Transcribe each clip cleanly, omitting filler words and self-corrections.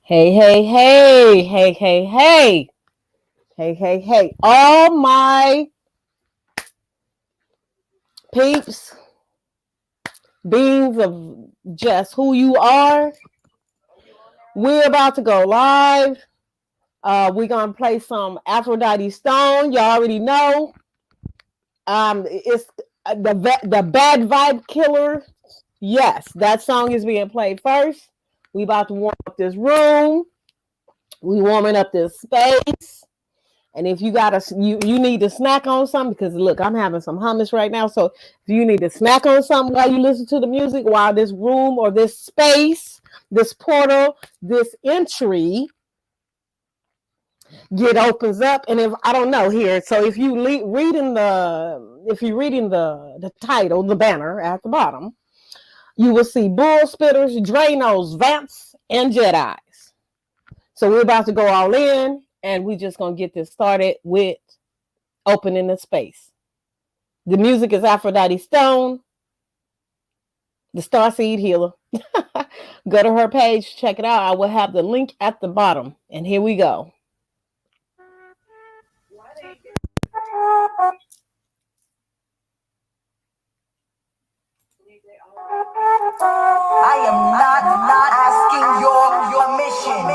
Hey, hey, hey, hey, hey, hey, hey, hey, hey, all my peeps, beings of just who you are. We're about to go live. We're gonna play some Aphrodite Stone. You already know. It's the Bad Vibe Killer. Yes, that song is being played first. We about to warm up this room. We warming up this space. And if you you need to snack on something, because look, I'm having some hummus right now. So if you need to snack on something while you listen to the music, while this room or this space, this portal, this entry opens up, and if I don't know here, so if you reading the title, the banner at the bottom, you will see Bullspitters, Drainos, Vamps, and Jedais. So we're about to go all in, and we're just gonna get this started with opening the space. The music is Aphrodite Stone, the Starseed Healer. Go to her page, check it out. I will have the link at the bottom. And here we go. I am not asking your permission.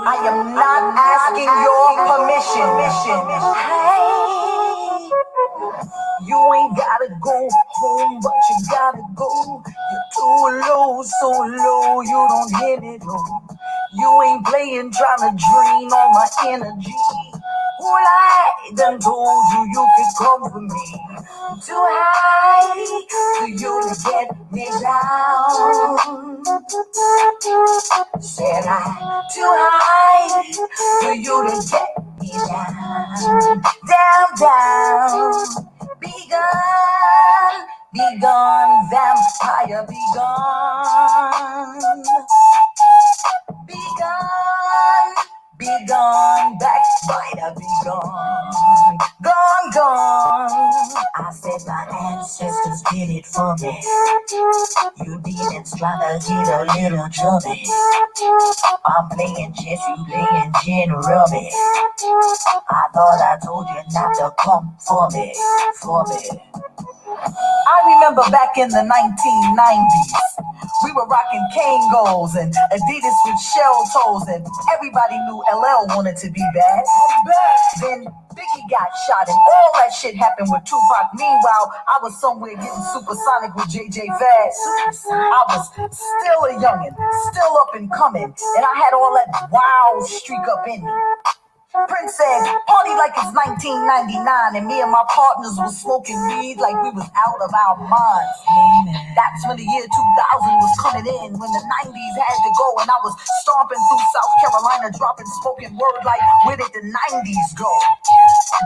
I am not asking your permission. Hey, you ain't gotta go home, but you gotta go. You're too low, so low, you don't hit it home. You ain't playing, trying to drain all my energy. Well, I done told you you could come for me. Too high for you to get me down. Said I too high for you to get me down. Down. Be gone, vampire, be gone. Be gone, backbiter, be gone. Gone. I said my ancestors did it for me. You demons trying to get a little chubby. I'm playing chess, you playing gin rummy. I thought I told you not to come for me. I remember back in the 1990s, we were rocking Kangos and Adidas with shell toes, and everybody knew LL wanted to be bad. Then Biggie got shot, and all that shit happened with Tupac. Meanwhile, I was somewhere getting supersonic with JJ Fast. I was still a youngin', still up and coming, and I had all that wild streak up in me. Prince said, party like it's 1999, and me and my partners was smoking weed like we was out of our minds. That's when the year 2000 was coming in, when the 90s had to go, and I was stomping through South Carolina, dropping spoken word like, where did the 90s go?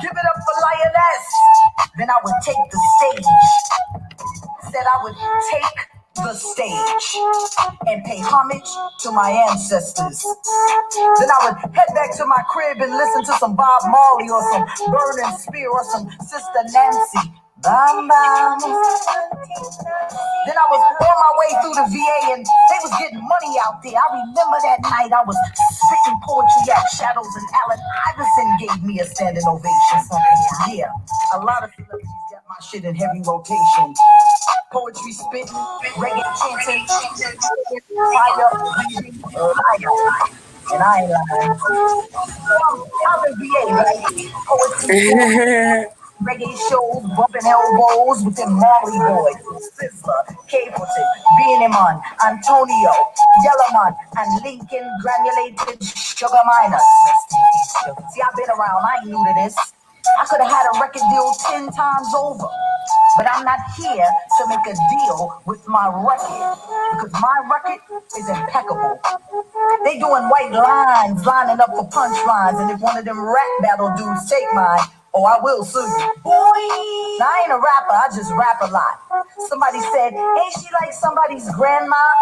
Give it up for Lioness. Then I would take the stage. Said I would take the stage and pay homage to my ancestors. Then I would head back to my crib and listen to some Bob Marley or some Burning Spear or some Sister Nancy. Bam, bam. Then I was on my way through the VA and they was getting money out there. I remember that night I was spitting poetry at Shadows and Allen Iverson gave me a standing ovation. Yeah, a lot of celebrities got my shit in heavy rotation. Poetry spitting, reggae chanting, fire, breathing, fire. And I ain't lying. I'm in VA, right? Poetry, reggae shows, bumping elbows with them Marley boys. Sizzler, Capleton, Beanieman, Antonio, Yellowman, and Lincoln Granulated Sugar Miners. See, I've been around, I ain't new to this. I could have had a record deal 10 times over. But I'm not here to make a deal with my record, because my record is impeccable. They doing white lines, lining up for punchlines, and if one of them rap battle dudes take mine, oh, I will sue you. Boy, now, I ain't a rapper, I just rap a lot. Somebody said, ain't she like somebody's grandma?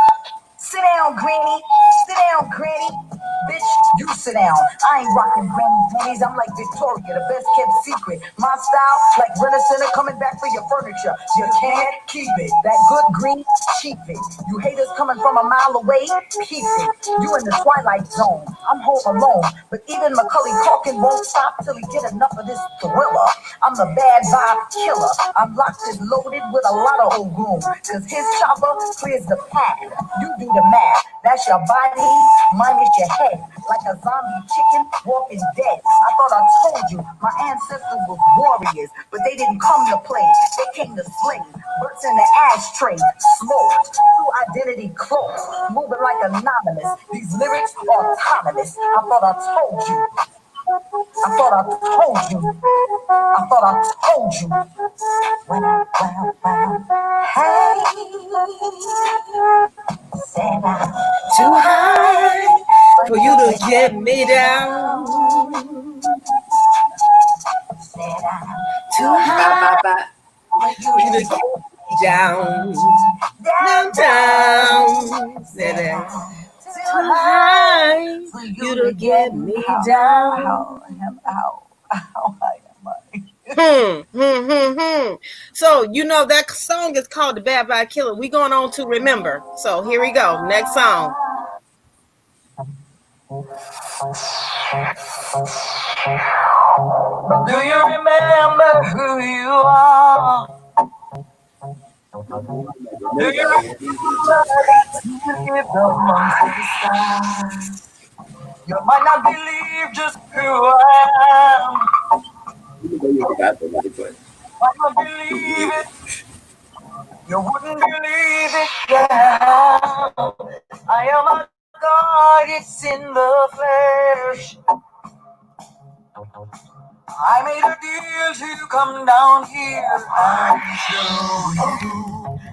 Sit down, granny. Bitch, you sit down. I ain't rocking granny panties. I'm like Victoria, the best kept secret. My style, like Rent-A-Center coming back for your furniture. You can't keep it. That good green, cheap it. You haters coming from a mile away, keep it. You in the twilight zone. I'm home alone. But even Macaulay Culkin won't stop till he get enough of this thriller. I'm the bad vibe killer. I'm locked and loaded with a lot of old goons. Cause his chopper clears the path. You do the math. That's your body, minus your head. Like a zombie chicken walking dead. I thought I told you my ancestors were warriors, but they didn't come to play. They came to slay. Butts in the ashtray, smoked. True identity close. Moving like anonymous. These lyrics are autonomous. I thought I told you. I thought I told you. I thought I told you. Wow, wow, wow. Hey, said I'm Too high for you to get me down. Said I'm Too high Bye. for you to get down. Down. Said that. Too high for you to get me down. So you know that song is called "The Bad Bad Killer." We going on to Remember. So here we go. Next song. Do you remember who you are? Do you remember that you give the monster stars? You might not believe just who I am. Might not believe it. You wouldn't believe it. Yeah. I am a God, it's in the flesh. I made a deal to come down here and show you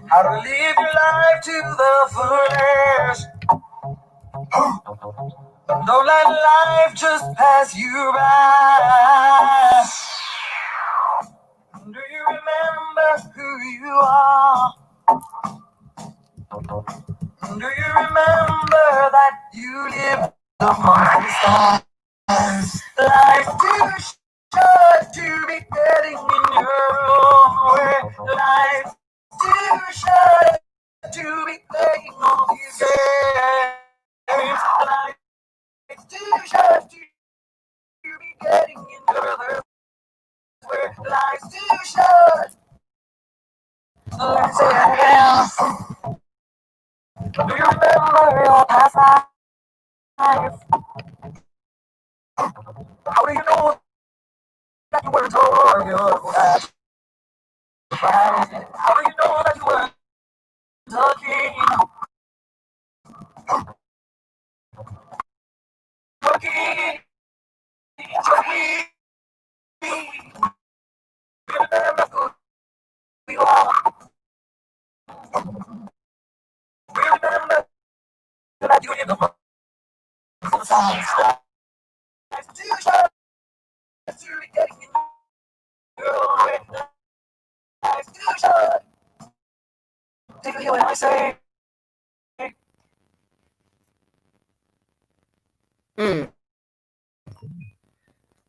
how to live your life to the fullest. Don't let life just pass you by. Do you remember who you are? Do you remember that you live among the stars? Life too short to be getting in your own way. Life too short to be playing all these games. Life too short to be getting in others' way. Life's too short. So let's say it again. Do you remember your past life? How do you know that you weren't told your past? How do you know that you weren't the king? The king. The king. Remember who you are. Remember that you live among the stars. Life's too short to be getting in your own way. Life's too short. Do you hear what I say?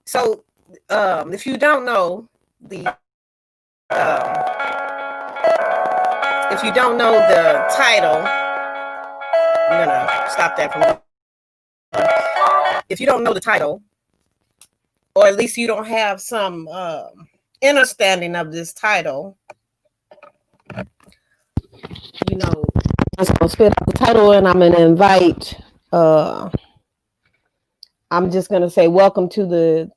So, if you don't know if you don't know the title, I'm gonna stop that from. If you don't know the title, or at least you don't have some understanding of this title, you know, I'm just gonna spit out the title, and I'm gonna invite. I'm just gonna say welcome to the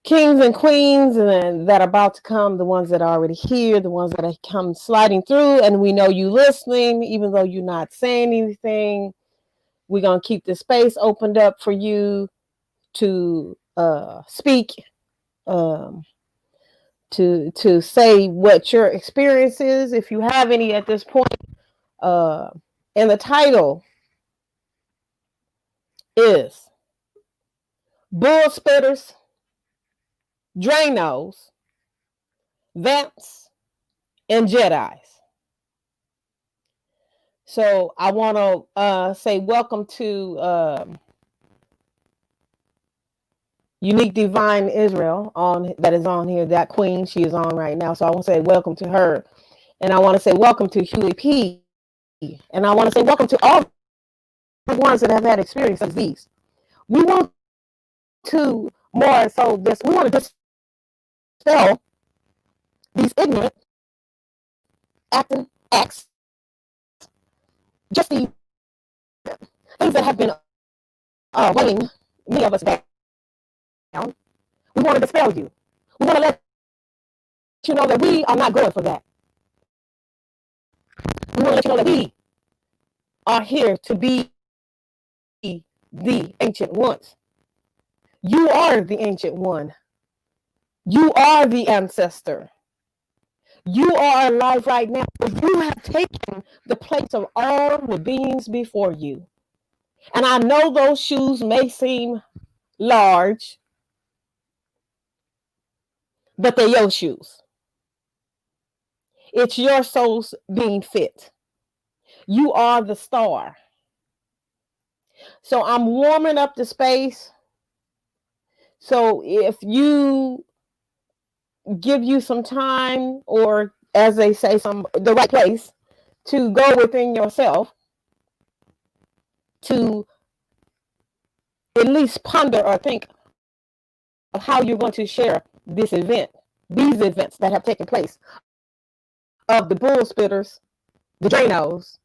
kings and queens and that are about to come, the ones that are already here, the ones that have come sliding through, and we know you listening, even though you're not saying anything. We're gonna keep the space opened up for you to speak, to say what your experience is, if you have any at this point. And the title is Bullspitters, Drainos, Vamps, and Jedais. So I want to say welcome to Unique Divine Israel that is on here. That queen, she is on right now. So I want to say welcome to her, and I want to say welcome to Huey P, and I want to say welcome to all the ones that have had experience of these. We want to more so this. We want to dispel these ignorant acts, just the things that have been weighing many of us down. We want to dispel you. We want to let you know that we are not going for that. We want to let you know that we are here to be the ancient ones. You are the ancient one. You are the ancestor. You are alive right now. You have taken the place of all the beings before you. And I know those shoes may seem large, but they're your shoes. It's your soul's being fit. You are the star. So I'm warming up the space. So if you give you some time, or as they say, the right place to go within yourself to at least ponder or think of how you're going to share these events that have taken place of the Bullspitters, the Drainos,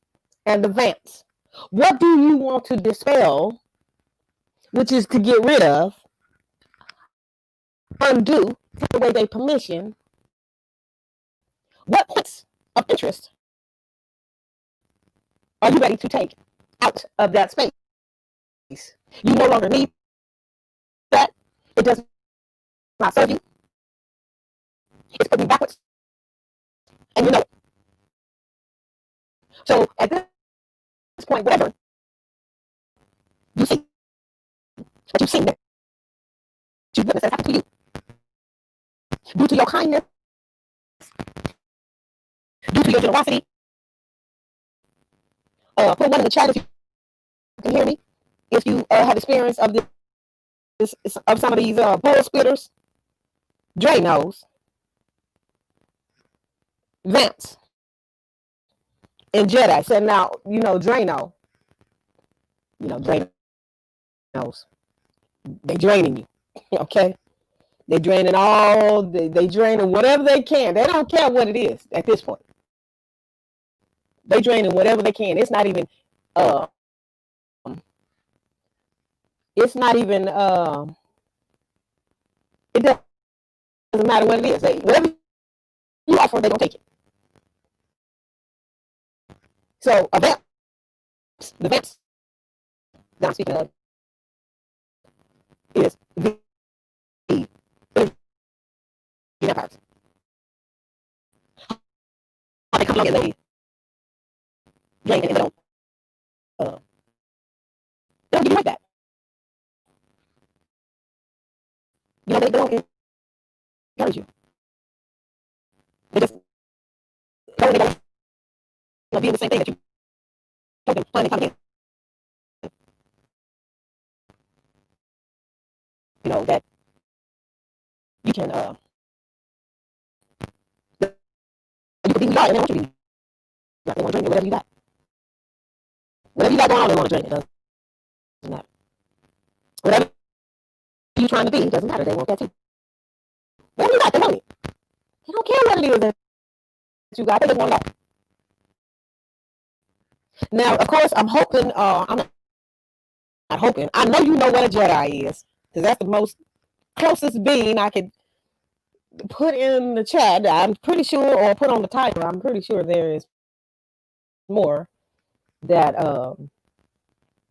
and the Vamps. What do you want to dispel, which is to get rid of, undo, take away their permission? What points of interest are you ready to take out of that space? You no longer need that. It does not serve you. It's putting you backwards. And you know it. So at this point, whatever you see, what you've seen that you've witnessed happen to you, due to your kindness, due to your generosity, put one in the chat if you can hear me. If you have experience of of some of these Bullspitters, Drainos, Vamps, and Jedais. And now, Drainos, they draining you, okay? They draining they draining whatever they can. They don't care what it is at this point. They draining whatever they can. It's not even, it doesn't matter what it is. Whatever you offer, they don't take it. So the Vamps that I'm speaking of is the vampires. They come along and they drain and they don't give you like that. They don't encourage you. They just tell you they're going to be the same thing that you told them time and time again. That you can you can be who you are, and they want you to be. They want to drain you, whatever you got. Whatever you got going on, they want to drain it. Doesn't matter. Whatever you're trying to be, doesn't matter. They want that too. Whatever you got, they want it. They don't care what it is that you got. They just want it all. Now, of course, I'm hoping, I'm not hoping, I know you know what a Jedi is, because that's the most closest being I could put in the chat. I'm pretty sure, or put on the title, I'm pretty sure there is more that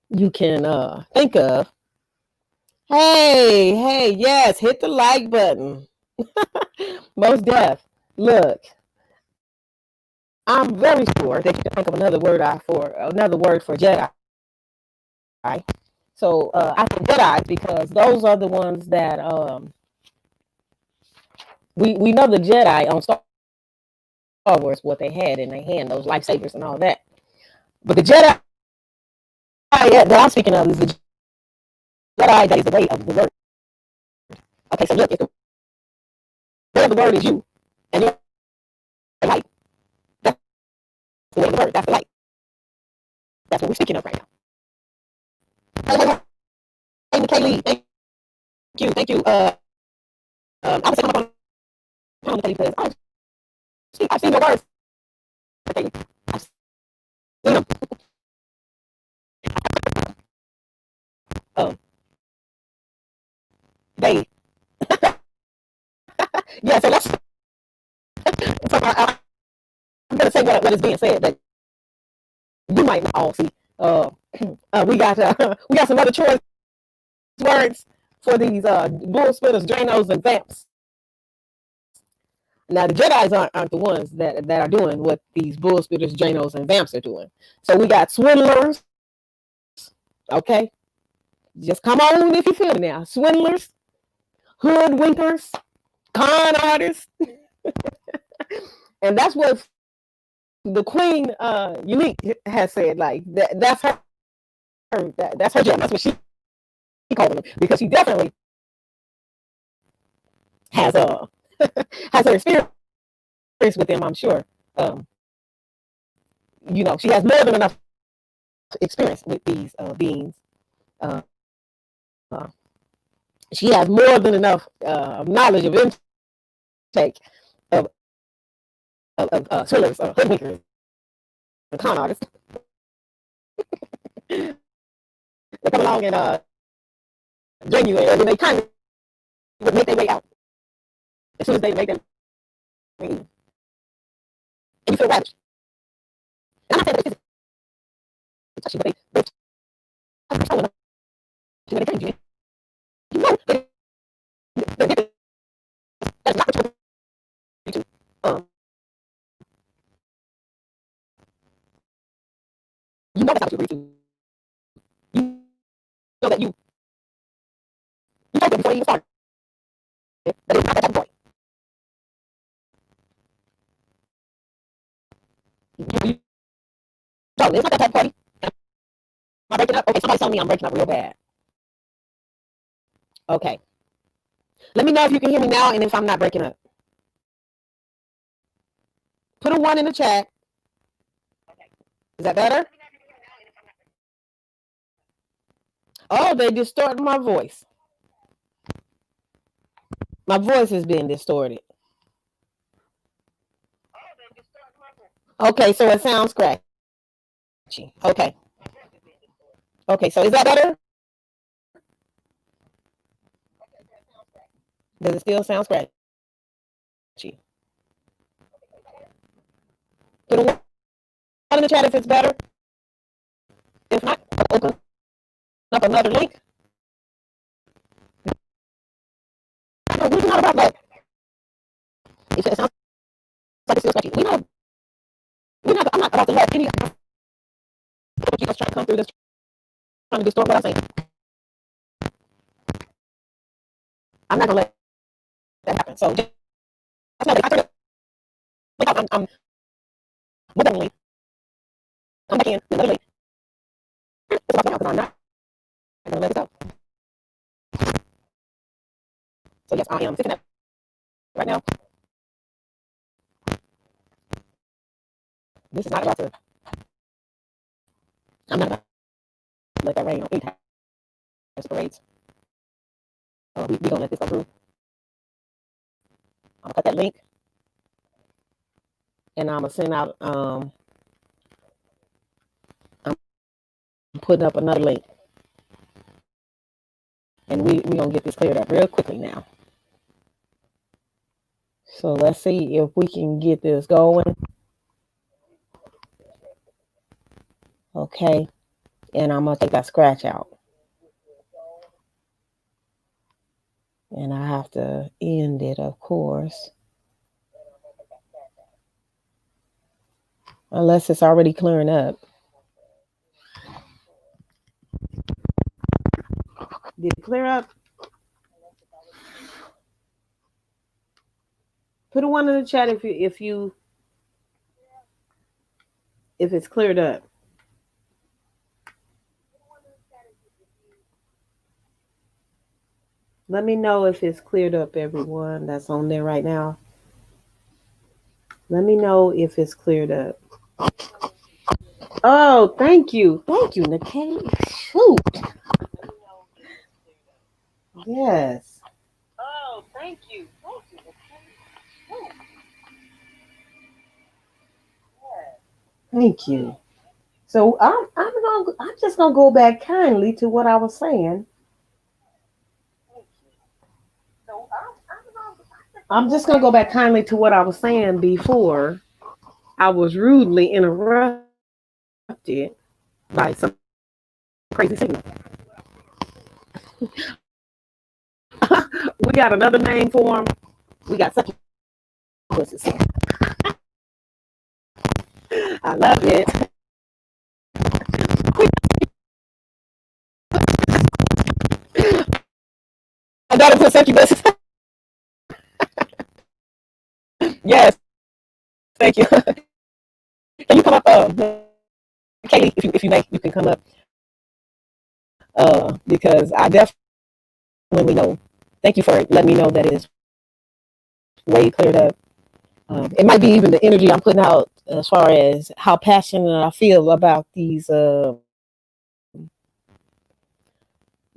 you can think of. Hey, yes, hit the like button. Most deaf. Look, I'm very sure that you can think of another word for Jedi. So I think Jedais because those are the ones that we know the Jedi on Star Wars, what they had in their hand, those lightsabers and all that. But the Jedi that I'm speaking of is the Jedi that is the way of the word. Okay, so look, if the way of the word is you, and you're light, that's the way of the word. That's the light. That's what we're speaking of right now. Hey, Kaylee, thank you. I was saying I'm on the because I've seen your words. I've seen them. Um, they, yeah. So that's so I'm gonna say what is being said that you might not all see. We got some other choice words for these Bullspitters, Drainos, and Vamps. Now the Jedis aren't the ones that are doing what these Bullspitters, Drainos, and Vamps are doing. So we got Swindlers. Okay, just come on if you feel it now. Swindlers, Hoowinkers, con artists, and that's what the Queen Unique has said. Like that's her that's her job. That's what she called them because she definitely has has her experience with them. I'm sure. She has more than enough experience with these beings. Uh, uh, she has more than enough knowledge of intake of thrillers, hoodwinkers, and con artists. They come along and drain you, and then they kind of make their way out. As soon as they make their way in, and you feel ravaged. I'm not saying that it's touching, but they're controlling you when they change you. You know they're giving that's not what you do. You know that's not what you agree to. You know that you told them before you even started that it's not that type of boy. No, it's not that type of party. Am I breaking up? Okay, somebody's telling me I'm breaking up real bad. Okay. Let me know if you can hear me now and if I'm not breaking up. Put a 1 in the chat. Is that better? Oh, they distorted my voice. My voice is being distorted. Okay, so it sounds scratchy. Okay. Okay, so is that better? Does it still sound scratchy? Put a 1 in the chat if it's better. If not, I'll open up another link. No, we're not about that. It sounds like it's still scratchy. I'm not about to let any you just trying to come through this trying to distort what I'm saying. I'm not gonna let that happen. So just know that I turn it because I'm more than late. I'm back in another late. It's about now because I'm not gonna let it go. So yes, I am fixing that right now. This is not about to. I'm not about to let that rain on any types of parades. We gonna let this go through. I'm gonna cut that link, and I'm gonna send out. I'm putting up another link, and we gonna get this cleared up real quickly now. So let's see if we can get this going. Okay, and I'm gonna take that scratch out. And I have to end it, of course. Unless it's already clearing up. Did it clear up? Put a 1 in the chat if it's cleared up. Let me know if it's cleared up, everyone that's on there right now. Let me know if it's cleared up. Oh, thank you. Thank you, Nikki. Shoot. Yes. Oh, thank you. Thank you, Nikki. Thank you. So I'm just gonna go back kindly to what I was saying. I'm just gonna go back kindly to what I was saying before I was rudely interrupted by some crazy signal. We got another name for them. We got succubusses. I love it. I gotta put succubusses. Yes, thank you. Can you come up, Katie? If you may, you can come up. Because I definitely know. Thank you for letting me know that it is way cleared up. It might be even the energy I'm putting out as far as how passionate I feel about these bull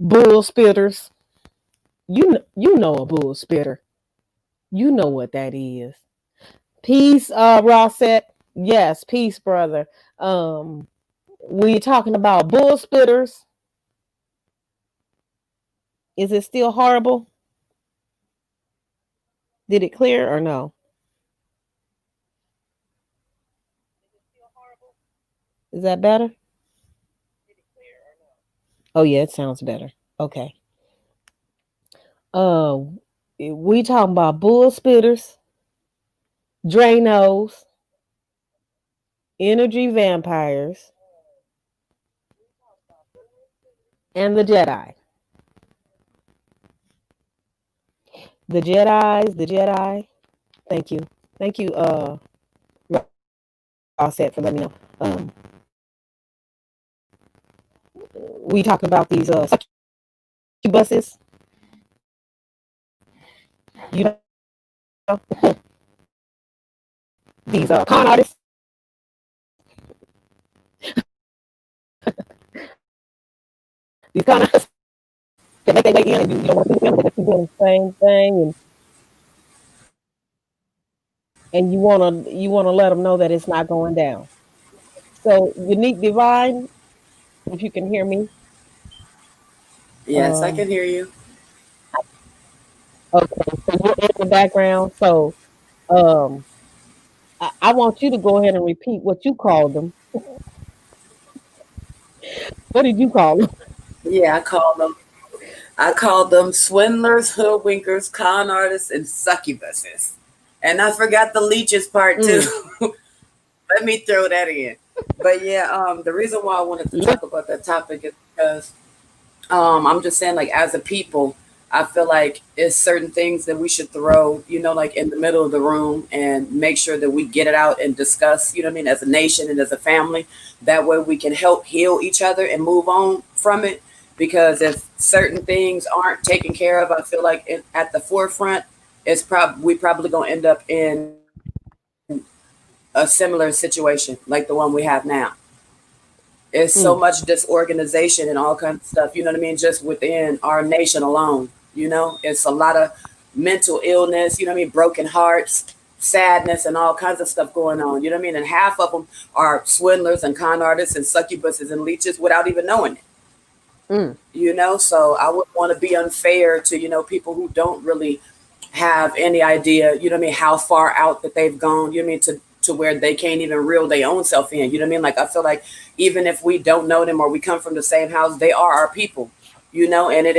spitters. You know a bull spitter. You know what that is. Peace, Rosset. Yes, peace, brother. We talking about bull spitters. Is it still horrible? Did it clear or no? Is that better? Oh yeah, it sounds better. Okay. Uh, we talking about bull spitters, Drainos, energy vampires, and the Jedi. The Jedis, the Jedi. Thank you. Thank you, Offset, for letting me know. We talk about these succubuses. You know, these con artists. These con artists that make their way in, and you don't want to see them. They just keep doing the same thing, and you wanna let them know that it's not going down. So, unique divine, if you can hear me. Yes, I Um, can hear you. okay, so you're in the background. So, um, I want you to go ahead and repeat what you called them. What did you call them? Yeah, I called them swindlers, hoodwinkers, con artists, and succubusses. And I forgot the leeches part too. Mm. Let me throw that in. But yeah, the reason why I wanted to talk about that topic is because I'm just saying, like, as a people, I feel like it's certain things that we should throw, like in the middle of the room and make sure that we get it out and discuss, you know what I mean, as a nation and as a family. That way we can help heal each other and move on from it. Because if certain things aren't taken care of, I feel like at the forefront, we probably gonna end up in a similar situation like the one we have now. It's so Mm. much disorganization and all kinds of stuff, you know what I mean, just within our nation alone. It's a lot of mental illness, you know what I mean, broken hearts, sadness, and all kinds of stuff going on, you know what I mean. And half of them are swindlers and con artists and succubuses and leeches without even knowing it. Mm. So I wouldn't want to be unfair to, people who don't really have any idea, you know what I mean, how far out that they've gone, you know what I mean, to where they can't even reel their own self in, you know what I mean. Like, I feel like even if we don't know them or we come from the same house, they are our people, and it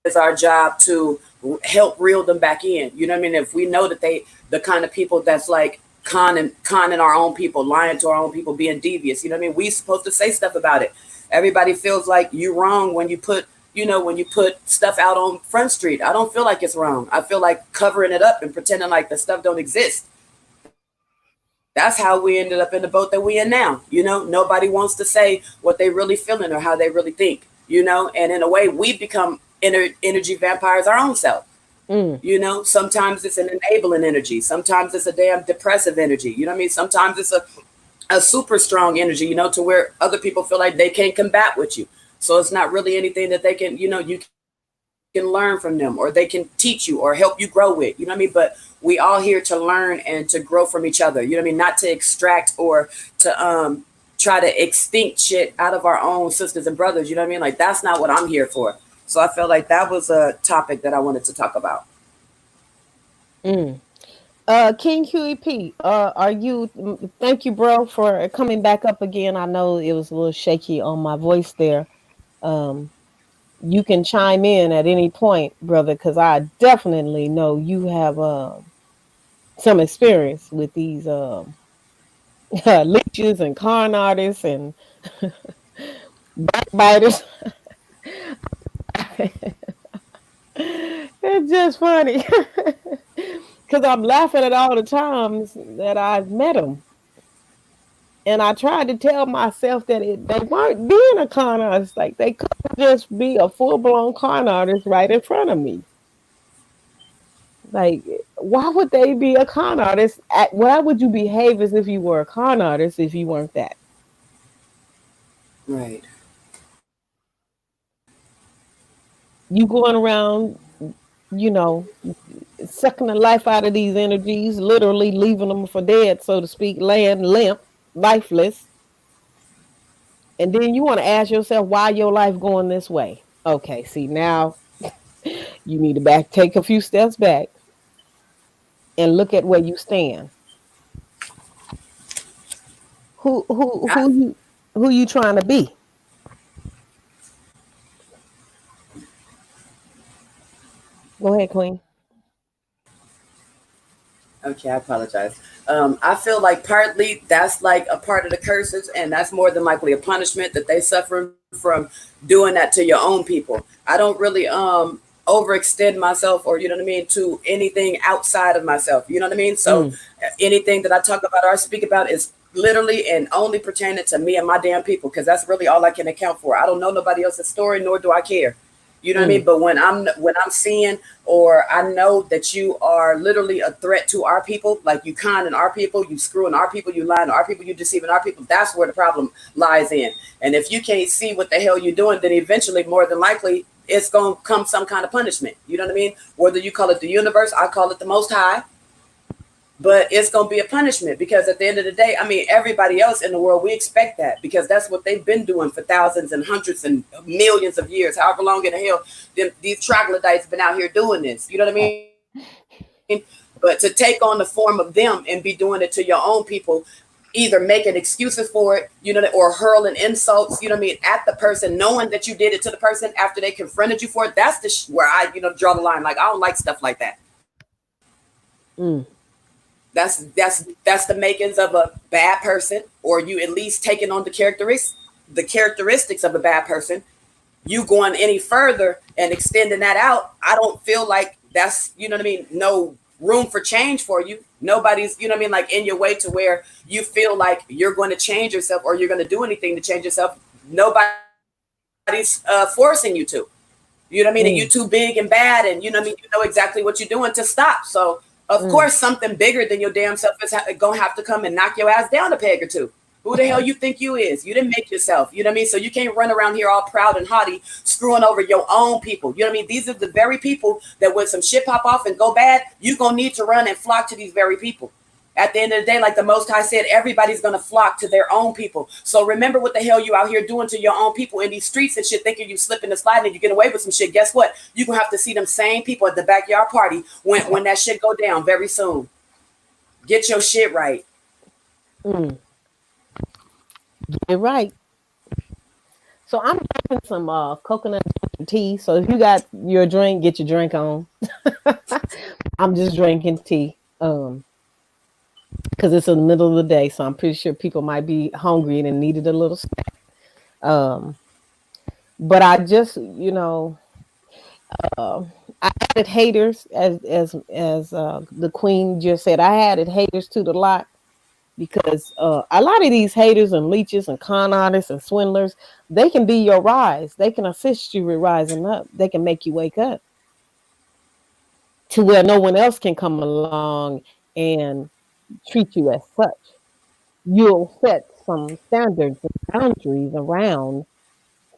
is our job to help reel them back in, you know what I mean. If we know that the kind of people that's like conning our own people, lying to our own people, being devious, you know what I mean, we supposed to say stuff about it. Everybody feels like you wrong when you put stuff out on Front Street. I don't feel like it's wrong. I feel like covering it up and pretending like the stuff don't exist. That's how we ended up in the boat that we in now. Nobody wants to say what they really feeling or how they really think. And in a way, we become energy vampires our own self. You know, sometimes it's an enabling energy. Sometimes it's a damn depressive energy. You know what I mean? Sometimes it's a super strong energy, you know, to where other people feel like they can't combat with you. So it's not really anything that they can, you know, you can learn from them or they can teach you or help you grow with. You know what I mean? But we all here to learn and to grow from each other. You know what I mean? Not to extract or to try to extinct shit out of our own sisters and brothers. You know what I mean? Like, that's not what I'm here for. So I felt like that was a topic that I wanted to talk about. King QEP, are you? Thank you, bro, for coming back up again. I know it was a little shaky on my voice there. Um, you can chime in at any point, brother, because I definitely know you have some experience with these leeches and con artists and backbiters. It's just funny because I'm laughing at all the times that I've met them. And I tried to tell myself that they weren't being a con artist. Like, they could just be a full blown con artist right in front of me. Like, why would they be a con artist? Why would you behave as if you were a con artist if you weren't that? Right. You going around, you know, sucking the life out of these energies, literally leaving them for dead, so to speak, laying limp, lifeless. And then you want to ask yourself why your life going this way. Okay, see, now you need to take a few steps back and look at where you stand. Who who I, who you who you trying to be? Go ahead, Queen. okay, I apologize. I feel like partly that's like a part of the curses, and that's more than likely a punishment that they suffer from doing that to your own people. I don't really overextend myself, or you know what I mean, to anything outside of myself. You know what I mean? So anything that I talk about or speak about is literally and only pertaining to me and my damn people, because that's really all I can account for. I don't know nobody else's story, nor do I care. You know what I mean? But when I'm seeing, or I know that you are literally a threat to our people, like you conning our people, you screwing our people, you lying to our people, you deceiving our people, that's where the problem lies in. And if you can't see what the hell you're doing, then eventually, more than likely, it's going to come some kind of punishment. You know what I mean? Whether you call it the universe, I call it the Most High. But it's going to be a punishment, because at the end of the day, I mean, everybody else in the world, we expect that, because that's what they've been doing for thousands and hundreds and millions of years, however long in the hell these troglodytes have been out here doing this. You know what I mean? But to take on the form of them and be doing it to your own people, either making excuses for it, you know, or hurling insults, you know what I mean, at the person, knowing that you did it to the person after they confronted you for it, that's where I, you know, draw the line. Like, I don't like stuff like that. That's the makings of a bad person, or you at least taking on the characteristics of a bad person. You going any further and extending that out, I don't feel like that's, you know what I mean, no room for change for you. Nobody's, you know what I mean, like in your way to where you feel like you're going to change yourself or you're going to do anything to change yourself. Nobody's forcing you to. You know what I mean? And you're too big and bad, and you know what I mean, you know exactly what you're doing to stop. So of course, something bigger than your damn self is going to have to come and knock your ass down a peg or two. Who the hell you think you is? You didn't make yourself. You know what I mean? So you can't run around here all proud and haughty, screwing over your own people. You know what I mean? These are the very people that when some shit pop off and go bad, you're going to need to run and flock to these very people. At the end of the day, like the Most High said, everybody's going to flock to their own people. So remember what the hell you out here doing to your own people in these streets and shit, thinking you slipping and sliding and you get away with some shit. Guess what? You're going to have to see them same people at the backyard party when that shit go down very soon. Get your shit right. Get right. So I'm drinking some coconut tea. So if you got your drink, get your drink on. I'm just drinking tea. Because it's in the middle of the day, so I'm pretty sure people might be hungry and needed a little snack. But I just, you know, I added haters as the Queen just said. I added haters to the lot, because a lot of these haters and leeches and con artists and swindlers, they can be your rise. They can assist you with rising up. They can make you wake up to where no one else can come along and treat you as such. You'll set some standards and boundaries around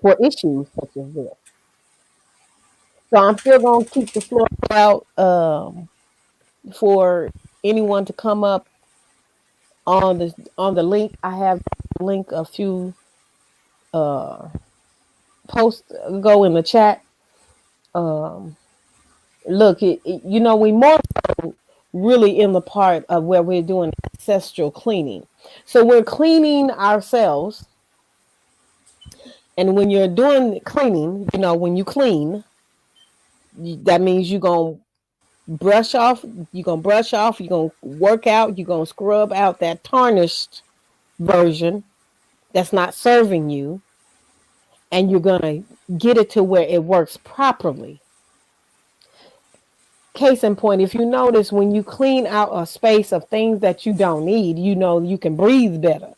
for issues such as this. So I'm still gonna keep the floor out for anyone to come up on the link. I have link a few uh, posts ago in the chat. Um, Look, we more so really in the part of where we're doing ancestral cleaning. So we're cleaning ourselves. And when you're doing cleaning, when you clean, that means you're going to brush off, you're going to work out, you're going to scrub out that tarnished version that's not serving you. And you're going to get it to where it works properly. Case in point, if you notice, when you clean out a space of things that you don't need, you can breathe better.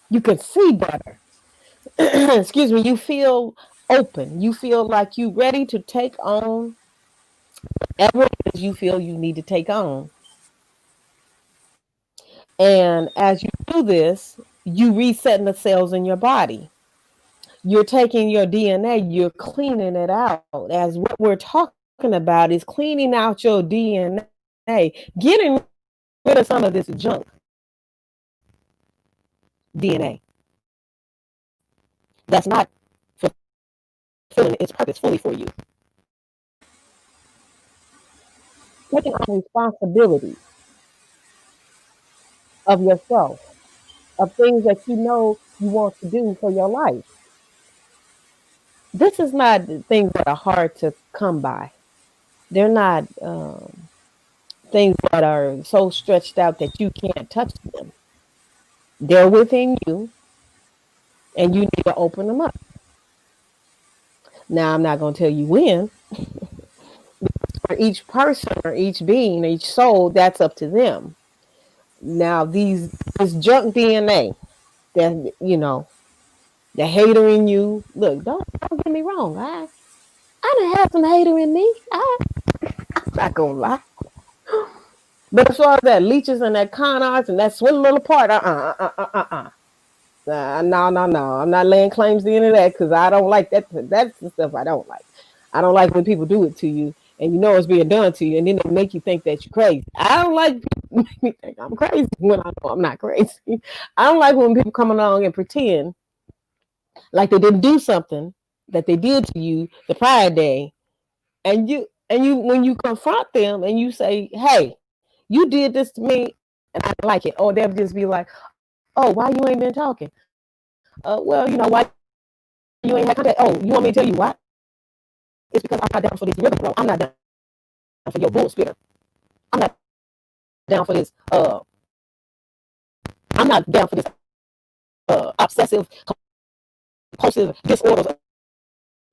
You can see better. Excuse me, you feel open. You feel like you're ready to take on whatever it is you feel you need to take on. And as you do this, you resetting the cells in your body. You're taking your DNA, you're cleaning it out. As what we're talking about is cleaning out your DNA, getting rid of some of this junk DNA that's not fulfilling its purpose fully for you. Taking on responsibility of yourself, of things that you know you want to do for your life. This is not things that are hard to come by. They're not things that are so stretched out that you can't touch them. They're within you, and you need to open them up. Now, I'm not going to tell you when. For each person or each being, each soul, that's up to them. Now, this junk DNA that, the hater in you, look, don't get me wrong. I done had some hater in me. I'm not going to lie. But as far as that leeches and that con arts and that swindle part, no. I'm not laying claims to any of that because I don't like that. That's the stuff I don't like. I don't like when people do it to you and you know it's being done to you and then they make you think that you're crazy. I don't like people make me think I'm crazy when I know I'm not crazy. I don't like when people come along and pretend like they didn't do something that they did to you the prior day, and you when you confront them and you say, "Hey, you did this to me and I don't like it," or they'll just be like, "Oh, why you ain't been talking?" Well, why you ain't had contact? Oh, you want me to tell you why? It's because I'm not down for this rhythm, bro. I'm not down for your bullspitter. I'm not down for this. I'm not down for this obsessive, compulsive disorders,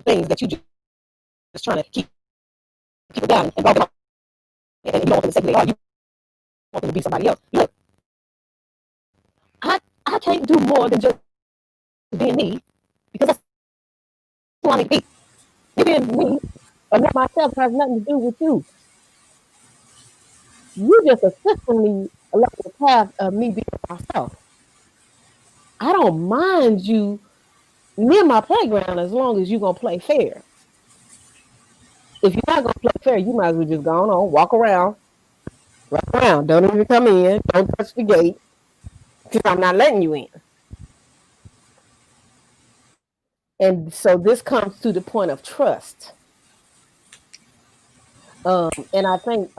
things that you just trying to keep people down and bog them up. And you don't want them to say who they are. You want them to be somebody else. Look, I can't do more than just being me because that's who I need to be. You being me or not myself has nothing to do with you. You just assisting me along the path of me being myself. I don't mind you near my playground as long as you're going to play fair. If you're not going to play fair, you might as well just go on, walk around, run around. Don't even come in. Don't touch the gate because I'm not letting you in. And so this comes to the point of trust. And I think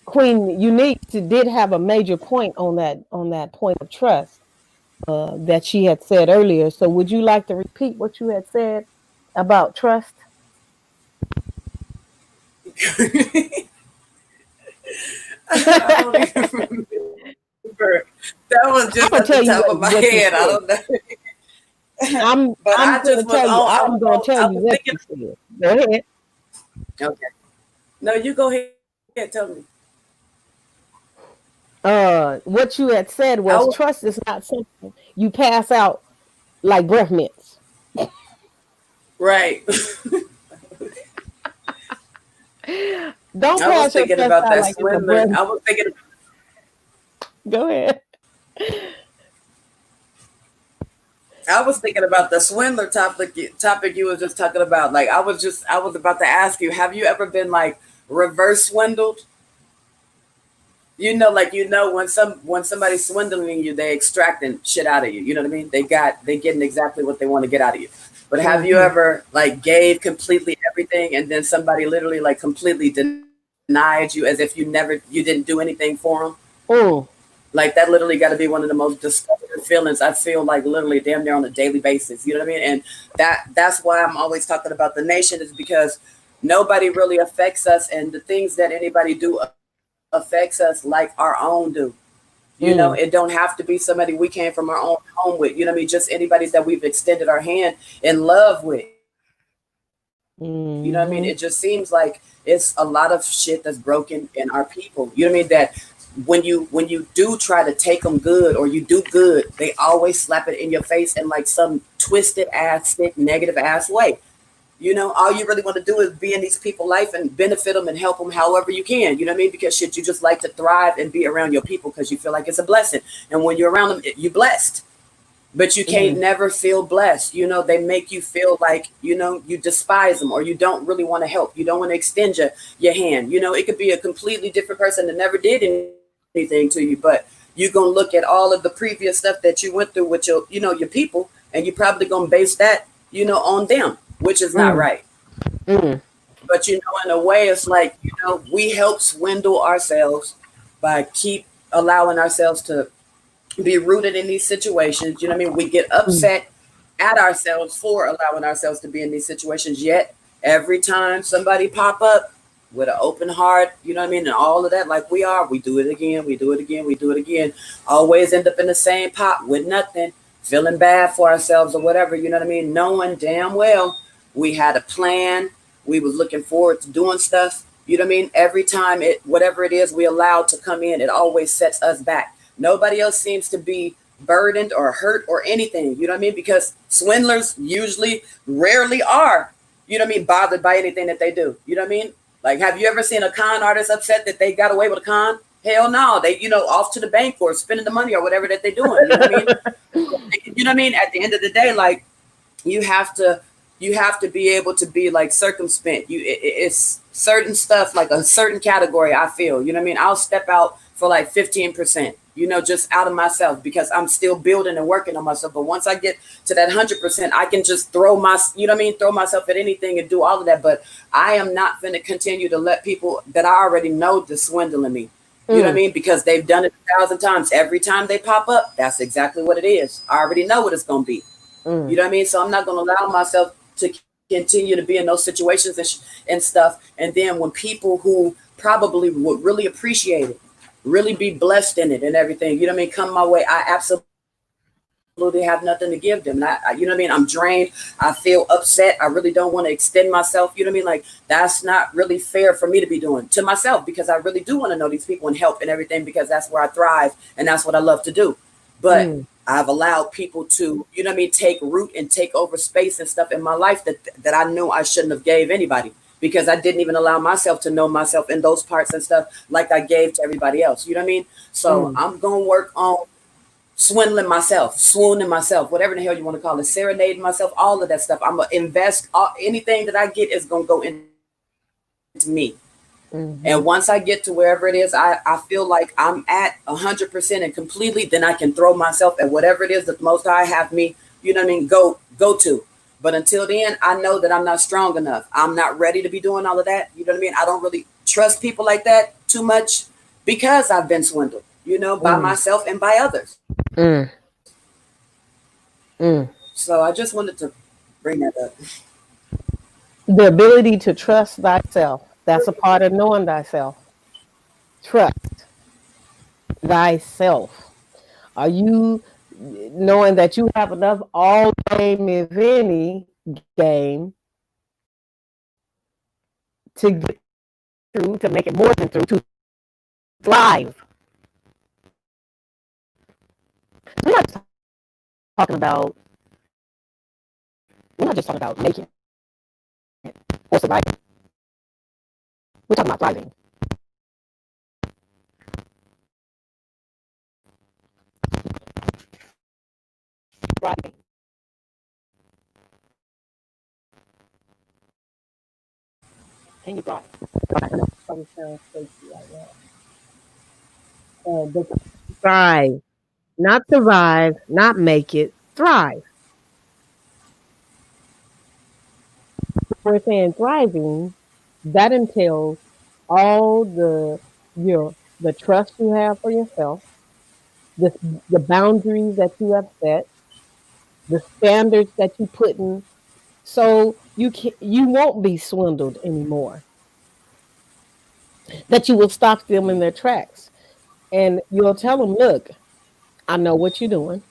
Queen Unique did have a major point on that point of trust that she had said earlier. So would you like to repeat what you had said about trust? I don't even remember. That was just at the top of my head. I don't know. I'm going to tell you. I'm going to tell you what you said. Go ahead. Okay. No, you go ahead. Tell me. what you had said I was was trust is not something you pass out like breath mints. right. Don't I was pass your thinking trust about out that like it's a swindler. breath. Go ahead. I was thinking about the swindler topic you was just talking about. Like I was about to ask you, have you ever been like reverse swindled? Like when somebody's swindling you, they extracting shit out of you. You know what I mean? They getting exactly what they want to get out of you. But have you Mm-hmm. ever like gave completely everything and then somebody literally like completely denied you as if you didn't do anything for them? Mm. Like that literally got to be one of the most disgusting feelings I feel like literally damn near on a daily basis. You know what I mean? And that's why I'm always talking about the nation is because nobody really affects us, and the things that anybody do affects us like our own do. Mm. It don't have to be somebody we came from our own home with. You know what I mean? Just anybody that we've extended our hand in love with. You know what I mean? Mm-hmm. It just seems like it's a lot of shit that's broken in our people. You know what I mean? That when you do try to take them good or you do good, they always slap it in your face in like some twisted ass, sick, negative ass way. All you really want to do is be in these people's life and benefit them and help them however you can. You know what I mean? Because shit, you just like to thrive and be around your people because you feel like it's a blessing. And when you're around them, you're blessed. But you can't Mm. never feel blessed. They make you feel like, you despise them or you don't really want to help. You don't want to extend your hand. It could be a completely different person that never did anything to you, but you're going to look at all of the previous stuff that you went through with your people, and you're probably going to base that, on them, which is not Mm. right. Mm. But in a way, it's like, we help swindle ourselves by keep allowing ourselves to be rooted in these situations. You know what I mean? We get Mm. upset at ourselves for allowing ourselves to be in these situations. Yet every time somebody pop up with an open heart, you know what I mean, and all of that, like we do it again, we do it again, we do it again. Always end up in the same pot with nothing, feeling bad for ourselves or whatever. You know what I mean? Knowing damn well we had a plan, we was looking forward to doing stuff. You know what I mean? Every time whatever it is we allowed to come in, it always sets us back. Nobody else seems to be burdened or hurt or anything. You know what I mean? Because swindlers usually rarely are, bothered by anything that they do. You know what I mean? Like, have you ever seen a con artist upset that they got away with a con? Hell no. They, off to the bank or spending the money or whatever that they're doing. You know what I mean? You know what I mean? At the end of the day, like, you have to be able to be like circumspect. It's certain stuff, like a certain category, I feel. You know what I mean? I'll step out for like 15%, just out of myself because I'm still building and working on myself. But once I get to that 100%, I can just throw throw myself at anything and do all of that. But I am not going to continue to let people that I already know to swindling me. You know what I Mm. mean? Because they've done it 1,000 times. Every time they pop up, that's exactly what it is. I already know what it's going to be. You Mm. know what I mean? So I'm not going to allow myself to continue to be in those situations and stuff. And then when people who probably would really appreciate it, really be blessed in it and everything, you know what I mean, come my way, I absolutely have nothing to give them. You know what I mean? I'm drained. I feel upset. I really don't want to extend myself. You know what I mean? Like, that's not really fair for me to be doing to myself because I really do want to know these people and help and everything because that's where I thrive and that's what I love to do. But Mm. I've allowed people to, you know what I mean, take root and take over space and stuff in my life that I knew I shouldn't have gave anybody because I didn't even allow myself to know myself in those parts and stuff like I gave to everybody else. You know what I mean? So Mm. I'm going to work on swindling myself, swooning myself, whatever the hell you want to call it, serenading myself, all of that stuff. I'm going to invest anything that I get is going to go into me. Mm-hmm. And once I get to wherever it is, I feel like I'm at 100% and completely, then I can throw myself at whatever it is that the Most High have me, you know what I mean, go to. But until then, I know that I'm not strong enough. I'm not ready to be doing all of that. You know what I mean? I don't really trust people like that too much because I've been swindled, by Mm. myself and by others. Mm. Mm. So I just wanted to bring that up. The ability to trust thyself. That's a part of knowing thyself. Trust thyself. Are you knowing that you have enough all game, if any game, to get through, to make it more than through, to thrive? We're not just talking about, we're not just talking about making it or surviving. We're talking about thriving. Thriving. Can you thrive? Probably sounds crazy right now. But thrive, not survive, not make it, thrive. We're saying thriving, that entails all the trust you have for yourself, the the boundaries that you have set, the standards that you put in, so you won't be swindled anymore. That you will stop them in their tracks, and you'll tell them, "Look, I know what you're doing,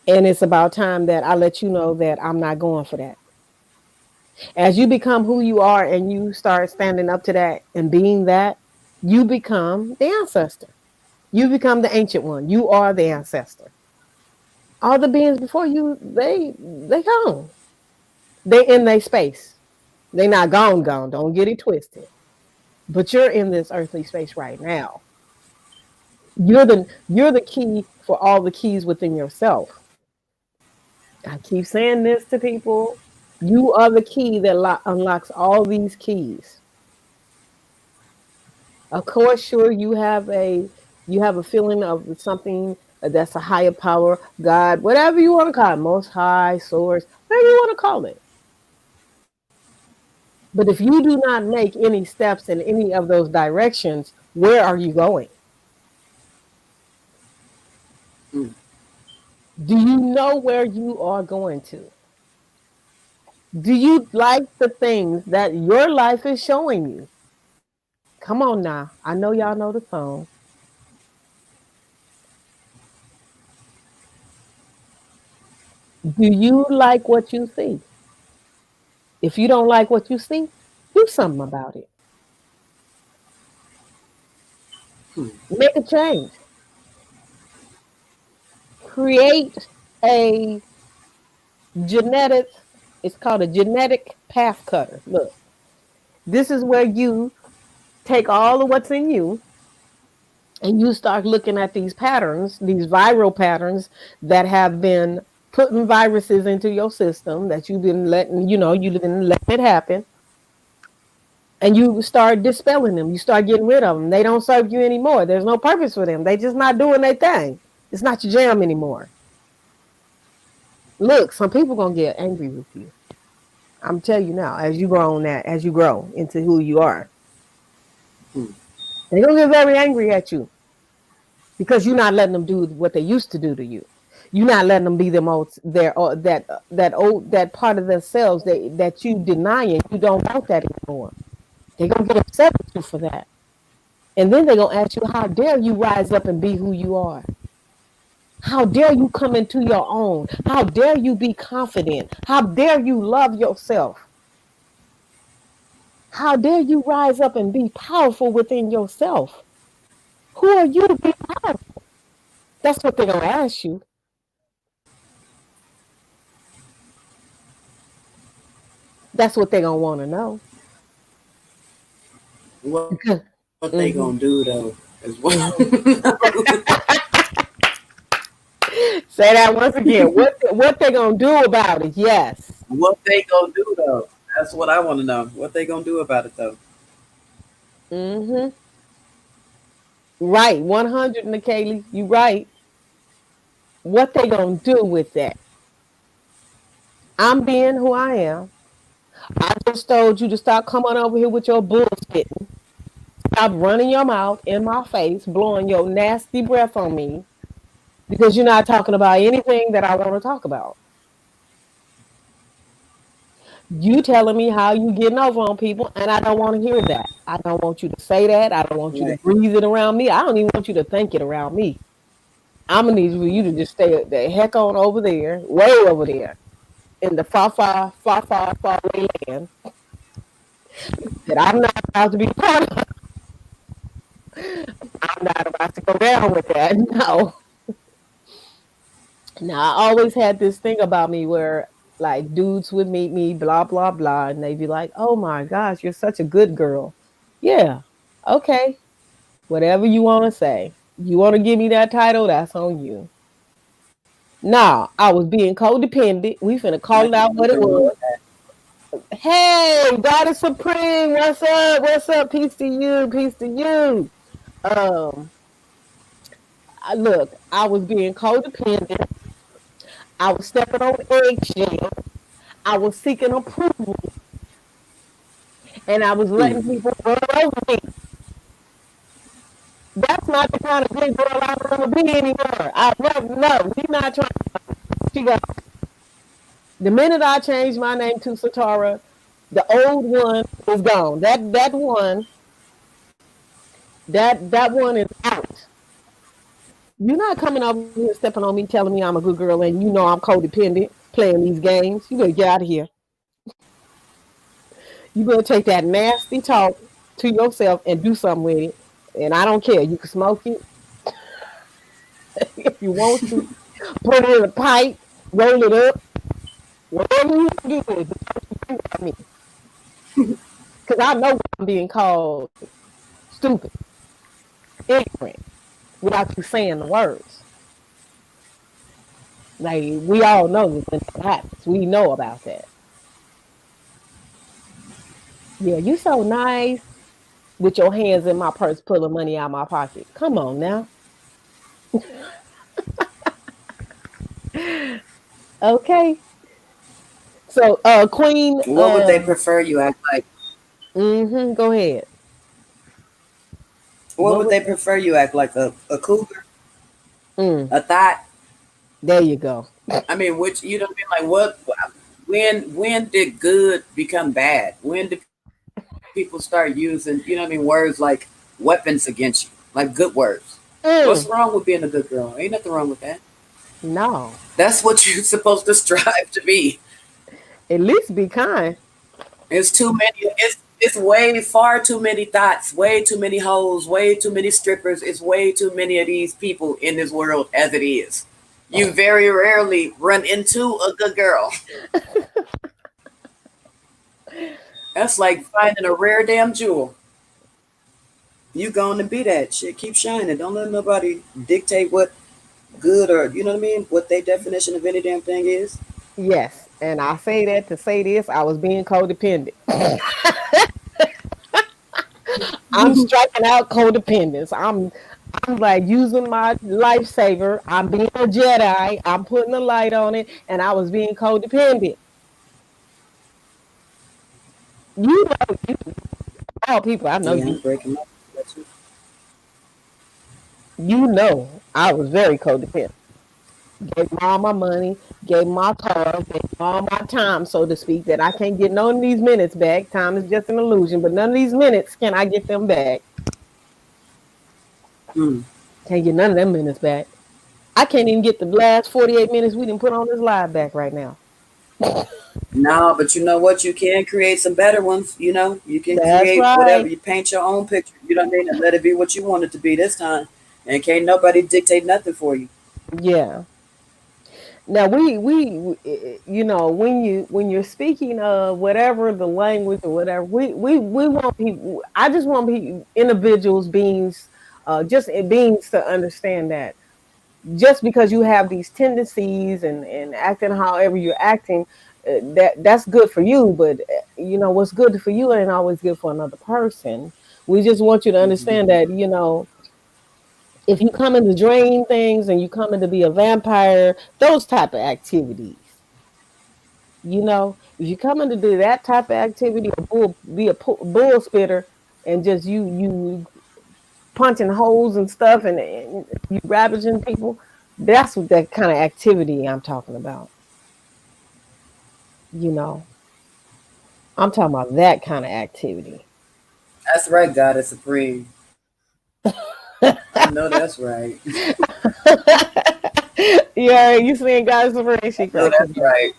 and it's about time that I let you know that I'm not going for that." As you become who you are and you start standing up to that and being that, you become the ancestor. You become the ancient one. You are the ancestor. All the beings before you, they gone. They in their space. They not gone. Don't get it twisted. But you're in this earthly space right now. You're the key for all the keys within yourself. I keep saying this to people. You are the key that unlocks all these keys. Of course, sure, you have a feeling of something that's a higher power, God, whatever you want to call it, most high, source, whatever you want to call it. But if you do not make any steps in any of those directions, where are you going? Mm. Do you know where you are going to? Do you like the things that your life is showing you? Come on now. I know y'all know the song. Do you like what you see? If you don't like what you see, do something about it. Hmm. Make a change. Create a genetic, it's called a genetic path cutter. Look, this is where you take all of what's in you and you start looking at these patterns, these viral patterns that have been putting viruses into your system that you've been letting, you've been letting it happen. And you start dispelling them. You start getting rid of them. They don't serve you anymore. There's no purpose for them. They just not doing their thing. It's not your jam anymore. Look, some people gonna get angry with you. I'm telling you now, as you grow into who you are, Hmm. they're gonna get very angry at you because you're not letting them do what they used to do to you. You're not letting them be them old, that part of themselves that you denying. You don't want that anymore. They're gonna get upset with you for that. And then they're going to ask you, how dare you rise up and be who you are? How dare you come into your own? How dare you be confident? How dare you love yourself? How dare you rise up and be powerful within yourself? Who are you to be powerful? That's what they're going to ask you. That's what they're going to want to know. What, Because, what they mm-hmm, gonna do though is what. mm-hmm. Say that once again. What they going to do about it? Yes. What they gonna do though? That's what I want to know. What they gonna do about it though? Mm-hmm. Right. 100, Nikaylee. You right. What they going to do with that? I'm being who I am. I just told you to stop coming over here with your bullspitting. Stop running your mouth in my face, blowing your nasty breath on me because you're not talking about anything that I want to talk about. You telling me how you getting over on people, and I don't want to hear that. I don't want you to say that. I don't want you to Right. breathe it around me. I don't even want you to think it around me. I'm gonna need for you to just stay the heck on over there, way over there, in the far away land that I'm not about to be part of. I'm not about to go down with that. No. Now I always had this thing about me where like dudes would meet me, blah blah blah, and they'd be like, "Oh my gosh, you're such a good girl." Yeah, okay, whatever you want to say. You want to give me that title? That's on you. Nah, I was being codependent. We finna I call it can't out do what it wrong was. with that. Hey, God is supreme. What's up? What's up? Peace to you. Peace to you. Um, look, I was being codependent. I was stepping on eggshell. I was seeking approval, and I was letting Mm. people run over me. That's not the kind of good girl I want to be anymore. I no, we not trying. She got the minute I changed my name to Sitara, the old one is gone. That one is out. You're not coming over here stepping on me, telling me I'm a good girl, and you know I'm codependent, playing these games. You better get out of here. You better take that nasty talk to yourself and do something with it. And I don't care. You can smoke it if you want to. Put it in a pipe, roll it up, whatever you do with it. Don't you me. Because I know I'm being called stupid, ignorant, without you saying the words. Like, we all know when that happens. We know about that. Yeah, you so nice with your hands in my purse pulling money out of my pocket. Come on now. Okay. So Queen, What would they prefer you act like? go ahead. What What would was they prefer you act like? A cougar? mm, A thought? there you go. I mean, which you know what I mean? Like what? When did good become bad? When did people start using you know what I mean words like weapons against you, like good words? What's Mm, wrong with being a good girl? Ain't nothing wrong with that. no. That's what you're supposed to strive to be. At least be kind. It's too many. It's way far too many thoughts, way too many hoes, way too many strippers. It's way too many of these people in this world as it is. You very rarely run into a good girl. That's like finding a rare damn jewel. You going to be that shit. Keep shining. Don't let nobody dictate what good or you know what I mean. What their definition of any damn thing is. Yes. And I say that to say this, I was being codependent. I'm striking out codependence. I'm like using my lifesaver. I'm being a Jedi. I'm putting a light on it, and I was being codependent. You know, you all people. I know Yeah, you. I'm breaking up. You know, I was very codependent. Gave all my money, gave my car, gave all my time, so to speak. That I can't get none of these minutes back. Time is just an illusion, but none of these minutes can I get them back. Mm. Can't get none of them minutes back. I can't even get the last 48 minutes we didn't put on this live back right now. No, but you know what? You can create some better ones. You know, you can That's create whatever. right. You paint your own picture. You know what I mean? And let it be what you want it to be this time. And can't nobody dictate nothing for you. Yeah. Now you know when you're speaking of whatever the language or whatever we want people. I just want people, individuals, beings, just beings to understand that just because you have these tendencies and acting however you're acting, that's good for you. But you know what's good for you ain't always good for another person. We just want you to Hmm. understand that if you come in to drain things and you come in to be a vampire, those type of activities. If you come in to do that type of activity, be a bull spitter, and just you punching holes and stuff, and you ravaging people. That's what that kind of activity I'm talking about. You know, I'm talking about that kind of activity. That's right, God is supreme. I know that's right. Yeah, you seeing guys over there? She I know cracking that's me up. right.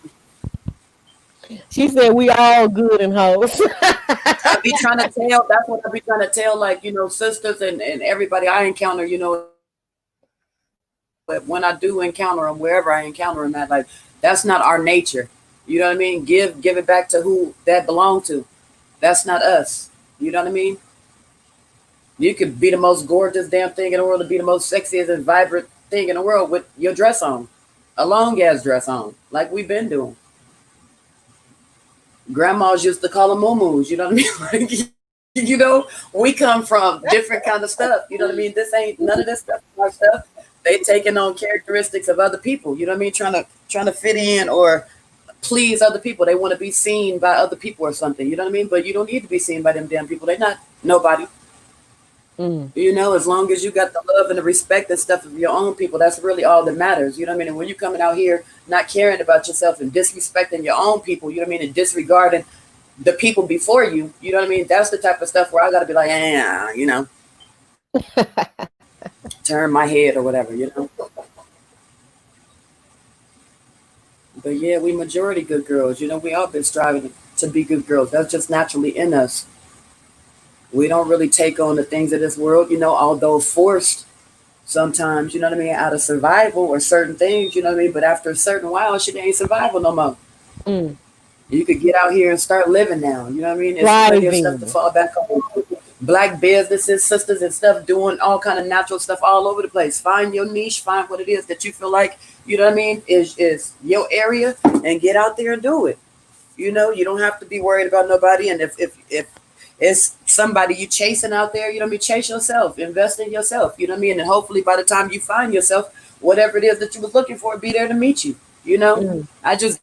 She said we all good in hoes. I be trying to tell. That's what I be trying to tell. Like sisters and everybody I encounter. but when I do encounter them, wherever I encounter them at, like that's not our nature. You know what I mean? Give it back to who that belong to. That's not us. You know what I mean? You could be the most gorgeous damn thing in the world, to be the most sexiest and vibrant thing in the world with your dress on, a long ass dress on, like we've been doing. Grandmas used to call them moo-moos. You know what I mean? Like, you know, we come from different kind of stuff. You know what I mean? This ain't none of this stuff. Our stuff. They taking on characteristics of other people. You know what I mean? Trying to fit in or please other people. They want to be seen by other people or something. You know what I mean? But you don't need to be seen by them damn people. They're not nobody. You know, as long as you got the love and the respect and stuff of your own people, that's really all that matters. You know what I mean? And when you're coming out here not caring about yourself and disrespecting your own people, you know what I mean, and disregarding the people before you, you know what I mean? That's the type of stuff where I got to be like, you know, turn my head or whatever, you know. But yeah, we majority good girls. You know, we all been striving to be good girls. That's just naturally in us. We don't really take on the things of this world, you know, although forced sometimes, you know what I mean, out of survival or certain things, you know what I mean? But after a certain while, shit ain't survival no more. You could get out here and start living now, you know what I mean? There's plenty of stuff to fall back on. Black businesses, sisters and stuff doing all kind of natural stuff all over the place. Find your niche, find what it is that you feel like, you know what I mean, is your area, and get out there and do it. You know, you don't have to be worried about nobody. And if it's somebody you chasing out there, you know what I mean, chase yourself, invest in yourself, you know what I mean? And hopefully by the time you find yourself, whatever it is that you was looking for, be there to meet you, you know? I just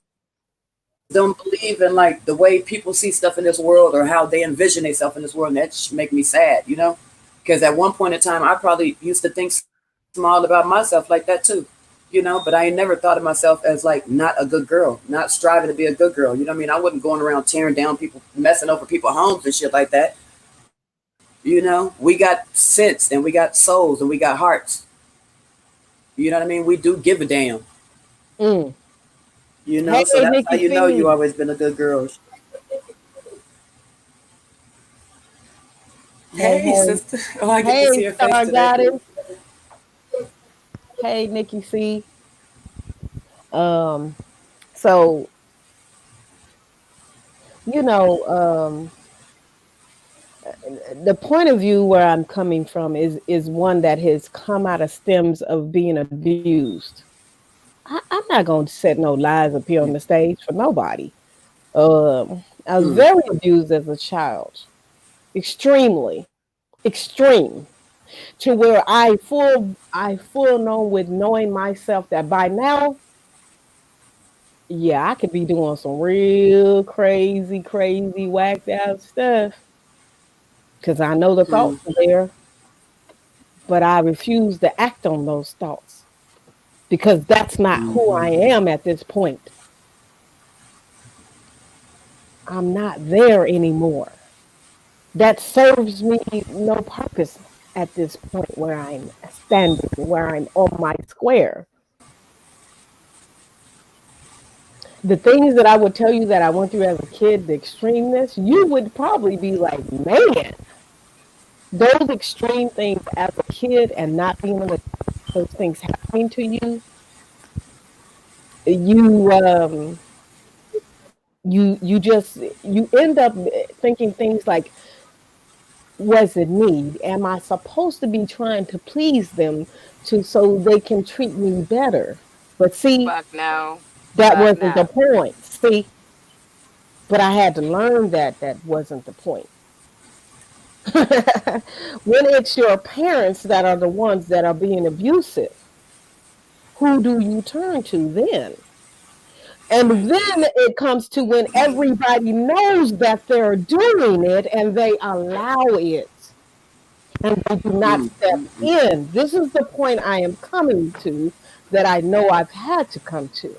don't believe in like the way people see stuff in this world or how they envision themselves in this world. And that just make me sad, you know? Because at one point in time, I probably used to think small about myself like that too, you know? But I ain't never thought of myself as like not a good girl, not striving to be a good girl. You know what I mean? I wasn't going around tearing down people, messing over people's homes and shit like that. You know, we got sense and we got souls and we got hearts. You know what I mean? We do give a damn. You know, so that's how you know you always been a good girl. Hey, sister. Oh, I get to see your face today. Hey, Nikki C. So, you know, the point of view where I'm coming from is one that has come out of stems of being abused. I'm not going to set no lies up here on the stage for nobody. I was very abused as a child, extremely extreme, to where I full known with knowing myself that by now, yeah, I could be doing some real crazy, whacked out stuff because I know the thoughts are there, but I refuse to act on those thoughts because that's not who I am at this point. I'm not there anymore. That serves me no purpose at this point where I'm standing, where I'm on my square. The things that I would tell you that I went through as a kid, the extremeness, you would probably be like, man, those extreme things as a kid and not being able to those things happening to you, you end up thinking things like, was it me? Am I supposed to be trying to please them so they can treat me better? But see, no. that wasn't the point. See, but I had to learn that wasn't the point. When it's your parents that are the ones that are being abusive, who do you turn to then? And then it comes to when everybody knows that they're doing it and they allow it and they do not step in. This is the point I am coming to that I know I've had to come to.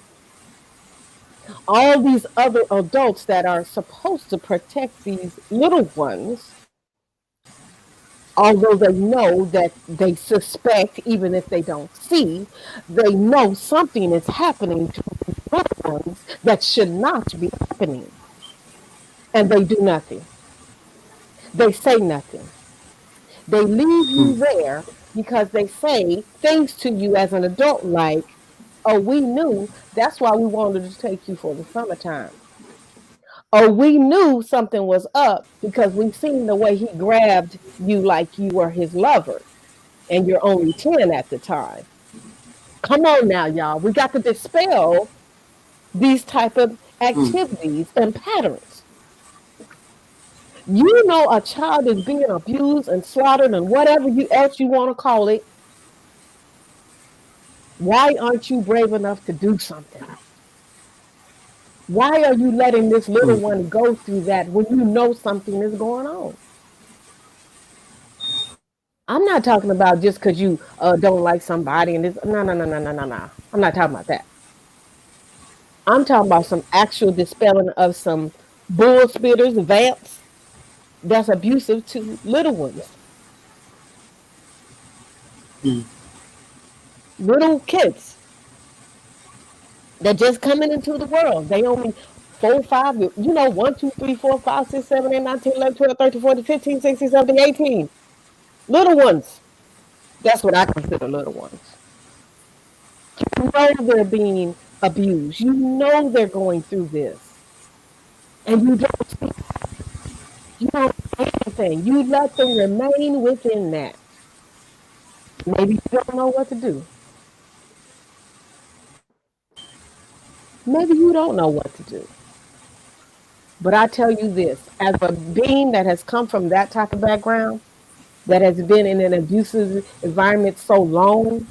All these other adults that are supposed to protect these little ones, although they know that they suspect, even if they don't see, they know something is happening to little ones that should not be happening. And they do nothing. They say nothing. They leave you there because they say things to you as an adult like, oh, we knew, that's why we wanted to take you for the summertime. Oh, we knew something was up because we seen the way he grabbed you like you were his lover and you're only 10 at the time. Come on now, y'all. We got to dispel these type of Mm. activities and patterns. You know a child is being abused and slaughtered and whatever you else you want to call it. Why aren't you brave enough to do something? Why are you letting this little Mm. one go through that when you know something is going on? I'm not talking about just because you don't like somebody and this. No, no, no, no, no, no, no. I'm not talking about that. I'm talking about some actual dispelling of some bullspitters, vamps that's abusive to little ones, Mm. little kids that just coming into the world. They only 4, 5, 1, 2, 3, 4, 5, 6, 7, 8, 9, 10, 11, 12, 13, 14, 15, 16, 17, 18. Little ones. That's what I consider little ones. You know they're being abused. You know they're going through this. And you don't say anything. You let them remain within that. Maybe you don't know what to do. Maybe you don't know what to do. But I tell you this, as a being that has come from that type of background, that has been in an abusive environment so long,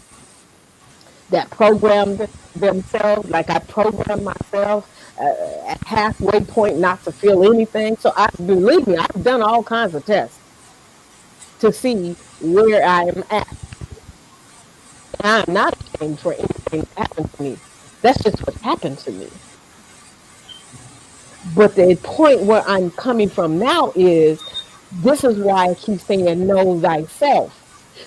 that programmed themselves, like I programmed myself at halfway point not to feel anything. So I believe me, I've done all kinds of tests to see where I am at. And I'm not ashamed for anything that happened to me. That's just what happened to me. But the point where I'm coming from now is this is why I keep saying know thyself.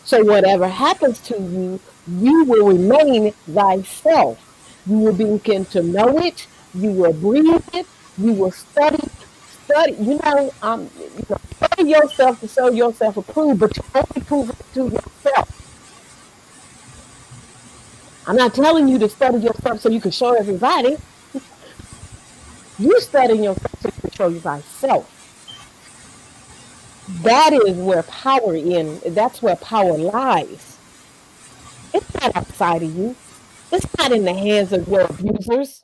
So whatever happens to you, you will remain thyself. You will begin to know it. You will breathe it. You will study. Study yourself to show yourself approved, but you only prove it to yourself. I'm not telling you to study yourself so you can show everybody. You studying yourself so you can show you thyself. That is where power in. That's where power lies. It's not outside of you. It's not in the hands of your abusers.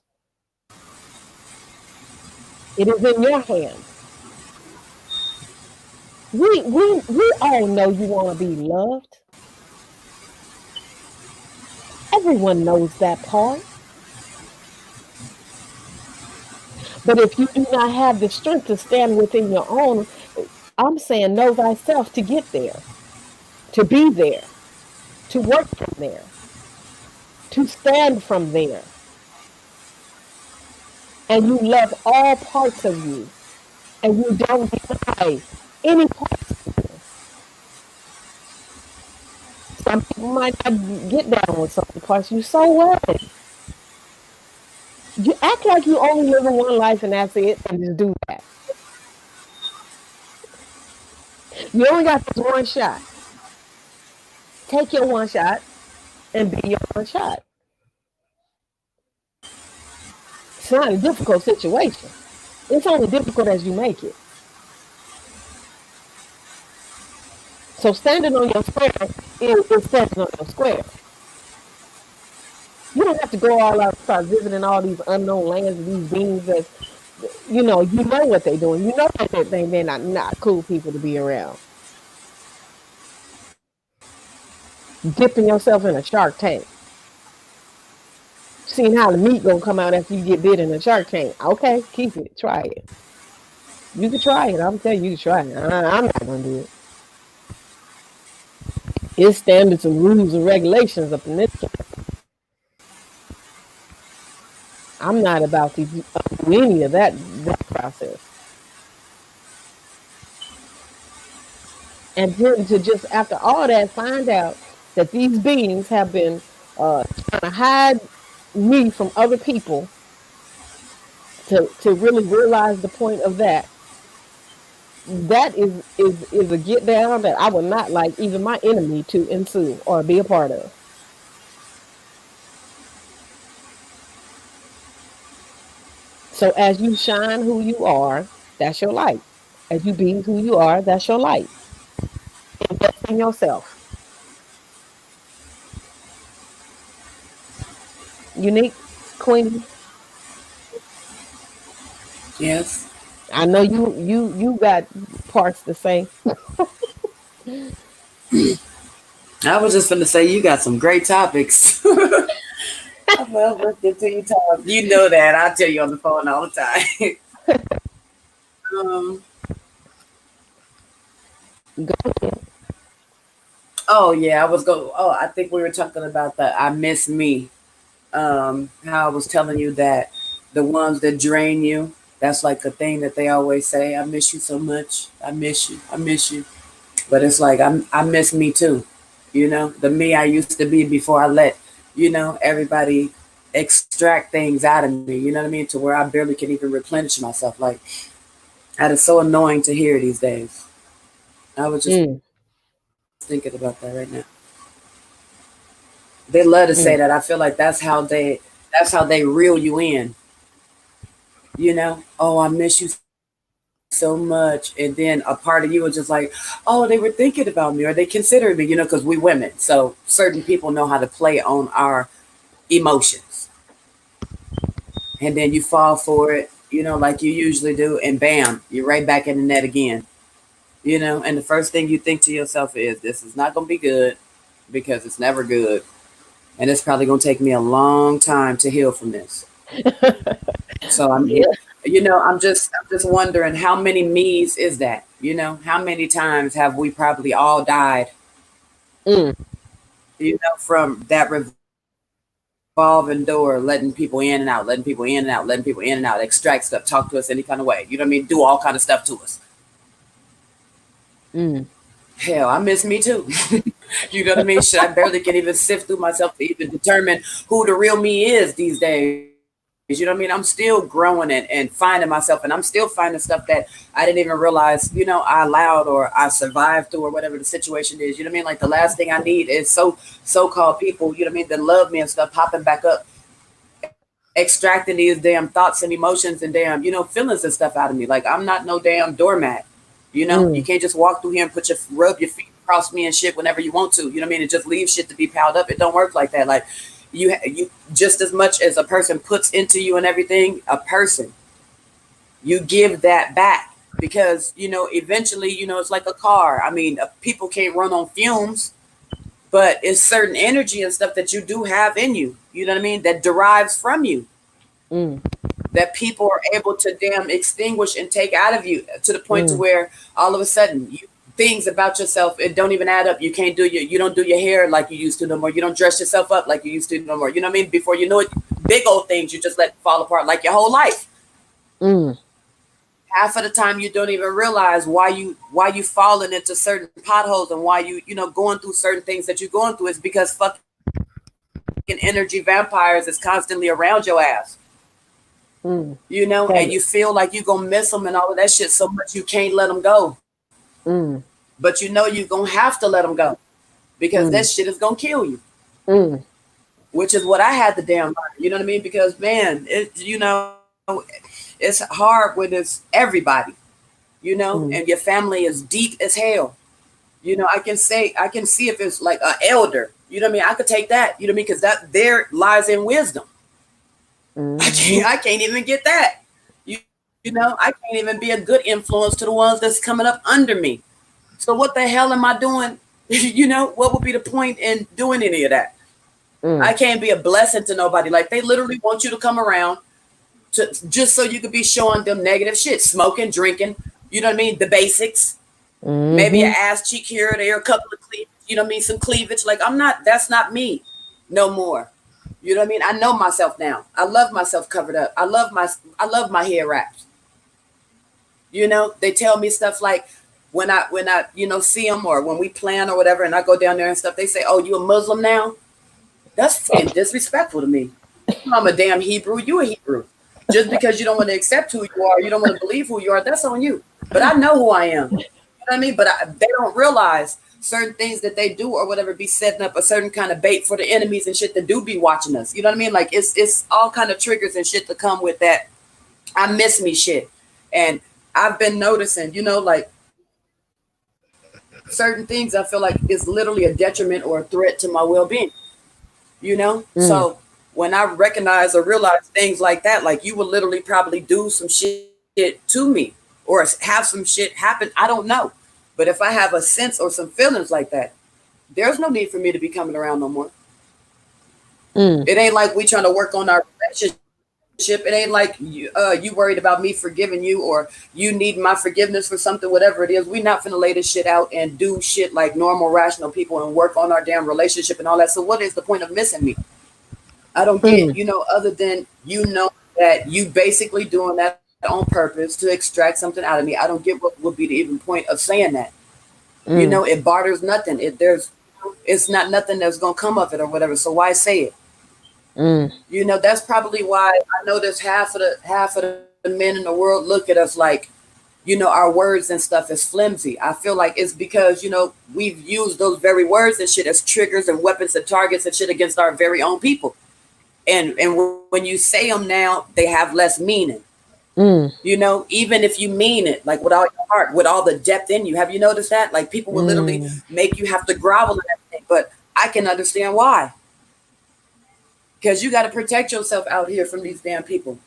It is in your hands. We all know you want to be loved. Everyone knows that part. But if you do not have the strength to stand within your own, I'm saying know thyself to get there, to be there, to work from there, to stand from there. And you love all parts of you. And you don't deny any parts of you. Some people might not get down with some parts of you. So what? You act like you only live in one life and that's it, and just do that. You only got this one shot. Take your one shot and be your one shot. It's not a difficult situation. It's only difficult as you make it. So standing on your square is standing on your square. You don't have to go all out and start visiting all these unknown lands and these beings that you know what they're doing. You know that they're not cool people to be around. Dipping yourself in a shark tank. Seeing how the meat gonna come out after you get bit in a shark tank. Okay, keep it. Try it. You can try it. I'm telling you, you can try it. I'm not gonna do it. It's standards and rules and regulations up in this case. I'm not about to do any of that process. And then to just after all that find out that these beings have been trying to hide me from other people to really realize the point of that. that is a get down that I would not like even my enemy to ensue or be a part of. So as you shine who you are, that's your light. As you be who you are, that's your light. Invest in yourself. Unique queen. Yes. I know you got parts to say. I was just gonna say you got some great topics. Well, let's get to your time. You know that. I tell you on the phone all the time. um, Go ahead. oh yeah, I was go. Oh, I think we were talking about the I miss me. How I was telling you that the ones that drain you, that's like a thing that they always say. I miss you so much. I miss you. I miss you. But it's like I miss me too. You know, the me I used to be before I let, everybody extract things out of me, you know what I mean? To where I barely can even replenish myself. Like that is so annoying to hear these days. I was just Mm, thinking about that right now. They love to say mm. that. I feel like that's how they reel you in, you know? Oh, I miss you so much. And then a part of you was just like, oh, they were thinking about me or they considered me, because we women. So certain people know how to play on our emotions. And then you fall for it, like you usually do, and bam, you're right back in the net again. And the first thing you think to yourself is, this is not going to be good because it's never good. And it's probably going to take me a long time to heal from this. So Yeah. I'm just wondering how many me's is that? How many times have we probably all died, Mm, from that revolving door, letting people in and out, letting people in and out, letting people in and out, extract stuff, talk to us any kind of way. You know what I mean? Do all kind of stuff to us. mm. Hell, I miss me too. You know what I mean? Shit, I barely can even sift through myself to even determine who the real me is these days. You know what I mean? I'm still growing and finding myself, and I'm still finding stuff that I didn't even realize, I allowed or I survived through or whatever the situation is. You know what I mean? Like the last thing I need is so-called people, you know what I mean, that love me and stuff popping back up, extracting these damn thoughts and emotions and damn, feelings and stuff out of me. Like I'm not no damn doormat. You Mm, can't just walk through here and rub your feet across me and shit whenever you want to. You know what I mean? And just leave shit to be piled up. It don't work like that. Like you just as much as a person puts into you and everything, a person, you give that back because eventually, it's like a car. I mean, people can't run on fumes, but it's certain energy and stuff that you do have in you. You know what I mean? That derives from you, mm, that people are able to damn extinguish and take out of you to the point to mm, where all of a sudden things about yourself, it don't even add up. You don't do your hair like you used to no more. You don't dress yourself up like you used to no more. You know what I mean? Before you know it, big old things you just let fall apart like your whole life. mm, Half of the time you don't even realize why you falling into certain potholes and why going through certain things that you're going through is because fucking energy vampires is constantly around your ass. mm. And Heavy. you feel like you're gonna miss them and all of that shit so much you can't let them go. Mm, But you're gonna have to let them go because that mm, shit is gonna kill you. mm, Which is what I had to damn learn. You know what I mean? Because man, it's hard when it's everybody. mm, And your family is deep as hell. I can see if it's like an elder. You know what I mean? I could take that. You know what I mean? Because that there lies in wisdom. I can't. mhm, I can't even get that. You, I can't even be a good influence to the ones that's coming up under me. So what the hell am I doing? What would be the point in doing any of that? I mm, can't be a blessing to nobody. Like they literally want you to come around to just so you could be showing them negative shit, smoking, drinking. You know what I mean? The basics. Maybe an mhm, ass cheek here or there, a couple of cleavage. You know what I mean? Some cleavage. Like I'm not. That's not me, no more. You know what I mean? I know myself now. I love myself covered up. I love my hair wraps. They tell me stuff like when I see them or when we plan or whatever, and I go down there and stuff. They say, "Oh, you a Muslim now?" That's fucking disrespectful to me. I'm a damn Hebrew. You a Hebrew. Just because you don't want to accept who you are, you don't want to believe who you are. That's on you. But I know who I am. You know what I mean? But they don't realize certain things that they do or whatever be setting up a certain kind of bait for the enemies and shit that do be watching us. You know what I mean? Like it's all kind of triggers and shit to come with that. I miss me shit. And I've been noticing, you know, like certain things I feel like is literally a detriment or a threat to my well-being. You know? So when I recognize or realize things like that, like you will literally probably do some shit to me or have some shit happen. I don't know. But if I have a sense or some feelings like that, there's no need for me to be coming around no more. It ain't like we trying to work on our relationship. It ain't like you worried about me forgiving you or you need my forgiveness for something, whatever it is. We not finna lay this shit out and do shit like normal, rational people and work on our damn relationship and all that. So what is the point of missing me? I don't get, you know, other than, you know, that you basically doing that on purpose to extract something out of me. I don't get what would be the even point of saying that. You know, it barters nothing. It's not nothing that's gonna come of it or whatever. So why say it? You know, that's probably why I notice half of the men in the world look at us like, you know, our words and stuff is flimsy. I feel like it's because, you know, we've used those very words and shit as triggers and weapons and targets and shit against our very own people. And when you say them now, they have less meaning. You know, even if you mean it, like with all your heart, with all the depth in you. Have you noticed that? Like people will literally make you have to grovel and everything. But I can understand why. Because you got to protect yourself out here from these damn people.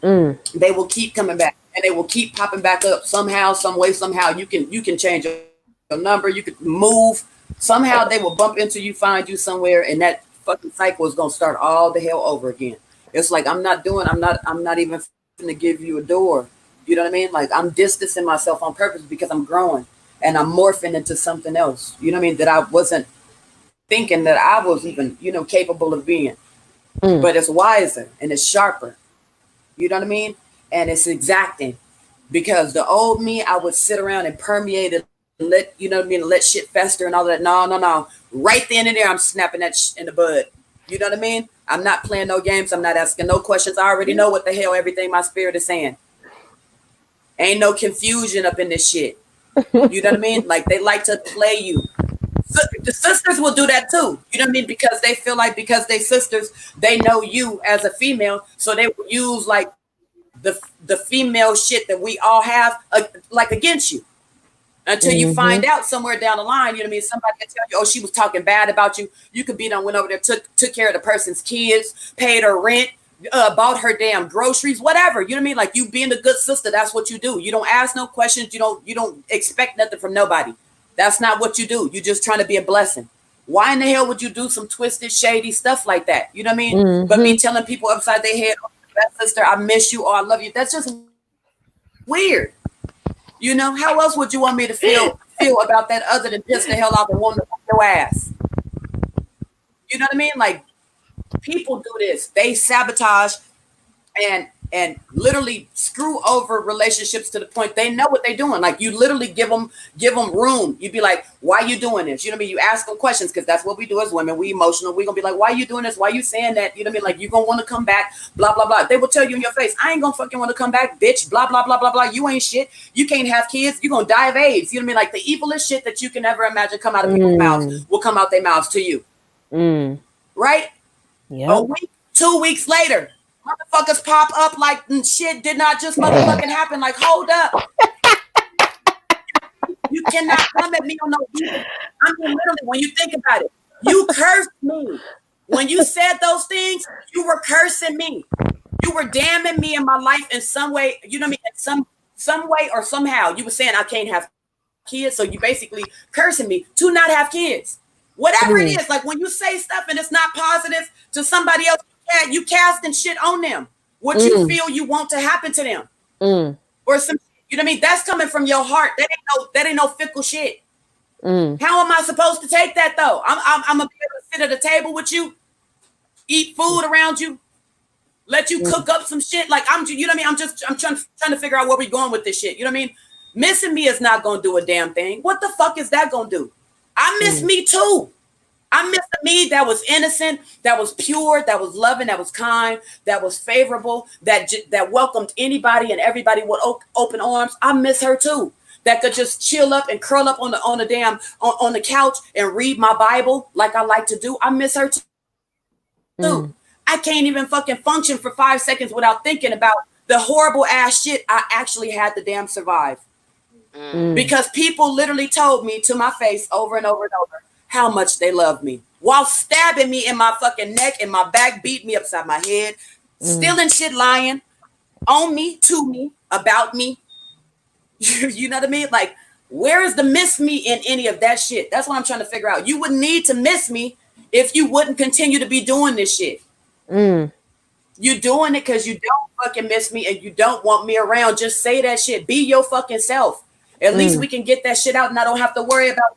They will keep coming back and they will keep popping back up somehow, some way, somehow. You can change your number. You can move. Somehow they will bump into you, find you somewhere, and that fucking cycle is gonna start all the hell over again. It's like I'm not even gonna give you a door. You know what I mean? Like I'm distancing myself on purpose because I'm growing and I'm morphing into something else. You know what I mean? That I wasn't thinking that I was even, you know, capable of being. But it's wiser and it's sharper. You know what I mean? And it's exacting. Because the old me, I would sit around and permeate it, let, you know what I mean, let shit fester and all that. No. Right then and there, I'm snapping that in the bud. You know what I mean? I'm not playing no games. I'm not asking no questions. I already know what the hell everything my spirit is saying. Ain't no confusion up in this shit. You know what I mean? Like they like to play you. The sisters will do that too. You know what I mean? Because they feel like because they sisters, they know you as a female, so they will use like the female shit that we all have like against you. Until you find out somewhere down the line, you know what I mean? Somebody can tell you, oh, she was talking bad about you. You could be done, went over there, took care of the person's kids, paid her rent, bought her damn groceries, whatever. You know what I mean? Like you being a good sister, that's what you do. You don't ask no questions. You don't expect nothing from nobody. That's not what you do. You're just trying to be a blessing. Why in the hell would you do some twisted, shady stuff like that? You know what I mean? But me telling people upside their head, oh, that sister, I miss you or I love you. That's just weird. You know, how else would you want me to feel about that other than piss the hell off and want to fuck your ass? You know what I mean? Like people do this. They sabotage and literally screw over relationships to the point they know what they're doing. Like you literally give them room. You'd be like, why are you doing this? You know what I mean? You ask them questions because that's what we do as women. We emotional. We're going to be like, why are you doing this? Why are you saying that? You know what I mean? Like you're going to want to come back, blah, blah, blah. They will tell you in your face, I ain't going to fucking want to come back, bitch, blah, blah, blah, blah, blah. You ain't shit. You can't have kids. You're going to die of AIDS. You know what I mean? Like the evilest shit that you can ever imagine come out of people's mouths will come out their mouths to you. Right? Yeah. A week, 2 weeks later, motherfuckers pop up like shit did not just motherfucking happen. Like, hold up. You cannot come at me on no reason. I mean, literally, when you think about it, you cursed me. When you said those things, you were cursing me. You were damning me in my life in some way. You know what I mean? In some way or somehow. You were saying I can't have kids. So you basically cursing me to not have kids. Whatever it is, like when you say stuff and it's not positive to somebody else, you casting shit on them. What you feel you want to happen to them. Or some, you know what I mean? That's coming from your heart. That ain't no fickle shit. How am I supposed to take that though? I'm gonna be able to sit at a table with you, eat food around you, let you cook up some shit. Like you know what I mean? I'm trying to figure out where we going with this shit. You know what I mean? Missing me is not gonna do a damn thing. What the fuck is that gonna do? I miss me too. I miss the me that was innocent, that was pure, that was loving, that was kind, that was favorable, that welcomed anybody and everybody with open arms. I miss her too. That could just chill up and curl up on the damn on the couch and read my Bible like I like to do. I miss her too. I can't even fucking function for 5 seconds without thinking about the horrible ass shit I actually had to damn survive. Because people literally told me to my face over and over and over how much they love me while stabbing me in my fucking neck and my back, beat me upside my head, stealing shit, lying on me, to me, about me. You know what I mean? Like, where is the miss me in any of that shit? That's what I'm trying to figure out. You wouldn't need to miss me if you wouldn't continue to be doing this shit. You're doing it because you don't fucking miss me and you don't want me around. Just say that shit. Be your fucking self. At least we can get that shit out and I don't have to worry about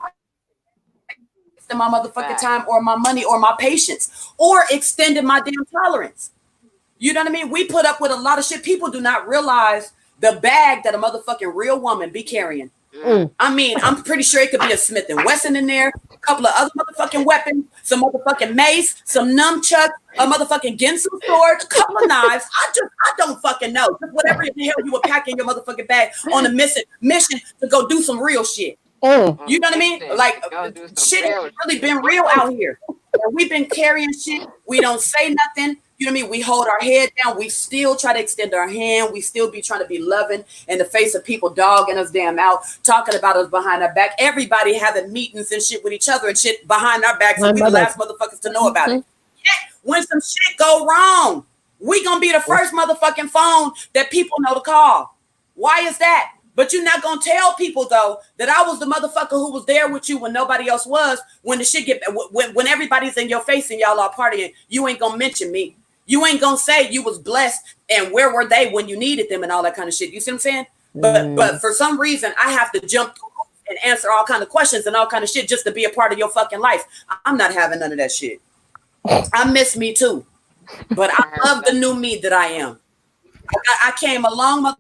my motherfucking time or my money or my patience or extending my damn tolerance. You know what I mean? We put up with a lot of shit. People do not realize the bag that a motherfucking real woman be carrying. I mean, I'm pretty sure it could be a Smith & Wesson in there, a couple of other motherfucking weapons, some motherfucking mace, some nunchucks, a motherfucking Ginsu sword, a couple of knives. I don't fucking know. Just whatever the hell you were packing your motherfucking bag on a mission to go do some real shit. You know what I mean? Like, shit has really been real out here. We've been carrying shit. We don't say nothing. You know what I mean? We hold our head down. We still try to extend our hand. We still be trying to be loving in the face of people dogging us damn out, talking about us behind our back. Everybody having meetings and shit with each other and shit behind our backs. So we the last motherfuckers to know about it. Yet, when some shit go wrong, we gonna be the first motherfucking phone that people know to call. Why is that? But you're not gonna tell people though that I was the motherfucker who was there with you when nobody else was. When the shit when everybody's in your face and y'all are partying, you ain't gonna mention me. You ain't gonna say you was blessed and where were they when you needed them and all that kind of shit. You see what I'm saying? But for some reason I have to jump and answer all kind of questions and all kind of shit just to be a part of your fucking life. I'm not having none of that shit. I miss me too, but I love the new me that I am. I came a long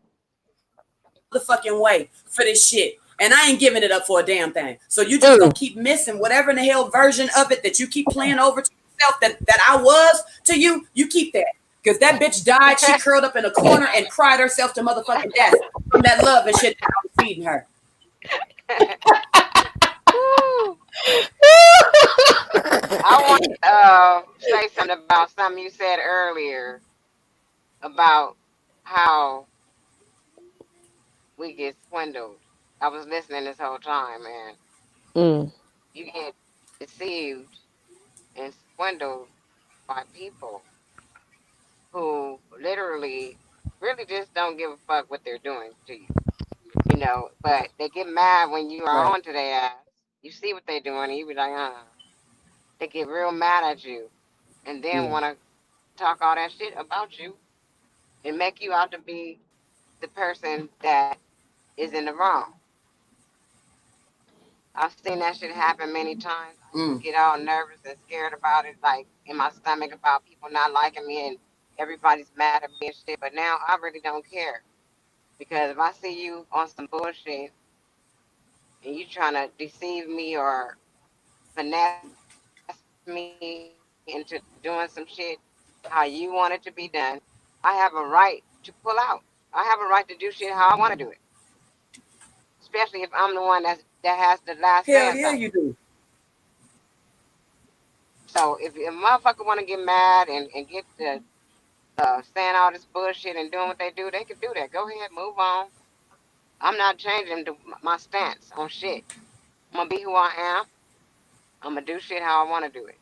motherfucking way for this shit. And I ain't giving it up for a damn thing. So you just gonna keep missing whatever in the hell version of it that you keep playing over to yourself that I was to you. You keep that. Because that bitch died. She curled up in a corner and cried herself to motherfucking death from that love and shit that I was feeding her. I want to say something about something you said earlier about how we get swindled. I was listening this whole time, man. You get deceived and swindled by people who literally really just don't give a fuck what they're doing to you. You know, but they get mad when you are on to their ass. You see what they're doing, and you be like, They get real mad at you and then want to talk all that shit about you and make you out to be the person that is in the wrong. I've seen that shit happen many times. I get all nervous and scared about it, like in my stomach about people not liking me and everybody's mad at me and shit. But now I really don't care. Because if I see you on some bullshit and you trying to deceive me or finesse me into doing some shit how you want it to be done, I have a right to pull out. I have a right to do shit how I want to do it. Especially if I'm the one that has the last say. Hell yeah, you do. So if a motherfucker want to get mad and get the saying all this bullshit and doing what they do, they can do that. Go ahead, move on. I'm not changing my stance on shit. I'm gonna be who I am. I'm gonna do shit how I want to do it.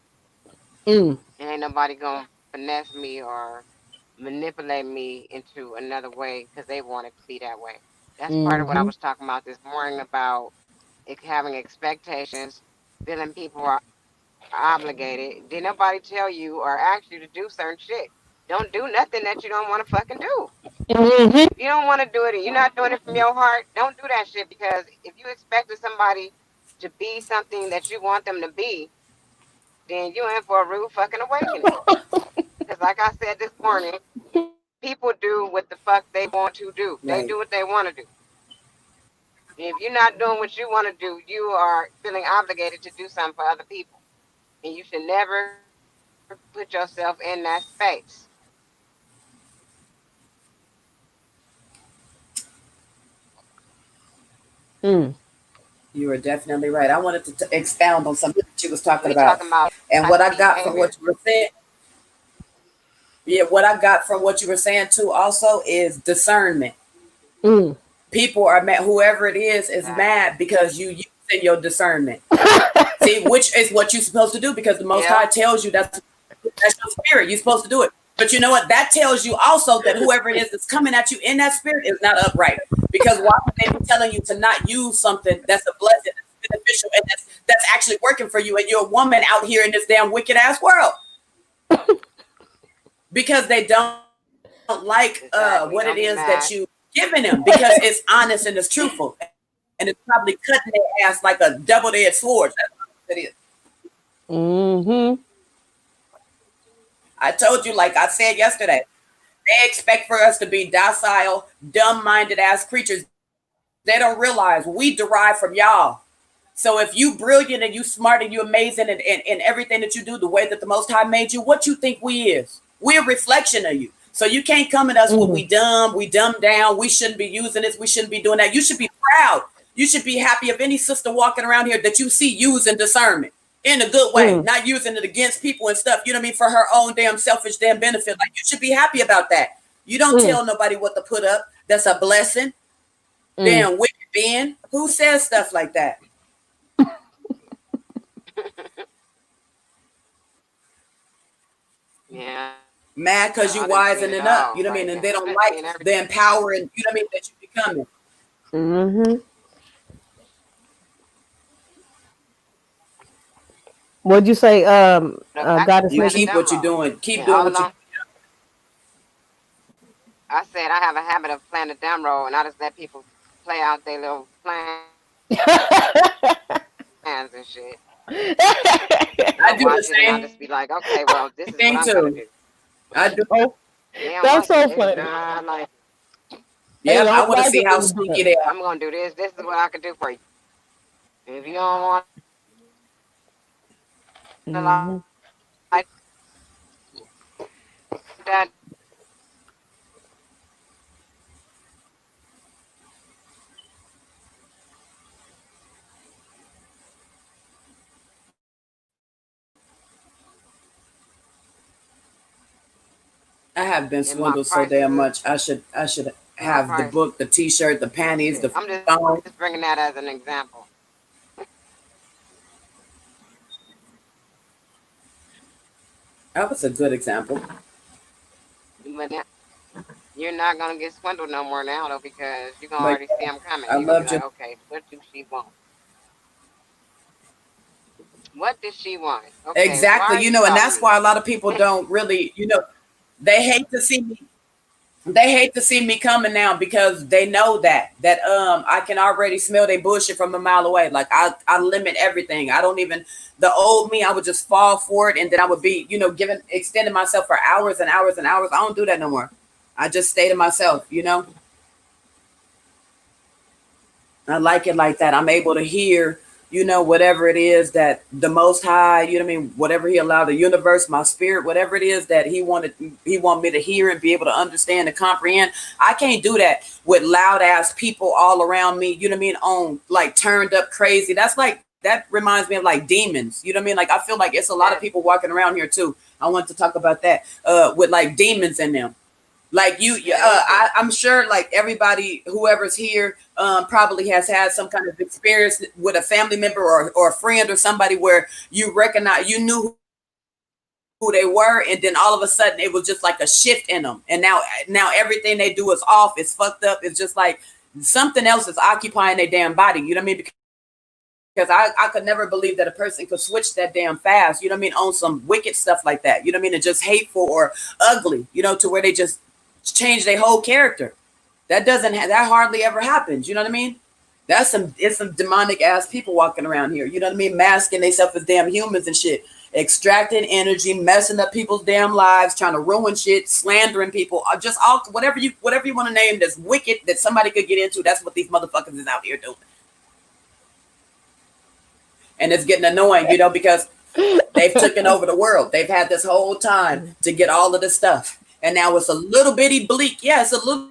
And ain't nobody gonna finesse me or manipulate me into another way because they want it to be that way. That's part of what I was talking about this morning about having expectations, feeling people are obligated. Did nobody tell you or ask you to do certain shit? Don't do nothing that you don't want to fucking do. If you don't want to do it and you're not doing it from your heart, don't do that shit, because if you expected somebody to be something that you want them to be, then you're in for a rude fucking awakening. Because like I said this morning, people do what the fuck they want to do. They do what they want to do. If you're not doing what you want to do, you are feeling obligated to do something for other people. and you should never put yourself in that space. You were definitely right. I wanted to expound on something that you was talking We about. talking about And type what of I got from behavior. what you were saying, yeah, what I got from what you were saying too also is discernment. People are mad, whoever it is mad because you using your discernment. See, which is what you're supposed to do, because the Most High tells you that's your spirit. You're supposed to do it. But you know what? That tells you also that whoever it is that's coming at you in that spirit is not upright. Because why would they be telling you to not use something that's a blessing, that's beneficial, and that's actually working for you, and you're a woman out here in this damn wicked ass world? Because they don't like what it is that you giving them, because it's honest and it's truthful, and it's probably cutting their ass like a double-edged sword. That's what it is. I told you, like I said yesterday, they expect for us to be docile, dumb-minded ass creatures. They don't realize we derive from y'all. So if you brilliant and you smart and you amazing and everything that you do the way that the Most High made you, what you think we is? We're a reflection of you. So you can't come at us with we dumb down, we shouldn't be using this, we shouldn't be doing that. You should be proud. You should be happy of any sister walking around here that you see using discernment in a good way, not using it against people and stuff, you know what I mean, for her own damn selfish damn benefit. Like, you should be happy about that. You don't tell nobody what to put up. That's a blessing. Damn wicked being. Who says stuff like that? Yeah. Mad because you wisening up, you know what I mean, and they don't like the empowering, you know what I mean, that you becoming. What'd you say? Goddess, you keep what you're doing. Keep doing what you. I said I have a habit of playing the dumb role, and I just let people play out their little plans and shit. I do the same. I just be like, okay, well, this is what I'm gonna do. I do. That's so funny. Yeah, I want to see how sneaky they are. I'm gonna do this. This is what I can do for you. If you don't want like that, I have been swindled so damn much. I should have the book, the T-shirt, the panties, the phone. I'm just bringing that as an example. That was a good example. But now, you're not gonna get swindled no more now, though, because you're gonna already see them coming. I love you. Like, okay, what do she want? What does she want? Okay, exactly, you know, and that's why a lot of people don't really, you know, they hate to see me. They hate to see me coming now, because they know that I can already smell their bullshit from a mile away. Like, I limit everything. I don't even, the old me, I would just fall for it, and then I would be, you know, extending myself for hours and hours and hours. I don't do that no more. I just stay to myself, you know. I like it like that. I'm able to hear, you know, whatever it is that the Most High, you know what I mean, whatever he allowed, the universe, my spirit, whatever it is that he want me to hear and be able to understand and comprehend. I can't do that with loud ass people all around me, you know what I mean, on like turned up crazy. That's like, that reminds me of like demons, you know what I mean? Like, I feel like it's a lot of people walking around here too. I want to talk about that with like demons in them. Like I'm sure like everybody, whoever's here, probably has had some kind of experience with a family member or a friend or somebody where you recognize, you knew who they were, and then all of a sudden it was just like a shift in them, and now everything they do is off, it's fucked up, it's just like something else is occupying their damn body, you know what I mean? Because I could never believe that a person could switch that damn fast, you know what I mean, on some wicked stuff like that, you know what I mean, and just hateful or ugly, you know, to where they just change their whole character. That hardly ever happens, you know what I mean? It's some demonic ass people walking around here, you know what I mean, masking themselves as damn humans and shit, extracting energy, messing up people's damn lives, trying to ruin shit, slandering people, just all whatever you want to name that's wicked that somebody could get into. That's what these motherfuckers is out here doing. And it's getting annoying, you know, because They've taken over the world. They've had this whole time to get all of this stuff. And now it's a little bitty bleak. Yeah, it's a little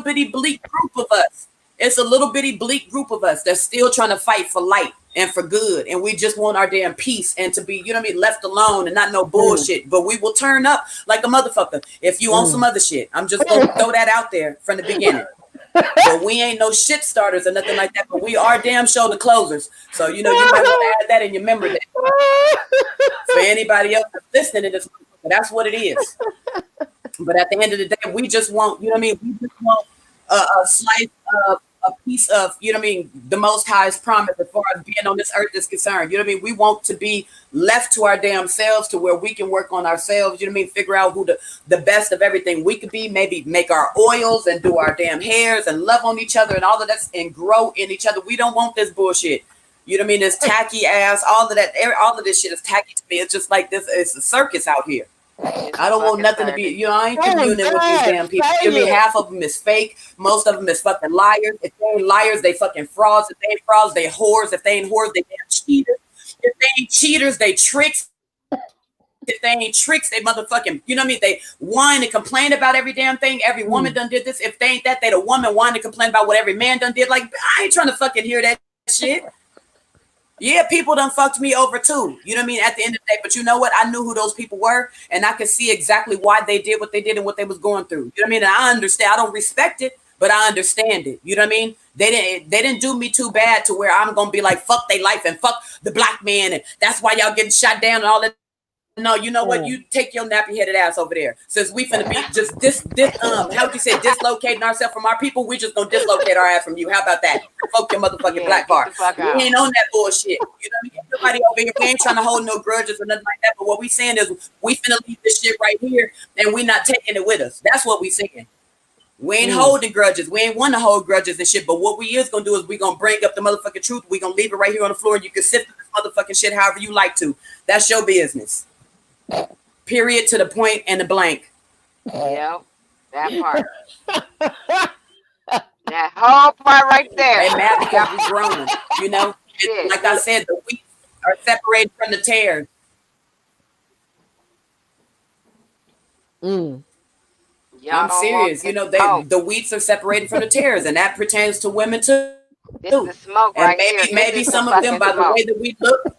bitty bleak group of us. It's a little bitty bleak group of us that's still trying to fight for light and for good. And we just want our damn peace and to be, you know what I mean, left alone and not no bullshit. But we will turn up like a motherfucker if you own some other shit. I'm just going to throw that out there from the beginning. But we ain't no shit starters or nothing like that. But we are damn shoulder closers. So, you know, you might want to add that in your memory. For anybody else that's listening to this, that's what it is. But at the end of the day, we just want, you know what I mean? We just want a slice of a piece of, you know what I mean, the Most High's promise as far as being on this earth is concerned. You know what I mean? We want to be left to our damn selves to where we can work on ourselves. You know what I mean? Figure out who the best of everything we could be. Maybe make our oils and do our damn hairs and love on each other and all of that and grow in each other. We don't want this bullshit. You know what I mean? This tacky ass, all of that, all of this shit is tacky to me. It's just like this. It's a circus out here. I don't want nothing to be, you know, I ain't communing with these damn people. Give me half of them is fake. Most of them is fucking liars. If they ain't liars, they fucking frauds. If they ain't frauds, they whores. If they ain't whores, they damn cheaters. If they ain't cheaters, they tricks. If they ain't tricks, they motherfucking, you know what I mean? They whine and complain about every damn thing. Every woman done did this. If they ain't that, they the woman whine and complain about what every man done did. Like, I ain't trying to fucking hear that shit. Yeah, people done fucked me over too. You know what I mean? At the end of the day, but you know what? I knew who those people were, and I could see exactly why they did what they did and what they was going through. You know what I mean? And I understand. I don't respect it, but I understand it. You know what I mean? They didn't do me too bad to where I'm gonna be like, fuck their life and fuck the black man, and that's why y'all getting shot down and all that. No, you know what? You take your nappy headed ass over there. Since we finna be just this how would you say dislocating ourselves from our people, we just gonna dislocate our ass from you. How about that? Fuck your motherfucking black part. We ain't on that bullshit. You know what I mean? Everybody over here, we ain't trying to hold no grudges or nothing like that. But what we saying is we finna leave this shit right here and we not taking it with us. That's what we saying. We ain't holding grudges. We ain't want to hold grudges and shit. But what we is gonna do is we gonna bring up the motherfucking truth. We gonna leave it right here on the floor and you can sift this motherfucking shit however you like to. That's your business. Period, to the point and the blank. Yep, that part. That whole part right there. They mad because we growing. You know, like I said, the wheat are separated from the tares. I'm serious. You know, the wheats are separated from the tares, and that pertains to women too. This is the smoke and right maybe some of them, by the way that we look.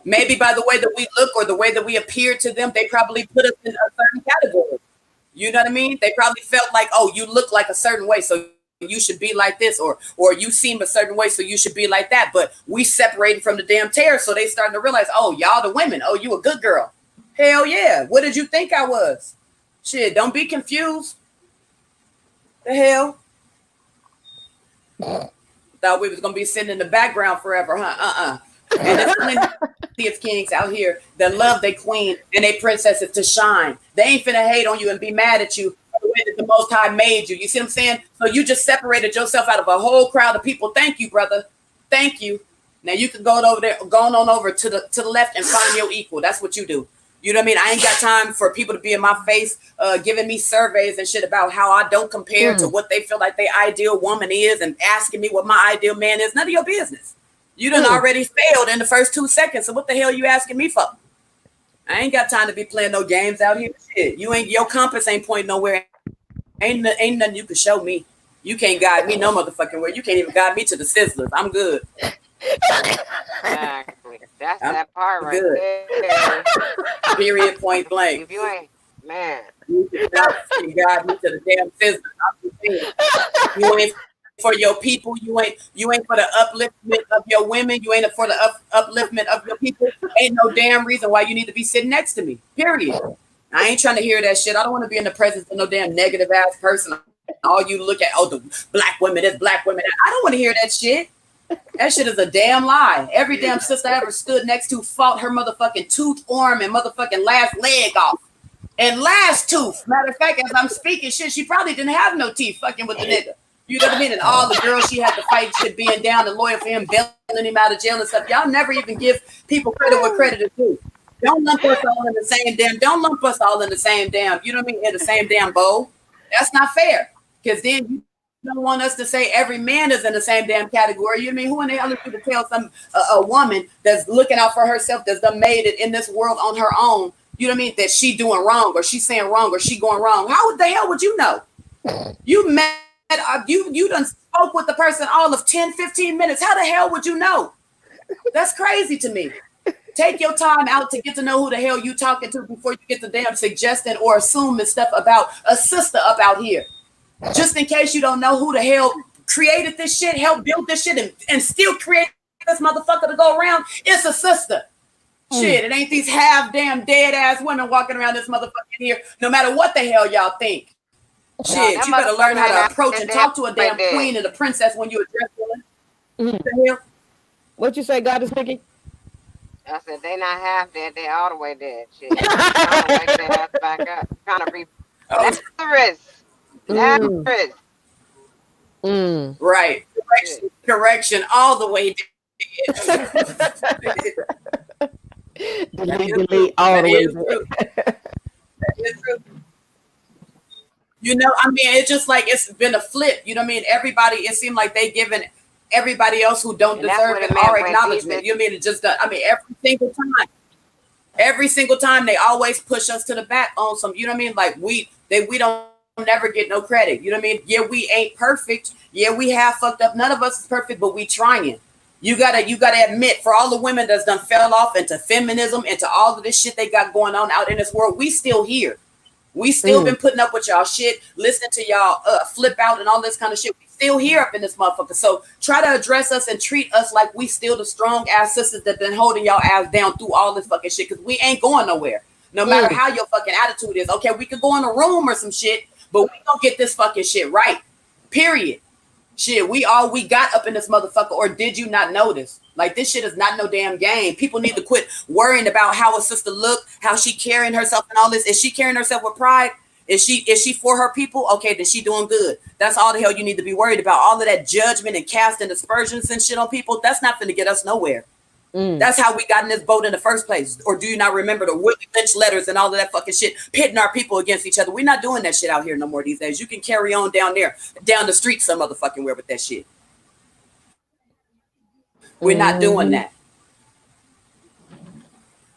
Maybe by the way that we look or the way that we appear to them, they probably put us in a certain category. You know what I mean? They probably felt like, oh, you look like a certain way, so you should be like this, or you seem a certain way, so you should be like that. But we separated from the damn tear, so they starting to realize, oh, y'all the women. Oh, you a good girl. Hell yeah. What did you think I was? Shit, don't be confused. The hell? Thought we was going to be sitting in the background forever, huh? And there's plenty of kings out here that love their queen and their princesses to shine. They ain't finna hate on you and be mad at you for the way that the Most High made you. You see what I'm saying? So you just separated yourself out of a whole crowd of people. Thank you, brother. Thank you. Now you can go over there, going on over to the left and find your equal. That's what you do. You know what I mean? I ain't got time for people to be in my face, giving me surveys and shit about how I don't compare to what they feel like their ideal woman is and asking me what my ideal man is. None of your business. You done already failed in the first 2 seconds. So what the hell you asking me for? I ain't got time to be playing no games out here. Shit, your compass ain't pointing nowhere. Ain't nothing you can show me. You can't guide me no motherfucking where. You can't even guide me to the Sizzlers. I'm good. Exactly. That's that part right there. Period, point blank. If you ain't, man. You can guide me to the damn Sizzlers. I'm just saying. You ain't for your people, you ain't for the upliftment of your women, you ain't for the upliftment of your people. Ain't no damn reason why you need to be sitting next to me. Period. I ain't trying to hear that shit. I don't want to be in the presence of no damn negative ass person. All you look at, oh, the black women, this black women. I don't want to hear that shit. That shit is a damn lie. Every damn sister I ever stood next to fought her motherfucking tooth, arm, and motherfucking last leg off. And last tooth. Matter of fact, as I'm speaking shit, she probably didn't have no teeth fucking with the nigga. You know what I mean? And all the girls she had to fight shit being down and lawyer for him, bailing him out of jail and stuff. Y'all never even give people credit where credit is due. Don't lump us all in the same damn. Don't lump us all in the same damn. You know what I mean? In the same damn bowl. That's not fair. Because then don't want us to say every man is in the same damn category. You mean who in the hell is you to tell some a woman that's looking out for herself, that's done made it in this world on her own? You know what I mean? That she doing wrong, or she saying wrong, or she going wrong. How the hell would you know? You met you done spoke with the person all of 10, 15 minutes. How the hell would you know? That's crazy to me. Take your time out to get to know who the hell you talking to before you get the damn suggesting or assuming stuff about a sister up out here. Just in case you don't know who the hell created this shit, helped build this shit, and still create this motherfucker to go around. It's a sister. Shit, it ain't these half damn dead ass women walking around this motherfucker here, no matter what the hell y'all think. Shit, you better learn how to approach and talk to a damn queen and a princess when you address women. What the hell? What you say, Goddess Vicky? I said they not half dead, they all the way dead. Shit. Trying to wake their ass back up. Trying to Lazarus. Lazarus. Right. Correction. All the way dead. delete all the way dead. You know, I mean, it's just like it's been a flip. You know what I mean? Everybody, it seemed like they giving everybody else who don't deserve it our acknowledgement. You know what I mean? It just, I mean, every single time they always push us to the back on some, you know what I mean? Like we don't never get no credit. You know what I mean? Yeah, we ain't perfect. Yeah, we have fucked up. None of us is perfect, but we trying. You gotta admit, for all the women that's done fell off into feminism, into all of this shit they got going on out in this world, we still here. We still been putting up with y'all shit, listening to y'all flip out and all this kind of shit. We still here up in this motherfucker. So try to address us and treat us like we still the strong ass sisters that been holding y'all ass down through all this fucking shit, because we ain't going nowhere. No matter how your fucking attitude is. Okay, we could go in a room or some shit, but we gonna get this fucking shit right. Period. Shit, we got up in this motherfucker, or did you not notice? Like, this shit is not no damn game. People need to quit worrying about how a sister look, how she carrying herself and all this. Is she carrying herself with pride? Is she for her people? Okay, then she doing good. That's all the hell you need to be worried about. All of that judgment and casting aspersions and shit on people, that's not going to get us nowhere. That's how we got in this boat in the first place. Or do you not remember the Willie Lynch letters and all of that fucking shit, pitting our people against each other? We're not doing that shit out here no more these days. You can carry on down there, down the street some motherfucking where with that shit. We're not doing that.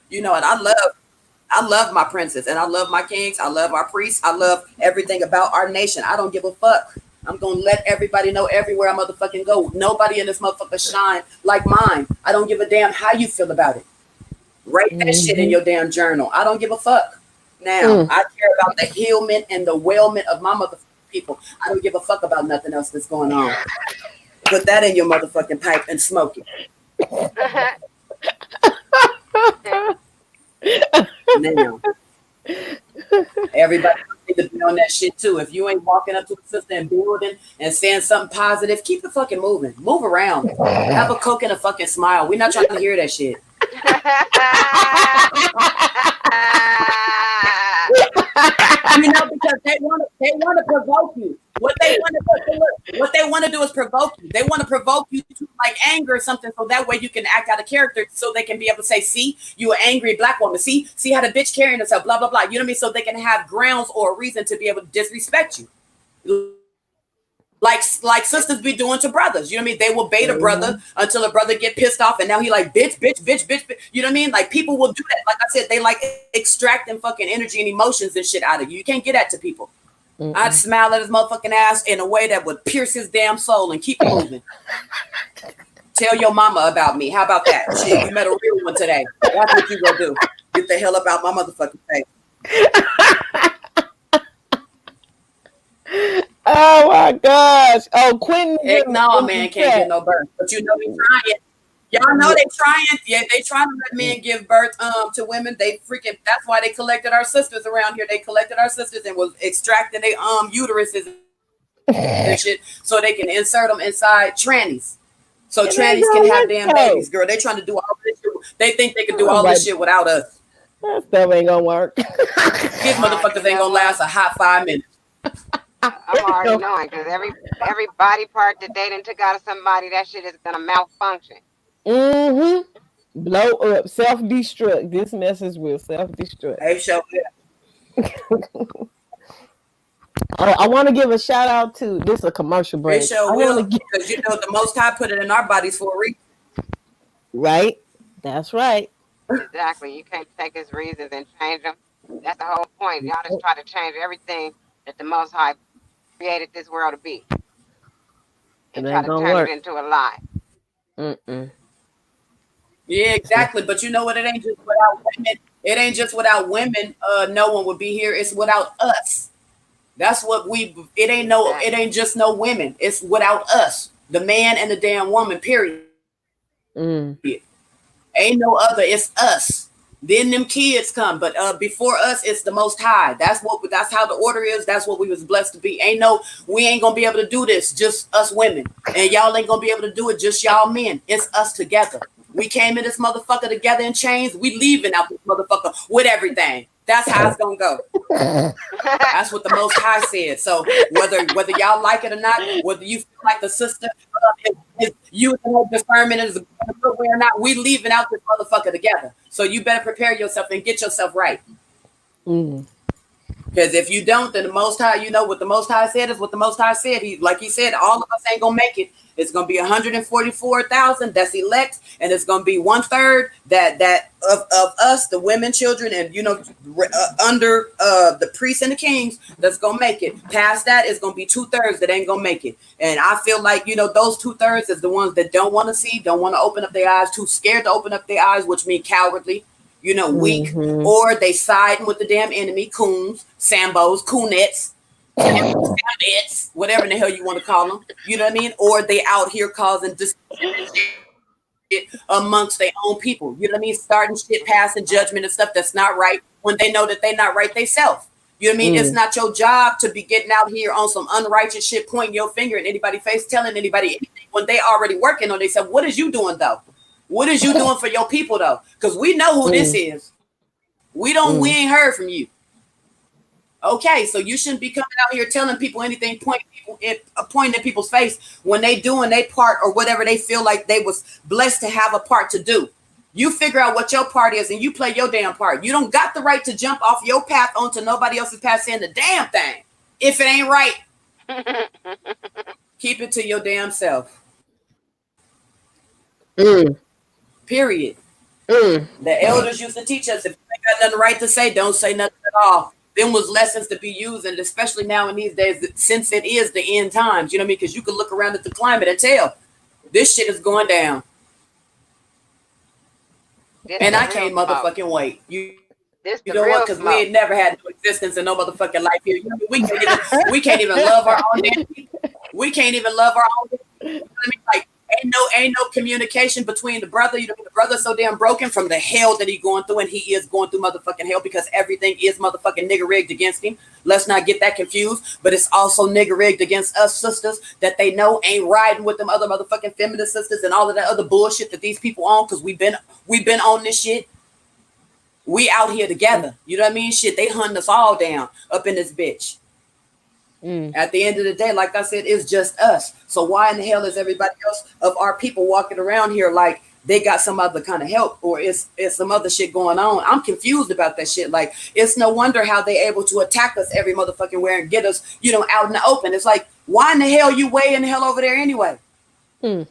You know, and I love my princes and I love my kings. I love our priests. I love everything about our nation. I don't give a fuck. I'm going to let everybody know everywhere I motherfucking go. Nobody in this motherfucker shine like mine. I don't give a damn how you feel about it. Write that shit in your damn journal. I don't give a fuck. Now, I care about the healment and the wellment of my motherfucking people. I don't give a fuck about nothing else that's going on. Put that in your motherfucking pipe and smoke it. Now, everybody need to be on that shit too. If you ain't walking up to a sister and building and saying something positive, keep it fucking moving. Move around. Have a Coke and a fucking smile. We're not trying to hear that shit. You know, because they want to provoke you. What they want to do is provoke you. They want to provoke you to like anger or something, so that way you can act out of character, so they can be able to say, "See, you an angry black woman. See how the bitch carrying herself." Blah blah blah. You know what I mean? So they can have grounds or a reason to be able to disrespect you. Like sisters be doing to brothers. You know what I mean? They will bait a brother until a brother get pissed off, and now he like bitch. You know what I mean? Like, people will do that. Like I said, they like extracting fucking energy and emotions and shit out of you. You can't get that to people. I'd smile at his motherfucking ass in a way that would pierce his damn soul and keep moving. Tell your mama about me. How about that? Shit, you met a real one today. That's what you gonna do. Get the hell up out my motherfucking face. Oh my gosh. Oh, Quentin. Heck no, man can't get no birth. But you know they trying. Y'all know they trying. Yeah, they trying to let men give birth to women. They freaking, that's why they collected our sisters around here. They collected our sisters and was extracting their uteruses and shit, so they can insert them inside trannies. So trannies can have damn babies, girl. They trying to do all this shit. They think they can do all this shit without us. That stuff ain't gonna work. These motherfuckers ain't gonna last a hot 5 minutes. I'm already knowing, because every body part that they done took out of somebody, that shit is gonna malfunction. Blow up, self-destruct. This message will self-destruct. Hey, show Oh, I want to give a shout out to this. Is a commercial It break. sure I want to will, give because you know the Most High put it in our bodies for a reason. right. That's right. Exactly. You can't take his reasons and change them. That's the whole point. Y'all just try to change everything that the Most High created this world to be It and try ain't to gonna turn it work. into a lie. Mm-mm. Yeah, exactly. But you know what? It ain't just without women. It ain't just without women. No one would be here. It's without us. That's what we. It ain't no. It Exactly. ain't just no women. It's without us, the man and the damn woman. Period. Mm. Ain't no other. It's us. Then them kids come, but before us, it's the Most High. That's what. That's how the order is. That's what we was blessed to be. Ain't no. We ain't gonna be able to do this. Just us women, and y'all ain't gonna be able to do it. Just y'all men. It's us together. We came in this motherfucker together in chains. We leaving out this motherfucker with everything. That's how it's gonna go. That's what the Most High said. So whether y'all like it or not, whether you feel like the sister, if you know discernment is a good way or not, we leaving out this motherfucker together. So you better prepare yourself and get yourself right. Mm. Because if you don't, then the Most High, you know what the Most High said is what the Most High said. He said, all of us ain't gonna make it. It's gonna be 144,000 that's elect, and it's gonna be 1/3 that of us, the women, children, and under the priests and the kings that's gonna make it. Past that, it's gonna be 2/3 that ain't gonna make it. And I feel like those 2/3 is the ones that don't want to see, don't want to open up their eyes, too scared to open up their eyes, which mean cowardly. Weak, Mm-hmm. or they siding with the damn enemy, coons, sambos, coonettes, sambets, whatever the hell you want to call them. You know what I mean? Or they out here causing shit amongst their own people. You know what I mean? Starting shit, passing judgment and stuff that's not right when they know that they not right themselves. You know what I mean? It's not your job to be getting out here on some unrighteous shit, pointing your finger at anybody's face, telling anybody anything when they already working on themselves. What is you doing though? What is you doing for your people though? Because we know who this is. We ain't heard from you. Okay, so you shouldn't be coming out here telling people anything, pointing at people's face when they doing their part or whatever they feel like they was blessed to have a part to do. You figure out what your part is and you play your damn part. You don't got the right to jump off your path onto nobody else's path saying the damn thing. If it ain't right, keep it to your damn self. Period. The elders used to teach us if you ain't got nothing right to say, don't say nothing at all. Them was lessons to be used, and especially now in these days, since it is the end times, you know what I mean? Because you can look around at the climate and tell this shit is going down. And I can't motherfucking wait. You know what? Because we ain't never had no existence in no motherfucking life here. You know, we can't even love our own damn people. We can't even love our own people. You know what I mean? Like, ain't no communication between the brother. You know, the brother's so damn broken from the hell that he's going through, and he is going through motherfucking hell because everything is motherfucking nigger rigged against him. Let's not get that confused. But it's also nigger rigged against us sisters that they know ain't riding with them other motherfucking feminist sisters and all of that other bullshit that these people on, because we've been on this shit. We out here together. You know what I mean? Shit, they hunting us all down up in this bitch. At the end of the day, like I said, it's just us. So why in the hell is everybody else of our people walking around here like they got some other kind of help, or it's some other shit going on? I'm confused about that shit. Like, it's no wonder how they able to attack us every motherfucking where and get us, out in the open. It's like, why in the hell you way in the hell over there anyway?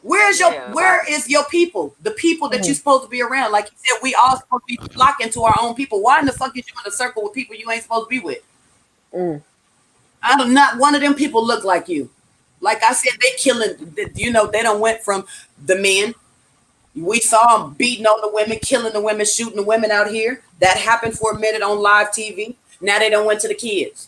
Where is your people? The people that you're supposed to be around? Like you said, we all supposed to be flocking to our own people. Why in the fuck is you in a circle with people you ain't supposed to be with? Not one of them people look like you. Like I said, they killing. They don't went from the men. We saw them beating on the women, killing the women, shooting the women out here. That happened for a minute on live TV. Now they don't went to the kids.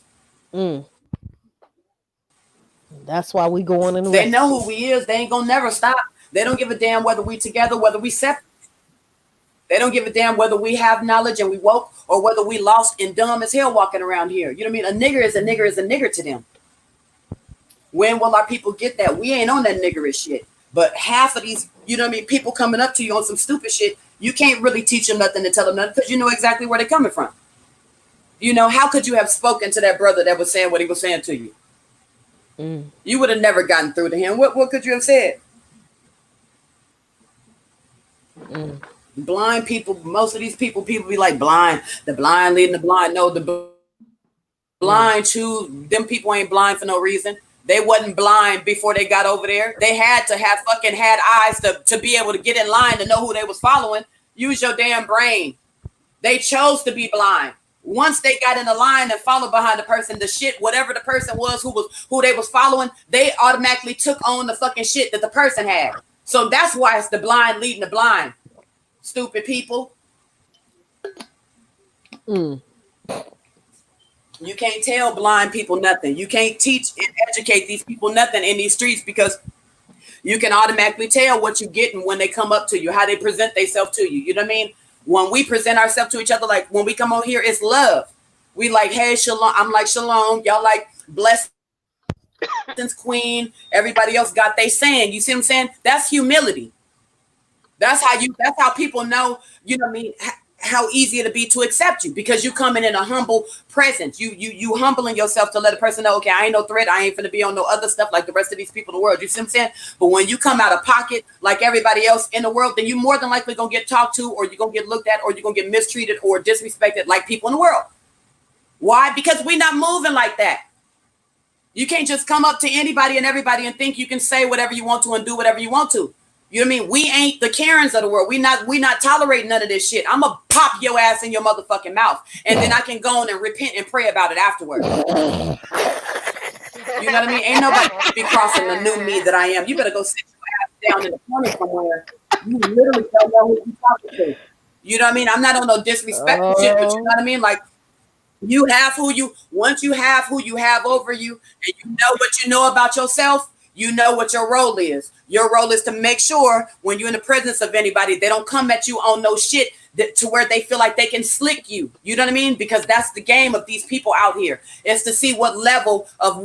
That's why we going in the They know who we is. They ain't gonna never stop. They don't give a damn whether we together, whether we separate. They don't give a damn whether we have knowledge and we woke or whether we lost and dumb as hell walking around here. You know what I mean? A nigger is a nigger to them. When will our people get that? We ain't on that niggerish shit. But half of these, you know what I mean, people coming up to you on some stupid shit, you can't really teach them nothing and tell them nothing because you know exactly where they're coming from. How could you have spoken to that brother that was saying what he was saying to you? You would have never gotten through to him. What could you have said? Blind people, most of these people be like blind. The blind leading the blind. No, the blind to them. People ain't blind for no reason. They wasn't blind before they got over there. They had to have fucking had eyes to be able to get in line to know who they was following. Use your damn brain. They chose to be blind. Once they got in the line and followed behind the person, the shit, whatever the person was who they was following, they automatically took on the fucking shit that the person had. So that's why it's the blind leading the blind. Stupid people. You can't tell blind people nothing. You can't teach and educate these people nothing in these streets, because you can automatically tell what you're getting when they come up to you, how they present themselves to you. You know what I mean? When we present ourselves to each other, like when we come over here, it's love. We like, hey, shalom. I'm like, shalom. Y'all like, blessings, queen. Everybody else got they saying. You see what I'm saying? That's humility. That's how people know, you know what I mean, how easy it'll be to accept you, because you coming in a humble presence. You humbling yourself to let a person know, okay, I ain't no threat. I ain't finna be on no other stuff like the rest of these people in the world. You see what I'm saying? But when you come out of pocket like everybody else in the world, then you more than likely gonna get talked to, or you're gonna get looked at, or you're gonna get mistreated or disrespected like people in the world. Why? Because we're not moving like that. You can't just come up to anybody and everybody and think you can say whatever you want to and do whatever you want to. You know what I mean? We ain't the Karens of the world. We not tolerating none of this shit. I'm gonna pop your ass in your motherfucking mouth, and then I can go on and repent and pray about it afterwards. You know what I mean? Ain't nobody be crossing the new me that I am. You better go sit your ass down in the corner somewhere. You literally don't know who you're talking to. You know what I mean? I'm not on no disrespectful shit, but you know what I mean? Like, once you have who you have over you, and you know what you know about yourself, you know what your role is. Your role is to make sure when you're in the presence of anybody, they don't come at you on no shit to where they feel like they can slick you. You know what I mean? Because that's the game of these people out here. It's to see what level of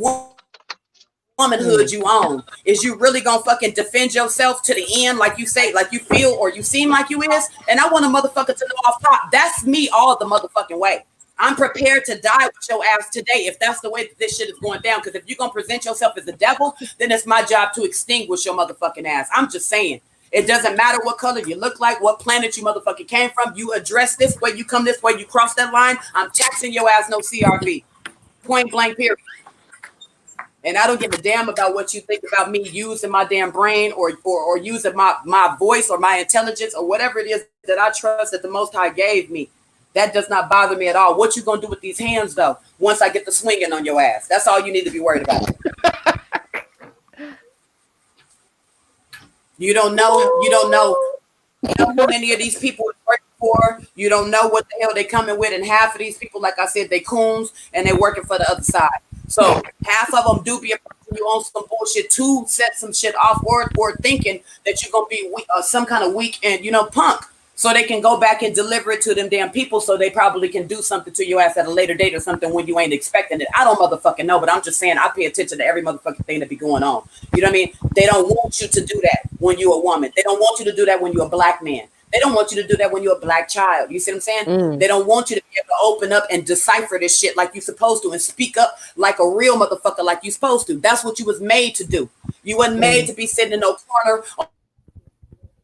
womanhood you own. Is you really gonna fucking defend yourself to the end, like you say, like you feel or you seem like you is? And I want a motherfucker to know off top, that's me all the motherfucking way. I'm prepared to die with your ass today if that's the way that this shit is going down. Because if you're going to present yourself as the devil, then it's my job to extinguish your motherfucking ass. I'm just saying. It doesn't matter what color you look like, what planet you motherfucking came from. You address this way, you come this way, you cross that line, I'm taxing your ass, no CRV. Point blank, period. And I don't give a damn about what you think about me using my damn brain or using my voice or my intelligence or whatever it is that I trust that the Most High gave me. That does not bother me at all. What you gonna do with these hands though? Once I get the swinging on your ass, that's all you need to be worried about. You don't know who many of these people are working for. You don't know what the hell they coming with, and half of these people, like I said, they coons and they working for the other side. So half of them do be a person you on some bullshit to set some shit off, or thinking that you're gonna be some kind of weak and punk. So they can go back and deliver it to them damn people, so they probably can do something to your ass at a later date or something when you ain't expecting it. I don't motherfucking know, but I'm just saying I pay attention to every motherfucking thing that be going on. You know what I mean? They don't want you to do that when you're a woman. They don't want you to do that when you're a black man. They don't want you to do that when you're a black child. You see what I'm saying? They don't want you to be able to open up and decipher this shit like you're supposed to and speak up like a real motherfucker like you're supposed to. That's what you was made to do. You wasn't made to be sitting in no corner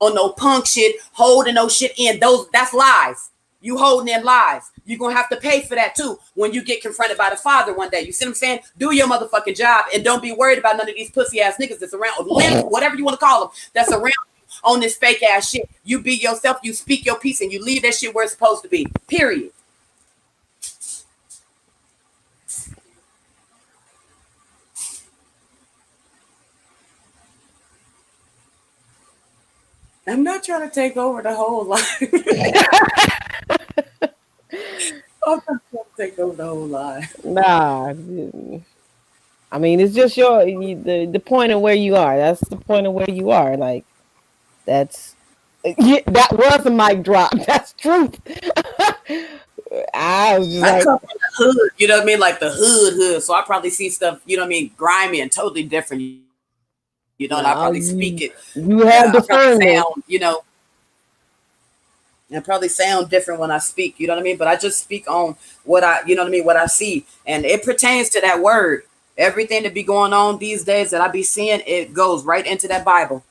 on no punk shit, holding no shit in. That's lies. You holding in lies. You're going to have to pay for that too when you get confronted by the Father one day. You see what I'm saying? Do your motherfucking job and don't be worried about none of these pussy ass niggas that's around, whatever you want to call them, that's around you on this fake ass shit. You be yourself, you speak your piece, and you leave that shit where it's supposed to be. Period. I'm not trying to take over the whole life. I'm not trying to take over the whole life. Nah. I mean, it's just the point of where you are. That's the point of where you are. Like, that was a mic drop. That's truth. I was just I come from the hood, you know what I mean? Like the hood. So I probably see stuff, you know what I mean, grimy and totally different. And I probably speak it. You have discernment. I probably sound different when I speak, you know what I mean? But I just speak on what what I see. And it pertains to that word. Everything that be going on these days that I be seeing, it goes right into that Bible.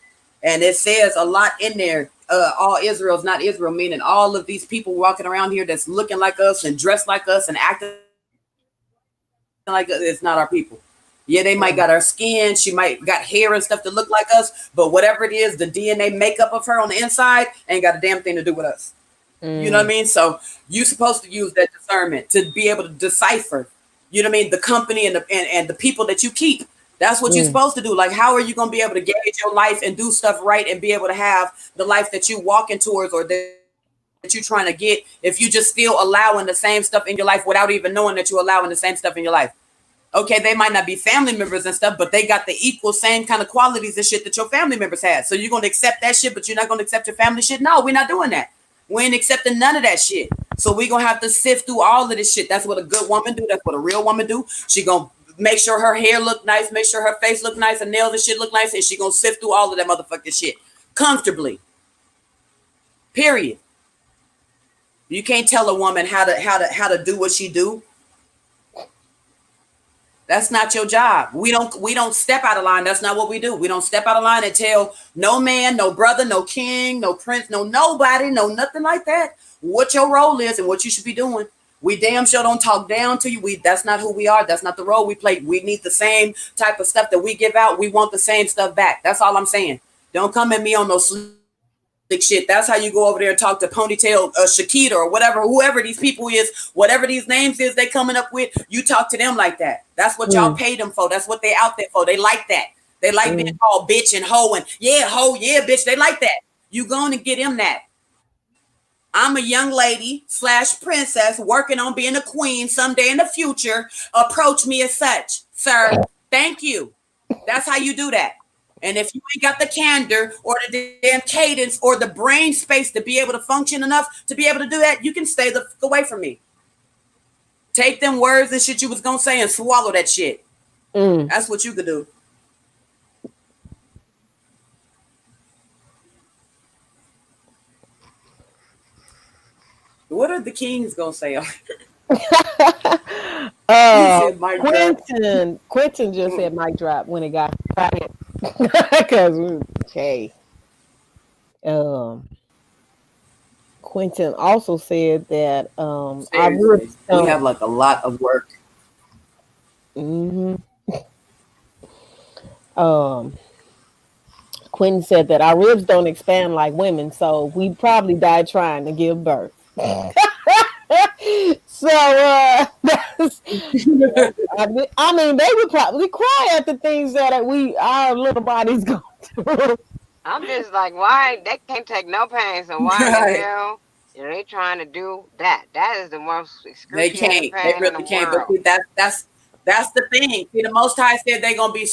And it says a lot in there. All Israel's not Israel, meaning all of these people walking around here that's looking like us and dressed like us and acting like us, it's not our people. Yeah, they might got our skin, she might got hair and stuff that look like us, but whatever it is, the DNA makeup of her on the inside ain't got a damn thing to do with us. You know what I mean? So you're supposed to use that discernment to be able to decipher, you know what I mean, the company and the people that you keep. That's what you're supposed to do. Like, how are you going to be able to gauge your life and do stuff right and be able to have the life that you walking towards or that you're trying to get if you just still allowing the same stuff in your life without even knowing that you're allowing the same stuff in your life? Okay, they might not be family members and stuff, but they got the equal same kind of qualities and shit that your family members had. So you're going to accept that shit, but you're not going to accept your family shit? No, we're not doing that. We ain't accepting none of that shit. So we're going to have to sift through all of this shit. That's what a good woman do. That's what a real woman do. She going to make sure her hair look nice, make sure her face look nice, her nails and shit look nice, and she going to sift through all of that motherfucking shit comfortably. Period. You can't tell a woman how to do what she do. That's not your job. We don't step out of line. That's not what we do. We don't step out of line and tell no man, no brother, no king, no prince, no nobody, no nothing like that what your role is and what you should be doing. We damn sure don't talk down to you. That's not who we are. That's not the role we play. We need the same type of stuff that we give out. We want the same stuff back. That's all I'm saying. Don't come at me on no slick shit. That's how you go over there and talk to Ponytail Shakita or whatever, whoever these people is, whatever these names is they coming up with. You talk to them like that. That's what y'all pay them for. That's what they out there for. They like that. They like being called bitch and hoe and hoe, bitch. They like that. You going to get him that. I'm a young lady / princess working on being a queen someday in the future. Approach me as such, sir. Thank you. That's how you do that. And if you ain't got the candor or the damn cadence or the brain space to be able to function enough to be able to do that, you can stay the fuck away from me. Take them words and shit you was gonna say and swallow that shit. That's what you could do. What are the kings gonna say? Quentin just said mic drop when it got quiet. Because Quentin also said that we have like a lot of work. Quentin said that our ribs don't expand like women, so we probably died trying to give birth. So I mean, they would probably cry at the things that our little bodies go through. I'm just like, why they can't take no pain? So why the hell are they trying to do that? That is the most excruciating pain. They really can't. But that's the thing. See, the Most High said they're gonna be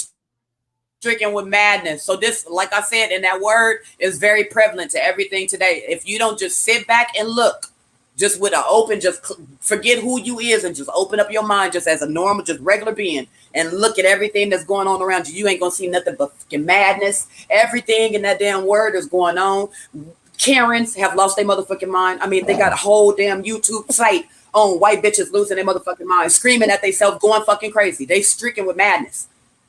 stricken with madness. So this, like I said, in that word is very prevalent to everything today. If you don't just sit back and look, just with an open, just forget who you is and just open up your mind just as a normal, just regular being and look at everything that's going on around you. You ain't gonna see nothing but fucking madness. Everything in that damn word is going on. Karens have lost their motherfucking mind. I mean, they got a whole damn YouTube site on white bitches losing their motherfucking mind, screaming at themselves, going fucking crazy. They stricken with madness.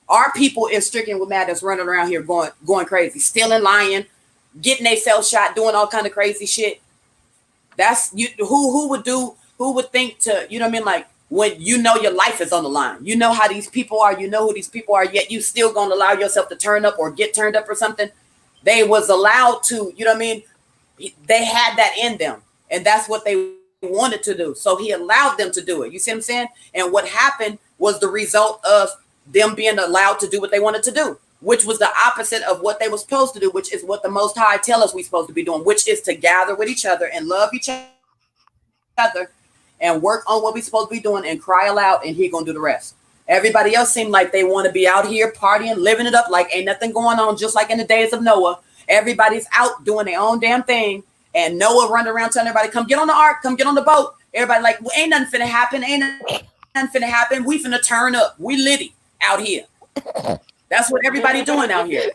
Our people is stricken with madness, running around here going crazy, stealing, lying, getting themselves shot, doing all kind of crazy shit. That's you. Who would think to, you know what I mean? Like when you know your life is on the line, you know how these people are, you know who these people are, yet you still gonna allow yourself to turn up or get turned up or something. They was allowed to, you know what I mean? They had that in them, and that's what they wanted to do. So he allowed them to do it. You see what I'm saying? And what happened was the result of them being allowed to do what they wanted to do, which was the opposite of what they were supposed to do, which is what the Most High tell us we're supposed to be doing, which is to gather with each other and love each other and work on what we're supposed to be doing and cry aloud, and he gonna do the rest. Everybody else seemed like they want to be out here partying, living it up like ain't nothing going on, just like in the days of Noah. Everybody's out doing their own damn thing, and Noah running around telling everybody, come get on the ark, come get on the boat. Everybody like, well, ain't nothing finna happen, we finna turn up. We litty out here. That's what everybody doing out here.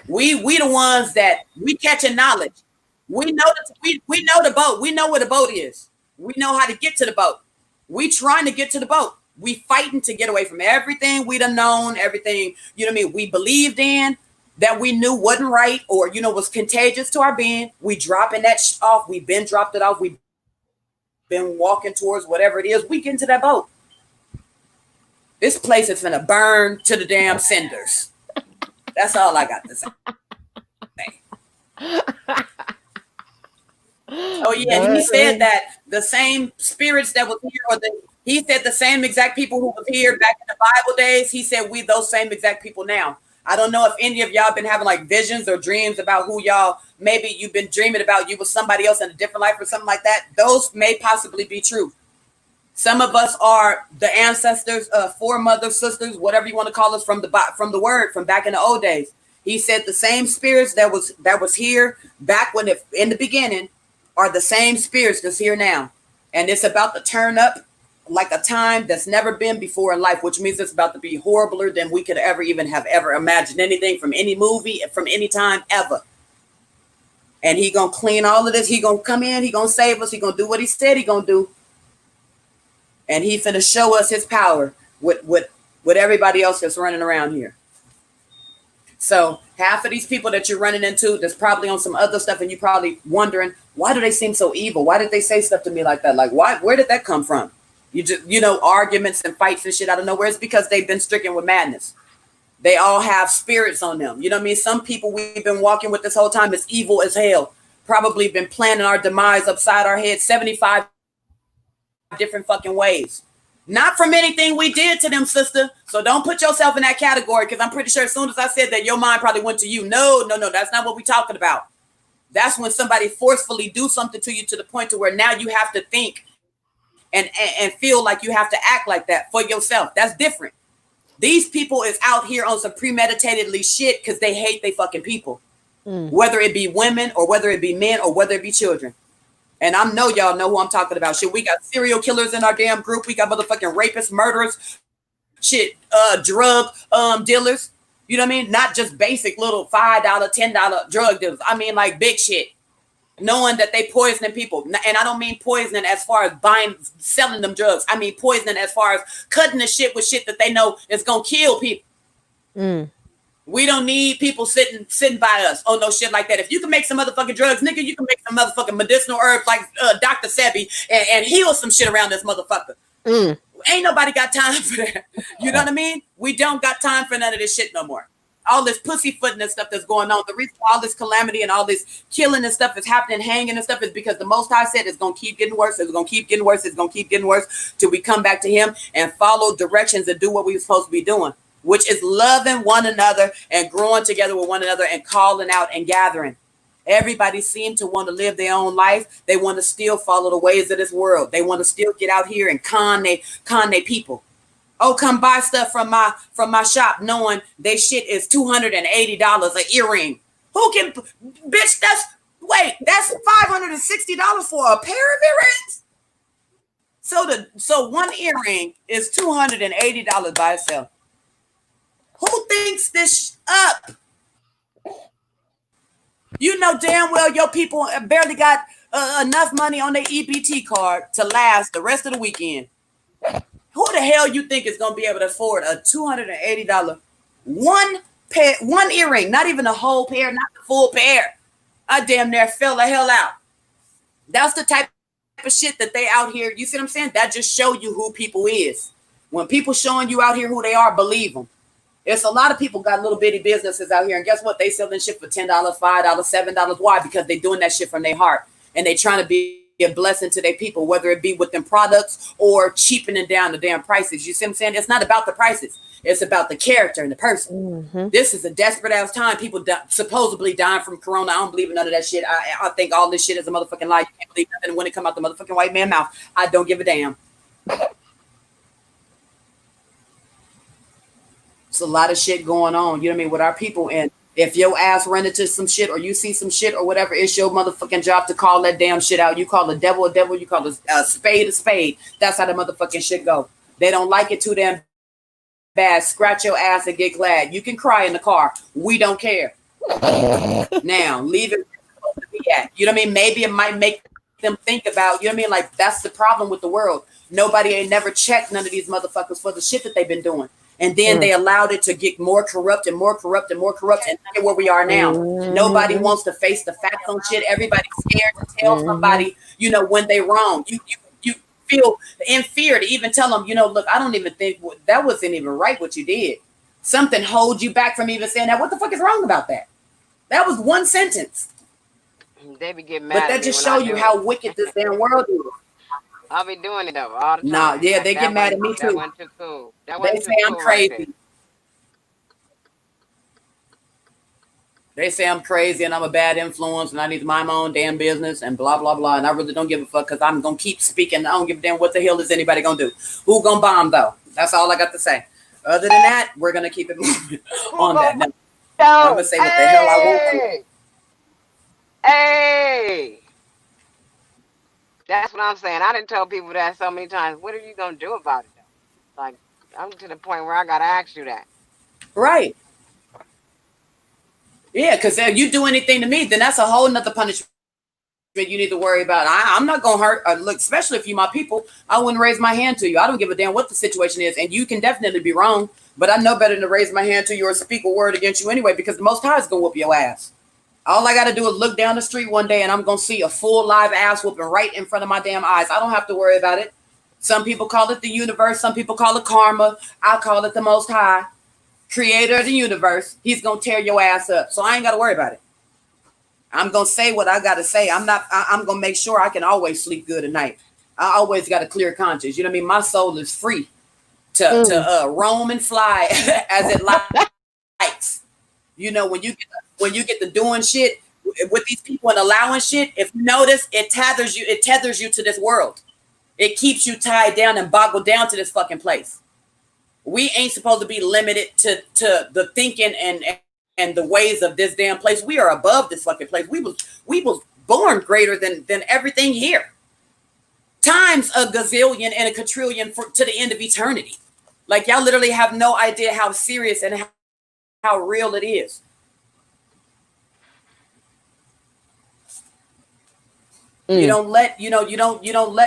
We the ones that we catching knowledge. We know that we know the boat. We know where the boat is. We know how to get to the boat. We trying to get to the boat. We fighting to get away from everything we done known, everything, you know what I mean, we believed in that we knew wasn't right or, you know, was contagious to our being. We dropping that off. We've been dropped it off. We've been walking towards whatever it is. We get into that boat. This place is gonna burn to the damn cinders. That's all I got to say. Oh yeah, and he said that the same spirits that was here, he said the same exact people who was here back in the Bible days. He said we those same exact people now. I don't know if any of y'all been having like visions or dreams about who y'all, maybe you've been dreaming about you with somebody else in a different life or something like that. Those may possibly be true. Some of us are the ancestors, foremothers, sisters, whatever you want to call us from the word from back in the old days. He said the same spirits that was here back when in the beginning are the same spirits that's here now. And it's about to turn up like a time that's never been before in life, which means it's about to be horribler than we could ever even have ever imagined anything from any movie, from any time ever. And he gonna clean all of this. He gonna come in, he gonna save us, he gonna do what he said he gonna do. And he finna show us his power with everybody else that's running around here. So half of these people that you're running into that's probably on some other stuff, and you're probably wondering, why do they seem so evil? Why did they say stuff to me like that? Like, where did that come from? You just, arguments and fights and shit out of nowhere. It's because they've been stricken with madness. They all have spirits on them. You know what I mean? Some people we've been walking with this whole time is evil as hell. Probably been planning our demise upside our head 75 different fucking ways. Not from anything we did to them, sister. So don't put yourself in that category, because I'm pretty sure as soon as I said that, your mind probably went to you. No, that's not what we're talking about. That's when somebody forcefully do something to you to the point to where now you have to think and feel like you have to act like that for yourself. That's different. These people is out here on some premeditatedly shit because they hate they fucking people. Whether it be women or whether it be men or whether it be children. And I know y'all know who I'm talking about. Shit, we got serial killers in our damn group. We got motherfucking rapists, murderers, shit, drug dealers. You know what I mean? Not just basic little $5, $10 drug dealers. I mean like big shit. Knowing that they poisoning people. And I don't mean poisoning as far as selling them drugs. I mean poisoning as far as cutting the shit with shit that they know is going to kill people. We don't need people sitting by us on no shit like that. If you can make some motherfucking drugs, nigga, you can make some motherfucking medicinal herbs like Dr. Sebi and heal some shit around this motherfucker. Ain't nobody got time for that. You know what I mean? We don't got time for none of this shit no more. All this pussyfooting and stuff that's going on. The reason all this calamity and all this killing and stuff is happening, hanging and stuff, is because the Most High said it's going to keep getting worse. It's going to keep getting worse. It's going to keep getting worse till we come back to him and follow directions and do what we were supposed to be doing, which is loving one another and growing together with one another and calling out and gathering. Everybody seems to want to live their own life. They want to still follow the ways of this world. They want to still get out here and con they people. Oh, come buy stuff from my shop knowing they shit is $280 an earring. Who can, bitch, that's $560 for a pair of earrings? So one earring is $280 by itself. Who thinks this up? You know damn well your people barely got enough money on their EBT card to last the rest of the weekend. Who the hell you think is going to be able to afford a $280 one earring? Not even a whole pair, not the full pair. I damn near fell the hell out. That's the type of shit that they out here. You see what I'm saying? That just show you who people is. When people showing you out here who they are, believe them. It's a lot of people got little bitty businesses out here, and guess what? They selling shit for $10, $5, $7. Why? Because they doing that shit from their heart, and they trying to be a blessing to their people, whether it be with them products or cheapening down the damn prices. You see what I'm saying? It's not about the prices. It's about the character and the person. This is a desperate ass time. People supposedly dying from corona. I don't believe in none of that shit. I think all this shit is a motherfucking lie. You can't believe nothing when it come out the motherfucking white man mouth. I don't give a damn. It's a lot of shit going on, you know what I mean, with our people. And if your ass run into some shit or you see some shit or whatever, it's your motherfucking job to call that damn shit out. You call the devil a devil. You call a spade a spade. That's how the motherfucking shit go. They don't like it too damn bad. Scratch your ass and get glad. You can cry in the car. We don't care. Now, leave it where it's supposed to be at. You know what I mean? Maybe it might make them think about, you know what I mean? Like, that's the problem with the world. Nobody ain't never checked none of these motherfuckers for the shit that they've been doing. And then they allowed it to get more corrupt and more corrupt and more corrupt. And look at where we are now. Nobody wants to face the facts on shit. Everybody's scared to tell somebody, you know, when they wrong. feel in fear to even tell them, you know, look, I don't even think that wasn't even right what you did. Something holds you back from even saying that. What the fuck is wrong about that? That was one sentence. They be getting mad. But that just show you how wicked this damn world is. I'll be doing it though all the time. Nah, yeah, they get mad at me too. That wasn't too cool. They say I'm crazy. They say I'm crazy and I'm a bad influence and I need to mind my own damn business and blah, blah, blah. And I really don't give a fuck because I'm going to keep speaking. I don't give a damn what the hell is anybody going to do. Who going to bomb, though? That's all I got to say. Other than that, we're going to keep it moving on that. Now, I'm going to say what the hell I want to. Hey! That's what I'm saying. I didn't tell people that so many times. What are you going to do about it, though? Like, I'm to the point where I got to ask you that. Right. Yeah, because if you do anything to me, then that's a whole nother punishment you need to worry about. I'm not going to hurt. Look, especially if you my people, I wouldn't raise my hand to you. I don't give a damn what the situation is. And you can definitely be wrong, but I know better than to raise my hand to you or speak a word against you anyway, because the Most High is going to whoop your ass. All I got to do is look down the street one day and I'm going to see a full live ass whooping right in front of my damn eyes. I don't have to worry about it. Some people call it the universe. Some people call it karma. I call it the Most High. Creator of the universe. He's gonna tear your ass up, so I ain't gotta worry about it. I'm gonna say what I gotta say. I'm gonna make sure I can always sleep good at night. I always got a clear conscience. You know what I mean? My soul is free to roam and fly as it likes. You know, when you get to doing shit with these people and allowing shit, if you notice, it tethers you to this world. It keeps you tied down and boggled down to this fucking place. We ain't supposed to be limited to the thinking and the ways of this damn place. We are above this fucking place. We was born greater than everything here. Times a gazillion and a quadrillion to the end of eternity. Like, y'all literally have no idea how serious and how real it is. You don't let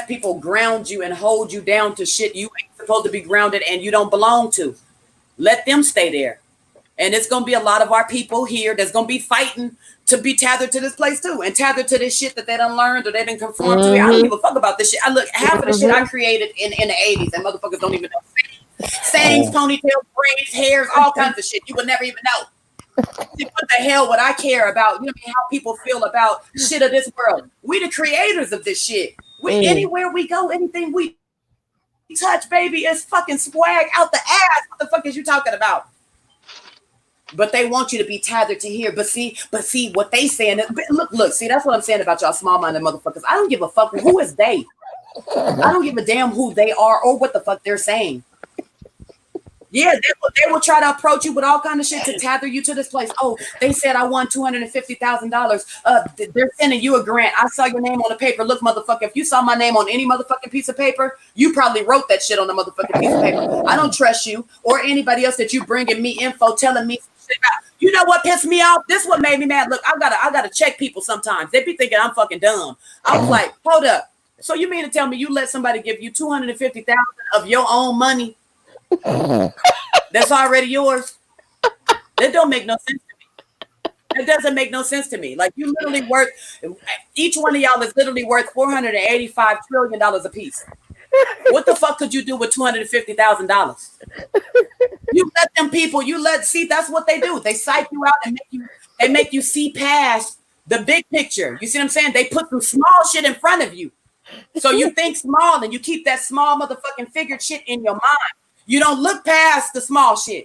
people ground you and hold you down to shit you ain't supposed to be grounded and you don't belong to. Let them stay there. And it's going to be a lot of our people here that's going to be fighting to be tethered to this place too, and tethered to this shit that they done learned or they didn't conform to. I don't give a fuck about this shit. I look, half of the shit I created in the 80s and motherfuckers don't even know. Sayings, ponytails, braids, hairs, all kinds of shit. You would never even know. What the hell would I care about? You know what I mean? How people feel about shit of this world. We the creators of this shit. Anywhere we go, anything we touch, baby, is fucking swag out the ass. What the fuck is you talking about? But they want you to be tethered to here. But see what they saying. Look, see, that's what I'm saying about y'all small-minded motherfuckers. I don't give a fuck who is they. I don't give a damn who they are or what the fuck they're saying. Yeah, they will try to approach you with all kind of shit to tether you to this place. Oh, they said I won $250,000. They're sending you a grant. I saw your name on the paper. Look, motherfucker, if you saw my name on any motherfucking piece of paper, you probably wrote that shit on the motherfucking piece of paper. I don't trust you or anybody else that you bringing me info, telling me shit about. You know what pissed me off? This what made me mad. Look, I gotta check people sometimes. They be thinking I'm fucking dumb. I was like, hold up. So you mean to tell me you let somebody give you $250,000 of your own money? That's already yours. That don't make no sense to me. It doesn't make no sense to me. Like, you literally worth, each one of y'all is literally worth $485 trillion a piece. What the fuck could you do with $250,000? You let them people, see, that's what they do. They psych you out and make you see past the big picture. You see what I'm saying? They put some small shit in front of you. So you think small and you keep that small motherfucking figured shit in your mind. You don't look past the small shit.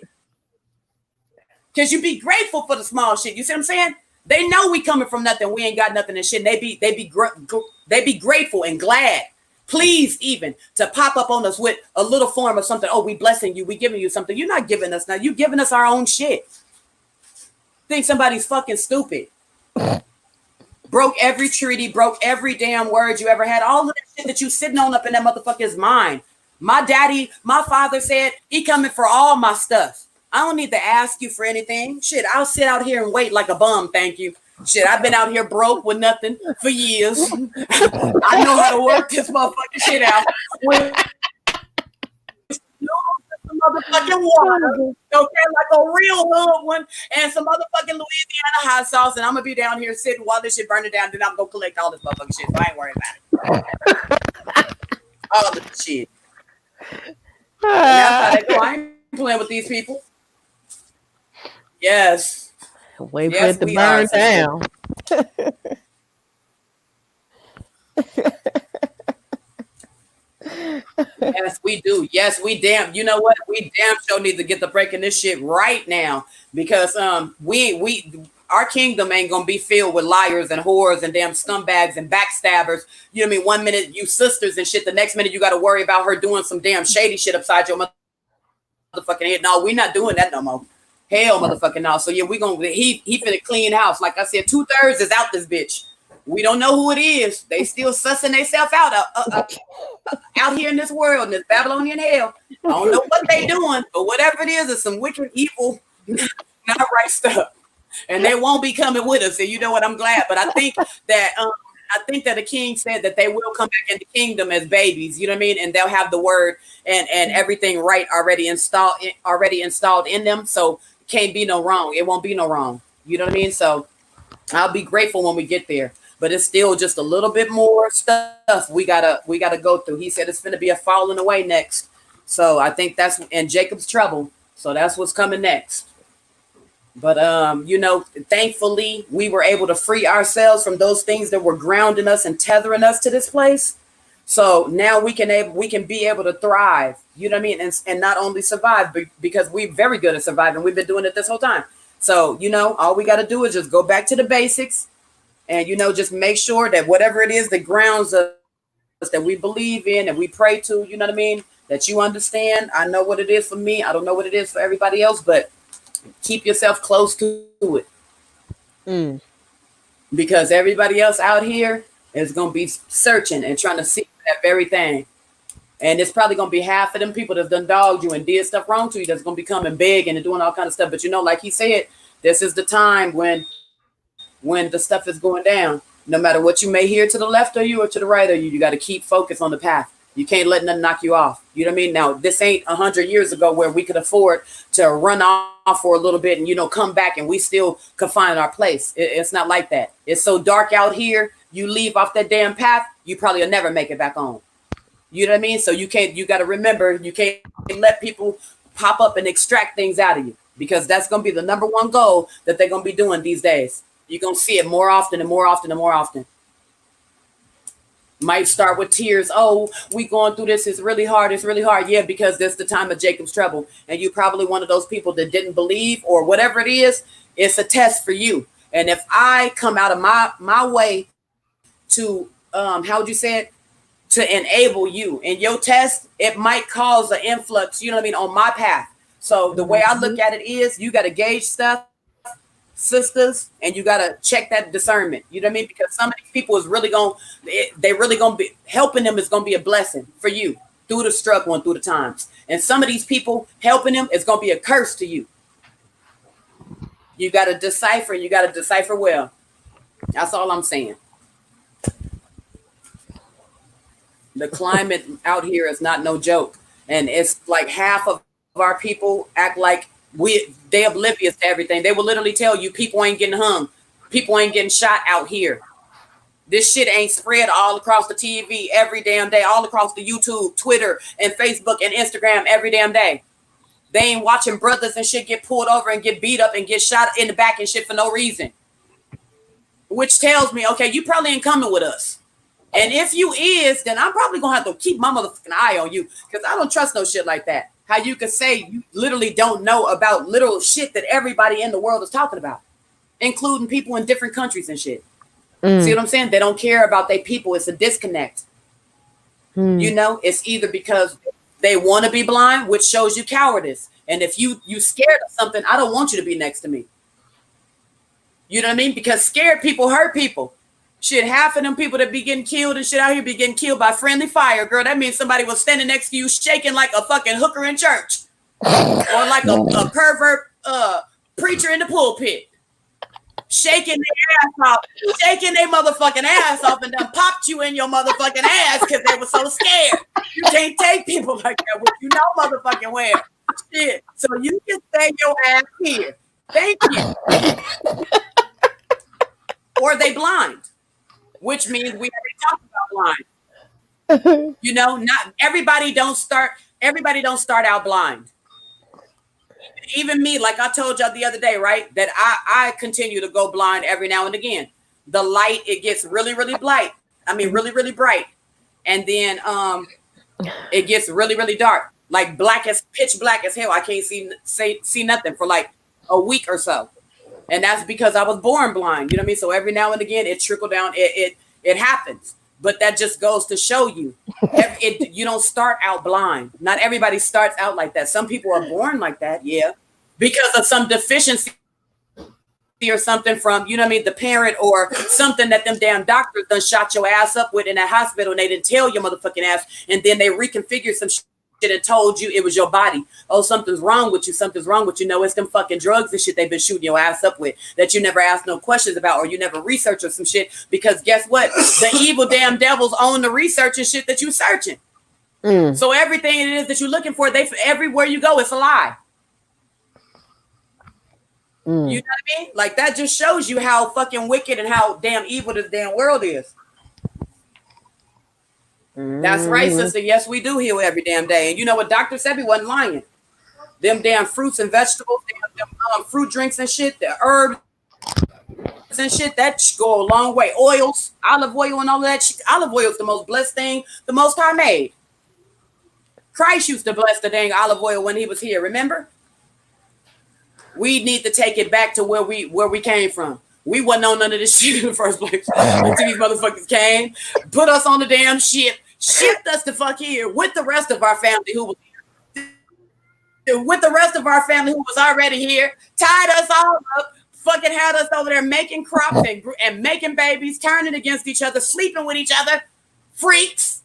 Because you be grateful for the small shit. You see what I'm saying? They know we coming from nothing. We ain't got nothing and shit. And they be grateful and glad. Please even to pop up on us with a little form of something. Oh, we blessing you. We giving you something. You're not giving us now. You giving us our own shit. Think somebody's fucking stupid. Broke every treaty. Broke every damn word you ever had. All of that shit that you sitting on up in that motherfucker's mind. My father said he coming for all my stuff. I don't need to ask you for anything. Shit, I'll sit out here and wait like a bum. Thank you. Shit, I've been out here broke with nothing for years. I know how to work this motherfucking shit out. Some motherfucking water, okay, like a real hood one, and some motherfucking Louisiana hot sauce, and I'm gonna be down here sitting while this shit burning down. Then I'm gonna collect all this motherfucking shit. So I ain't worried about it. all the shit. And that's how they go. I ain't playing with these people. Yes. Wait for Yes, it to we are. burn down. Yes, we do. Yes, we damn. You know what? We damn sure need to get the breaking this shit right now because we our kingdom ain't gonna be filled with liars and whores and damn scumbags and backstabbers. You know what I mean? One minute you sisters and shit, the next minute you got to worry about her doing some damn shady shit upside your motherfucking head. No, we not doing that no more. Hell, motherfucking no. So yeah, we gonna he finna clean house. Like I said, 2/3 is out this bitch. We don't know who it is. They still sussing themselves out here in this world, in this Babylonian hell. I don't know what they doing, but whatever it is, it's some wicked, evil, not right stuff. And they won't be coming with us. And you know what? I'm glad. But I think that the king said that they will come back in the kingdom as babies. You know what I mean? And they'll have the word and everything right already installed in them. So it can't be no wrong. It won't be no wrong. You know what I mean? So I'll be grateful when we get there. But it's still just a little bit more stuff we gotta go through. He said it's going to be a falling away next. So I think that's in Jacob's trouble. So that's what's coming next. But you know, thankfully we were able to free ourselves from those things that were grounding us and tethering us to this place. So now we can be able to thrive. You know what I mean? And not only survive, but because we're very good at surviving. We've been doing it this whole time. So you know, all we got to do is just go back to the basics. And, you know, just make sure that whatever it is that grounds us, that we believe in and we pray to, you know what I mean, that you understand. I know what it is for me. I don't know what it is for everybody else, but keep yourself close to it. Because everybody else out here is going to be searching and trying to see that very thing. And it's probably going to be half of them people that's done dogged you and did stuff wrong to you that's going to be coming big and doing all kind of stuff. But, you know, like he said, this is the time when the stuff is going down. No matter what you may hear to the left of you or to the right of you, you got to keep focused on the path. You can't let nothing knock you off. You know what I mean? Now, this ain't 100 years ago where we could afford to run off for a little bit and, you know, come back and we still could find our place. It's not like that. It's so dark out here. You leave off that damn path, you probably will never make it back on. You know what I mean? So you got to remember, you can't let people pop up and extract things out of you because that's going to be the number one goal that they're going to be doing these days. You're going to see it more often and more often and more often. Might start with tears. Oh, we going through this. It's really hard. It's really hard. Yeah, because that's the time of Jacob's trouble. And you're probably one of those people that didn't believe or whatever it is. It's a test for you. And if I come out of my way to, how would you say it? To enable you in your test, it might cause an influx, you know what I mean, on my path. So the way I look at it is you got to gauge stuff, sisters, and you got to check that discernment. You know what I mean? Because some of these people is really going to be helping them is going to be a blessing for you through the struggle and through the times. And some of these people helping them is going to be a curse to you. You got to decipher, and you got to decipher well. That's all I'm saying. The climate out here is not no joke. And it's like half of our people act like they oblivious to everything. They will literally tell you people ain't getting hung. People ain't getting shot out here. This shit ain't spread all across the TV every damn day, all across the YouTube, Twitter, and Facebook, and Instagram every damn day. They ain't watching brothers and shit get pulled over and get beat up and get shot in the back and shit for no reason. Which tells me, okay, you probably ain't coming with us. And if you is, then I'm probably going to have to keep my motherfucking eye on you because I don't trust no shit like that. How you could say you literally don't know about little shit that everybody in the world is talking about, including people in different countries and shit. See what I'm saying? They don't care about their people. It's a disconnect. You know, it's either because they want to be blind, which shows you cowardice. And if you scared of something, I don't want you to be next to me. You know what I mean? Because scared people hurt people. Shit, half of them people that be getting killed and shit out here be getting killed by friendly fire, girl. That means somebody was standing next to you shaking like a fucking hooker in church. Or like a pervert preacher in the pulpit. Shaking their ass off. Shaking their motherfucking ass off and done popped you in your motherfucking ass because they were so scared. You can't take people like that with you know motherfucking where. Shit. So you can stay your ass here. Thank you. Or they blind. Which means we already talked about blind. You know, not everybody don't start out blind. Even me, like I told y'all the other day, right? That I continue to go blind every now and again. The light, it gets really, really bright. I mean, really, really bright. And then it gets really, really dark. Like pitch black as hell. I can't see nothing for like a week or so. And that's because I was born blind. You know what I mean? So every now and again it trickled down. It happens. But that just goes to show you, you don't start out blind. Not everybody starts out like that. Some people are born like that, yeah, because of some deficiency or something from, you know what I mean, the parent or something that them damn doctors done shot your ass up with in that hospital and they didn't tell your motherfucking ass, and then they reconfigured some shit and told you it was your body. Oh, something's wrong with you. Something's wrong with you. No, it's them fucking drugs and shit they've been shooting your ass up with that you never asked no questions about or you never researched or some shit. Because guess what? The evil damn devils own the research and shit that you searching. So everything it is that you're looking for, everywhere you go, it's a lie. You know what I mean? Like that just shows you how fucking wicked and how damn evil this damn world is. That's right, sister. Yes, we do heal every damn day. And you know what doctor said? He wasn't lying. Them damn fruits and vegetables, them fruit drinks and shit, the herbs and shit, that go a long way. Oils, olive oil and all that shit. Olive oil is the most blessed thing the Most High made. Christ used to bless the dang olive oil when he was here, remember? We need to take it back to where we came from. We wasn't on none of this shit in the first place until these motherfuckers came, put us on the damn ship, shipped us the fuck here with the rest of our family who was here, with the rest of our family who was already here, tied us all up, fucking had us over there making crops and making babies, turning against each other, sleeping with each other, freaks.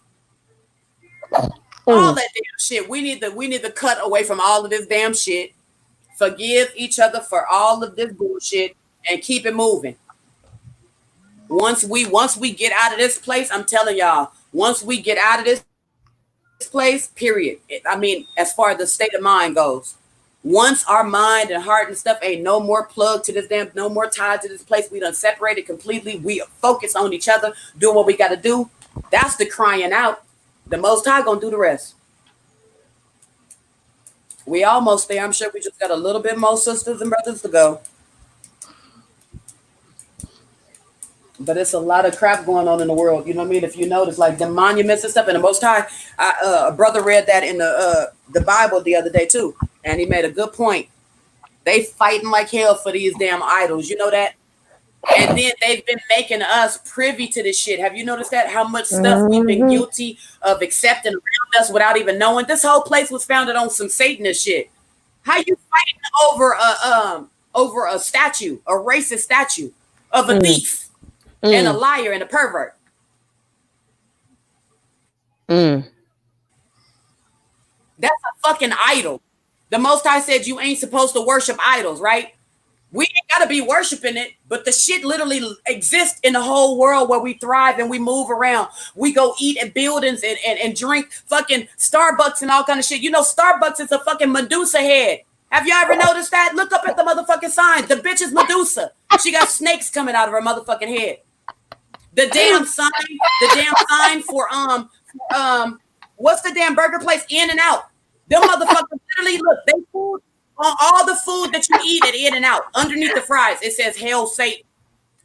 All that damn shit. We need to cut away from all of this damn shit. Forgive each other for all of this bullshit and keep it moving. Once we get out of this place, I'm telling y'all, once we get out of this place, period. I mean, as far as the state of mind goes, once our mind and heart and stuff ain't no more plugged to this damn, no more tied to this place, we done separated completely. We focus on each other, doing what we got to do. That's the crying out. The Most High gonna do the rest. We almost there. I'm sure we just got a little bit more sisters and brothers to go. But it's a lot of crap going on in the world. You know what I mean? If you notice, like the monuments and stuff, and the Most High, a brother read that in the Bible the other day too, and he made a good point. They fighting like hell for these damn idols. You know that? And then they've been making us privy to this shit. Have you noticed that? How much stuff we've been guilty of accepting around us without even knowing? This whole place was founded on some Satanist shit. How you fighting over a statue, a racist statue of a thief? And a liar and a pervert. That's a fucking idol. The Most High said you ain't supposed to worship idols, right? We ain't gotta be worshiping it, but the shit literally exists in the whole world where we thrive and we move around. We go eat at buildings and drink fucking Starbucks and all kind of shit. You know, Starbucks is a fucking Medusa head. Have you ever noticed that? Look up at the motherfucking sign. The bitch is Medusa. She got snakes coming out of her motherfucking head. The damn sign for what's the damn burger place? In and Out. Them motherfuckers literally look, they food on all the food that you eat at In and Out. Underneath the fries, it says Hail Satan.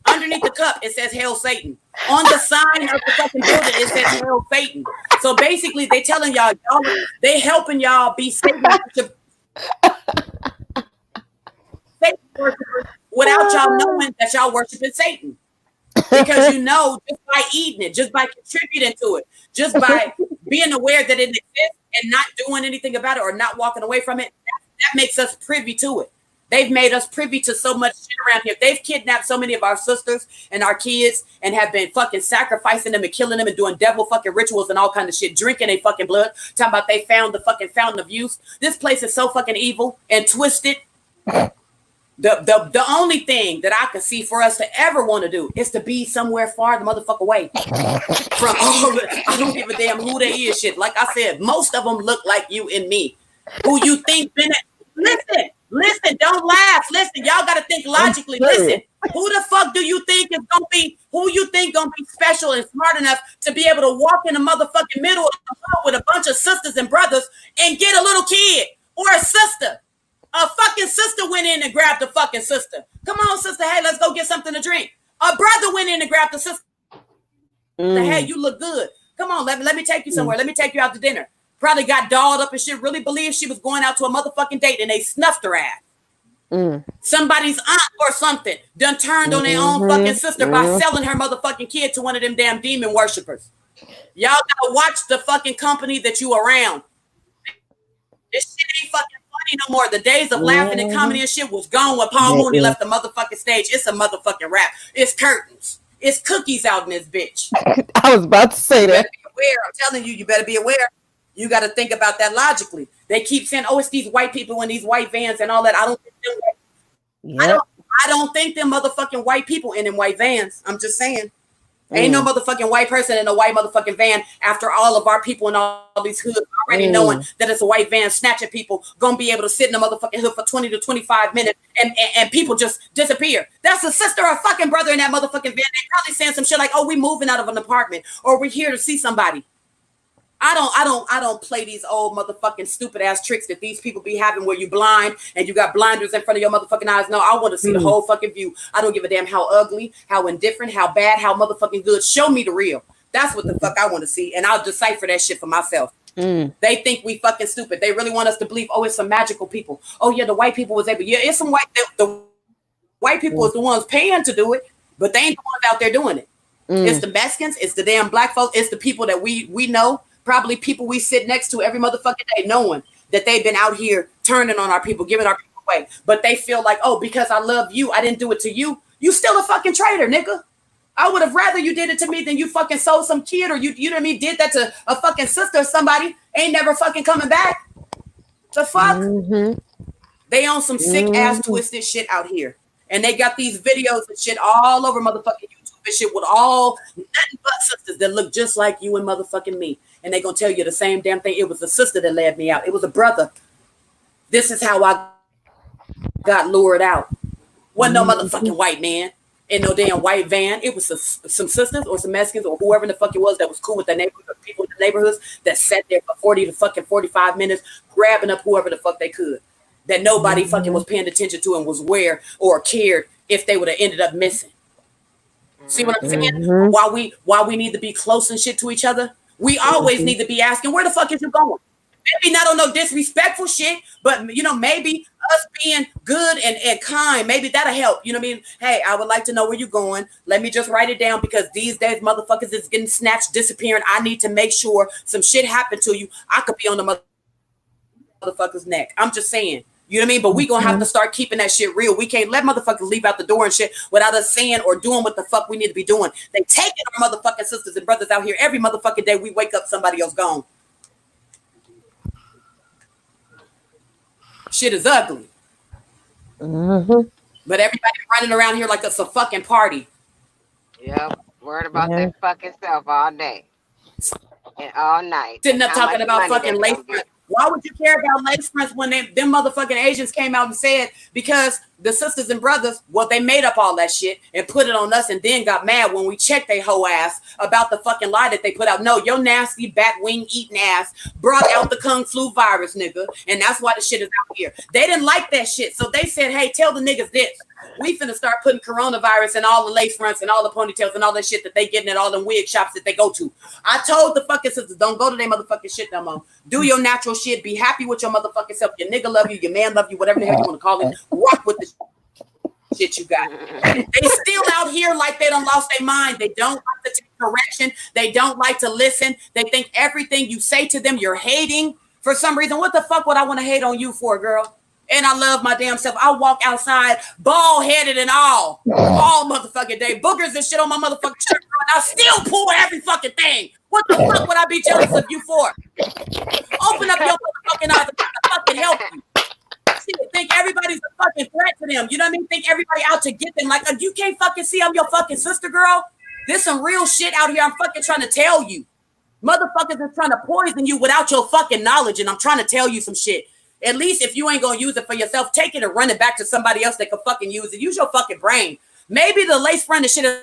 Underneath the cup, it says Hail Satan. On the sign of the fucking building, it says Hail Satan. So basically, they telling y'all, they helping y'all be Satan worshipers without y'all knowing that y'all worshiping Satan. Because you know, just by eating it, just by contributing to it, just by being aware that it exists and not doing anything about it or not walking away from it, that makes us privy to it. They've made us privy to so much shit around here. They've kidnapped so many of our sisters and our kids and have been fucking sacrificing them and killing them and doing devil fucking rituals and all kind of shit, drinking their fucking blood, talking about they found the fucking fountain of youth. This place is so fucking evil and twisted. The only thing that I could see for us to ever want to do is to be somewhere far the motherfucker away from all the, I don't give a damn who they is shit. Like I said, most of them look like you and me. Who you think Listen, don't laugh. Listen, y'all got to think logically. Listen, who the fuck do you think is going to be Who you think gonna be special and smart enough to be able to walk in the motherfucking middle of the road with a bunch of sisters and brothers and get a little kid or a sister? A fucking sister went in and grabbed a fucking sister. Come on, sister. Hey, let's go get something to drink. A brother went in and grabbed a sister. Hey, you look good. Come on, let me take you somewhere. Let me take you out to dinner. Probably got dolled up and shit. Really believed she was going out to a motherfucking date and they snuffed her ass. Somebody's aunt or something done turned on their own fucking sister by selling her motherfucking kid to one of them damn demon worshipers. Y'all gotta watch the fucking company that you around. This shit ain't fucking funny no more. The days of laughing and comedy and shit was gone when Paul Mooney left the motherfucking stage. It's a motherfucking rap. It's curtains. It's cookies out in this bitch. I was about to say that. Be aware. I'm telling you, you better be aware. You got to think about that logically. They keep saying, "Oh, it's these white people in these white vans and all that." I don't think them. I don't think them motherfucking white people in them white vans. I'm just saying. Ain't no motherfucking white person in a white motherfucking van after all of our people in all these hoods already knowing that it's a white van snatching people gonna be able to sit in the motherfucking hood for 20 to 25 minutes and people just disappear. That's a sister or a fucking brother in that motherfucking van. They probably saying some shit like, "Oh, we moving out of an apartment," or "We're here to see somebody." I don't play these old motherfucking stupid ass tricks that these people be having where you blind and you got blinders in front of your motherfucking eyes. No, I want to see the whole fucking view. I don't give a damn how ugly, how indifferent, how bad, how motherfucking good. Show me the real. That's what the fuck I want to see. And I'll decipher that shit for myself. They think we fucking stupid. They really want us to believe, oh, it's some magical people. Oh yeah, the white people was able. Yeah, it's some white. The white people is the ones paying to do it, but they ain't the ones out there doing it. It's the Mexicans. It's the damn black folks. It's the people that we know. Probably people we sit next to every motherfucking day, knowing that they've been out here turning on our people, giving our people away. But they feel like, oh, because I love you, I didn't do it to you. You still a fucking traitor, nigga. I would have rather you did it to me than you fucking sold some kid or you know what I mean, did that to a fucking sister or somebody. Ain't never fucking coming back. The fuck? They on some sick ass twisted shit out here. And they got these videos and shit all over motherfucking YouTube and shit with all nothing but sisters that look just like you and motherfucking me. And they gonna tell you the same damn thing. It was a sister that led me out. It was a brother. This is how I got lured out. Wasn't no motherfucking white man in no damn white van. It was some sisters or some Mexicans or whoever the fuck it was that was cool with the neighborhood, people in the neighborhoods that sat there for 40 to fucking 45 minutes, grabbing up whoever the fuck they could. That nobody fucking was paying attention to and was aware or cared if they would have ended up missing. See what I'm saying? Why we need to be close and shit to each other? We always need to be asking, where the fuck is you going? Maybe not on no disrespectful shit, but you know, maybe us being good and kind, maybe that'll help. You know what I mean? Hey, I would like to know where you're going. Let me just write it down because these days motherfuckers is getting snatched, disappearing. I need to make sure some shit happened to you. I could be on the motherfucker's neck. I'm just saying. You know what I mean? But we gonna have to start keeping that shit real. We can't let motherfuckers leave out the door and shit without us saying or doing what the fuck we need to be doing. They taking our motherfucking sisters and brothers out here every motherfucking day. We wake up, somebody else gone. Shit is ugly. But everybody running around here like it's a fucking party. Yep, worried about their fucking self all day and all night. Sitting up talking about fucking lace fronts. Why would you care about lace fronts when them motherfucking Asians came out and said because the sisters and brothers, well, they made up all that shit and put it on us and then got mad when we checked they whole ass about the fucking lie that they put out. No, your nasty bat wing eating ass brought out the Kung Flu virus, nigga. And that's why the shit is out here. They didn't like that shit. So they said, hey, tell the niggas this. We finna start putting coronavirus in all the lace fronts and all the ponytails and all that shit that they getting at all them wig shops that they go to. I told the fucking sisters, don't go to their motherfucking shit no more. Do your natural shit. Be happy with your motherfucking self. Your nigga love you. Your man love you. Whatever the hell you want to call it. Rock with the shit you got. They still out here like they done lost their mind. They don't like to take correction. They don't like to listen. They think everything you say to them, you're hating for some reason. What the fuck would I want to hate on you for, girl? And I love my damn self. I walk outside bald headed and all motherfucking day. Boogers and shit on my motherfucking shirt. And I still pull every fucking thing. What the fuck would I be jealous of you for? Open up your motherfucking eyes and fucking help you. Shit, think everybody's a fucking threat to them. You know what I mean? Think everybody out to get them. Like, you can't fucking see I'm your fucking sister, girl. There's some real shit out here I'm fucking trying to tell you. Motherfuckers are trying to poison you without your fucking knowledge. And I'm trying to tell you some shit. At least if you ain't gonna use it for yourself, take it and run it back to somebody else that can fucking use it. Use your fucking brain. Maybe the lace front and shit is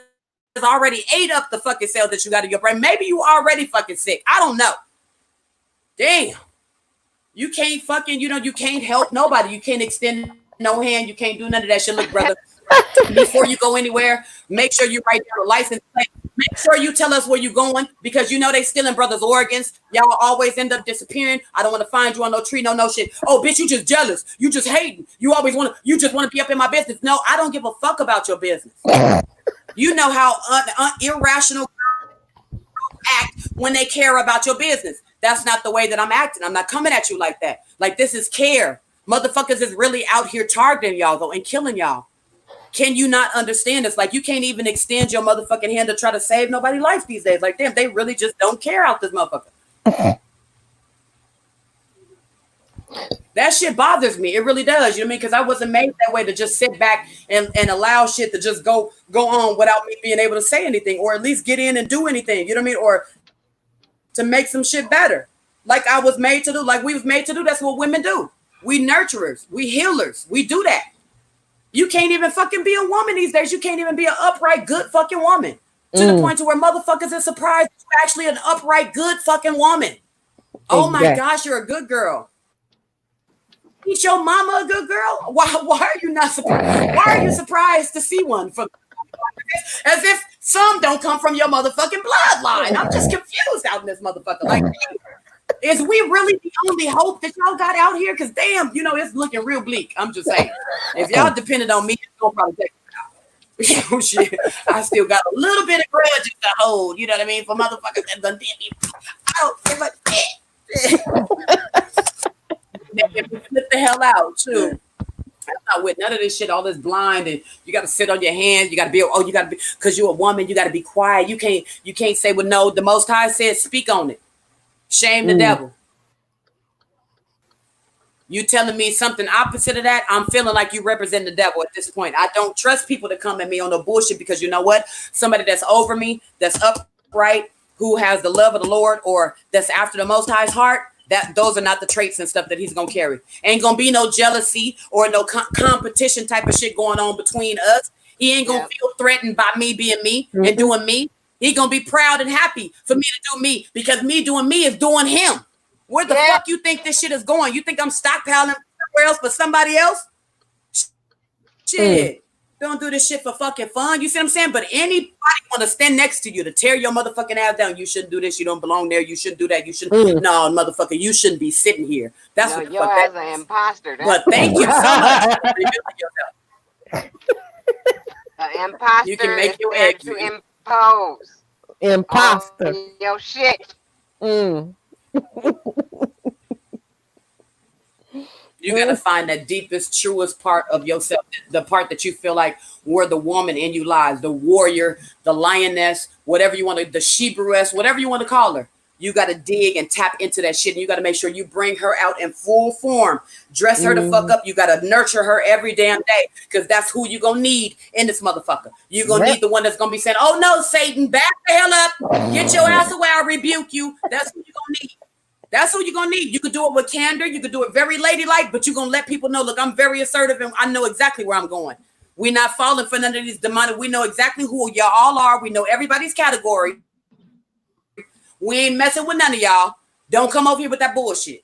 already ate up the fucking cells that you got in your brain. Maybe you already fucking sick. I don't know. Damn. You can't fucking, you can't help nobody. You can't extend no hand. You can't do none of that shit. Look, brother, before you go anywhere, make sure you write down a license plate. Make sure you tell us where you're going, because they stealing brothers' organs. Y'all always end up disappearing. I don't want to find you on no tree, no shit. Oh, bitch, you just jealous. You just hating. You just want to be up in my business. No, I don't give a fuck about your business. You know how irrational act when they care about your business. That's not the way that I'm acting. I'm not coming at you like that. Like, this is care. Motherfuckers is really out here targeting y'all though and killing y'all. Can you not understand this? Like, you can't even extend your motherfucking hand to try to save nobody's life these days. Like, damn, they really just don't care out this motherfucker. That shit bothers me. It really does. You know what I mean? Because I wasn't made that way to just sit back and allow shit to just go on without me being able to say anything, or at least get in and do anything. You know what I mean? Or to make some shit better. Like I was made to do. Like we was made to do. That's what women do. We nurturers. We healers. We do that. You can't even fucking be a woman these days. You can't even be an upright, good fucking woman. To the point to where motherfuckers are surprised you're actually an upright, good fucking woman. Oh my gosh, you're a good girl. Is your mama a good girl? Why are you not surprised? Why are you surprised to see one from? As if some don't come from your motherfucking bloodline. I'm just confused out in this motherfucker. Like, is we really the only hope that y'all got out here? Because damn, it's looking real bleak. I'm just saying. If y'all depended on me, it's gonna probably take it out. Oh shit. I still got a little bit of grudges to hold, you know what I mean? For motherfuckers that done did me. I don't give a shit. They flip the hell out too. I'm not with none of this shit, all this blind, and you got to sit on your hands. You got to be, because you're a woman, you got to be quiet. You can't say, well, no, the Most High said, speak on it. Shame the devil. You telling me something opposite of that? I'm feeling like you represent the devil at this point. I don't trust people to come at me on no bullshit, because you know what? Somebody that's over me, that's upright, who has the love of the Lord, or that's after the Most High's heart, those are not the traits and stuff that he's gonna carry. Ain't gonna be no jealousy or no competition type of shit going on between us. He ain't gonna feel threatened by me being me and doing me. He gonna be proud and happy for me to do me, because me doing me is doing him. Where the fuck you think this shit is going? You think I'm stockpiling somewhere else for somebody else? Shit. Don't do this shit for fucking fun. You see what I'm saying? But anybody want to stand next to you to tear your motherfucking ass down. You shouldn't do this. You don't belong there. You shouldn't do that. You shouldn't. No, motherfucker, you shouldn't be sitting here. That's what the your fuck ass that an imposter. But thank you so much for revealing yourself. An imposter. You can make your there egg. to impose. Imposter. Your shit. You got to find that deepest, truest part of yourself, the part that you feel like where the woman in you lies, the warrior, the lioness, whatever you want to, the Shebrewess, whatever you want to call her. You got to dig and tap into that shit. And you got to make sure you bring her out in full form. Dress her the fuck up. You got to nurture her every damn day, because that's who you going to need in this motherfucker. You're going to need the one that's going to be saying, oh no, Satan, back the hell up. Get your ass away. I rebuke you. That's who you're going to need. That's who you're going to need. You could do it with candor. You could do it very ladylike, but you're going to let people know, look, I'm very assertive and I know exactly where I'm going. We're not falling for none of these demonic. We know exactly who y'all all are. We know everybody's category. We ain't messing with none of y'all. Don't come over here with that bullshit.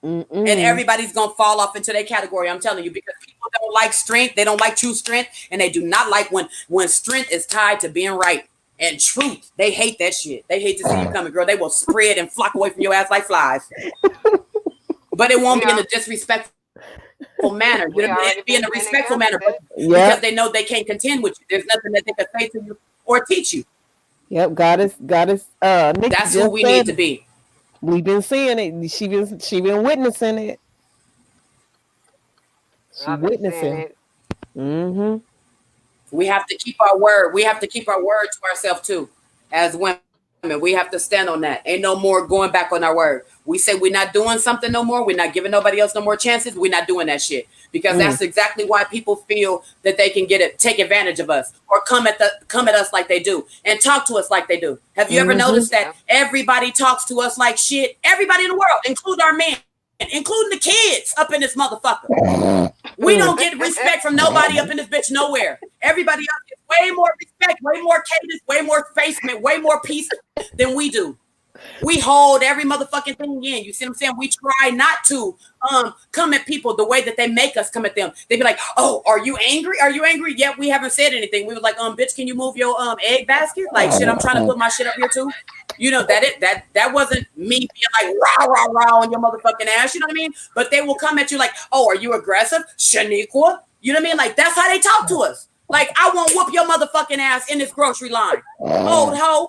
And everybody's going to fall off into their category. I'm telling you, because people don't like strength. They don't like true strength. And they do not like when strength is tied to being right. And truth, they hate that shit. They hate to see you coming, girl. They will spread and flock away from your ass like flies. But it won't be in a disrespectful manner. It'll be in a respectful manner, because they know they can't contend with you. There's nothing that they can say to you or teach you. Yep, God is. Nick, that's who we need to be. We've been seeing it. She been witnessing it. She witnessing it. We have to keep our word. We have to keep our word to ourselves too, as women. We have to stand on that. Ain't no more going back on our word. We say we're not doing something no more. We're not giving nobody else no more chances. We're not doing that shit, because that's exactly why people feel that they can take advantage of us, or come at us like they do and talk to us like they do. Have you ever noticed that everybody talks to us like shit? Everybody in the world, including our men, including the kids up in this motherfucker. We don't get respect from nobody up in this bitch nowhere. Everybody else gets way more respect, way more cadence, way more facement, way more peace than we do. We hold every motherfucking thing in. You see what I'm saying? We try not to come at people the way that they make us come at them. They be like, "Oh, are you angry? Are you angry?" Yet we haven't said anything. We were like, bitch, can you move your egg basket? Like, shit, I'm trying to put my shit up here too. You know that wasn't me being like rah rah rah on your motherfucking ass. You know what I mean? But they will come at you like, "Oh, are you aggressive, Shaniqua?" You know what I mean? Like that's how they talk to us. Like, I won't whoop your motherfucking ass in this grocery line, old hoe.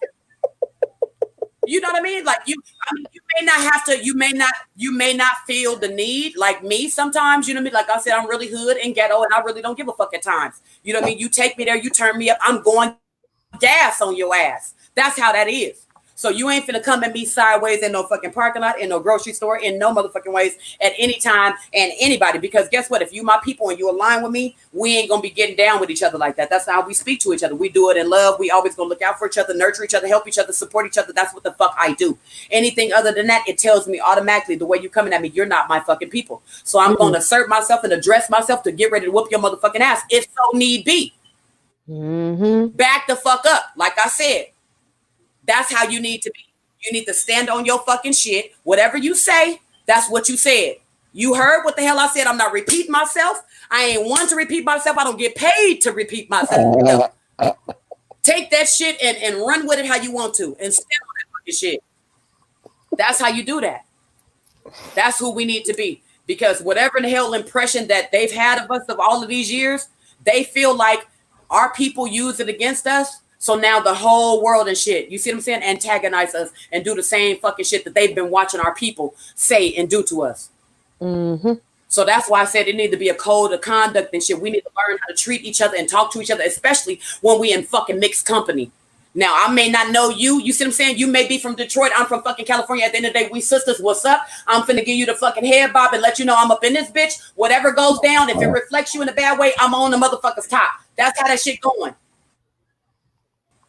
You know what I mean? Like you may not have to, you may not feel the need like me sometimes, you know what I mean? Like I said, I'm really hood and ghetto and I really don't give a fuck at times. You know what I mean? You take me there, you turn me up, I'm going gas on your ass. That's how that is. So you ain't finna come at me sideways in no fucking parking lot, in no grocery store, in no motherfucking ways at any time and anybody. Because guess what? If you my people and you align with me, we ain't gonna be getting down with each other like that. That's how we speak to each other. We do it in love. We always gonna look out for each other, nurture each other, help each other, support each other. That's what the fuck I do. Anything other than that, it tells me automatically the way you coming at me, you're not my fucking people. So I'm gonna assert myself and address myself to get ready to whoop your motherfucking ass if so need be. Back the fuck up. Like I said, that's how you need to be. You need to stand on your fucking shit. Whatever you say, that's what you said. You heard what the hell I said. I'm not repeating myself. I ain't one to repeat myself. I don't get paid to repeat myself. Take that shit and run with it how you want to and stand on that fucking shit. That's how you do that. That's who we need to be. Because whatever the hell impression that they've had of us of all of these years, they feel like our people use it against us. So now the whole world and shit, you see what I'm saying, antagonize us and do the same fucking shit that they've been watching our people say and do to us. So that's why I said it need to be a code of conduct and shit. We need to learn how to treat each other and talk to each other, especially when we in fucking mixed company. Now, I may not know you. You see what I'm saying? You may be from Detroit. I'm from fucking California. At the end of the day, we sisters. What's up? I'm finna give you the fucking head bob and let you know I'm up in this bitch. Whatever goes down, if it reflects you in a bad way, I'm on the motherfucker's top. That's how that shit going.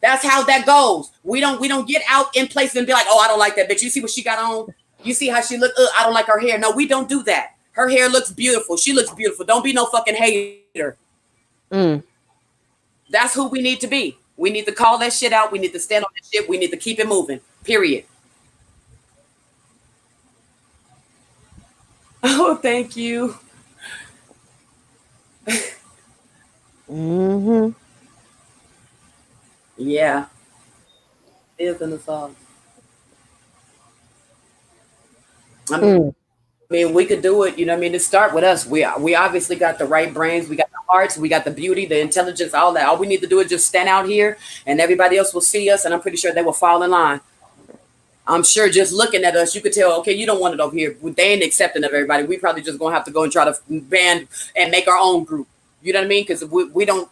That's how that goes. We don't get out in places and be like, "Oh, I don't like that bitch. You see what she got on? You see how she look? I don't like her hair." No, we don't do that. Her hair looks beautiful. She looks beautiful. Don't be no fucking hater. That's who we need to be. We need to call that shit out. We need to stand on that shit. We need to keep it moving. Period. Oh, thank you. Yeah. It is in the song. I mean, we could do it, you know what I mean? To start with us. We obviously got the right brains, we got the hearts, we got the beauty, the intelligence, all that. All we need to do is just stand out here and everybody else will see us, and I'm pretty sure they will fall in line. I'm sure just looking at us, you could tell, okay, you don't want it over here. They ain't accepting of everybody. We probably just gonna have to go and try to band and make our own group. You know what I mean? Because we don't.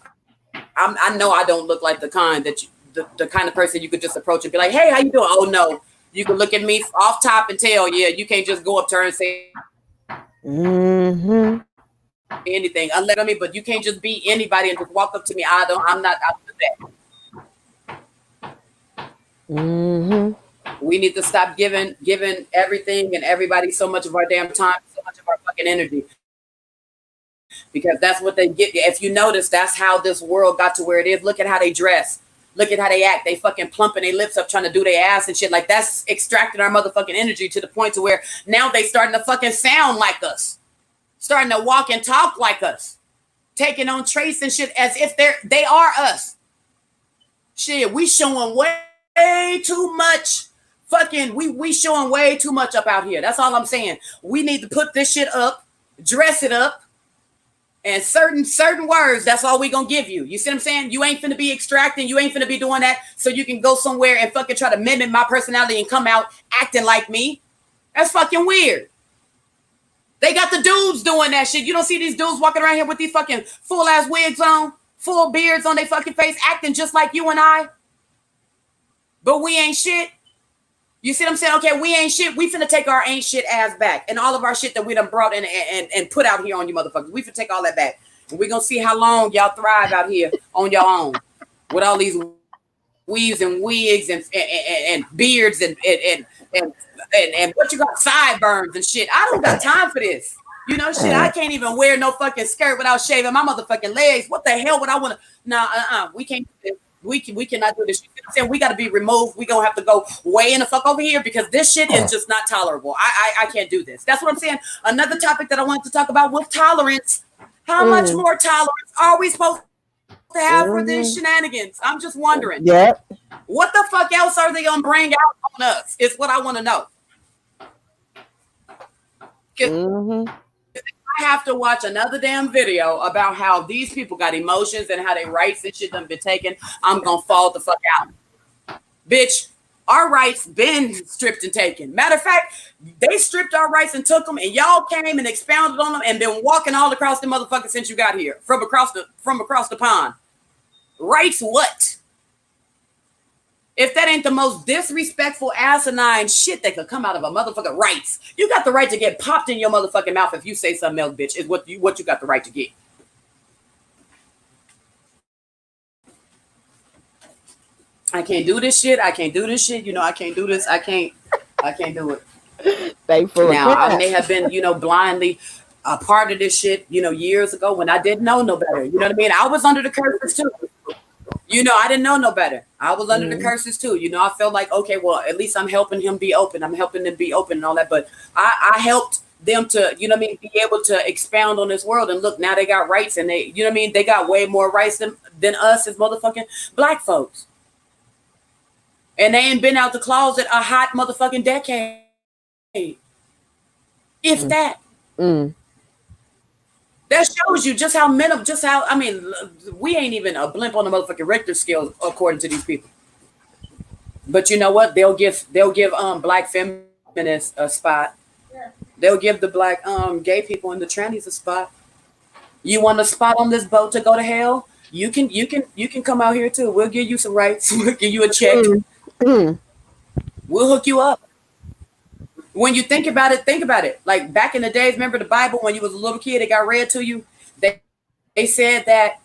I know I don't look like the kind that the kind of person you could just approach and be like, "Hey, how you doing?" Oh no, you can look at me off top and tell, yeah, you can't just go up to her and say anything. Unless but you can't just be anybody and just walk up to me. I'm not out to that. We need to stop giving everything and everybody so much of our damn time, so much of our fucking energy. Because that's what they get. If you notice, that's how this world got to where it is. Look at how they dress. Look at how they act. They fucking plumping their lips up trying to do their ass and shit. Like, that's extracting our motherfucking energy to the point to where now they starting to fucking sound like us. Starting to walk and talk like us. Taking on traits and shit as if they are us. Shit, we showing way too much. Fucking, we showing way too much up out here. That's all I'm saying. We need to put this shit up, dress it up, and certain words, that's all we gonna give you. You see what I'm saying? You ain't finna be extracting. You ain't finna be doing that so you can go somewhere and fucking try to mimic my personality and come out acting like me. That's fucking weird. They got the dudes doing that shit. You don't see these dudes walking around here with these fucking full-ass wigs on, full beards on their fucking face, acting just like you and I. But we ain't shit. You see what I'm saying? Okay, we ain't shit. We finna take our ain't shit ass back. And all of our shit that we done brought in and put out here on you motherfuckers. We finna take all that back. And we gonna see how long y'all thrive out here on your own. With all these weaves and wigs and beards and what you got, sideburns and shit. I don't got time for this. You know, shit, I can't even wear no fucking skirt without shaving my motherfucking legs. What the hell would I want to? Nah, we can't do this. We cannot do this. You know what I'm saying? We got to be removed. We gonna have to go way in the fuck over here because this shit is just not tolerable. I can't do this. That's what I'm saying. Another topic that I wanted to talk about was tolerance. How much more tolerance are we supposed to have for these shenanigans? I'm just wondering. Yep. What the fuck else are they gonna bring out on us? Is what I want to know. I have to watch another damn video about how these people got emotions and how their rights and shit done been taken. I'm gonna fall the fuck out. Bitch, our rights been stripped and taken. Matter of fact, they stripped our rights and took them, and y'all came and expounded on them and been walking all across the motherfucker since you got here. From across the pond. Rights what? If that ain't the most disrespectful, asinine shit that could come out of a motherfucker, rights. You got the right to get popped in your motherfucking mouth if you say something else, bitch, is what you got the right to get. I can't do this shit. I can't do this shit. You know, I can't do this. I can't do it. Thankful. Now, I may have been, blindly a part of this shit, years ago when I didn't know no better. You know what I mean? I was under the curses too. I didn't know no better. I was under the curses too. I felt like, okay, well, at least I'm helping him be open. I'm helping them be open and all that. But I helped them to, be able to expound on this world. And look, now they got rights and they, they got way more rights than us as motherfucking black folks. And they ain't been out the closet a hot motherfucking decade. If that. That shows you just how we ain't even a blimp on the motherfucking Richter scale according to these people. But you know what? They'll give black feminists a spot. They'll give the black gay people and the trannies a spot. You want a spot on this boat to go to hell? You can come out here too. We'll give you some rights. We'll give you a check. We'll hook you up. When you think about it. Like back in the days, remember the Bible when you was a little kid, it got read to you. They said that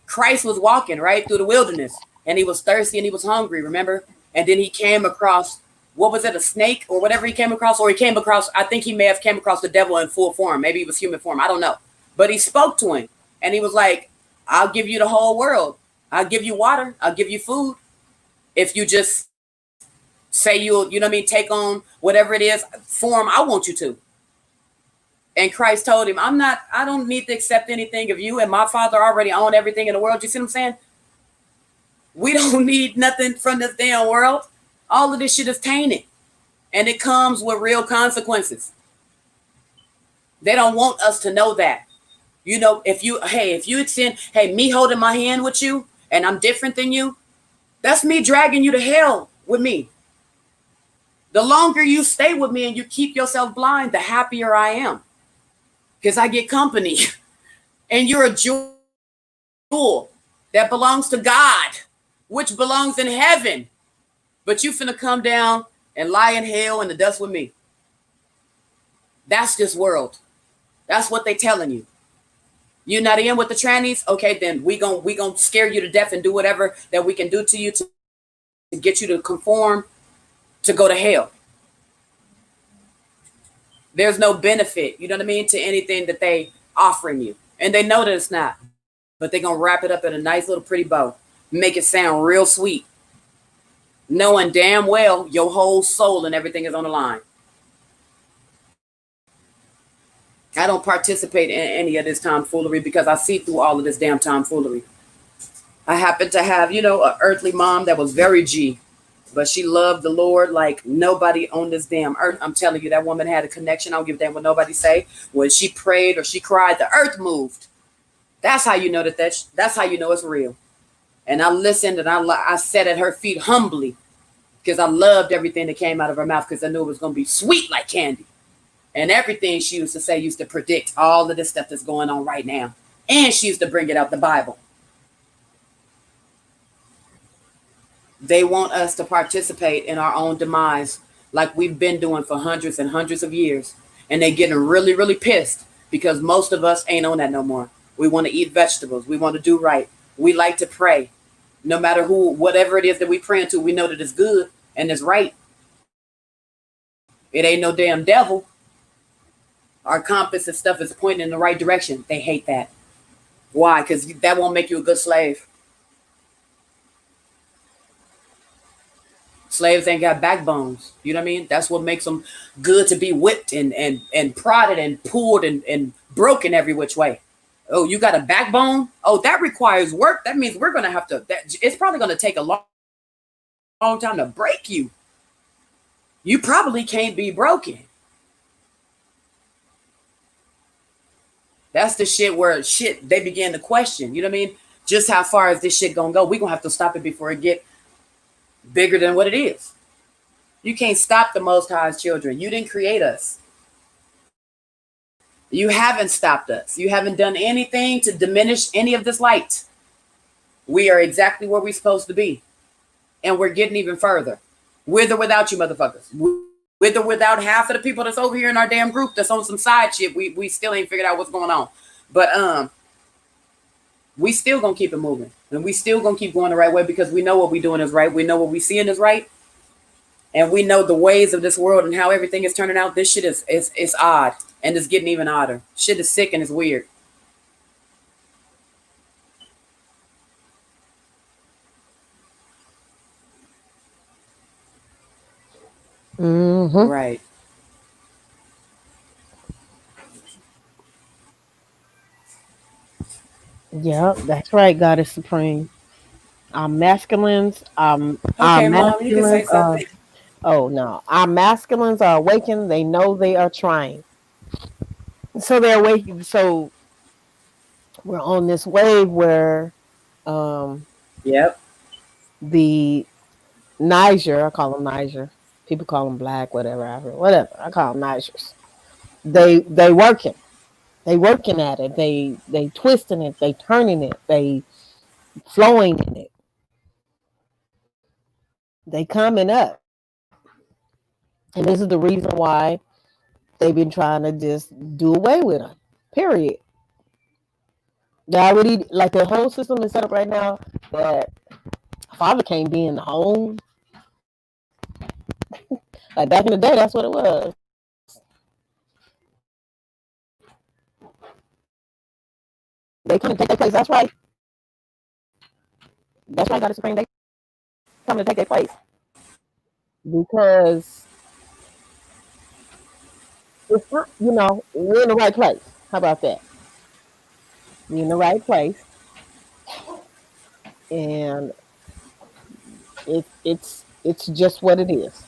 Christ was walking right through the wilderness and he was thirsty and he was hungry, remember? And then he came across, what was it, a snake or whatever he came across? Or he came across, I think he may have came across the devil in full form. Maybe it was human form. I don't know. But he spoke to him and he was like, I'll give you the whole world. I'll give you water. I'll give you food. If you just say you'll, take on whatever it is form I want you to. And Christ told him, I don't need to accept anything of you. And my Father already owned everything in the world. You see what I'm saying? We don't need nothing from this damn world. All of this shit is tainted. And it comes with real consequences. They don't want us to know that. If you extend, me holding my hand with you and I'm different than you, that's me dragging you to hell with me. The longer you stay with me and you keep yourself blind, the happier I am. Because I get company. And you're a jewel that belongs to God, which belongs in heaven. But you finna come down and lie in hell in the dust with me. That's this world. That's what they telling you. You're not in with the trannies? Okay, then we gon' scare you to death and do whatever that we can do to you to get you to conform to go to hell. There's no benefit, to anything that they offering you. And they know that it's not. But they're going to wrap it up in a nice little pretty bow. Make it sound real sweet. Knowing damn well your whole soul and everything is on the line. I don't participate in any of this tomfoolery because I see through all of this damn tomfoolery. I happen to have, an earthly mom that was very G. But she loved the Lord like nobody on this damn earth. I'm telling you, that woman had a connection. I don't give a damn what nobody say. When she prayed or she cried, the earth moved. That's how you know that's how you know it's real. And I listened and I sat at her feet humbly because I loved everything that came out of her mouth because I knew it was going to be sweet like candy. And everything she used to say used to predict all of this stuff that's going on right now. And she used to bring it out the Bible. They want us to participate in our own demise like we've been doing for hundreds and hundreds of years. And they're getting really, really pissed because most of us ain't on that no more. We want to eat vegetables. We want to do right. We like to pray. No matter whatever it is that we pray into, we know that it's good and it's right. It ain't no damn devil. Our compass and stuff is pointing in the right direction. They hate that. Why? Because that won't make you a good slave. Slaves ain't got backbones. You know what I mean? That's what makes them good to be whipped and prodded and pulled and broken every which way. Oh, you got a backbone? Oh, that requires work. That means we're going to have to, it's probably going to take a long time to break you. You probably can't be broken. That's the shit where they begin to question. You know what I mean? Just how far is this shit going to go? We're going to have to stop it before it get bigger than what it is. You can't stop the Most High's children. You didn't create us. You haven't stopped us. You haven't done anything to diminish any of this light. We are exactly where we're supposed to be. And we're getting even further. With or without you motherfuckers. With or without half of the people that's over here in our damn group that's on some side shit. We still ain't figured out what's going on. But we still gonna keep it moving. And we still gonna keep going the right way because we know what we're doing is right. We know what we're seeing is right. And we know the ways of this world and how everything is turning out. This shit is odd. And it's getting even odder. Shit is sick and it's weird. Mm-hmm. Right. Yeah, that's right. God is supreme. Our masculines, our Okay, Mom, you can say masculines are. something. Oh no, our masculines are awakened. They know they are trying, so they're awakened. So we're on this wave where um, Yep. the Niger, I call them Niger. People call them black, whatever. Whatever. I call them Nigers. They working. They working at it. They twisting it. They turning it. They flowing in it. They coming up. And this is the reason why they've been trying to just do away with them. Period. They already, like, the whole system is set up right now that father can't be in the home. Like back in the day, that's what it was. They come to take their place. That's right. That's right, God is supreme. They come to take their place. Because it's not, we're in the right place. How about that? We're in the right place. And it's just what it is.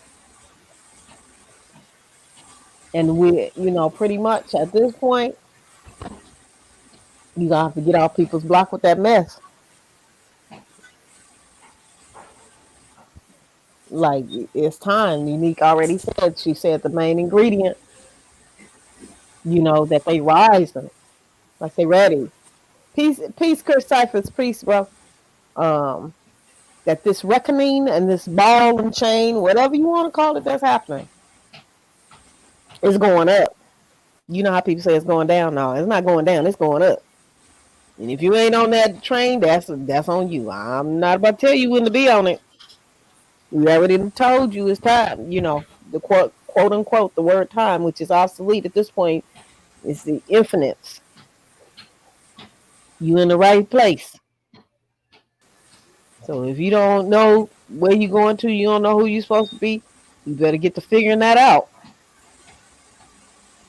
And we, pretty much at this point, you gonna have to get off people's block with that mess. Like, it's time. Unique already said. She said the main ingredient, that they rise and like they ready. Peace, Chris Cyphers, peace, bro. Um, that this reckoning and this ball and chain, whatever you want to call it, that's happening. It's going up. You know how people say it's going down? No, it's not going down. It's going up. And if you ain't on that train, that's on you. I'm not about to tell you when to be on it. We already told you it's time. The quote unquote the word time, which is obsolete at this point, is the infinites. You in the right place. So if you don't know where you're going to, you don't know who you're supposed to be, you better get to figuring that out.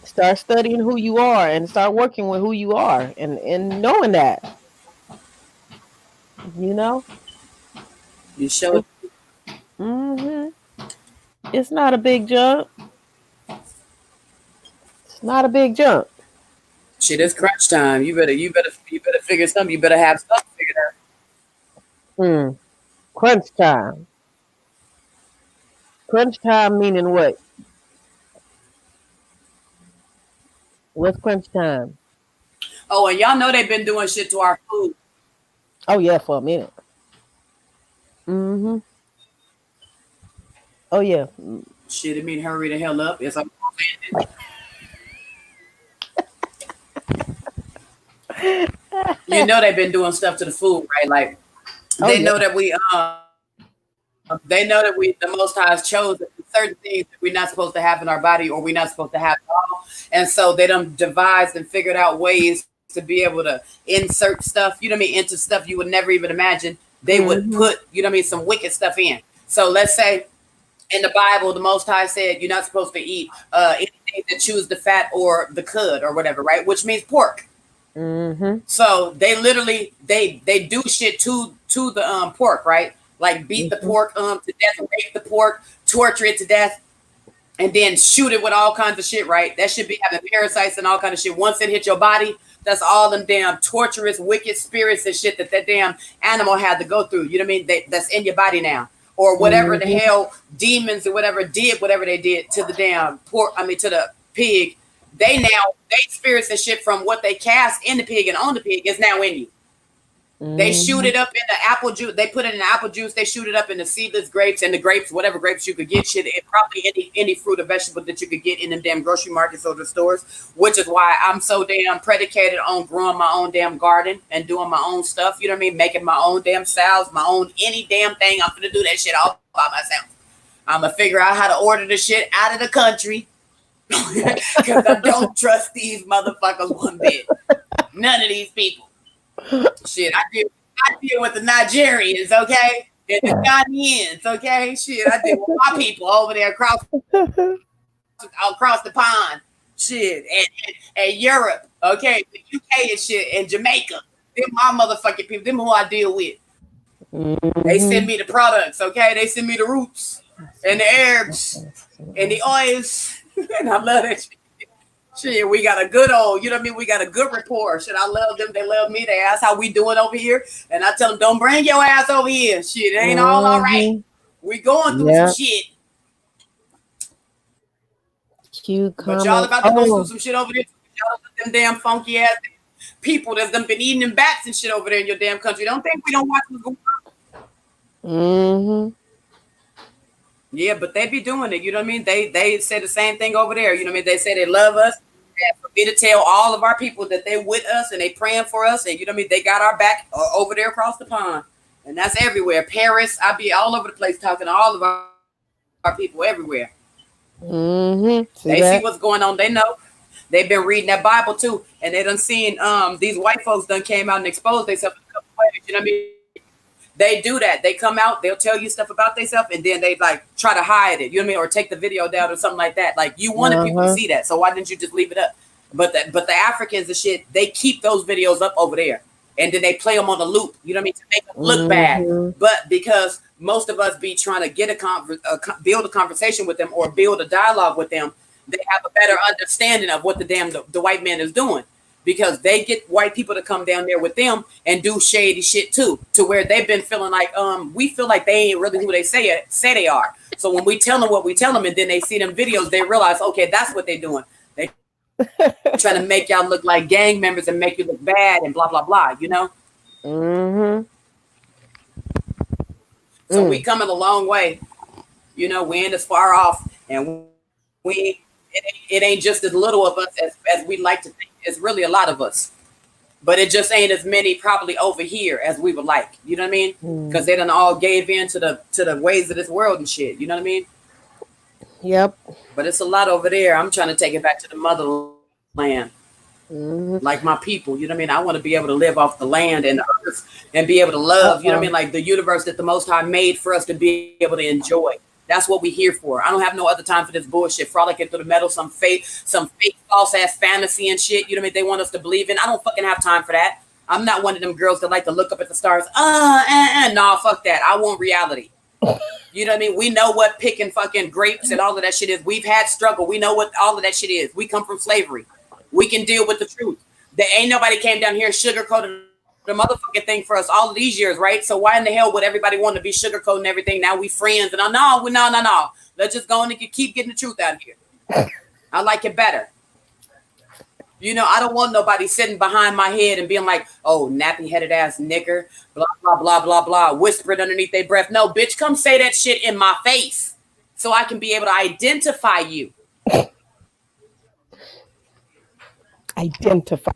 Start studying who you are and start working with who you are and knowing that. You show. Mm-hmm. It's not a big jump. It's not a big jump. Shit, it's crunch time. You better figure something. You better have something figured out. Crunch time. Crunch time meaning what? What's crunch time? Oh, and y'all know they've been doing shit to our food. Oh yeah, for a minute. Mm-hmm. Oh yeah. Shit, it mean hurry the hell up. Yes, I'm they've been doing stuff to the food, right? Like they know that we the Most High chose certain things that we're not supposed to have in our body, or we're not supposed to have at all. And so they done devised and figured out ways to be able to insert stuff, you know what I mean, into stuff you would never even imagine they would put, you know what I mean, some wicked stuff in. So let's say in the Bible, the Most High said you're not supposed to eat anything that chews the fat or the cud or whatever, right? Which means pork. So they literally they do shit to the pork, right? Like beat the pork to death, rape the pork, torture it to death, and then shoot it with all kinds of shit, right? That should be having parasites and all kind of shit. Once it hit your body, that's all them damn torturous, wicked spirits and shit that damn animal had to go through. You know what I mean? That's in your body now. Or whatever the hell demons or whatever they did to the damn pork, to the pig. They spirits and shit from what they cast in the pig and on the pig is now in you. They shoot it up in the apple juice. They put it in the apple juice. They shoot it up in the seedless grapes and the grapes, whatever grapes you could get. Shit, probably any fruit or vegetable that you could get in them damn grocery markets or the stores. Which is why I'm so damn predicated on growing my own damn garden and doing my own stuff. You know what I mean? Making my own damn salads, my own any damn thing. I'm gonna do that shit all by myself. I'm gonna figure out how to order the shit out of the country because I don't trust these motherfuckers one bit. None of these people. Shit, I deal with the Nigerians, okay, and the Ghanaians, okay. Shit, I deal with my people over there across the pond. Shit, and Europe, okay, the UK and shit, and Jamaica. Them my motherfucking people. Them who I deal with. They send me the products, okay. They send me the roots and the herbs and the oils, and I love that shit. Shit, we got a good old, you know what I mean? We got a good rapport. Shit, I love them. They love me. They ask how we doing over here. And I tell them, don't bring your ass over here. Shit, it ain't all right. We going through some shit. But y'all about to go through some shit over there. Y'all them damn funky ass people that's done been eating them bats and shit over there in your damn country. Don't think we don't watch what's going on. Yeah, but they be doing it. You know what I mean? They say the same thing over there. You know what I mean? They say they love us. And for me to tell all of our people that they with us and they praying for us, and you know what I mean? They got our back over there across the pond. And that's everywhere. Paris, I be all over the place talking to all of our people everywhere. They see what's going on. They know. They've been reading that Bible too. And they done seen these white folks done came out and exposed themselves in a couple ways. You know what I mean? They do that. They come out, they'll tell you stuff about themselves, and then they like try to hide it. You know what I mean? Or take the video down or something like that. Like you wanted people to see that, so why didn't you just leave it up? But the Africans and shit, they keep those videos up over there, and then they play them on the loop. You know what I mean? To make them look bad. But because most of us be trying to get build a conversation with them or build a dialogue with them, they have a better understanding of what the white man is doing. Because they get white people to come down there with them and do shady shit too, to where they've been feeling like we feel like they ain't really who they say they are. So when we tell them what we tell them, and then they see them videos, they realize, okay, that's what they're doing. They trying to make y'all look like gang members and make you look bad and blah blah blah. You know. So we coming a long way. You know, we ain't as far off, and it ain't just as little of us as we'd like to think. It's really a lot of us, but it just ain't as many probably over here as we would like. You know what I mean? Because they done all gave in to the ways of this world and shit. You know what I mean? Yep. But it's a lot over there. I'm trying to take it back to the motherland, like my people. You know what I mean? I want to be able to live off the land and the earth and be able to love. You know what I mean? Like the universe that the Most High made for us to be able to enjoy. That's what we here for. I don't have no other time for this bullshit. Frolicking through the metal, some fake false ass fantasy and shit. You know what I mean? They want us to believe in. I don't fucking have time for that. I'm not one of them girls that like to look up at the stars. Nah, fuck that. I want reality. You know what I mean? We know what picking fucking grapes and all of that shit is. We've had struggle. We know what all of that shit is. We come from slavery. We can deal with the truth. There ain't nobody came down here and sugarcoated the motherfucking thing for us all of these years, right? So why in the hell would everybody want to be sugarcoating everything? Now we friends and no. Let's just go and keep getting the truth out here. I like it better. You know, I don't want nobody sitting behind my head and being like, oh, nappy-headed ass nigger, blah, blah, blah, blah, blah, whispering underneath their breath. No, bitch, come say that shit in my face so I can be able to identify you. Identify.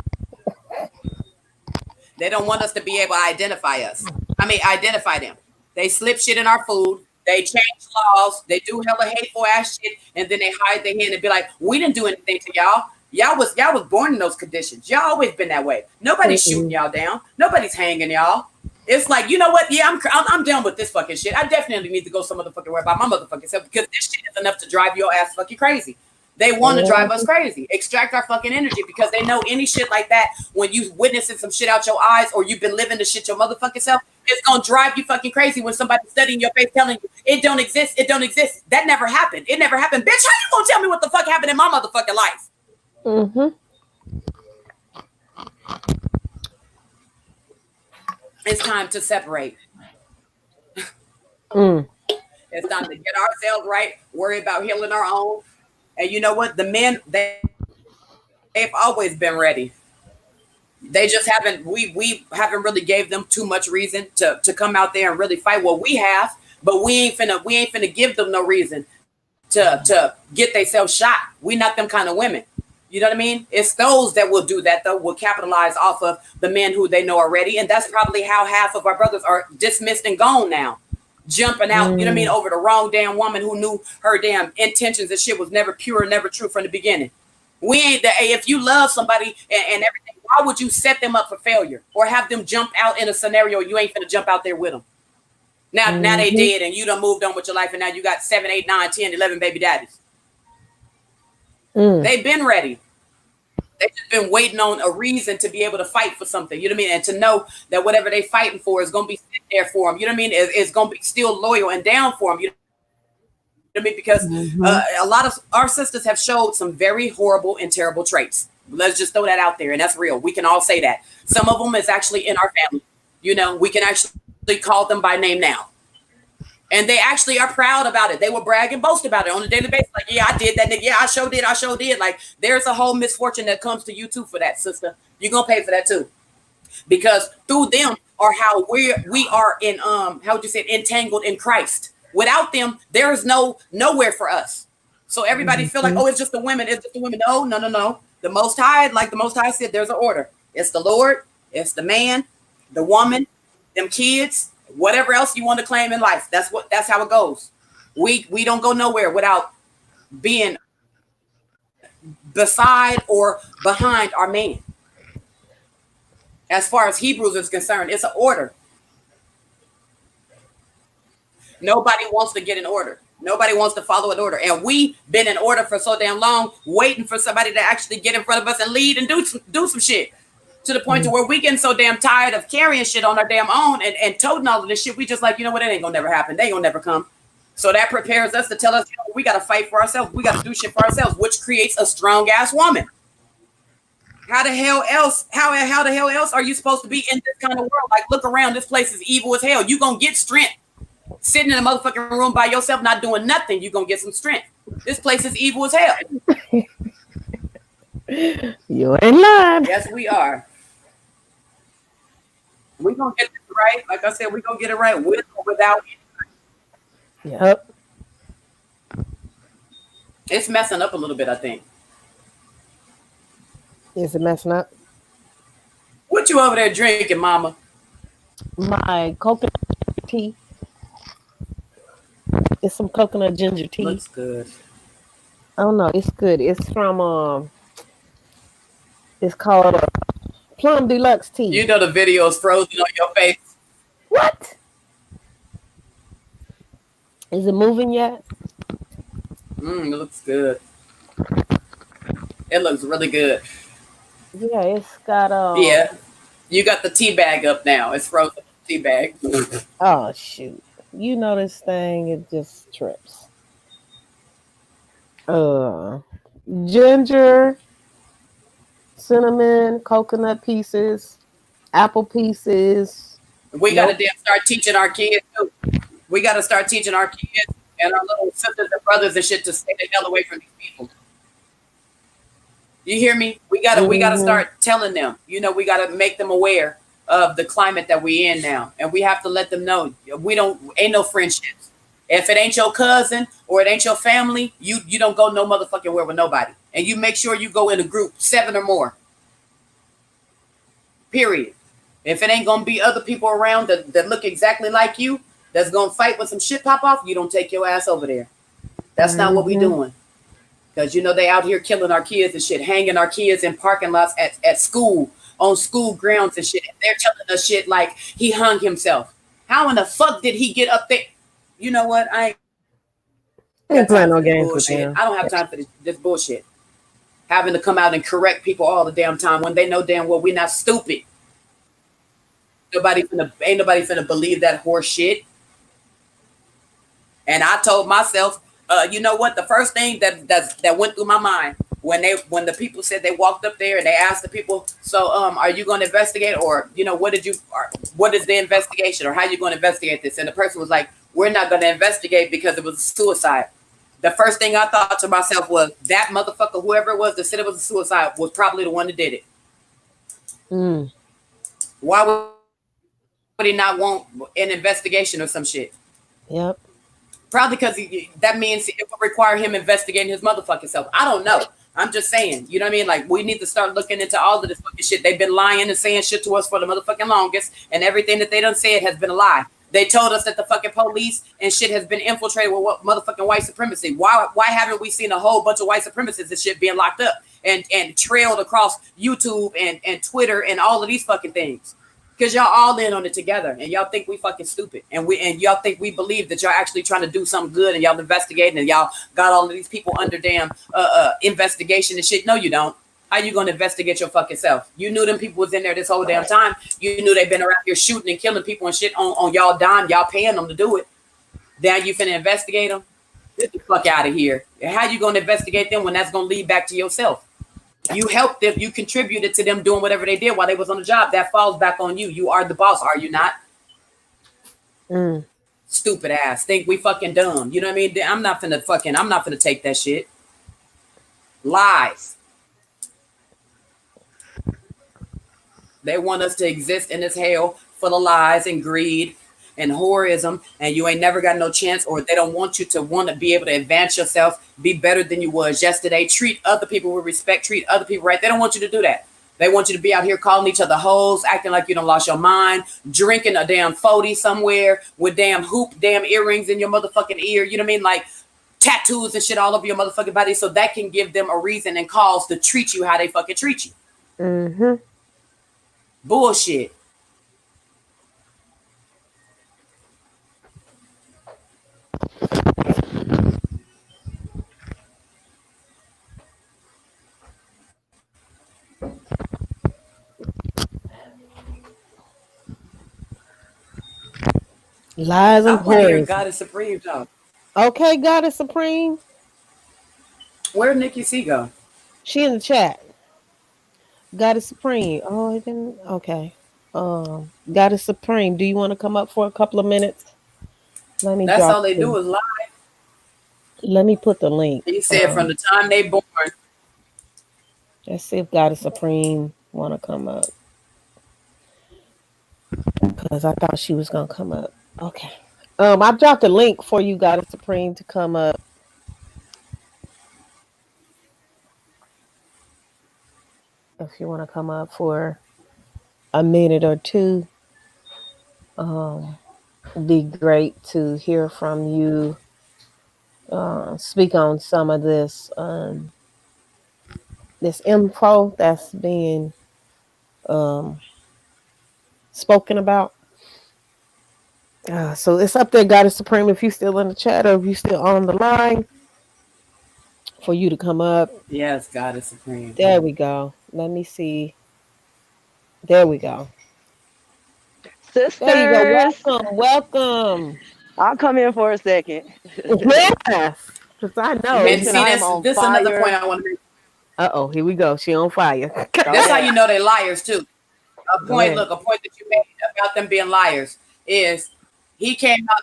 They don't want us to be able to identify us. Identify them. They slip shit in our food. They change laws. They do hella hateful ass shit, and then they hide their hand and be like, "We didn't do anything to y'all. Y'all was born in those conditions. Y'all always been that way. Nobody's shooting y'all down. Nobody's hanging y'all." It's like, you know what? Yeah, I'm done with this fucking shit. I definitely need to go some motherfucking where by my motherfucking self, because this shit is enough to drive your ass fucking crazy. They want to drive us crazy, extract our fucking energy, because they know any shit like that, when you witnessing some shit out your eyes, or you've been living the shit your motherfucking self, it's gonna drive you fucking crazy when somebody's studying your face telling you it don't exist, it don't exist. That never happened. It never happened. Bitch, how you gonna tell me what the fuck happened in my motherfucking life? Mm-hmm. It's time to separate. It's time to get ourselves right, worry about healing our own. And you know what? The men, they've always been ready. They just haven't, we haven't really gave them too much reason to come out there and really fight. Well, we have, but we ain't finna give them no reason to get themselves shot. We not them kind of women. You know what I mean? It's those that will do that, though, will capitalize off of the men who they know already. And that's probably how half of our brothers are dismissed and gone now. Jumping out, you know what I mean, over the wrong damn woman who knew her damn intentions and shit was never pure, never true from the beginning. We ain't the, if you love somebody and everything, why would you set them up for failure or have them jump out in a scenario you ain't finna jump out there with them? Now they dead and you done moved on with your life, and now you got 7, 8, 9, 10, 11 baby daddies. They've been ready. They've just been waiting on a reason to be able to fight for something, you know what I mean? And to know that whatever they fighting for is going to be sitting there for them, you know what I mean? It's going to be still loyal and down for them, you know what I mean? Because a lot of our sisters have showed some very horrible and terrible traits. Let's just throw that out there, and that's real. We can all say that. Some of them is actually in our family. You know, we can actually call them by name now. And they actually are proud about it. They will brag and boast about it on a daily basis. Like, yeah, I did that, nigga. Yeah, I sure did. I sure did. Like, there's a whole misfortune that comes to you too for that, sister. You're gonna pay for that too, because through them are how we are in how would you say it, entangled in Christ. Without them, there is nowhere for us. So everybody feel like, oh, it's just the women. It's just the women. No. The Most High, like the Most High said, there's an order. It's the Lord. It's the man, the woman, them kids. Whatever else you want to claim in life, that's how it goes. We don't go nowhere without being beside or behind our man. As far as Hebrews is concerned, it's an order. Nobody wants to get in order. Nobody wants to follow an order. And we've been in order for so damn long, waiting for somebody to actually get in front of us and lead and do some shit. To the point to where we getting so damn tired of carrying shit on our damn own and toting all of this shit. We just like, you know what, it ain't gonna never happen. They ain't gonna never come. So that prepares us to tell us, you know, we gotta fight for ourselves. We gotta do shit for ourselves, which creates a strong ass woman. How the hell else are you supposed to be in this kind of world? Like, look around, this place is evil as hell. You gonna get strength sitting in a motherfucking room by yourself, not doing nothing. You gonna get some strength. This place is evil as hell. You ain't lying. Yes, we are. We're going to get it right. Like I said, we're going to get it right with or without. Yep. It's messing up a little bit, I think. Is it messing up? What you over there drinking, mama? My coconut tea. It's some coconut ginger tea. Looks good. I don't know. It's good. It's from, it's called Plum Deluxe tea. You know the video is frozen on your face. What? Is it moving yet? It looks good. It looks really good. Yeah, it's got Yeah. You got the tea bag up now. It's frozen tea bag. Oh shoot. You know this thing, it just trips. Ginger, cinnamon, coconut pieces, apple pieces. We got to start teaching our kids too. We got to start teaching our kids and our little sisters and brothers and shit to stay the hell away from these people. You hear me? We gotta start telling them. You know, we gotta make them aware of the climate that we in now, and we have to let them know ain't no friendships. If it ain't your cousin or it ain't your family, you don't go no motherfucking where with nobody, and you make sure you go in a group 7 or more. Period. If it ain't gonna be other people around that look exactly like you, that's gonna fight when some shit pop off, you don't take your ass over there. That's not what we doing. Because you know they out here killing our kids and shit, hanging our kids in parking lots at school, on school grounds and shit. They're telling us shit like he hung himself. How in the fuck did he get up there? You know what? I ain't got time for this bullshit. I don't have time for this bullshit. Having to come out and correct people all the damn time when they know damn well we're not stupid. Ain't nobody finna believe that horse shit. And I told myself, you know what? The first thing that went through my mind when the people said they walked up there and they asked the people, so are you going to investigate, or you know what is the investigation, or how you going to investigate this? And the person was like, we're not going to investigate because it was a suicide. The first thing I thought to myself was that motherfucker, whoever it was that said it was a suicide, was probably the one that did it. Why would he not want an investigation or some shit? Yep. Probably because that means it would require him investigating his motherfucking self. I don't know. I'm just saying. You know what I mean? Like, we need to start looking into all of this fucking shit. They've been lying and saying shit to us for the motherfucking longest, and everything that they done said has been a lie. They told us that the fucking police and shit has been infiltrated with what motherfucking white supremacy. Why haven't we seen a whole bunch of white supremacists and shit being locked up and trailed across YouTube and Twitter and all of these fucking things? Because y'all all in on it together, and y'all think we fucking stupid, and y'all think we believe that y'all actually trying to do something good, and y'all investigating, and y'all got all of these people under damn investigation and shit. No, you don't. How you gonna investigate your fucking self? You knew them people was in there this whole damn time. You knew they've been around here shooting and killing people and shit on y'all dime. Y'all paying them to do it. Then you finna investigate them? Get the fuck out of here. How you gonna investigate them when that's gonna lead back to yourself? You helped them. You contributed to them doing whatever they did while they was on the job. That falls back on you. You are the boss, are you not? Stupid ass. Think we fucking dumb. You know what I mean? I'm not finna take that shit. Lies. They want us to exist in this hell full of lies and greed and whoreism, and you ain't never got no chance, or they don't want you to want to be able to advance yourself, be better than you was yesterday, treat other people with respect, treat other people right. They don't want you to do that. They want you to be out here calling each other hoes, acting like you done lost your mind, drinking a damn 40 somewhere with damn earrings in your motherfucking ear. You know what I mean? Like tattoos and shit all over your motherfucking body, so that can give them a reason and cause to treat you how they fucking treat you. Bullshit. Lies and whores. God is supreme, though. Okay, God is supreme. Where did Nikki C go? She in the chat. God is supreme. Oh, it didn't. Okay. God is supreme. Do you want to come up for a couple of minutes? That's all they do is lie. Let me put the link. He said from the time they born. Let's see if God is supreme want to come up. Because I thought she was gonna come up. Okay. I dropped a link for you, God is supreme, to come up. If you want to come up for a minute or two, it'd be great to hear from you. Speak on some of this this info that's being spoken about. So it's up there, God is supreme, if you still in the chat or if you still on the line, for you to come up. Yes, God is supreme. There we go. Let me see. There we go. Sisters. There you go. Welcome. I'll come in for a second. Yes. Because I know. And see, this another point I want to make. Here we go. She on fire. That's how you know they liars too. A point that you made about them being liars is he came out,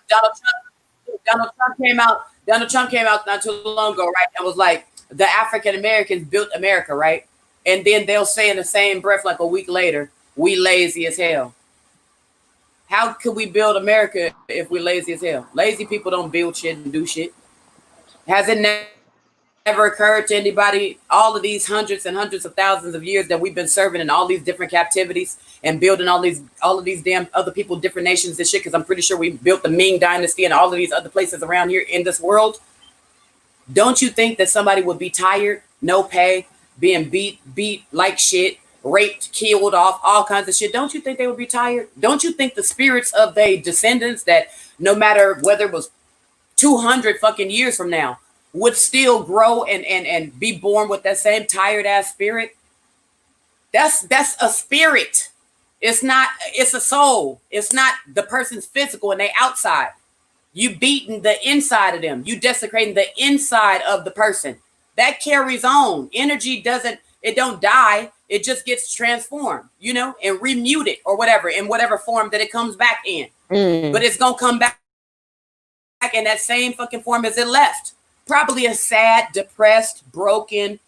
Donald Trump came out not too long ago, right? And was like, the African Americans built America, right? And then they'll say in the same breath, like a week later, we lazy as hell. How could we build America if we're lazy as hell? Lazy people don't build shit and do shit. Has it ever occurred to anybody, all of these hundreds and hundreds of thousands of years that we've been serving in all these different captivities and building all of these damn other people, different nations and shit? Because I'm pretty sure we built the Ming Dynasty and all of these other places around here in this world. Don't you think that somebody would be tired, no pay, being beat like shit, raped, killed off, all kinds of shit? Don't you think they would be tired? Don't you think the spirits of their descendants, that no matter whether it was 200 fucking years from now, would still grow and be born with that same tired ass spirit? That's a spirit. It's a soul. It's not the person's physical and they outside. You beating the inside of them. You desecrating the inside of the person. That carries on. Energy don't die. It just gets transformed, and remuted or whatever, in whatever form that it comes back in. But it's going to come back in that same fucking form as it left. Probably a sad, depressed, broken,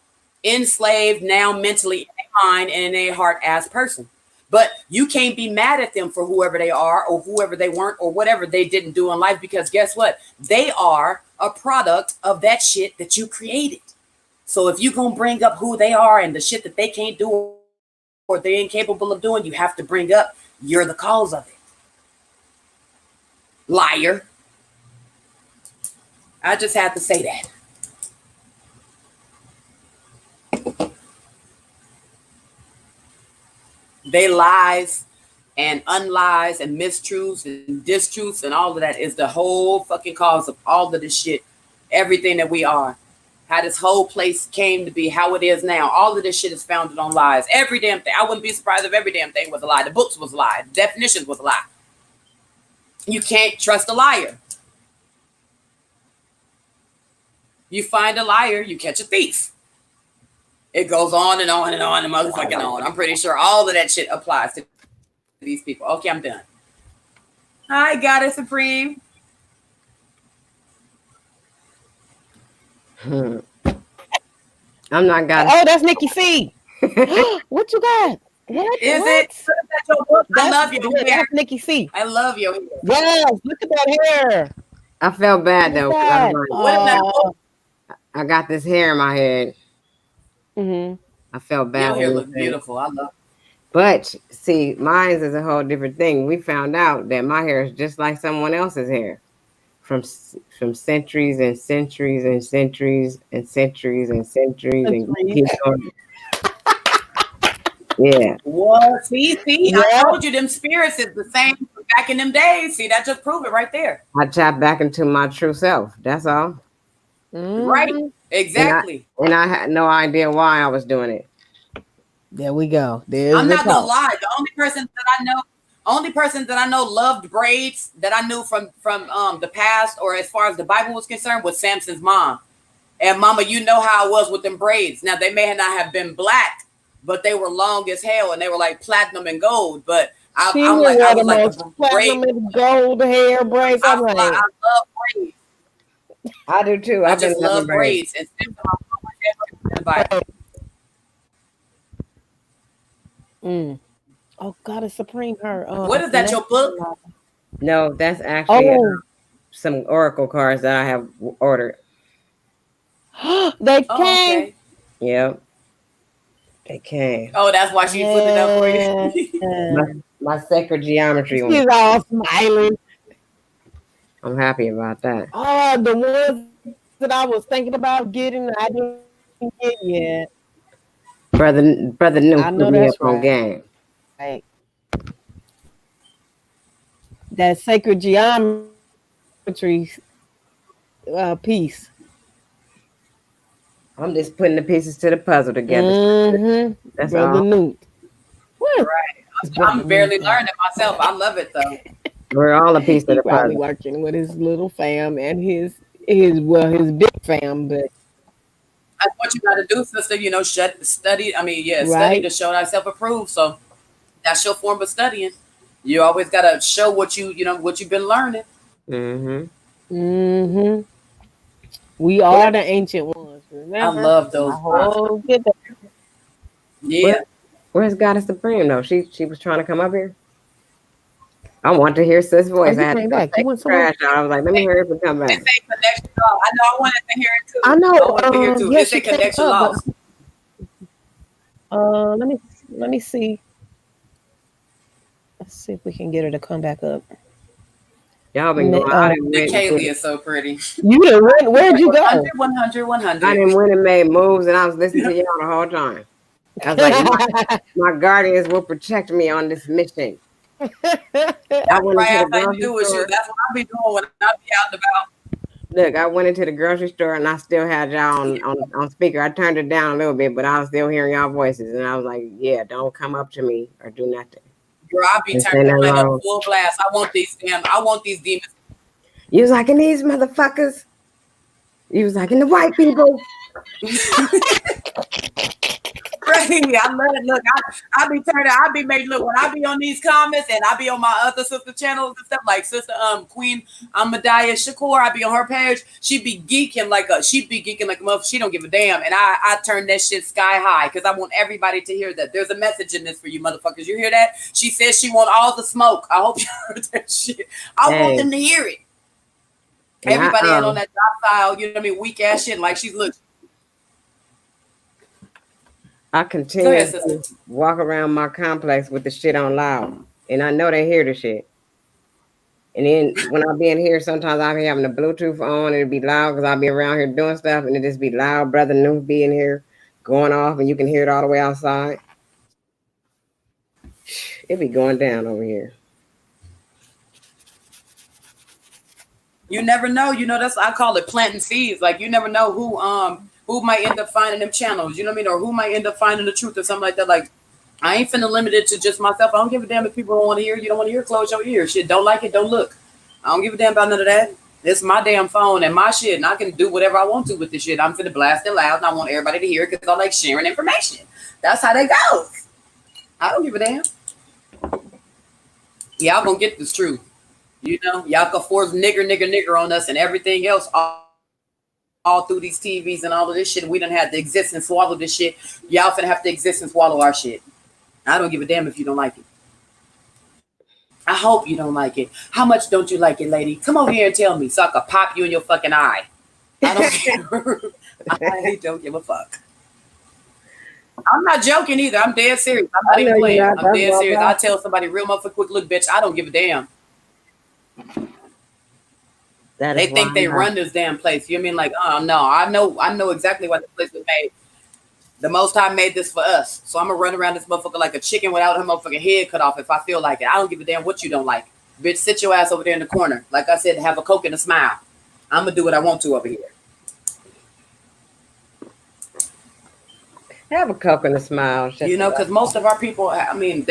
enslaved, now mentally in their mind and in their heart ass person. But you can't be mad at them for whoever they are or whoever they weren't or whatever they didn't do in life, because guess what? They are a product of that shit that you created. So if you're going to bring up who they are and the shit that they can't do or they're incapable of doing, you have to bring up you're the cause of it. Liar. I just had to say that. They lies and unlies and mistruths and distruths and all of that is the whole fucking cause of all of this shit. Everything that we are. How this whole place came to be, how it is now. All of this shit is founded on lies. Every damn thing. I wouldn't be surprised if every damn thing was a lie. The books was a lie. The definitions was a lie. You can't trust a liar. You find a liar, you catch a thief. It goes on and on and on and motherfucking on. I'm pretty sure all of that shit applies to these people. Okay, I'm done. Hi, Goddess Supreme. I'm not got. Oh, that's Nikki C. What you got? What is what? it? I love your hair. That's Nikki C. I love your hair. Yes, look at that hair. I felt bad though. Look at that. What is that? I got this hair in my head. Mm-hmm. I felt bad. Your hair looks beautiful. I love it. But see, mine is a whole different thing. We found out that my hair is just like someone else's hair, from centuries and centuries and centuries and centuries and centuries and keeps going. Yeah. Well, see, Yeah. I told you them spirits is the same from back in them days. See, that just proved it right there. I tapped back into my true self. That's all. Right. Exactly. And I had no idea why I was doing it. There we go. I'm not gonna lie. The only person that I know loved braids that I knew from the past, or as far as the Bible was concerned, was Samson's mom. And mama, you know how I was with them braids. Now they may not have been black, but they were long as hell and they were like platinum and gold. But I was like platinum and gold hair braids. I love braids. I do too. I just love braids. Mm. Oh, Goddess Supreme, her. What is that? Your book? No, that's actually some oracle cards that I have ordered. They came. Okay. Yep. They came. Oh, that's why she put it up for you. My sacred geometry. She's all smiling. I'm happy about that. Oh, the ones that I was thinking about getting, I didn't get yet. Brother New I know put me that's up on right. game. Right. That sacred geometry piece. I'm just putting the pieces to the puzzle together. Mm-hmm. That's Brother all. Newt. Right. I'm barely learning myself. I love it though. We're all a piece of He's the probably puzzle. working with his little fam and his big fam, but That's what you got to do, sister. You know, study. Study Right. to show thyself approved. So that's your form of studying. You always got to show what what you've been learning. Mm-hmm. mm-hmm. We are the ancient ones. Remember? I love those. Oh, get that. Yeah. Where's Goddess Supreme though? She was trying to come up here. I want to hear Sis' voice. Oh, I you had to came go back. You take went the somewhere? trash out. I was like, let me hurry up and come It back. say connection lost. I know I wanted to hear it too. I know. I wanted to hear it too. Yeah, It say she came connection up, but lost. let me see. Let's see if we can get her to come back up. Y'all been going. I didn't The went. Kaylee is so pretty. You didn't win. Where'd you go? 100, 100, 100. I didn't went and made moves, and I was listening to y'all the whole time. I was like, my guardians will protect me on this mission. I went Right into the after I grocery do with you. store. That's what I be doing when I be out and about. Look, I went into the grocery store and I still had y'all on speaker. I turned it down a little bit, but I was still hearing y'all voices, and I was like, yeah, don't come up to me or do nothing. Girl, I be turning the plane up full blast. I want these demons. You was like, in these motherfuckers. You was like, in the white people. Crazy. I love it. Look, I be turning. I be making. Look, when I be on these comments and I be on my other sister channels and stuff like Sister Queen Ahmadiyah Shakur. I be on her page. She be geeking like a mother. She don't give a damn. And I turn that shit sky high because I want everybody to hear that. There's a message in this for you motherfuckers. You hear that? She says she want all the smoke. I hope you heard that shit. I want them to hear it. Everybody ain't on that docile, you know what I mean, weak ass shit like she's look. I continue to walk around my complex with the shit on loud, and I know they hear the shit. And then when I be in here, sometimes I be having the Bluetooth on, and it'll be loud because I'll be around here doing stuff, and it just be loud. Brother New be in here going off, and you can hear it all the way outside. It be going down over here. You never know, you know, I call it planting seeds. Like you never know who might end up finding them channels, you know what I mean? Or who might end up finding the truth or something like that. Like I ain't finna limit it to just myself. I don't give a damn if people don't want to hear. You don't want to hear, close your ears. Shit, don't like it, don't look. I don't give a damn about none of that. It's my damn phone and my shit, and I can do whatever I want to with this shit. I'm finna blast it loud, and I want everybody to hear it because I like sharing information. That's how that goes. I don't give a damn. Y'all gonna get this truth. You know, y'all can force nigger on us and everything else all through these TVs and all of this shit. We done had to exist and swallow this shit. Y'all finna have to exist and swallow our shit. I don't give a damn if you don't like it. I hope you don't like it. How much don't you like it, lady? Come over here and tell me so I can pop you in your fucking eye. I don't care. I don't give a fuck. I'm not joking either. I'm dead serious. I'm not even playing. I'm dead serious. I tell somebody real motherfucker quick, look, bitch, I don't give a damn. They think they run this damn place. You know what I mean? Like, oh no, I know exactly why this place was made. The Most High made this for us. So I'm gonna run around this motherfucker like a chicken without her motherfucking head cut off if I feel like it. I don't give a damn what you don't like. Bitch, sit your ass over there in the corner. Like I said, have a Coke and a smile. I'm gonna do what I want to over here. Have a Coke and a smile. You know, because most of our people, I mean,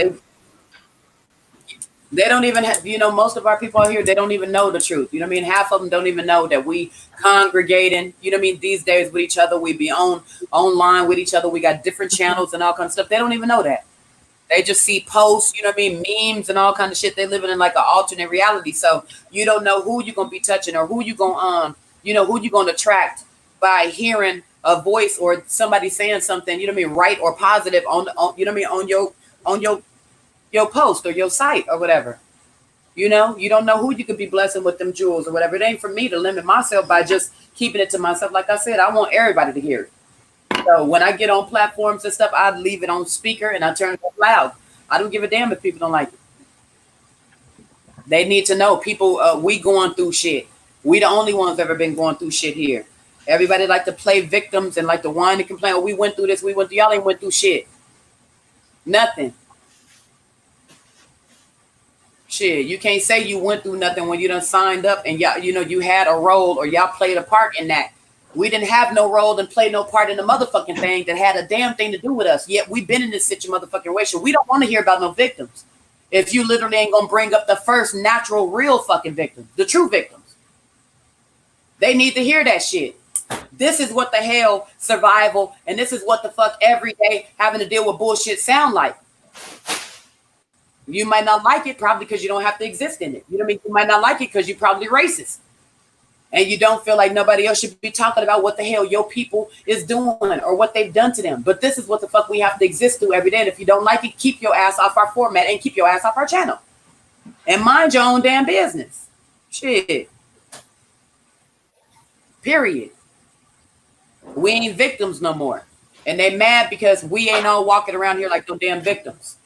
they don't even have, you know, most of our people out here, they don't even know the truth. You know what I mean? Half of them don't even know that we congregating, you know what I mean, these days with each other. We be online with each other. We got different channels and all kinds of stuff. They don't even know that. They just see posts, you know what I mean, memes and all kind of shit. They living in like an alternate reality. So you don't know who you're going to be touching or who you going to, who you going to attract by hearing a voice or somebody saying something, you know what I mean, right or positive on you know what I mean, on your post or your site or whatever. You know, you don't know who you could be blessing with them jewels or whatever. It ain't for me to limit myself by just keeping it to myself. Like I said, I want everybody to hear it. So when I get on platforms and stuff, I leave it on speaker and I turn it up loud. I don't give a damn if people don't like it. They need to know people, we going through shit. We the only ones ever been going through shit here. Everybody like to play victims and like to whine and complain. Oh, we went through this. Y'all ain't went through shit. Nothing. Shit, you can't say you went through nothing when you done signed up and y'all, you had a role or y'all played a part in that. We didn't have no role and play no part in the motherfucking thing that had a damn thing to do with us. Yet we've been in this situation. We don't want to hear about no victims. If you literally ain't gonna bring up the first natural, real fucking victims, the true victims. They need to hear that shit. This is what the hell survival and this is what the fuck every day having to deal with bullshit sound like. You might not like it probably because you don't have to exist in it. You know what I mean? You might not like it because you're probably racist. And you don't feel like nobody else should be talking about what the hell your people is doing or what they've done to them. But this is what the fuck we have to exist through every day. And if you don't like it, keep your ass off our format and keep your ass off our channel. and mind your own damn business. Shit. Period. We ain't victims no more. And they mad because we ain't all walking around here like no damn victims.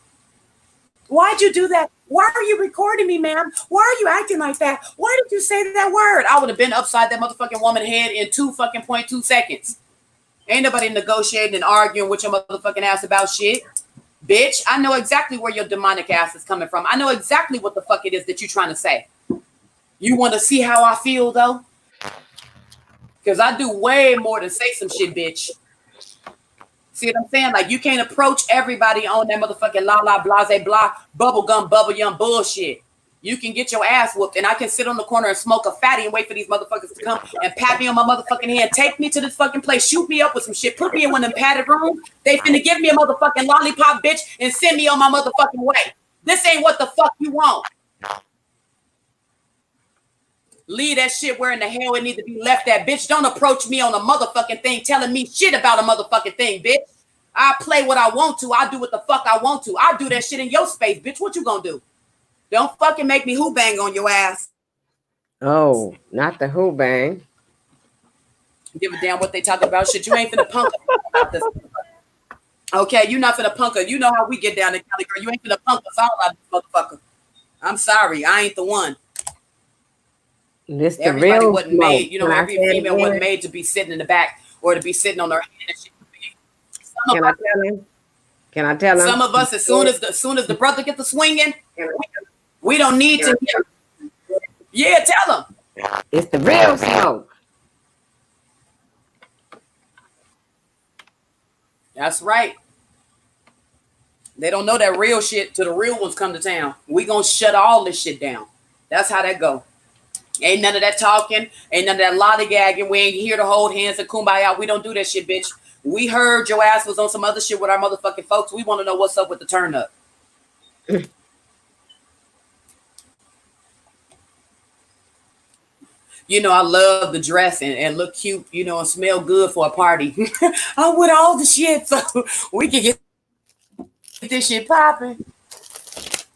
Why'd you do that? Why are you recording me, ma'am? Why are you acting like that? Why did you say that word? I would have been upside that motherfucking woman's head in 2.2 seconds. Ain't nobody negotiating and arguing with your motherfucking ass about shit. Bitch, I know exactly where your demonic ass is coming from. I know exactly what the fuck it is that you're trying to say. You want to see how I feel, though? Because I do way more than say some shit, bitch. See what I'm saying? Like, you can't approach everybody on that motherfucking la la blase blah bubblegum bubble yum bullshit. You can get your ass whooped, and I can sit on the corner and smoke a fatty and wait for these motherfuckers to come and pat me on my motherfucking hand, take me to this fucking place, shoot me up with some shit, put me in one of them padded rooms. They finna give me a motherfucking lollipop, bitch, and send me on my motherfucking way. This ain't what the fuck you want. Leave that shit where in the hell it need to be left at, bitch. Don't approach me on a motherfucking thing telling me shit about a motherfucking thing, bitch. I play what I want to. I do what the fuck I want to. I do that shit in your space, bitch. What you gonna do? Don't fucking make me who bang on your ass. Oh, not the who bang. Give a damn what they talk about. Shit, you ain't finna punk us. Okay, you not finna punk us. You know how we get down in Cali, girl. You ain't finna punk us all out, motherfucker. I'm sorry, I ain't the one. This the Everybody real wasn't smoke. made, you know, every female wasn't made to be sitting in the back or to be sitting on her hand and shit. Can I tell him? Can I tell him? Some of us, as soon as the brother get the swinging, we don't need to hear. Yeah, tell him. It's the real smoke. That's right. They don't know that real shit till the real ones come to town. We gonna shut all this shit down. That's how that go. Ain't none of that talking. Ain't none of that lollygagging. We ain't here to hold hands and kumbaya. We don't do that shit, bitch. We heard your ass was on some other shit with our motherfucking folks. We want to know what's up with the turn up. You know, I love the dress and look cute, you know, and smell good for a party. I with all the shit so we can get this shit popping.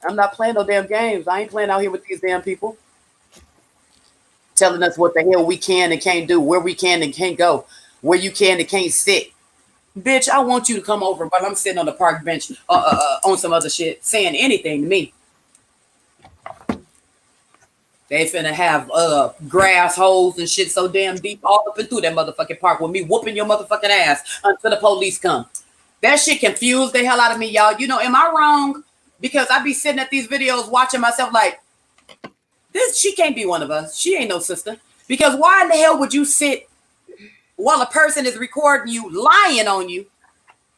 I'm not playing no damn games. I ain't playing out here with these damn people. Telling us what the hell we can and can't do, where we can and can't go, where you can and can't sit. Bitch, I want you to come over, but I'm sitting on the park bench on some other shit, saying anything to me. They finna have grass holes and shit so damn deep all up and through that motherfucking park with me whooping your motherfucking ass until the police come. That shit confused the hell out of me, y'all. You know, am I wrong? Because I be sitting at these videos watching myself like, she can't be one of us. She ain't no sister. Because why in the hell would you sit while a person is recording you, lying on you,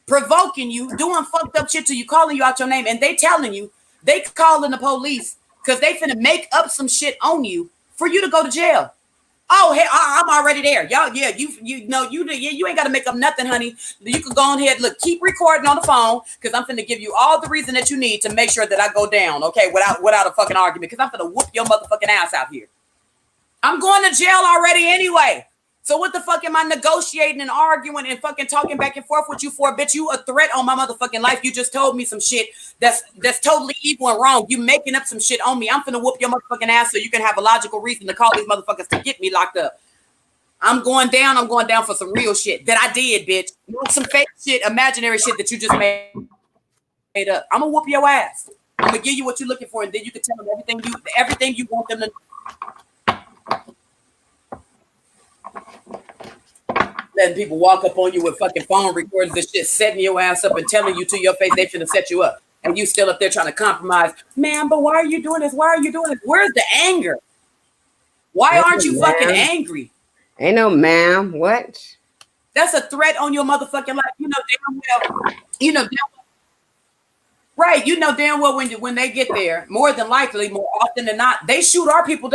provoking you, doing fucked up shit to you, calling you out your name, and they telling you, they calling the police because they finna make up some shit on you for you to go to jail. Oh, hey, I'm already there. Y'all, yeah, you know, you ain't got to make up nothing, honey. You can go on ahead, look, keep recording on the phone because I'm finna give you all the reason that you need to make sure that I go down, okay, without a fucking argument because I'm finna whoop your motherfucking ass out here. I'm going to jail already anyway. So what the fuck am I negotiating and arguing and fucking talking back and forth with you for? Bitch, you a threat on my motherfucking life. You just told me some shit that's totally evil and wrong. You making up some shit on me. I'm finna whoop your motherfucking ass so you can have a logical reason to call these motherfuckers to get me locked up. I'm going down for some real shit that I did, bitch. Not some fake shit, imaginary shit that you just made up. I'm gonna whoop your ass. I'm gonna give you what you're looking for, and then you can tell them everything you want them to know. Letting people walk up on you with fucking phone recorders and shit, setting your ass up and telling you to your face they finna set you up. And you still up there trying to compromise. Man, but why are you doing this? Why are you doing this? Where's the anger? Why aren't you fucking angry? Ain't no ma'am. What? That's a threat on your motherfucking life. You know damn well. Right, you know damn well when they get there, more than likely, more often than not, they shoot our people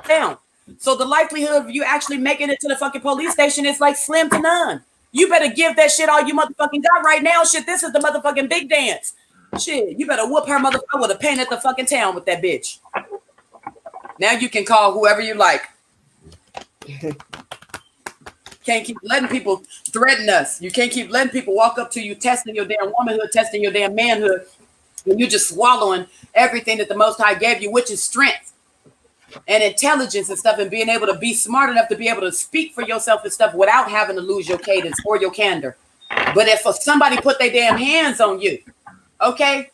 down. So the likelihood of you actually making it to the fucking police station is like slim to none. You better give that shit all you motherfucking got right now. Shit, this is the motherfucking big dance. Shit, you better whoop her motherfucker with a paint at the fucking town with that bitch. Now you can call whoever you like. Can't keep letting people threaten us. You can't keep letting people walk up to you, testing your damn womanhood, testing your damn manhood, when you're just swallowing everything that the Most High gave you, which is strength and intelligence and stuff, and being able to be smart enough to be able to speak for yourself and stuff without having to lose your cadence or your candor. But if somebody put their damn hands on you, okay,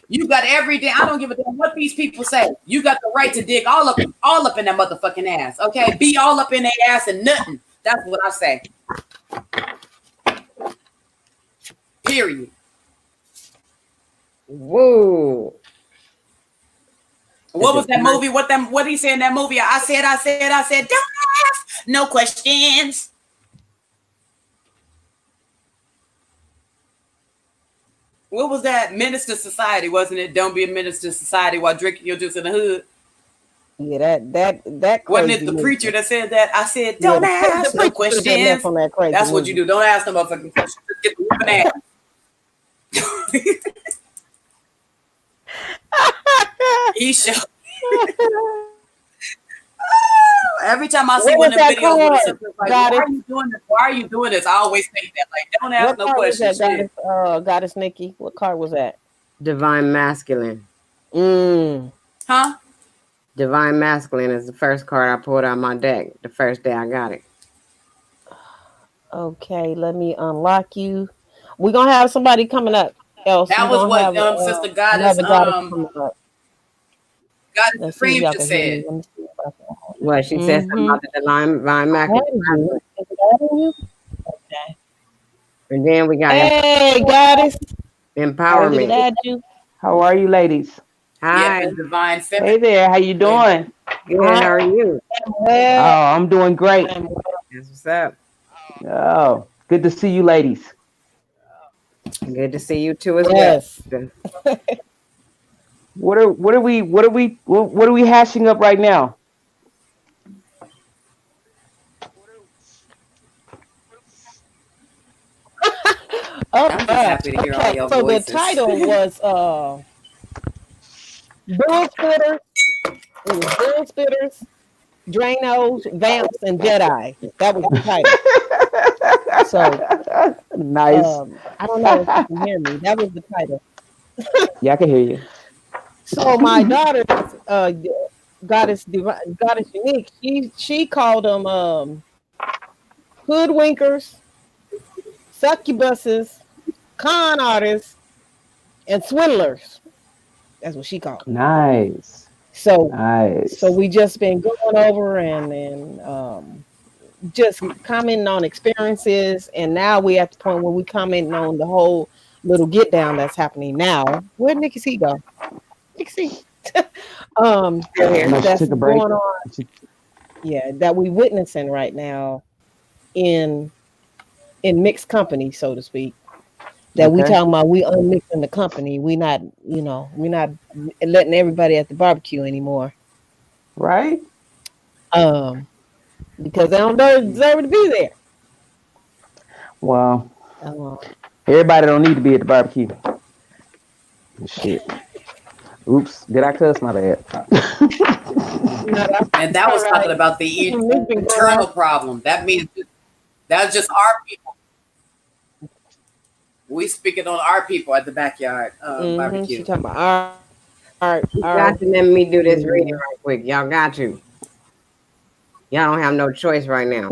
you got every day. I don't give a damn what these people say. You got the right to dig all up in that motherfucking ass. Okay, be all up in their ass and nothing. That's what I say. Period. Whoa. What was that movie? What did he say in that movie? I said, don't ask no questions. What was that? Minister Society, wasn't it? Don't be a minister society while drinking your juice in the hood. Yeah, that wasn't it the preacher that said that? I said, don't ask no questions. That's what you do. Don't ask no motherfucking questions. Just get the whooping ass. He showed. Every time I see one of them videos with something like, why are you doing this? Why are you doing this? I always think that, like, don't ask no questions. Goddess Nikki, what card was that? Divine Masculine. Huh? Divine Masculine is the first card I pulled out of my deck the first day I got it. Okay, let me unlock you. We're gonna have somebody coming up else. That was what Sister Goddess Goddess Supreme just said. What she said something about the divine masculine. Okay. And then we got Goddess empowerment. How are you, ladies? Hi, yeah, divine feminine. Hey there, how you doing? Good. How are you? Oh, I'm doing great. That's what's up. Oh, good to see you, ladies. Good to see you too as well. What are we hashing up right now? I'm just happy to hear all your voices. The title was Bullspitters. It was Bullspitters, Drainos, Vamps, and Jedais. That was the title. So nice. I don't know if you can hear me. That was the title. Yeah, I can hear you. So my daughter, Goddess Unique, she called them Hoowinkers, Sucubsses, con artists, and Swindlers. That's what she called them. Nice. So we just been going over and just commenting on experiences, and now we at the point where we commenting on the whole little get down that's happening now. Where'd Nikki C go? Nikki C. That's going on. Yeah, that we witnessing right now in mixed company, so to speak. That we talking about, we unmixing the company. We not, we're not letting everybody at the barbecue anymore. Right. Because they don't deserve to be there. Well, everybody don't need to be at the barbecue. Shit. Oops, did I cuss? My bad. And that was talking about the internal problem. That means that's just our people. We speaking on our people at the backyard barbecue. She talking about our you got to let me do this reading right quick. Y'all got to. Y'all don't have no choice right now.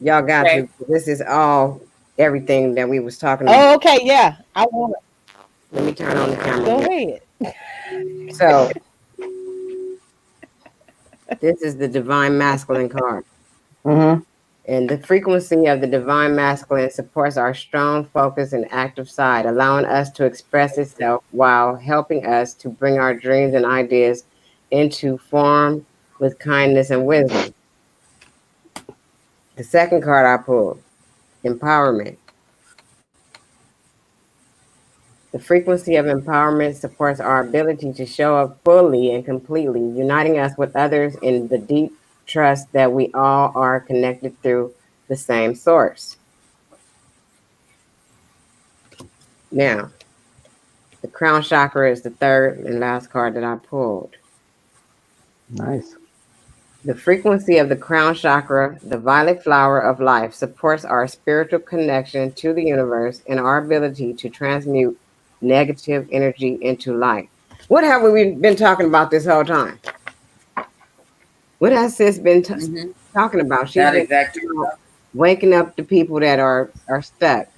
Y'all got to. This is all everything that we was talking about. Oh, okay, yeah. I want it. Let me turn on the camera. Go ahead. So this is the Divine Masculine card. Mm-hmm. And the frequency of the Divine Masculine supports our strong focus and active side, allowing us to express itself while helping us to bring our dreams and ideas into form with kindness and wisdom. The second card I pulled, empowerment. The frequency of empowerment supports our ability to show up fully and completely, uniting us with others in the deep trust that we all are connected through the same source. Now, the crown chakra is the third and last card that I pulled. Nice. The frequency of the crown chakra, the violet flower of life, supports our spiritual connection to the universe and our ability to transmute negative energy into light. What have we been talking about this whole time? What has sis been talking about? She's That been exactly. waking up the people that are stuck.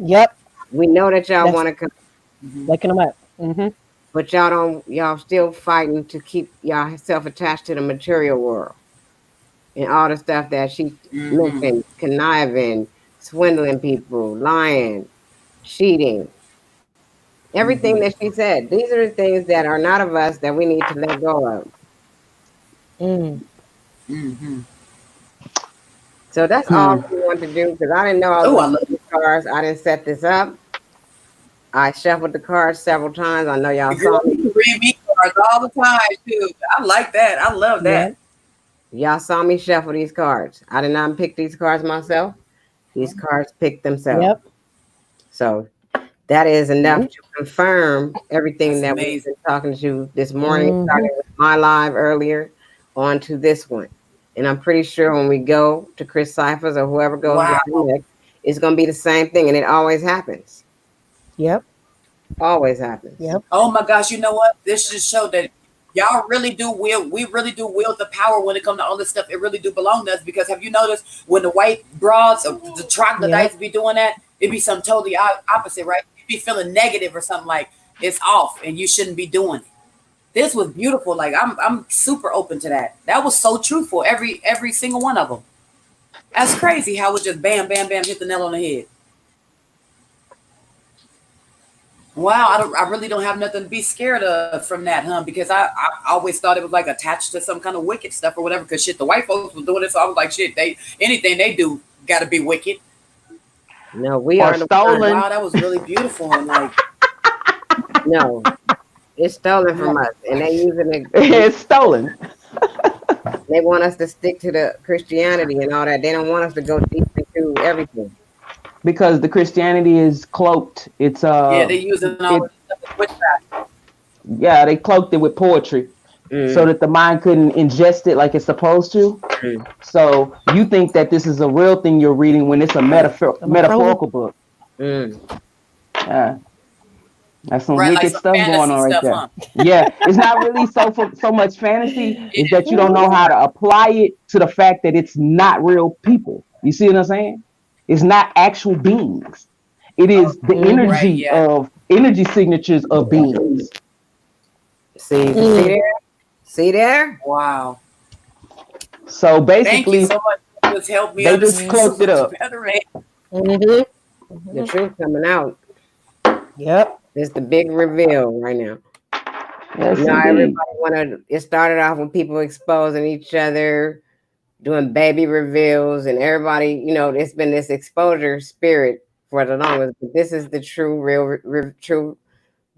Yep. We know that y'all That's- want to come, Waking them up. Mm-hmm. but y'all still fighting to keep y'all self attached to the material world and all the stuff that she mentioned, conniving, swindling people, lying, cheating. Everything that she said. These are the things that are not of us that we need to let go of. So that's all we want to do, because I didn't know I was the cards. I didn't set this up. I shuffled the cards several times. I know y'all saw me. You read me cards all the time too. I like that. I love that. Y'all saw me shuffle these cards. I did not pick these cards myself. These cards picked themselves. Yep. So that is enough to confirm everything That's that amazing. we've been talking to this morning, starting with my live earlier on to this one. And I'm pretty sure when we go to Chris Cyphers or whoever goes next, it's going to be the same thing. And it always happens. Yep. Always happens. Yep. Oh my gosh, you know what? This just showed that y'all really do wield, we really do wield the power when it comes to all this stuff. It really do belong to us, because have you noticed when the white broads or the troglodytes be doing that, it'd be something totally opposite, right? You'd be feeling negative or something like it's off and you shouldn't be doing it. This was beautiful. Like I'm super open to that. That was so truthful. Every single one of them. That's crazy how it just bam, bam, bam hit the nail on the head. Wow, I really don't have nothing to be scared of from that, huh? Because I always thought it was like attached to some kind of wicked stuff or whatever. Because shit, the white folks was doing it, so I was like, shit, anything they do got to be wicked. No, we are stolen. Wow, that was really beautiful. And like, no, it's stolen from us, and they using it. It's stolen. They want us to stick to the Christianity and all that. They don't want us to go deep into everything. Because the Christianity is cloaked. It's yeah, they using all this stuff as witchcraft. Yeah, they cloaked it with poetry so that the mind couldn't ingest it like it's supposed to. So you think that this is a real thing you're reading when it's a metaphorical book. Yeah. That's some wicked like some stuff going on right stuff, there. huh? Yeah, it's not really so much fantasy. It's that you don't know how to apply it to the fact that it's not real people. You see what I'm saying? It's not actual beings. It is the energy of energy signatures of beings. See there? See there? Wow. So Thank basically, you so much. Just helped me they just cloaked it up. The truth coming out. Yep. It's the big reveal right now. Yes, now indeed. everybody it started off with people exposing each other, doing baby reveals, and everybody, it's been this exposure spirit for the longest. But this is the true, real, true,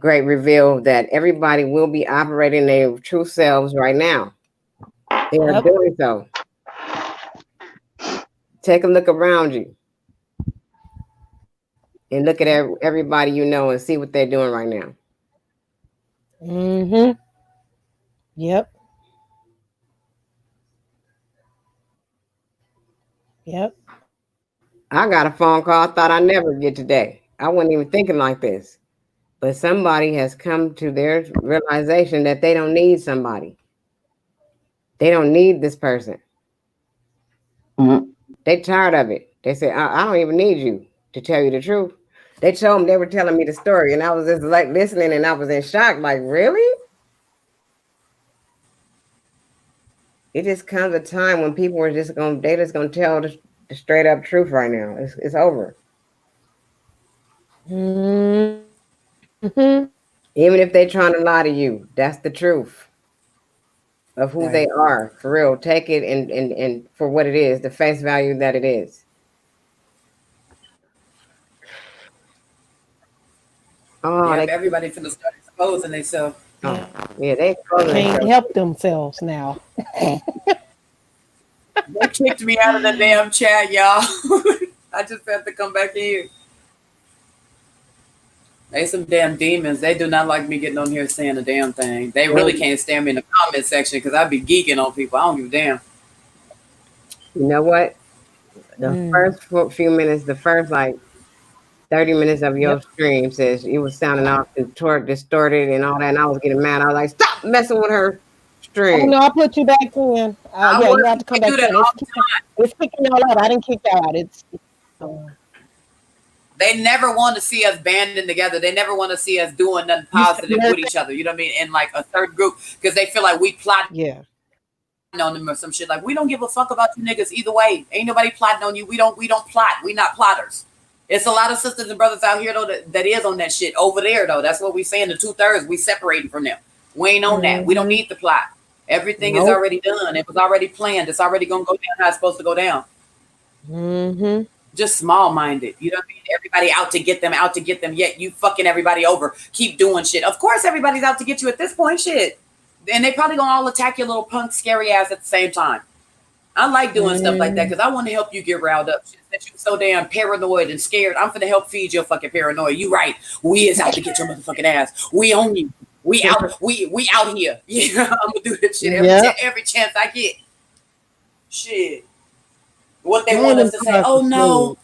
great reveal that everybody will be operating their true selves right now. They are doing so. Take a look around you and look at everybody you know and see what they're doing right now. Yep. Yep. I got a phone call I thought I'd never get today. I wasn't even thinking like this. But somebody has come to their realization that they don't need somebody. They don't need this person. They tired of it. They say, I don't even need you, to tell you the truth. They told them, they were telling me the story, and I was just like listening, and I was in shock. Like, really? It just comes a time when people are just gonna tell the straight up truth right now. It's over. Even if they're trying to lie to you, that's the truth of who they are. For real. Take it and for what it is, the face value that it is. Oh, everybody finna start exposing themselves. Yeah, they can't help themselves now. They kicked me out of the damn chat, y'all. I just have to come back here. They some damn demons. They do not like me getting on here saying a damn thing. They really can't stand me in the comment section because I be geeking on people. I don't give a damn. You know what? The first few minutes, the first like 30 minutes of your stream says it was sounding all distorted and all that, and I was getting mad. I was like, stop messing with her Oh stream. no, I put you back in. I Yeah, you was have to come they back do that in. all the time. It's kicking y'all out. I didn't kick y'all out. They never want to see us banding together. They never want to see us doing nothing positive with each other. You know what I mean? In like a third group, because they feel like we plotting on them or some shit. Like, we don't give a fuck about you niggas either way. Ain't nobody plotting on you. We don't plot. We not plotters. It's a lot of sisters and brothers out here though that is on that shit over there though. That's what we saying. The 2/3 we separating from them. We ain't on that. We don't need the plot. Everything is already done. It was already planned. It's already gonna go down how it's supposed to go down. Just small-minded. You know what I mean? Everybody out to get them, yet you fucking everybody over. Keep doing shit. Of course everybody's out to get you at this point, shit. And they probably gonna all attack your little punk scary ass at the same time. I like doing stuff like that because I want to help you get riled up. Shit that you're so damn paranoid and scared. I'm finna help feed your fucking paranoia. You right. We is out to get your motherfucking ass. We own you. We out. We out here. Yeah, I'm gonna do this shit every chance I get. Shit. What they want us to say, oh no,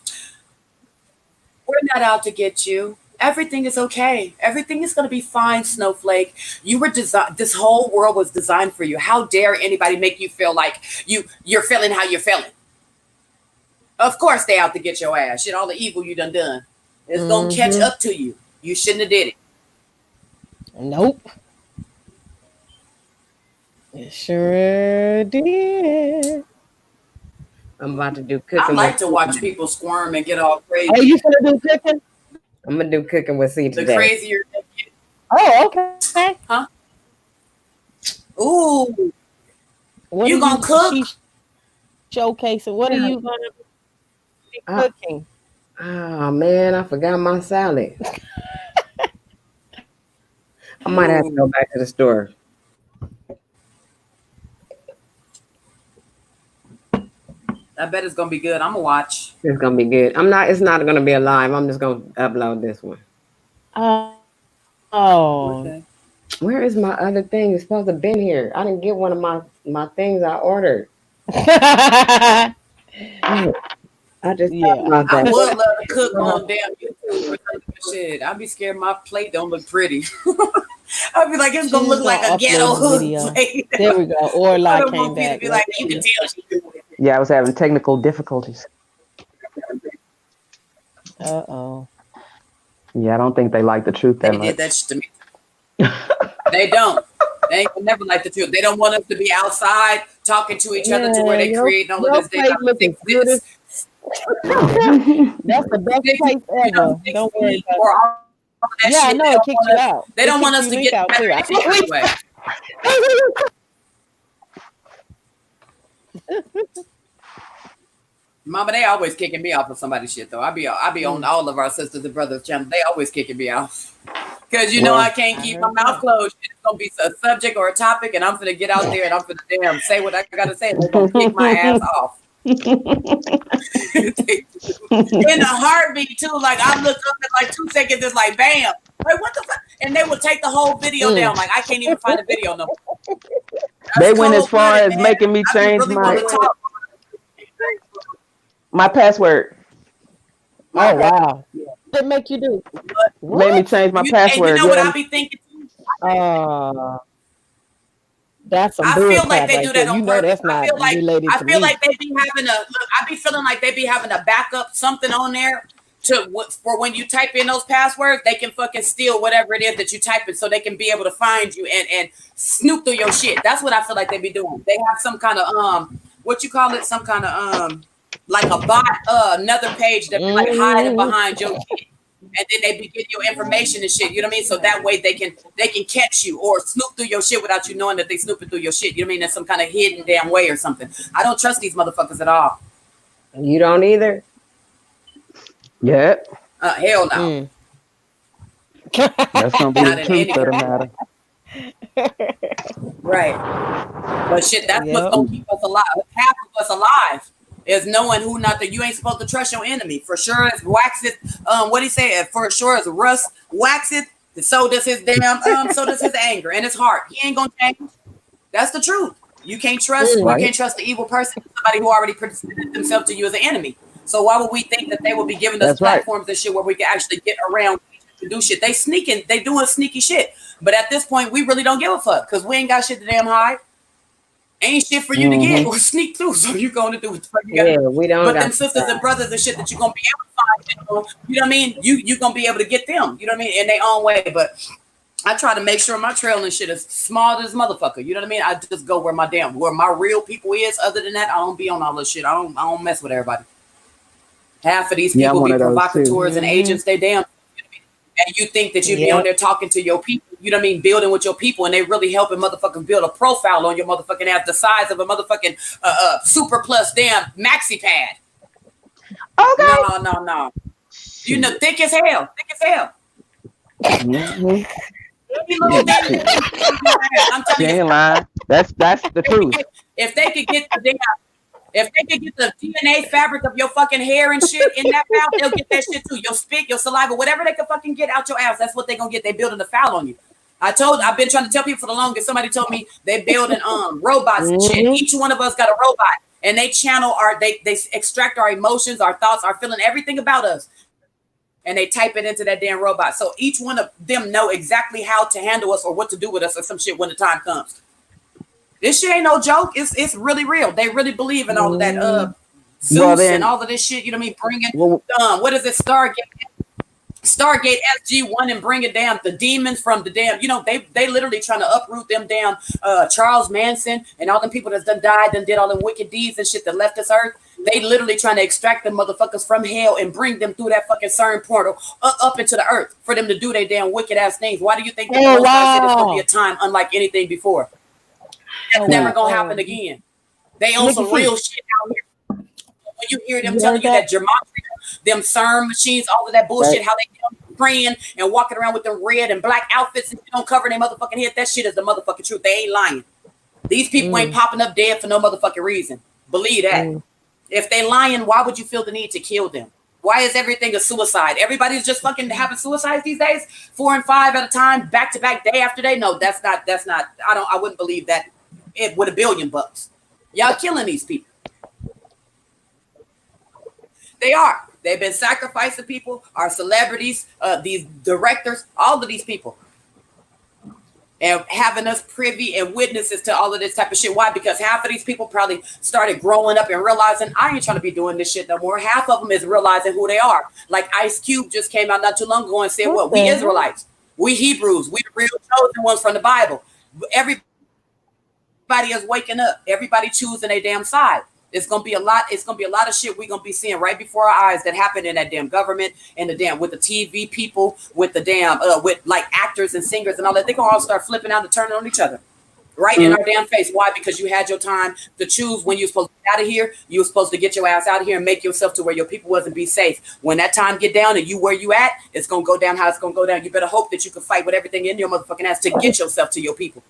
we're not out to get you. Everything is okay. Everything is going to be fine, Snowflake. You were designed. This whole world was designed for you. How dare anybody make you feel like you're feeling how you're feeling? Of course they out to get your ass. Shit, all the evil you done. It's going to catch up to you. You shouldn't have did it. Nope. It sure did. I'm about to do cooking. I like to watch people squirm and get all crazy. Oh, you gonna do cooking? I'm gonna do cooking with C today. The crazier they get. Oh, okay. Huh? Ooh. What you gonna cook? Showcasing. What are you gonna be cooking? Oh man, I forgot my salad. I might have to go back to the store. I bet it's gonna be good. I'm gonna watch. It's gonna be good. It's not gonna be a live. I'm just gonna upload this one. Okay. Where is my other thing? It's supposed to have been here. I didn't get one of my things I ordered. I just about that. I would love to cook on damn YouTube or shit. I'd be scared my plate don't look pretty. I'd be like, it's gonna look like a ghetto hood plate. There we go. Or like came back. Be like, you can tell she doing it. Yeah, I was having technical difficulties. Uh-oh. Yeah, I don't think they like the truth that much. They did that shit to me. They don't. They ain't never like the truth. They don't want us to be outside talking to each other to where they create all of this. Looking good. That's the best place ever. Don't worry about it. Yeah, I know it kicked you out. They don't want us to get out too. Anyway. Mama, they always kicking me off of somebody's shit though. I be on all of our sisters and brothers' channel. They always kicking me off because you know I can't keep my mouth closed. It's gonna be a subject or a topic, and I'm gonna get out there and I'm gonna say what I gotta say. They're gonna kick my ass off. In a heartbeat too. Like I look up at like 2 seconds, it's like bam. Like what the fuck? And they would take the whole video down. Like I can't even find the video no more. They went as far as making me change my password. Oh wow! What did it make you do? Made me change my password. And you know what I be thinking? That's some I feel like they do that on purpose. That's not related to me. I feel like they be having I be feeling like they be having a backup something on there for when you type in those passwords, they can fucking steal whatever it is that you type in, so they can be able to find you and snoop through your shit. That's what I feel like they be doing. They have some kind of what you call it, some kind of like a bot, another page that be like hiding behind your shit. And then they be getting your information and shit. You know what I mean? So that way they can catch you or snoop through your shit without you knowing that they snooping through your shit. You know what I mean? That's some kind of hidden damn way or something. I don't trust these motherfuckers at all. You don't either? Yep. Hell no. That's gonna be the truth of the matter. Right. But shit, that's what's gonna keep us alive. Half of us alive is knowing who not that you ain't supposed to trust your enemy. For sure as waxeth, what he say? For sure as rust waxeth, so does his damn so does his anger and his heart. He ain't gonna change. That's the truth. You can't trust you can't trust the evil person, somebody who already presented themselves to you as an enemy. So why would we think that they would be giving us That's right. platforms and shit where we can actually get around to do shit? They sneaking, they doing sneaky shit. But at this point, we really don't give a fuck because we ain't got shit to damn hide. Ain't shit for you to get or sneak through. So you going to do what the fuck you got to do. we don't. But them sisters and brothers and shit that you're gonna be able to find, you know what I mean? You gonna be able to get them, you know what I mean, in their own way. But I try to make sure my trail and shit is small as motherfucker. You know what I mean? I just go where my real people is. Other than that, I don't be on all this shit. I don't mess with everybody. Half of these people be provocateurs and agents. They damn. And you think that you be on there talking to your people, you know what I mean, building with your people, and they really helping motherfuckers build a profile on your motherfucking ass the size of a motherfucking super plus damn maxi pad. Okay. No. You know, thick as hell. Mm-hmm. I'm telling you, lying. That's the truth. if they could get the DNA fabric of your fucking hair and shit in that mouth, they'll get that shit too. Your spit, your saliva, whatever they can fucking get out your ass, that's what they gonna get. They building a foul on you. I've been trying to tell people for the longest. Somebody told me they building robots and shit. Each one of us got a robot, and they channel they extract our emotions, our thoughts, our feeling, everything about us, and they type it into that damn robot. So each one of them know exactly how to handle us or what to do with us or some shit when the time comes. This shit ain't no joke. It's really real. They really believe in all of that Zeus and all of this shit. You know what I mean? Bringing what is it? Stargate SG-1 and bring it down. The demons from the damn. You know they literally trying to uproot them damn Charles Manson and all them people that's done died and did all them wicked deeds and shit that left this earth. They literally trying to extract them motherfuckers from hell and bring them through that fucking CERN portal up into the earth for them to do their damn wicked ass things. Why do you think that said it's gonna be a time unlike anything before? That's never gonna happen again. They own some real shit out here. When you hear them telling you that gematria, them CERN machines, all of that bullshit, how they praying and walking around with them red and black outfits and don't cover their motherfucking head, that shit is the motherfucking truth. They ain't lying. These people ain't popping up dead for no motherfucking reason. Believe that. If they lying, why would you feel the need to kill them? Why is everything a suicide? Everybody's just fucking having suicides these days, 4 and 5 at a time, back to back, day after day. No, that's not. I wouldn't believe that. It with $1 billion. Y'all killing these people. They are. They've been sacrificing people, our celebrities, these directors, all of these people. And having us privy and witnesses to all of this type of shit. Why? Because half of these people probably started growing up and realizing, I ain't trying to be doing this shit no more. Half of them is realizing who they are. Like Ice Cube just came out not too long ago and said, what? We Israelites. We Hebrews. We the real chosen ones from the Bible. Everybody is waking up. Everybody choosing a damn side. It's gonna be a lot. It's gonna be a lot of shit we're gonna be seeing right before our eyes that happened in that damn government and the damn with the TV people, with the damn with like actors and singers and all that. They're gonna all start flipping out and turning on each other. Right in our damn face. Why? Because you had your time to choose when you're supposed to get out of here. You were supposed to get your ass out of here and make yourself to where your people wasn't be safe. When that time get down and you where you at, it's gonna go down how it's gonna go down. You better hope that you can fight with everything in your motherfucking ass to get yourself to your people.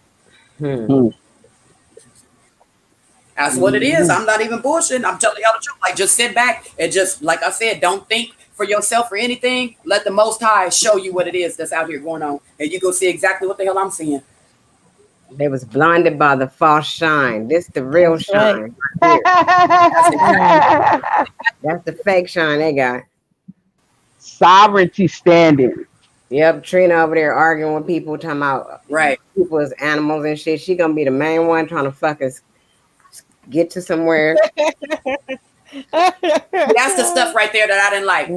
That's what it is. I'm not even bullshitting. I'm telling y'all the truth. Like, just sit back and just, like I said, don't think for yourself or anything. Let the Most High show you what it is that's out here going on. And you go see exactly what the hell I'm seeing. They was blinded by the false shine. This the real shine. Right. That's the fake shine they got. Sovereignty standing. Yep, Trina over there arguing with people, talking about people as animals and shit. She gonna be the main one trying to fuck us get to somewhere. That's the stuff right there that I didn't like.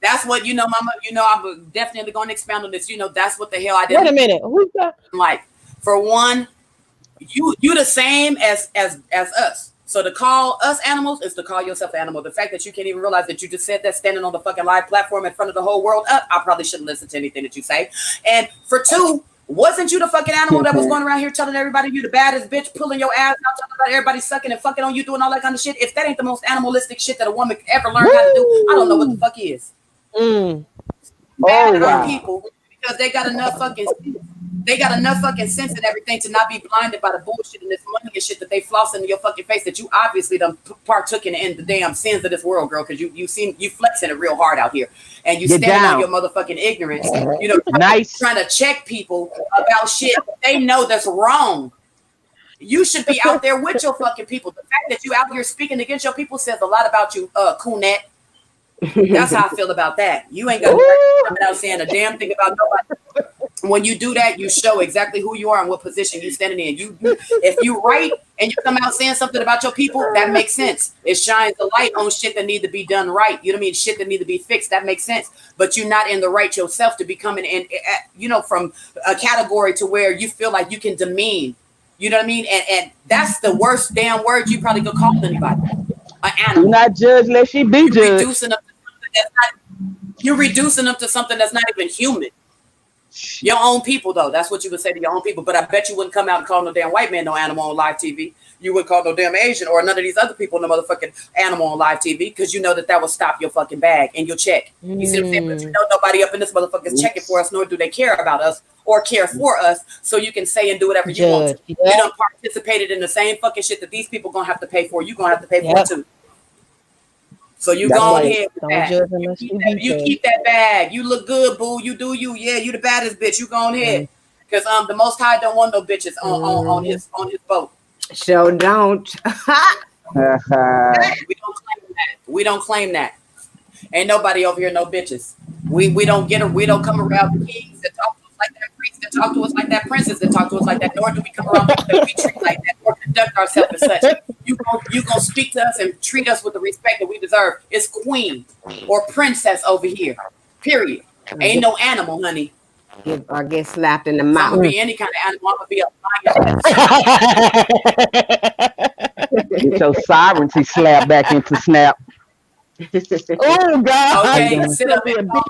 That's what, you know, mama, you know, I'm definitely going to expound on this. You know, that's what the hell I didn't. Wait a minute. Who's that? Like, for one, you the same as us. So to call us animals is to call yourself an animal. The fact that you can't even realize that you just said that standing on the fucking live platform in front of the whole world, I probably shouldn't listen to anything that you say. And for two, wasn't you the fucking animal that was going around here telling everybody you the baddest bitch, pulling your ass out, talking about everybody sucking and fucking on you, doing all that kind of shit? If that ain't the most animalistic shit that a woman could ever learn how to do, I don't know what the fuck is. Mad at people because they got enough fucking sense and everything to not be blinded by the bullshit and this money and shit that they floss into your fucking face that you obviously done partook in the damn sins of this world, girl, because you flexing it real hard out here and you standing on your motherfucking ignorance, trying to check people about shit they know that's wrong. You should be out there with your fucking people. The fact that you out here speaking against your people says a lot about you, Coonette. That's how I feel about that. You ain't got to coming out saying a damn thing about nobody. When you do that, you show exactly who you are and what position you're standing in. If you right and you come out saying something about your people, that makes sense. It shines the light on shit that need to be done right. You know what I mean? Shit that need to be fixed. That makes sense. But you're not in the right yourself to be coming in, from a category to where you feel like you can demean. You know what I mean? And that's the worst damn word you probably could call anybody. An animal. Do not judge lest she be judged. You're reducing them to something that's not even human. Your own people, though. That's what you would say to your own people. But I bet you wouldn't come out and call no damn white man no animal on live TV. You wouldn't call no damn Asian or none of these other people no motherfucking animal on live TV because you know that will stop your fucking bag and your check. You see what I'm saying? But you know nobody up in this motherfucker's checking for us, nor do they care about us or care for us. So you can say and do whatever you want to. You done participated in the same fucking shit that these people gonna have to pay for. You gonna have to pay for it too. So you go ahead with that. You keep that bag. You look good, boo. You do you. Yeah, you the baddest bitch. You go ahead. Because the Most High don't want no bitches on his boat. Sure don't. We don't claim that. We don't claim that. Ain't nobody over here no bitches. We don't get them. We don't come around the kings that talk to us like that, priests that talk to us like that, princes that talk to us like that, nor do we come around that we treat like that or conduct ourselves as such. You gonna speak to us and treat us with the respect that we deserve. It's queen or princess over here. Period. Ain't no animal, honey. Or get slapped in the mouth. I'm gonna be any kind of animal. I'm gonna be a lion. Get your sovereignty slapped back into snap. Oh God! Okay, sit up and call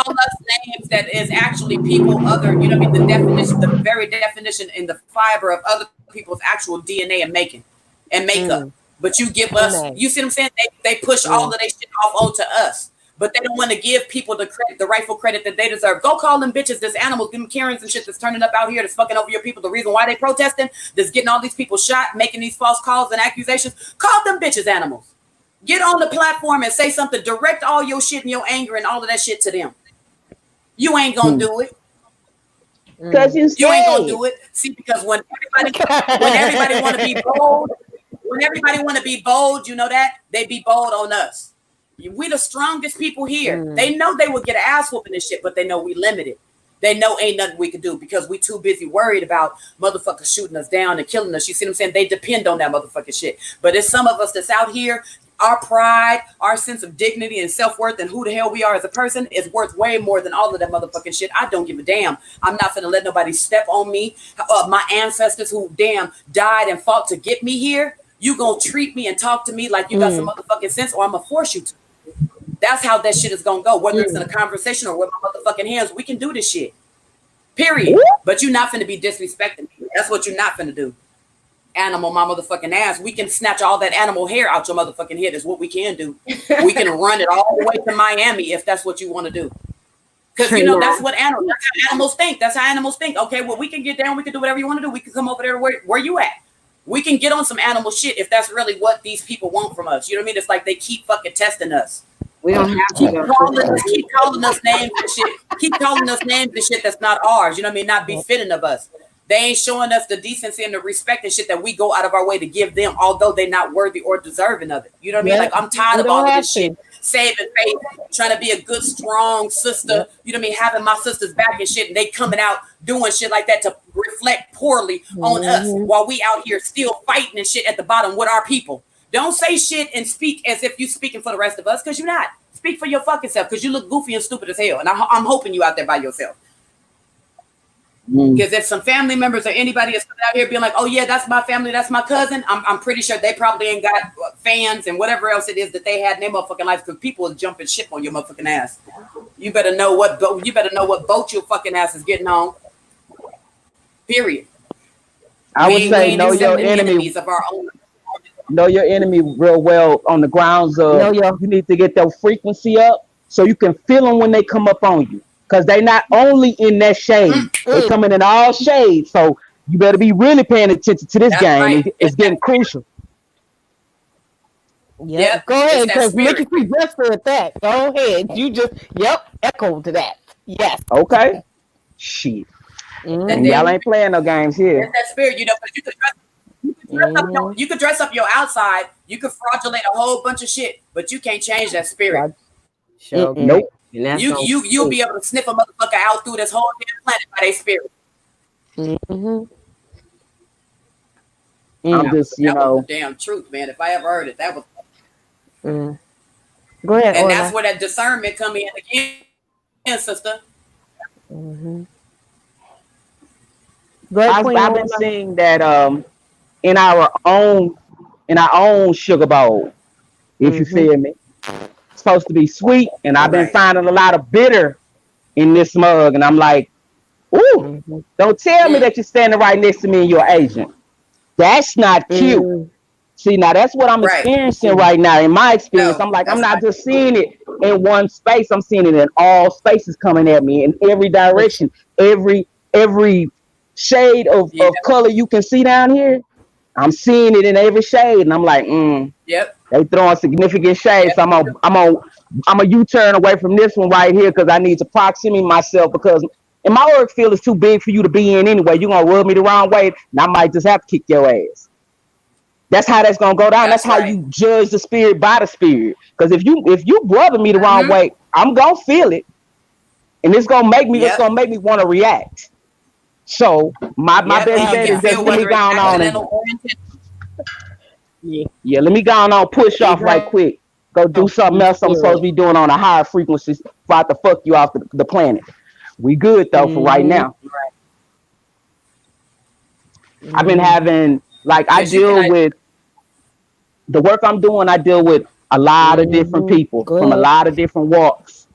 us names that is actually people other. You know what I mean? The definition, the very definition in the fiber of other people's actual DNA and makeup. But you give us. You see what I'm saying? They push all of their shit off onto us. But they don't want to give people the credit, the rightful credit that they deserve. Go call them bitches, this animals, them Karens and shit that's turning up out here, that's fucking over your people. The reason why they protesting, that's getting all these people shot, making these false calls and accusations. Call them bitches animals. Get on the platform and say something. Direct all your shit and your anger and all of that shit to them. You ain't gonna do it. Because you ain't gonna do it. See, because when everybody want to be bold, you know that they be bold on us. We the strongest people here. They know they will get an ass whooping and shit, but they know we limited. They know ain't nothing we can do because we too busy worried about motherfuckers shooting us down and killing us. You see what I'm saying? They depend on that motherfucking shit. But it's some of us that's out here, our pride, our sense of dignity and self-worth and who the hell we are as a person is worth way more than all of that motherfucking shit. I don't give a damn. I'm not gonna let nobody step on me. My ancestors who died and fought to get me here, you gonna treat me and talk to me like you got some motherfucking sense or I'm gonna force you to. That's how that shit is gonna go. Whether it's in a conversation or with my motherfucking hands, we can do this shit. Period. But you're not finna be disrespecting me. That's what you're not finna do. Animal, my motherfucking ass. We can snatch all that animal hair out your motherfucking head. Is what we can do. We can run it all the way to Miami if that's what you want to do. Because that's what animals. That's how animals think. That's how animals think. Okay, well we can get down. We can do whatever you want to do. We can come over there where you at. We can get on some animal shit if that's really what these people want from us. You know what I mean? It's like they keep fucking testing us. We don't have to keep calling us names and shit. Keep calling us names and shit that's not ours. You know what I mean? Not befitting of us. They ain't showing us the decency and the respect and shit that we go out of our way to give them, although they're not worthy or deserving of it. You know what I mean? Like I'm tired of all of this shit. Saving face, trying to be a good, strong sister. You know what I mean? Having my sister's back and shit, and they coming out doing shit like that to reflect poorly on us while we out here still fighting and shit at the bottom with our people. Don't say shit and speak as if you speaking for the rest of us, because you're not. Speak for your fucking self, because you look goofy and stupid as hell. And I'm hoping you out there by yourself. Because if some family members or anybody is out here being like, oh yeah, that's my family, that's my cousin, I'm pretty sure they probably ain't got fans and whatever else it is that they had in their motherfucking life, because people is jumping ship on your motherfucking ass. You better know what boat your fucking ass is getting on. Period. I would say know your enemy. Of our own. Know your enemy real well on the grounds of you need to get their frequency up so you can feel them when they come up on you. Because they not only in that shade, they're coming in all shades. So you better be really paying attention to this game. Right. It's getting crucial. Yeah, go ahead, because Mickey P just said that. Go ahead. You just, echo to that. Yes. Okay. Shit. And y'all ain't playing no games here. It's that spirit, because you can trust. you could dress up your outside, you could fraudulate a whole bunch of shit, but you can't change that spirit. Show Nope. And that's You'll be able to sniff a motherfucker out through this whole damn planet by their spirit. I'm just, that was the damn truth, man. If I ever heard it, that was. Go ahead. And Orla. that's where that discernment come in again, sister. Go ahead, Queen I've been Orla. seeing that in our own sugar bowl, if you feel me. It's supposed to be sweet, and I've been finding a lot of bitter in this mug, and I'm like, ooh, don't tell me that you're standing right next to me and you're Asian. That's not cute. See, now that's what I'm experiencing right now. In my experience, I'm like, I'm not just seeing it in one space. I'm seeing it in all spaces coming at me in every direction, every shade of color you can see down here. I'm seeing it in every shade, and I'm like, they throwing significant shades. So I'm a U-turn away from this one right here because I need to proximity myself because and my work field is too big for you to be in anyway. You're gonna rub me the wrong way, and I might just have to kick your ass. That's how that's gonna go down. That's how you judge the spirit by the spirit. Because if you brother me the wrong way, I'm gonna feel it, and it's gonna make me want to react. So my best bet is just let me go on let me go on push off right quick. Go do something else I'm supposed to be doing on a higher frequency about to fuck you off the planet. We good though for right now. I've been having I deal with the work I'm doing. I deal with a lot of different people from a lot of different walks,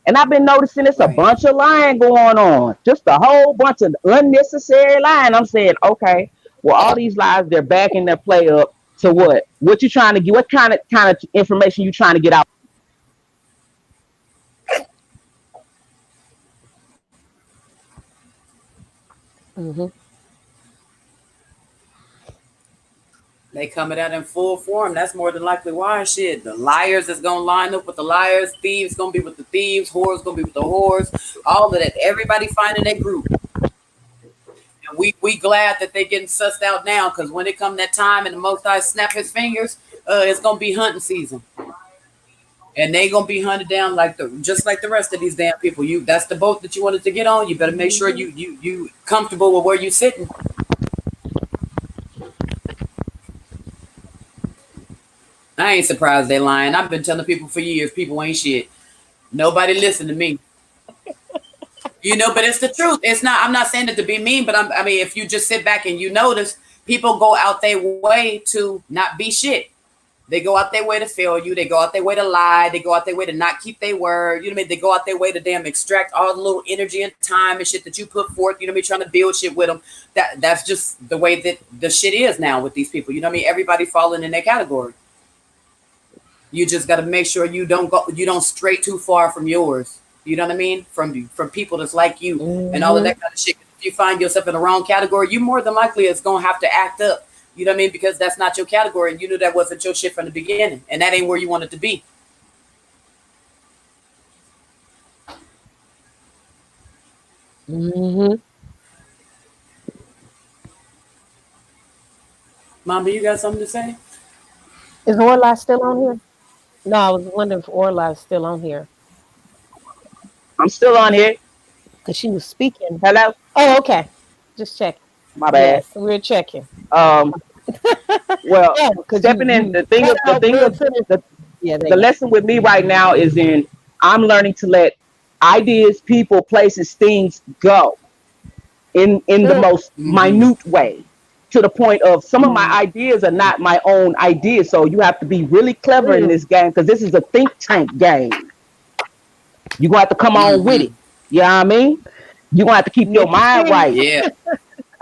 and I've been noticing it's a bunch of lying going on. Just a whole bunch of unnecessary lying. I'm saying, okay, well, all these lies they're backing their play up to what? What you trying to get? What kind of information you trying to get out? They coming out in full form. That's more than likely why. Shit, the liars is gonna line up with the liars. Thieves gonna be with the thieves. Whores gonna be with the whores. All of that. Everybody finding their group. And we glad that they getting sussed out now because when it come that time and the Most High snap his fingers, it's gonna be hunting season. And they gonna be hunted down just like the rest of these damn people. That's the boat that you wanted to get on. You better make sure you comfortable with where you sitting. I ain't surprised they lying. I've been telling people for years, people ain't shit. Nobody listen to me. But it's the truth. It's not. I'm not saying it to be mean, but I mean, if you just sit back and you notice, people go out their way to not be shit. They go out their way to fail you. They go out their way to lie. They go out their way to not keep their word. You know what I mean? They go out their way to damn extract all the little energy and time and shit that you put forth. You know what I mean? Trying to build shit with them. That's just the way that the shit is now with these people. You know what I mean? Everybody falling in their category. You just got to make sure you don't stray too far from yours. You know what I mean? From people that's like you and all of that kind of shit. If you find yourself in the wrong category, you more than likely is going to have to act up. You know what I mean? Because that's not your category. And you knew that wasn't your shit from the beginning. And that ain't where you wanted to be. Mama, you got something to say? Is Orla still on here? No, I was wondering if Orla is still on here. I'm still on here. Because she was speaking. Hello? Oh, okay. Just checking. My bad. Yes, we're checking. Well, stepping in the lesson with me right now is I'm learning to let ideas, people, places, things go in the most minute way. To the point of some of my ideas are not my own ideas. So you have to be really clever in this game because this is a think tank game. You're going to have to come on with it. You know what I mean? You're going to have to keep your mind right. Yeah.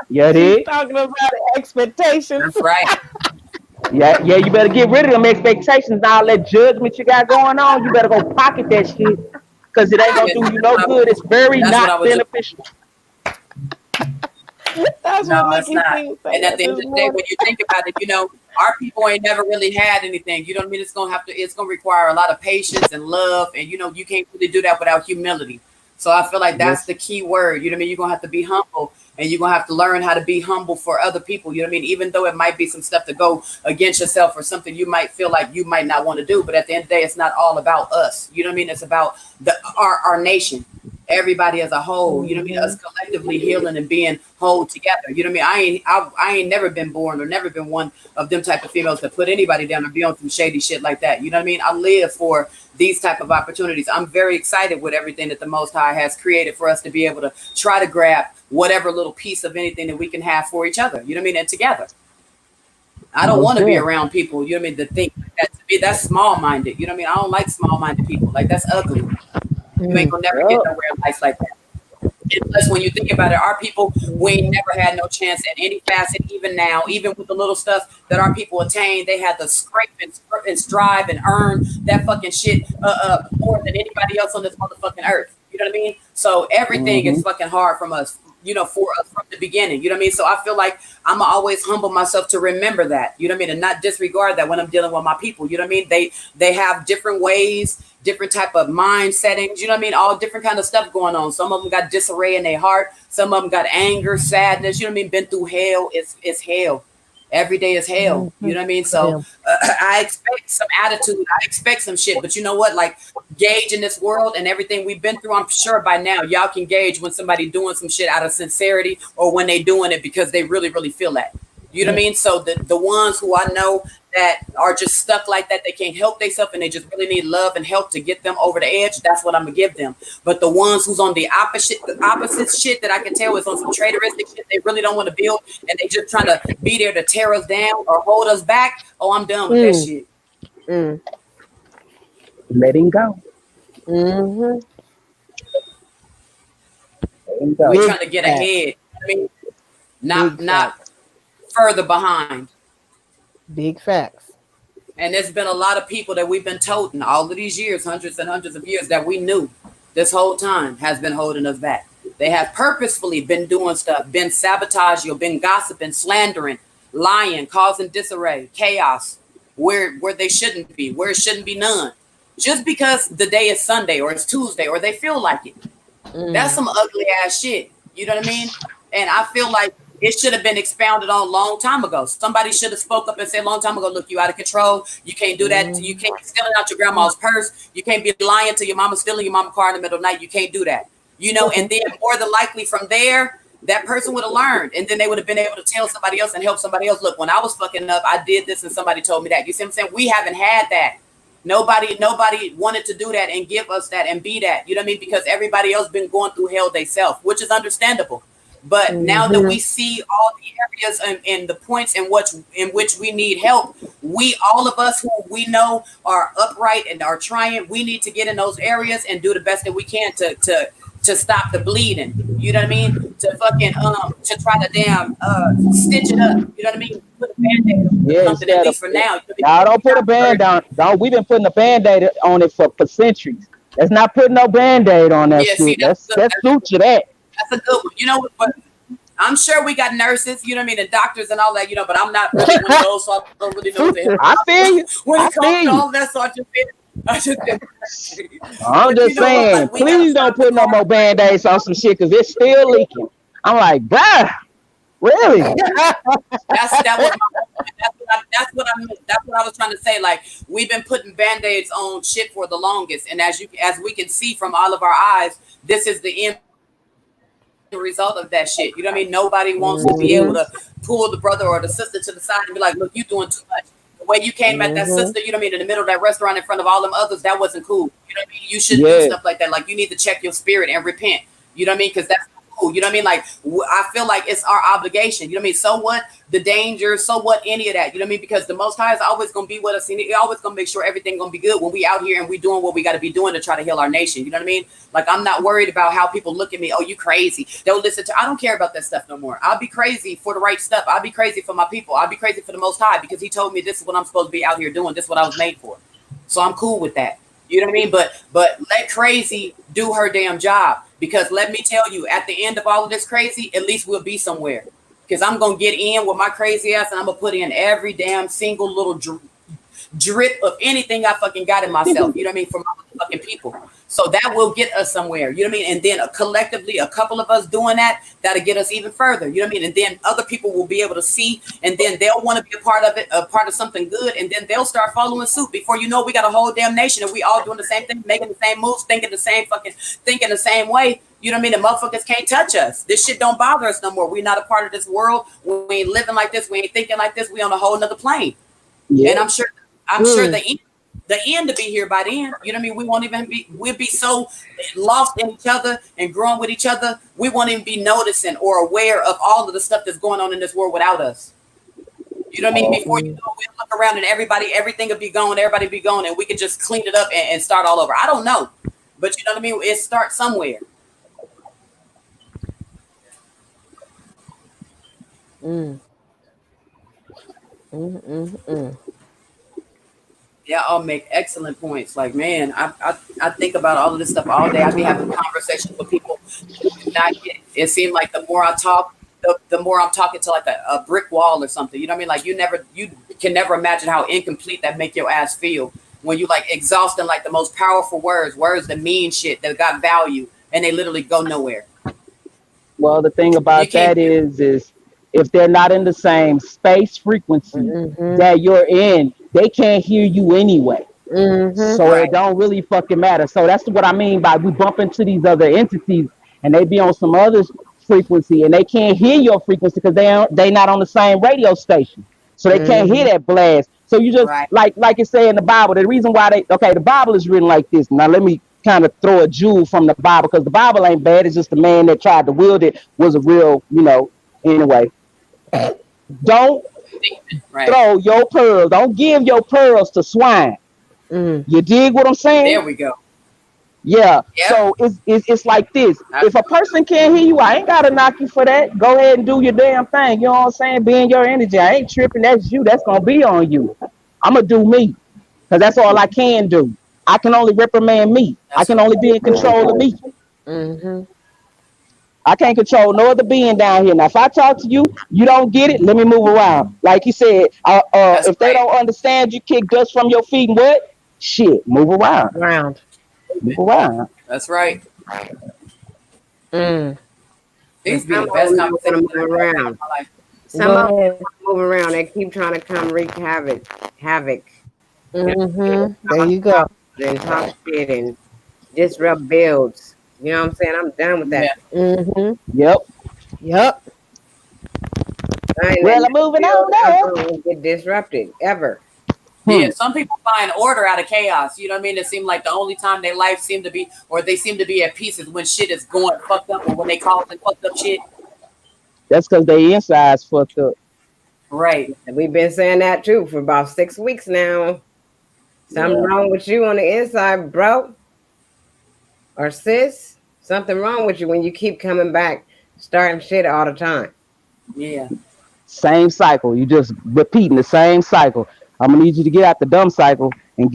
Yeah, it is. Talking about expectations. That's right. Yeah, you better get rid of them expectations. Now all that judgment you got going on, you better go pocket that shit because it ain't going to do you no good. It's very not beneficial. That's no, what it's not. And at the end of the day, when you think about it, our people ain't never really had anything. You know what I mean? It's gonna require a lot of patience and love, and you can't really do that without humility. So I feel like that's the key word. You know what I mean? You're going to have to be humble, and you're going to have to learn how to be humble for other people. You know what I mean? Even though it might be some stuff to go against yourself or something you might feel like you might not want to do. But at the end of the day, it's not all about us. You know what I mean? It's about our nation. Everybody as a whole, you know what I mean? Us collectively healing and being whole together. You know what I mean? I ain't never been born or never been one of them type of females that put anybody down or be on some shady shit like that. You know what I mean? I live for these type of opportunities. I'm very excited with everything that the Most High has created for us to be able to try to grab whatever little piece of anything that we can have for each other. You know what I mean? And together. I don't want to be around people, you know what I mean, that think that to me, that's small-minded. You know what I mean? I don't like small-minded people. Like, that's ugly. You ain't gonna never get nowhere in life like that. Unless when you think about it, our people, we ain't never had no chance in any facet, even now, even with the little stuff that our people attain, they had to scrape and strive and earn that fucking shit more than anybody else on this motherfucking earth. You know what I mean? So everything is fucking hard from us, you know, for us from the beginning. You know what I mean? So I feel like I'm always humble myself to remember that, you know what I mean, and not disregard that when I'm dealing with my people. You know what I mean? They have different ways, different type of mind settings, you know what I mean? All different kind of stuff going on. Some of them got disarray in their heart. Some of them got anger, sadness, you know what I mean? Been through hell. It's hell. Every day is hell. You know what I mean? So I expect some attitude. I expect some shit. But you know what? Like, gauge in this world and everything we've been through, I'm sure by now y'all can gauge when somebody doing some shit out of sincerity or when they doing it because they really, really feel that. You know what I mean? So the ones who I know that are just stuck like that, they can't help themselves and they just really need love and help to get them over the edge, that's what I'm gonna give them. But the ones who's on the opposite shit that I can tell is on some traitoristic shit, they really don't want to build and they just trying to be there to tear us down or hold us back. Oh, I'm done with that shit. Letting go. Mm-hmm. We're trying to get ahead. I mean, not further behind. Big facts. And there's been a lot of people that we've been toting all of these years, hundreds and hundreds of years, that we knew this whole time has been holding us back. They have purposefully been doing stuff, been sabotaging, been gossiping, slandering, lying, causing disarray, chaos, where they shouldn't be, where it shouldn't be none. Just because the day is Sunday or it's Tuesday or they feel like it. That's some ugly ass shit. You know what I mean? And I feel like it should have been expounded on a long time ago. Somebody should have spoke up and said a long time ago, look, you out of control. You can't do that. You can't be stealing out your grandma's purse. You can't be lying to your mama, stealing your mama's car in the middle of the night. You can't do that. You know, and then more than likely from there, that person would have learned. And then they would have been able to tell somebody else and help somebody else. Look, when I was fucking up, I did this and somebody told me that. You see what I'm saying? We haven't had that. Nobody wanted to do that and give us that and be that. You know what I mean? Because everybody else been going through hell themselves, which is understandable. But now that we see all the areas and the points in which we need help, all of us who we know are upright and are trying, we need to get in those areas and do the best that we can to stop the bleeding. You know what I mean? To fucking to try to damn stitch it up. You know what I mean? Put a band-aid on something at least for now. Now don't put a band on. Don't. We've been putting a band-aid on it for centuries. Let's not put no band-aid on that shit. See, let's suture that. That's a good one. You know what? But I'm sure we got nurses, you know what I mean, and doctors and all that, you know, but I'm not really one of those, so I don't really know that. I feel you. When it comes to all that, so I'm just saying, like, please don't put no more band-aids on some shit because it's still leaking. I'm like, bruh, really? That's what I was trying to say. Like, we've been putting band-aids on shit for the longest, and as we can see from all of our eyes, this is the end result of that shit. You know what I mean? Nobody wants to be able to pull the brother or the sister to the side and be like, look, you doing too much. The way you came at that sister, you know what I mean, in the middle of that restaurant in front of all them others, that wasn't cool. You know what I mean? You shouldn't do stuff like that. Like, you need to check your spirit and repent. You know what I mean? Because that's cool. You know what I mean? Like, I feel like it's our obligation. You know what I mean? So what? The danger, so what? Any of that. You know what I mean? Because the Most High is always going to be with us. And He's always going to make sure everything's going to be good when we out here and we doing what we got to be doing to try to heal our nation. You know what I mean? Like, I'm not worried about how people look at me. Oh, you crazy. They'll listen to, I don't care about that stuff no more. I'll be crazy for the right stuff. I'll be crazy for my people. I'll be crazy for the Most High because He told me this is what I'm supposed to be out here doing. This is what I was made for. So I'm cool with that. You know what I mean? But let crazy do her damn job. Because let me tell you, at the end of all of this crazy, at least we'll be somewhere. Because I'm going to get in with my crazy ass and I'm going to put in every damn single little drip of anything I fucking got in myself. You know what I mean? For my fucking people. So that will get us somewhere, you know what I mean? And then collectively, a couple of us doing that, that'll get us even further, you know what I mean? And then other people will be able to see, and then they'll want to be a part of it, a part of something good, and then they'll start following suit. Before you know, we got a whole damn nation, and we all doing the same thing, making the same moves, thinking the same way. You know what I mean? The motherfuckers can't touch us. This shit don't bother us no more. We're not a part of this world. We ain't living like this. We ain't thinking like this. We on a whole nother plane. Yeah. And I'm sure the end to be here by then. You know what I mean? We won't even be. We'll be so lost in each other and growing with each other. We won't even be noticing or aware of all of the stuff that's going on in this world without us. You know what I mean? Before you know, we'll look around and everything will be gone. Everybody be gone, and we could just clean it up and start all over. I don't know, but you know what I mean? It starts somewhere. Yeah, I'll make excellent points. Like, man, I think about all of this stuff all day. I be having conversations with people. It seemed like the more I talk, the more I'm talking to like a brick wall or something. You know what I mean? Like you can never imagine how incomplete that make your ass feel when you like exhausting like the most powerful words that mean shit that got value, and they literally go nowhere. Well, the thing about that is if they're not in the same space frequency that you're in, they can't hear you anyway. So it don't really fucking matter. So that's what I mean by we bump into these other entities and they be on some other frequency and they can't hear your frequency because they not on the same radio station. So they can't hear that blast. So you just like it say in the Bible, the reason why the Bible is written like this. Now let me kind of throw a jewel from the Bible because the Bible ain't bad. It's just the man that tried to wield it was a real, anyway. Don't throw your pearls. Don't give your pearls to swine. You dig what I'm saying? There we go. Yeah. Yep. So it's like this. If a person can't hear you, I ain't gotta knock you for that. Go ahead and do your damn thing. You know what I'm saying? Be in your energy. I ain't tripping. That's you. That's gonna be on you. I'm gonna do me, because that's all I can do. I can only reprimand me. I can only be in control of me. I can't control no other being down here. Now, if I talk to you, you don't get it, let me move around. Like you said, if they don't understand, you kick dust from your feet and what? Shit, move around. Move around. That's right. These be the best conversation to move around. Some of them move around. They keep trying to come wreak havoc. There you go. And talk shit and disrupt builds. You know what I'm saying? I'm done with that. Yep. Well, I'm moving on now. Get disrupted ever. Yeah, some people find order out of chaos. You know what I mean? It seems like the only time their life seem to be, or they seem to be at peace, is when shit is going fucked up, or when they call it fucked up shit. That's because their inside's fucked up. Right. And we've been saying that too for about 6 weeks now. Something wrong with you on the inside, bro. Or sis, something wrong with you when you keep coming back, starting shit all the time. Yeah. Same cycle. You just repeating the same cycle. I'm gonna need you to get out the dumb cycle and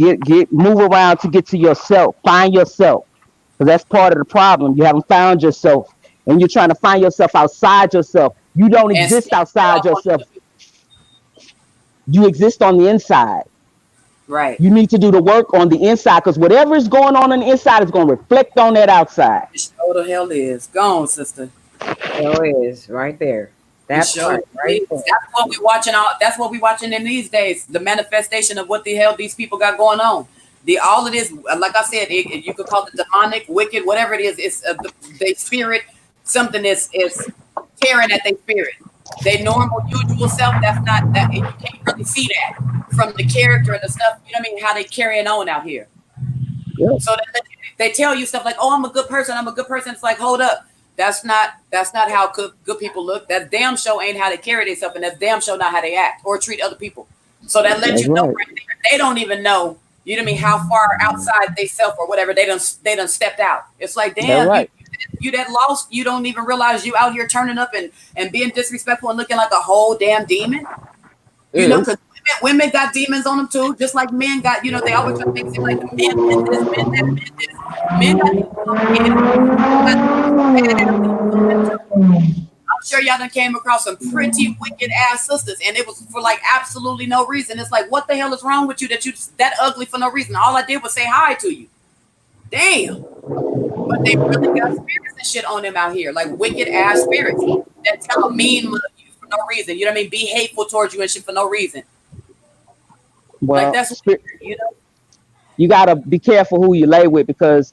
move around to get to yourself. Find yourself, because that's part of the problem. You haven't found yourself, and you're trying to find yourself outside yourself. You don't exist outside yourself. You exist on the inside. Right. You need to do the work on the inside, because whatever is going on the inside is going to reflect on that outside. It sure the hell is. Go on, sister. It is right there. That's right. That's what we watching. That's what we watching in these days. The manifestation of what the hell these people got going on. All of this, like I said, you could call it demonic, wicked, whatever it is. It's their spirit. Something is tearing at their spirit. Their normal, usual self. That's not that. You can't really see that from the character and the stuff. You know what I mean? How they carrying on out here. Yep. So they tell you stuff like, "Oh, I'm a good person. I'm a good person." It's like, hold up. That's not how good people look. That damn show ain't how they carry themselves, and that's damn show not how they act or treat other people. So that lets you know right there, they don't even know, you know what I mean, how far outside they self or whatever they done stepped out. It's like, damn, right. you that lost, you don't even realize you out here turning up and being disrespectful and looking like a whole damn demon. You know, because women got demons on them too, just like men got, you know, they always try to make it like the men did this, men that did this. Men got I'm sure y'all done came across some pretty wicked ass sisters, and it was for like absolutely no reason. It's like, what the hell is wrong with you that you that ugly for no reason? All I did was say hi to you. Damn. But they really got spirits and shit on them out here, like wicked ass spirits that tell mean look you for no reason. You know what I mean? Be hateful towards you and shit for no reason. Like Well, that's weird, you know? you gotta be careful who you lay with, because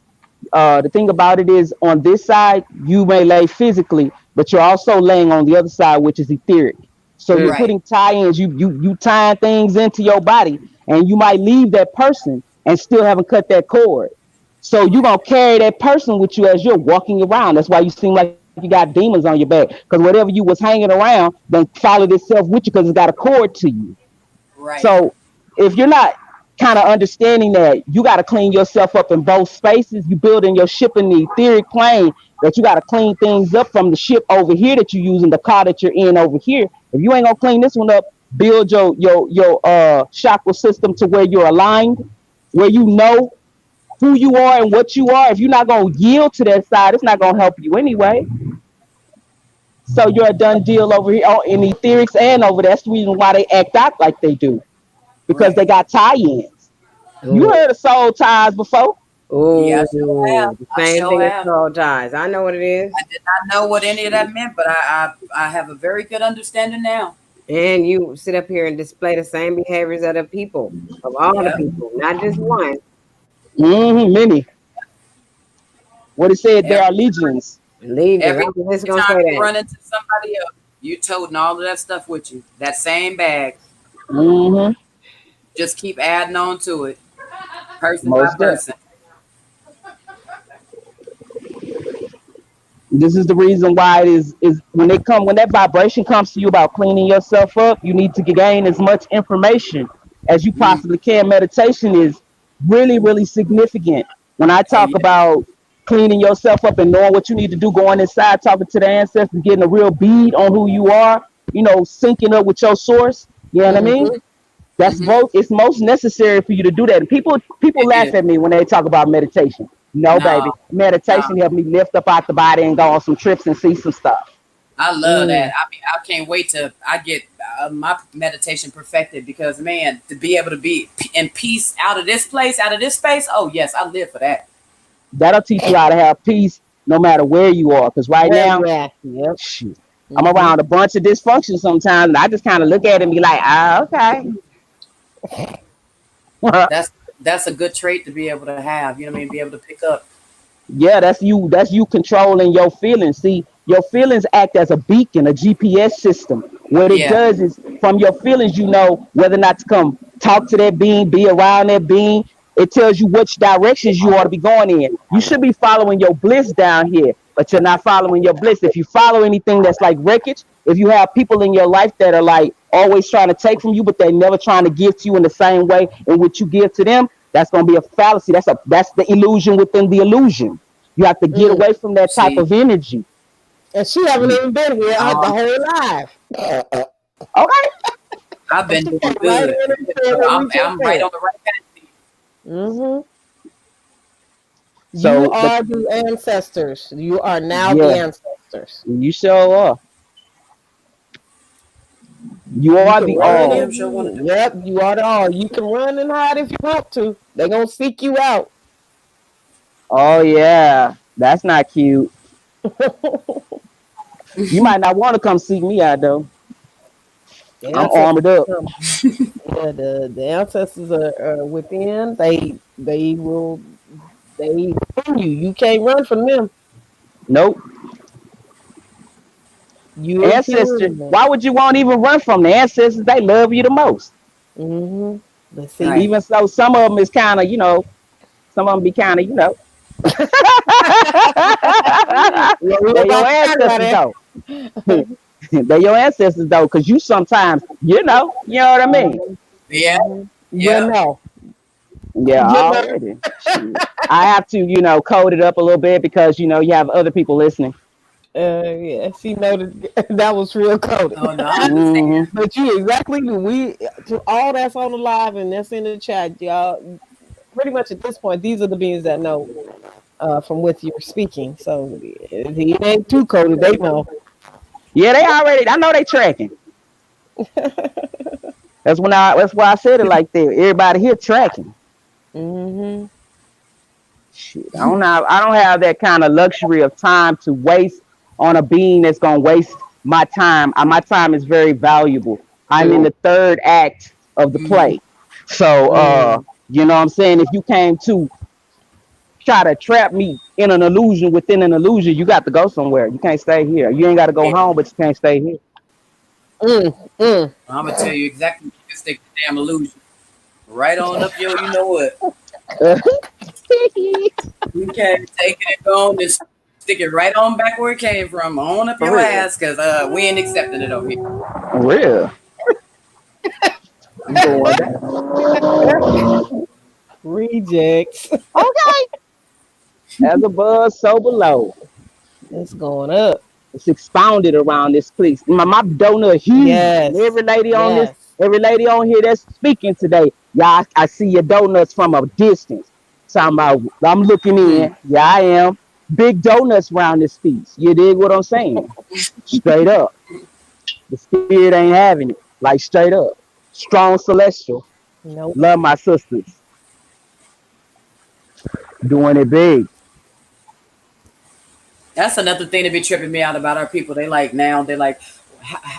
the thing about it is, on this side you may lay physically, but you're also laying on the other side, which is etheric. So you're Right. putting tie-ins, you tying things into your body, and you might leave that person and still haven't cut that cord. So you're gonna carry that person with you as you're walking around. That's why you seem like you got demons on your back, because whatever you was hanging around then followed itself with you because it's got a cord to you. Right. So if you're not kind of understanding that, you got to clean yourself up in both spaces. You building your ship in the etheric plane, that you got to clean things up from the ship over here that you're using, the car that you're in over here. If you ain't gonna clean this one up, build your chakra system to where you're aligned, where you know who you are and what you are. If you're not gonna yield to that side, it's not gonna help you anyway. So you're a done deal over here in etherics and over there. That's the reason why they act out like they do, because Right. they got tie-ins. You Ooh, heard of soul ties before? Yeah, I sure have. the I same sure thing as have. soul ties. I know what it is. I did not know what any of that meant, but I have a very good understanding now. And you sit up here and display the same behaviors of the people, of all the Yeah. people, not just one. Many. What it said, there Every are legions. Legions. every I was just gonna time say you that. run into somebody else, you toting all of that stuff with you. That same bag. hmm Just keep adding on to it, person by Most definitely. person. This is the reason why it is when that vibration comes to you about cleaning yourself up, you need to gain as much information as you Mm. possibly can. Meditation is really, really significant. When I Oh talk yeah. about cleaning yourself up and knowing what you need to do, going inside, talking to the ancestors, getting a real bead on who you are, syncing up with your source. You know what I mean? Mm-hmm. That's Mm-hmm. both. It's most necessary for you to do that. And people It laugh is. at me when they talk about meditation. No, baby, No, no. meditation helped me lift up out the body and go on some trips and see some stuff. I love that. Mm. I mean, I can't wait to I get my meditation perfected because man, to be able to be in peace out of this place, out of this space. Oh yes, I live for that. That'll teach you how to have peace no matter where you are. Because right Where now, you at? Yep. shoot, I'm Mm-hmm. around a bunch of dysfunction sometimes, and I just kind of look at it and be like, okay. That's that's a good trait to be able to have. You know what I mean? Be able to pick up. Yeah, that's you. That's you controlling your feelings. See, your feelings act as a beacon, a GPS system. What it Yeah. does is, from your feelings, you know whether or not to come talk to that being, be around that being. It tells you which directions you ought to be going in. You should be following your bliss down here, but you're not following your bliss. If you follow anything that's like wreckage, if you have people in your life that are like always trying to take from you, but they're never trying to give to you in the same way in which you give to them, that's going to be a fallacy. That's the illusion within the illusion. You have to get Mm. away from that type See. of energy. And she haven't even been here the Um, whole life. Okay. I've And been she doing came right good. in and said what we just I'm right said. on the right path. Mm-hmm. You So the are the ancestors. You are now the yeah, ancestors. you sure are. You You are can the I run all. damn sure want to and do. yep, you are the all. You can run and hide if you want to. They're gonna seek you out. Oh yeah, that's not cute. You might not want to come seek me out though. The I'm ancestors armored up. come. Yeah, the ancestors are within. They will they in you. You can't run from them. Nope. You are Ancestor. hearing them. Why would you want to even run from the ancestors? They love you the most. Mm-hmm. But see, Right. Even so, some of them is kind of, some of them be kind of, yeah, we were they're your about to talk about ancestors it. though. They're your ancestors though, because you sometimes, you know what I mean. Yeah. Mm-hmm. You Yeah. know. Yeah, You know. already. Shit. I have to, code it up a little bit because you have other people listening. Yeah, she noted that was real coded. Oh no, I hmm understand. But you exactly we to all that's on the live and that's in the chat, y'all. Pretty much at this point, these are the beings that know from which you're speaking. So he ain't too coded. They know. Yeah, they already. I know they tracking. That's why I said it like that. Everybody here tracking. Hmm. shit. I don't have that kind of luxury of time to waste on a being that's gonna waste my time. My time is very valuable. I'm in the third act of the play. So you know what I'm saying? If you came to try to trap me in an illusion within an illusion, you got to go somewhere. You can't stay here. You ain't got to go home, but you can't stay here. I'm gonna tell you exactly. You can stick the damn illusion right on up your, you know what? You can't take it and go and stick it right on back where it came from, on up your ass, because we ain't accepting it over here. For real. I'm going down. Rejects. Okay. As above, so below. It's going up. It's expounded around this place. My donut huge. Yes. And every lady on here that's speaking today, y'all, I see your donuts from a distance. Talking about, I'm looking in. Yeah, I am. Big donuts around this piece. You dig what I'm saying? Straight up. The spirit ain't having it. Like straight up. Strong celestial. Nope. Love my sisters. Doing it big. That's another thing that be tripping me out about our people. They're like,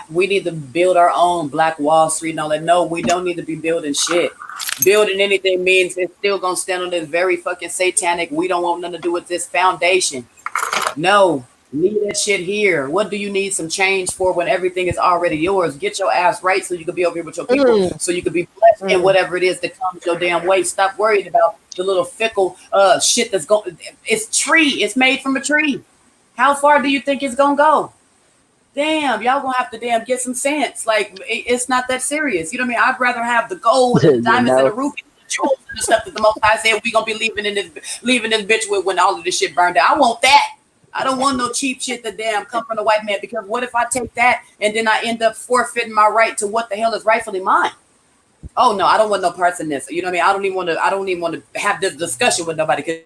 we need to build our own Black Wall Street and all that. No, we don't need to be building shit. Building anything means it's still gonna stand on this very fucking satanic, we don't want nothing to do with this foundation. No, leave that shit here. What do you need some change for when everything is already yours? Get your ass right so you can be over here with your people, so you can be blessed in whatever it is that comes your damn way. Stop worrying about the little fickle shit that's going. It's made from a tree. How far do you think it's gonna go? Damn, y'all gonna have to get some sense. Like, it's not that serious. You know what I mean? I'd rather have the gold and the diamonds and the rubies and the jewels and the stuff that the Most High said we gonna be leaving this bitch with when all of this shit burned out. I want that. I don't want no cheap shit that come from the white man, because what if I take that and then I end up forfeiting my right to what the hell is rightfully mine? Oh no, I don't want no parts in this. You know what I mean? I don't even want to have this discussion with nobody, because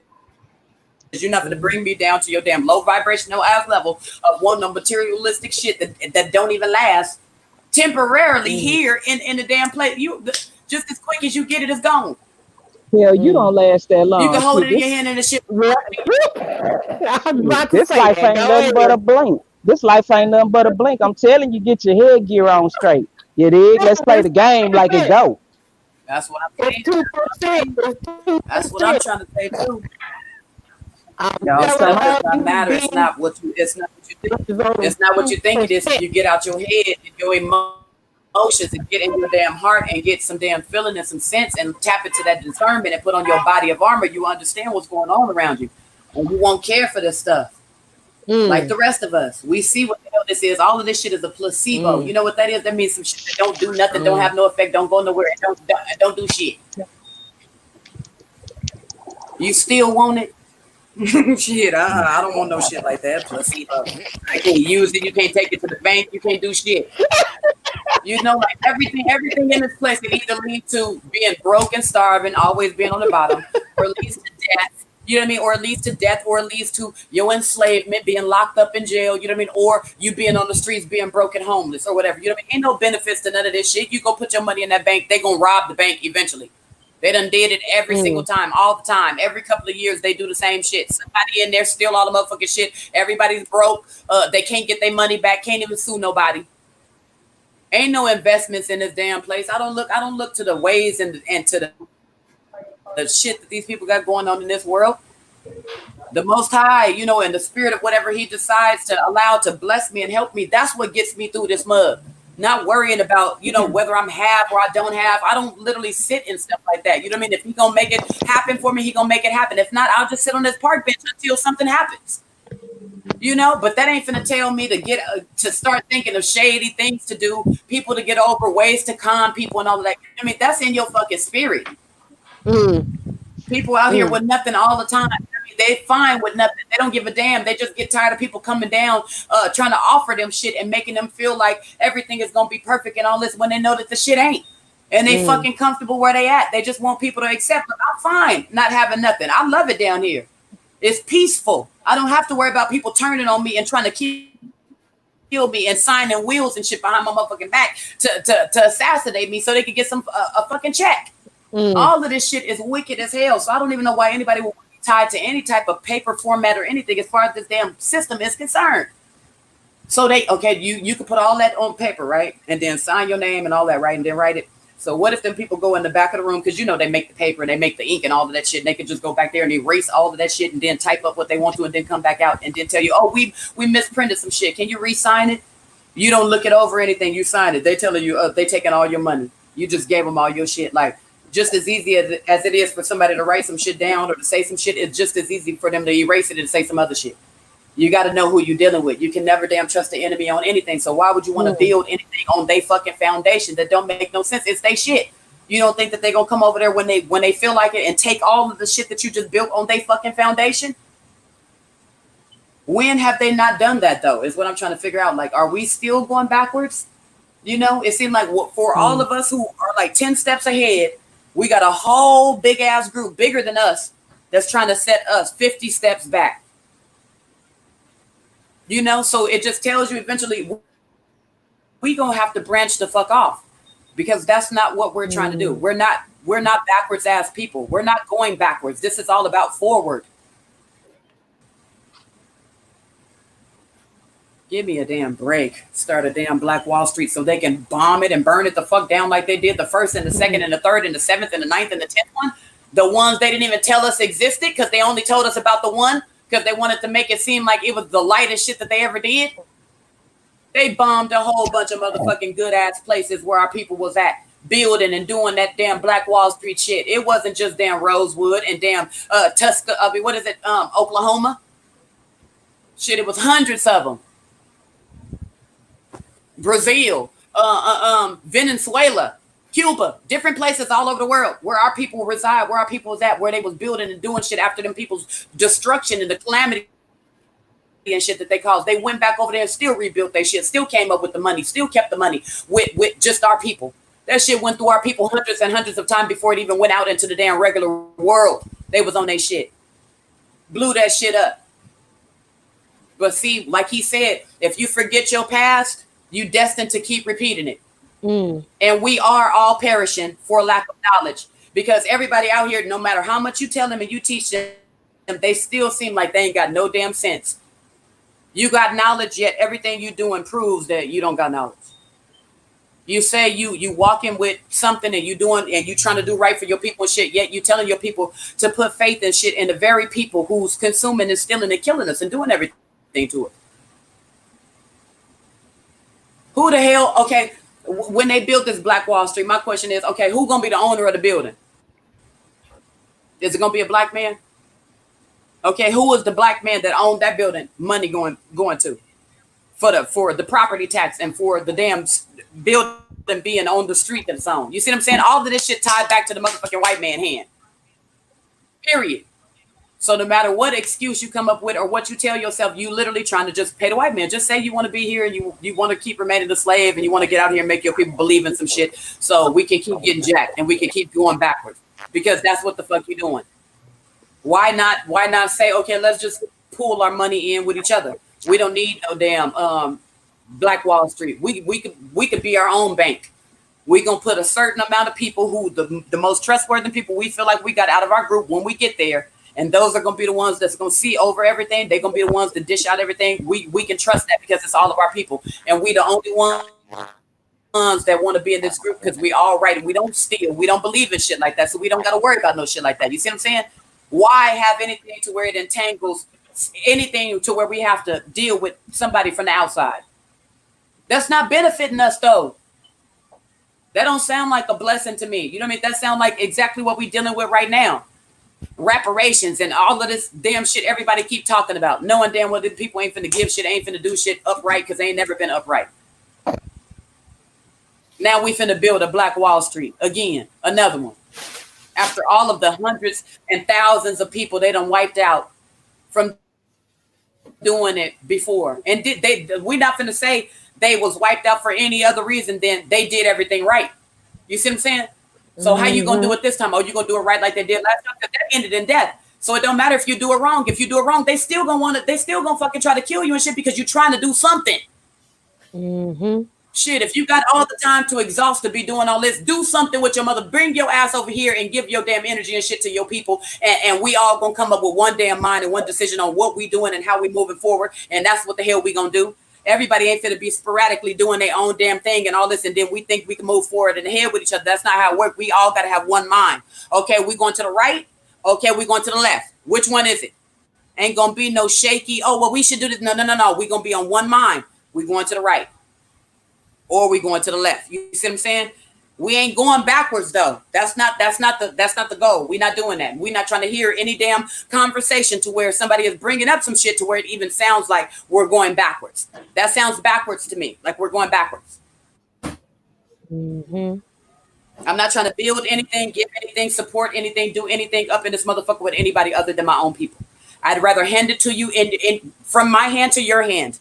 you're not going to bring me down to your damn low vibrational ass level of wanting no materialistic shit that don't even last temporarily here in the damn place. You just as quick as you get it, it's gone. Hell, you don't last that long. You can hold it in your hand and the shit. This life ain't nothing but a blink. This life ain't nothing but a blink. I'm telling you, get your headgear on straight. You dig? Let's play the game like it go. That's what I'm saying. That's what I'm trying to say too. It's not matter. It's not what you think. It's not what you think it is. You get out your head and your emotions and get in your damn heart and get some damn feeling and some sense and tap into that discernment and put on your body of armor. You understand what's going on around you, and you won't care for this stuff like the rest of us. We see what the hell this is. All of this shit is a placebo. You know what that is? That means some shit that don't do nothing, don't have no effect, don't go nowhere, and don't do shit. You still want it? Shit, I don't want no shit like that. Placebo. I can't use it. You can't take it to the bank. You can't do shit. You know, like everything in this place can either lead to being broke and starving, always being on the bottom, or leads to death. You know what I mean? Or it leads to death, or it leads to your enslavement, being locked up in jail. You know what I mean? Or you being on the streets, being broke and homeless, or whatever. You know what I mean? Ain't no benefits to none of this shit. You go put your money in that bank, they gonna rob the bank eventually. They done did it every single time, all the time. Every couple of years, they do the same shit. Somebody in there steal all the motherfucking shit. Everybody's broke. They can't get their money back. Can't even sue nobody. Ain't no investments in this damn place. I don't look to the ways and to the shit that these people got going on in this world. The Most High, you know, and the spirit of whatever He decides to allow to bless me and help me. That's what gets me through this mud. Not worrying about, you know, whether I'm have or I don't have. I don't literally sit in stuff like that. You know what I mean? If He gonna make it happen for me, He gonna make it happen. If not, I'll just sit on this park bench until something happens. You know, but that ain't finna tell me to start thinking of shady things to do, people to get over, ways to con people and all of that. I mean, that's in your fucking spirit. People out here with nothing all the time. I mean, they fine with nothing. They don't give a damn. They just get tired of people coming down, trying to offer them shit and making them feel like everything is gonna be perfect and all this when they know that the shit ain't. And they fucking comfortable where they at. They just want people to accept them. I'm fine not having nothing. I love it down here. It's peaceful. I don't have to worry about people turning on me and trying to kill me and signing wheels and shit behind my motherfucking back to assassinate me so they could get a fucking check. All of this shit is wicked as hell. So I don't even know why anybody would tied to any type of paper format or anything as far as this damn system is concerned. So you can put all that on paper, right? And then sign your name and all that, right? And then write it. So what if them people go in the back of the room, because they make the paper and they make the ink and all of that shit, and they can just go back there and erase all of that shit and then type up what they want to and then come back out and then tell you, oh, we misprinted some shit. Can you re-sign it? You don't look it over or anything. You sign it. They telling you they taking all your money. You just gave them all your shit. Like, just as easy as it is for somebody to write some shit down or to say some shit, it's just as easy for them to erase it and say some other shit. You got to know who you're dealing with. You can never damn trust the enemy on anything. So why would you want to build anything on they fucking foundation that don't make no sense? It's they shit. You don't think that they're going to come over there when they feel like it and take all of the shit that you just built on they fucking foundation? When have they not done that, though, is what I'm trying to figure out. Like, are we still going backwards? It seemed like for all of us who are like 10 steps ahead, we got a whole big ass group bigger than us that's trying to set us 50 steps back. So it just tells you eventually we gonna have to branch the fuck off, because that's not what we're trying to do. We're not backwards ass people. We're not going backwards. This is all about forward. Give me a damn break. Start a damn Black Wall Street so they can bomb it and burn it the fuck down like they did the first and the second and the third and the seventh and the ninth and the 10th one. The ones they didn't even tell us existed because they only told us about the one because they wanted to make it seem like it was the lightest shit that they ever did. They bombed a whole bunch of motherfucking good ass places where our people was at, building and doing that damn Black Wall Street shit. It wasn't just damn Rosewood and damn Oklahoma. Shit, it was hundreds of them. Brazil, Venezuela, Cuba, different places all over the world where our people reside, where our people was at, where they was building and doing shit after them people's destruction and the calamity and shit that they caused. They went back over there and still rebuilt their shit, still came up with the money, still kept the money with just our people. That shit went through our people hundreds and hundreds of times before it even went out into the damn regular world. They was on their shit. Blew that shit up. But see, like he said, if you forget your past, you destined to keep repeating it. And we are all perishing for lack of knowledge, because everybody out here, no matter how much you tell them and you teach them, they still seem like they ain't got no damn sense. You got knowledge, yet everything you doing proves that you don't got knowledge. You say you walking with something and you doing and you trying to do right for your people and shit, yet you telling your people to put faith in shit in the very people who's consuming and stealing and killing us and doing everything to it. Who the hell? Okay, when they built this Black Wall Street, my question is, okay, who's gonna be the owner of the building? Is it gonna be a black man? Okay, who was the black man that owned that building? Money going to for the property tax and for the damn building being on the street that it's on. You see what I'm saying? All of this shit tied back to the motherfucking white man hand. Period. So no matter what excuse you come up with or what you tell yourself, you literally trying to just pay the white man. Just say you want to be here and you want to keep remaining a slave and you want to get out here and make your people believe in some shit so we can keep getting jacked and we can keep going backwards, because that's what the fuck you doing. Why not say, okay, let's just pool our money in with each other. We don't need no damn Black Wall Street. We could be our own bank. We gonna put a certain amount of people who the most trustworthy people we feel like we got out of our group when we get there. And those are going to be the ones that's going to see over everything. They're going to be the ones that dish out everything. We can trust that because it's all of our people. And we the only ones that want to be in this group because we all right. And we don't steal. We don't believe in shit like that. So we don't got to worry about no shit like that. You see what I'm saying? Why have anything to where it entangles anything to where we have to deal with somebody from the outside? That's not benefiting us, though. That don't sound like a blessing to me. You know what I mean? That sounds like exactly what we're dealing with right now. Reparations and all of this damn shit everybody keep talking about, knowing damn well that people ain't finna give shit, ain't finna do shit upright because they ain't never been upright. Now we finna build a Black Wall Street again, another one. After all of the hundreds and thousands of people they done wiped out from doing it before. And we're not finna say they was wiped out for any other reason than they did everything right. You see what I'm saying? So how you gonna do it this time? Oh, you gonna do it right like they did last time? Because that ended in death. So it don't matter if you do it wrong. If you do it wrong, they still gonna fucking try to kill you and shit because you're trying to do something. Shit, if you got all the time to exhaust to be doing all this, do something with your mother. Bring your ass over here and give your damn energy and shit to your people. And we all gonna come up with one damn mind and one decision on what we doing and how we moving forward. And that's what the hell we gonna do. Everybody ain't finna be sporadically doing their own damn thing and all this, and then we think we can move forward and ahead with each other. That's not how it works. We all gotta have one mind. Okay, we going to the right. Okay, we going to the left. Which one is it? Ain't gonna be no shaky. Oh, well, we should do this. No. We gonna be on one mind. We going to the right. Or we going to the left. You see what I'm saying? We ain't going backwards though. That's not the goal. We're not doing that. We're not trying to hear any damn conversation to where somebody is bringing up some shit to where it even sounds like we're going backwards. That sounds backwards to me, like we're going backwards. Mm-hmm. I'm not trying to build anything, give anything, support anything, do anything up in this motherfucker with anybody other than my own people. I'd rather hand it to you in from my hand to your hand.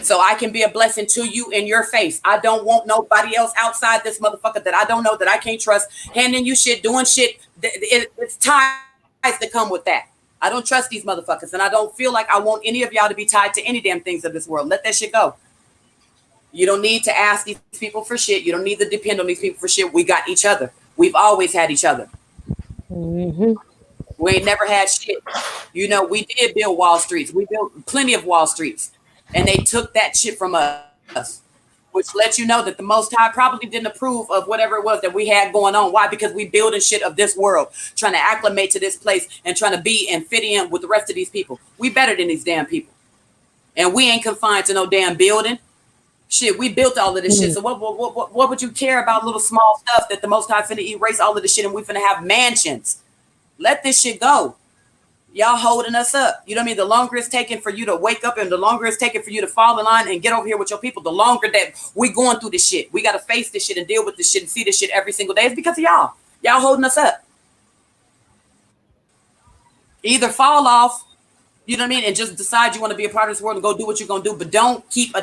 So I can be a blessing to you in your face. I don't want nobody else outside this motherfucker that I don't know, that I can't trust, handing you shit, doing shit. It's ties that come with that. I don't trust these motherfuckers, and I don't feel like I want any of y'all to be tied to any damn things of this world. Let that shit go. You don't need to ask these people for shit. You don't need to depend on these people for shit. We got each other. We've always had each other. Mm-hmm. We ain't never had shit. You know, we did build Wall Streets. We built plenty of Wall Streets. And they took that shit from us, which lets you know that the Most High probably didn't approve of whatever it was that we had going on. Why? Because we building shit of this world, trying to acclimate to this place and trying to be and fit in with the rest of these people. We better than these damn people. And we ain't confined to no damn building. Shit, we built all of this shit. So what would you care about little small stuff that the Most High finna erase all of this shit and we finna have mansions? Let this shit go. Y'all holding us up. You know what I mean? The longer it's taking for you to wake up and the longer it's taking for you to fall in line and get over here with your people, the longer that we going through this shit. We got to face this shit and deal with this shit and see this shit every single day. It's because of y'all. Y'all holding us up. Either fall off, you know what I mean, and just decide you want to be a part of this world and go do what you're going to do, but don't keep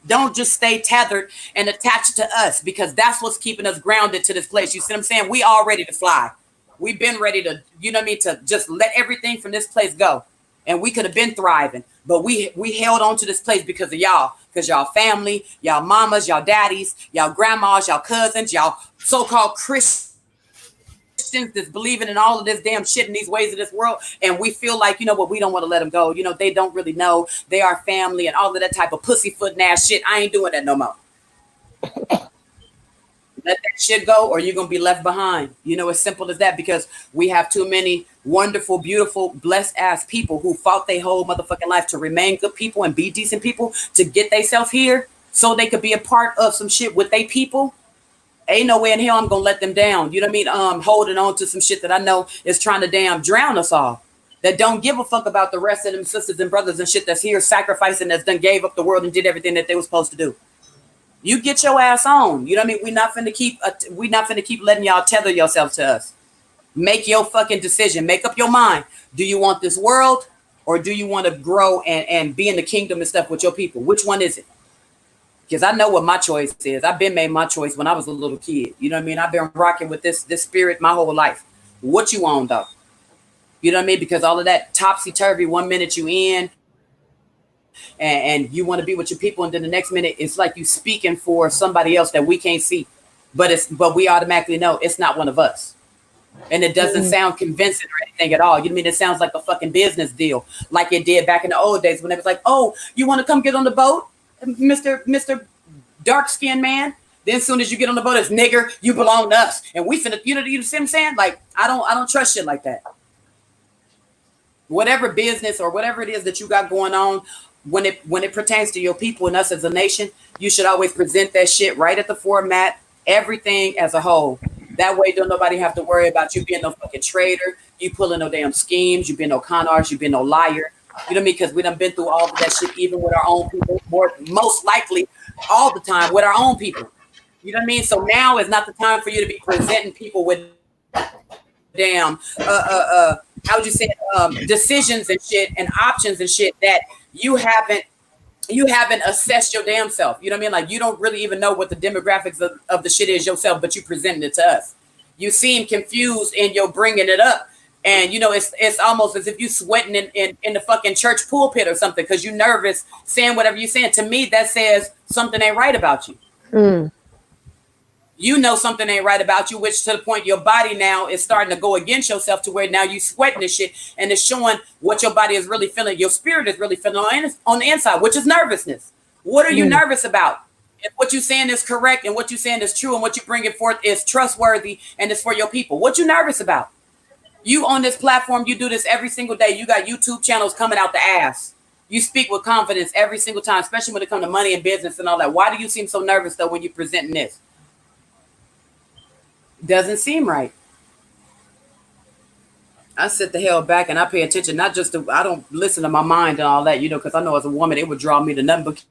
don't just stay tethered and attached to us, because that's what's keeping us grounded to this place. You see what I'm saying? We all ready to fly. We've been ready to, you know what I mean, to just let everything from this place go. And we could have been thriving, but we held on to this place because of y'all, because y'all family, y'all mamas, y'all daddies, y'all grandmas, y'all cousins, y'all so-called Christians that's believing in all of this damn shit in these ways of this world. And we feel like, you know what, we don't want to let them go. You know, they don't really know. They are family and all of that type of pussyfoot ass shit. I ain't doing that no more. Let that shit go or you're going to be left behind. You know, as simple as that, because we have too many wonderful, beautiful, blessed ass people who fought their whole motherfucking life to remain good people and be decent people to get themselves here so they could be a part of some shit with their people. Ain't no way in hell I'm going to let them down. You know what I mean? Holding on to some shit that I know is trying to damn drown us all. That don't give a fuck about the rest of them sisters and brothers and shit that's here sacrificing, that's done gave up the world and did everything that they were supposed to do. You get your ass on. You know what I mean? We're not finna keep letting y'all tether yourself to us. Make your fucking decision. Make up your mind. Do you want this world or do you want to grow and be in the kingdom and stuff with your people? Which one is it? Because I know what my choice is. I've been made my choice when I was a little kid. You know what I mean? I've been rocking with this spirit my whole life. What you on though? You know what I mean? Because all of that topsy-turvy, 1 minute you in, and you want to be with your people, and then the next minute it's like you speaking for somebody else that we can't see, but we automatically know it's not one of us, and it doesn't sound convincing or anything at all. You know what I mean? It sounds like a fucking business deal, like it did back in the old days when it was like, oh, you want to come get on the boat, Mr. Dark skinned man? Then as soon as you get on the boat, it's nigger, you belong to us, and we finna, you see what I'm saying? Like I don't trust shit like that. Whatever business or whatever it is that you got going on, when it pertains to your people and us as a nation, you should always present that shit right at the format, everything as a whole. That way, don't nobody have to worry about you being no fucking traitor, you pulling no damn schemes, you being no con artist, you being no liar. You know what I mean? Because we done been through all of that shit, even with our own people, most likely all the time with our own people. You know what I mean? So now is not the time for you to be presenting people with damn how would you say decisions and shit and options and shit that you haven't assessed your damn self. You know what I mean? Like you don't really even know what the demographics of the shit is yourself, but you presenting it to us. You seem confused in your bringing it up And it's almost as if you sweating in the fucking church pulpit or something because you nervous saying whatever you're saying. To me, that says something ain't right about you. You know something ain't right about you, which to the point your body now is starting to go against yourself to where now you sweating this shit and it's showing what your body is really feeling. Your spirit is really feeling on the inside, which is nervousness. What are you nervous about? If what you're saying is correct and what you're saying is true and what you're bringing forth is trustworthy and it's for your people, what you nervous about? You on this platform, you do this every single day. You got YouTube channels coming out the ass. You speak with confidence every single time, especially when it comes to money and business and all that. Why do you seem so nervous though when you're presenting this? Doesn't seem right. I sit the hell back and I pay attention, not just to, I don't listen to my mind and all that, because I know as a woman, it would draw me to nothing but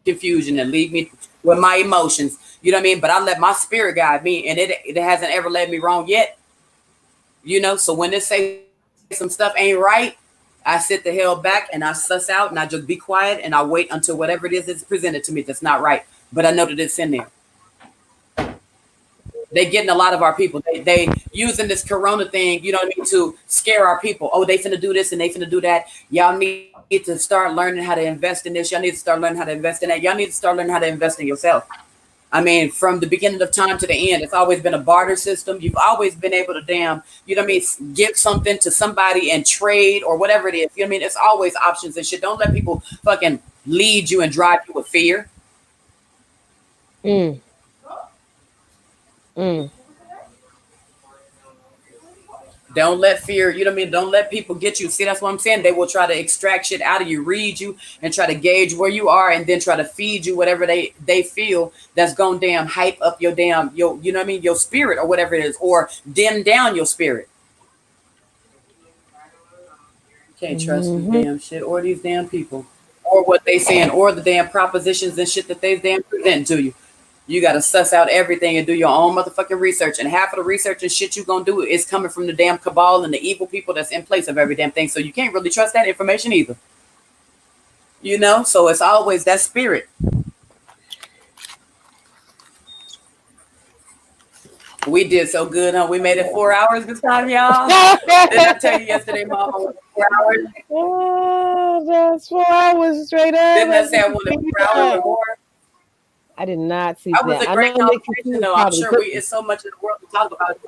confusion and leave me with my emotions. You know what I mean? But I let my spirit guide me and it hasn't ever led me wrong yet. So when they say some stuff ain't right, I sit the hell back and I suss out and I just be quiet and I wait until whatever it is that's presented to me that's not right. But I know that it's in there. They getting a lot of our people. They using this corona thing, to scare our people. Oh, they finna do this and they finna do that. Y'all need to start learning how to invest in this. Y'all need to start learning how to invest in that. Y'all need to start learning how to invest in yourself. I mean, from the beginning of time to the end, it's always been a barter system. You've always been able to give something to somebody and trade or whatever it is. It's always options and shit. Don't let people fucking lead you and drive you with fear. Don't let fear, don't let people get you. See, that's what I'm saying. They will try to extract shit out of you, read you, and try to gauge where you are, and then try to feed you whatever they feel that's gonna damn hype up your your spirit or whatever it is, or dim down your spirit. You can't trust this damn shit or these damn people or what they saying or the damn propositions and shit that they damn presenting to you. You got to suss out everything and do your own motherfucking research. And half of the research and shit you going to do is coming from the damn cabal and the evil people that's in place of every damn thing. So you can't really trust that information either. So it's always that spirit. We did so good, huh? We made it 4 hours this time, y'all. Did I tell you yesterday, Mama, 4 hours? Oh, that's 4 hours straight up. Didn't I say I wanted 4 hours or more? I did not see that. Was a great conversation, though. I'm sure it's so much in the world to talk about.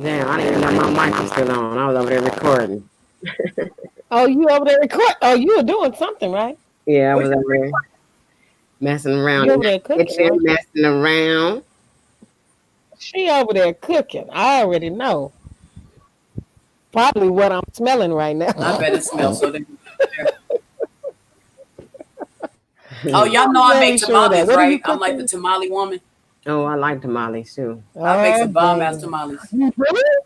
Damn, I didn't even know my mic was still on. I was over there recording. Oh, you over there recording? Oh, you were doing something, right? Yeah, I was over there messing around in the kitchen, messing around. She over there cooking. I already know. Probably what I'm smelling right now. I bet it smells so damn good. Oh, y'all know I make tamales, right? I'm like the tamale woman. Oh, I like tamales too. I make some bomb ass tamales. Really?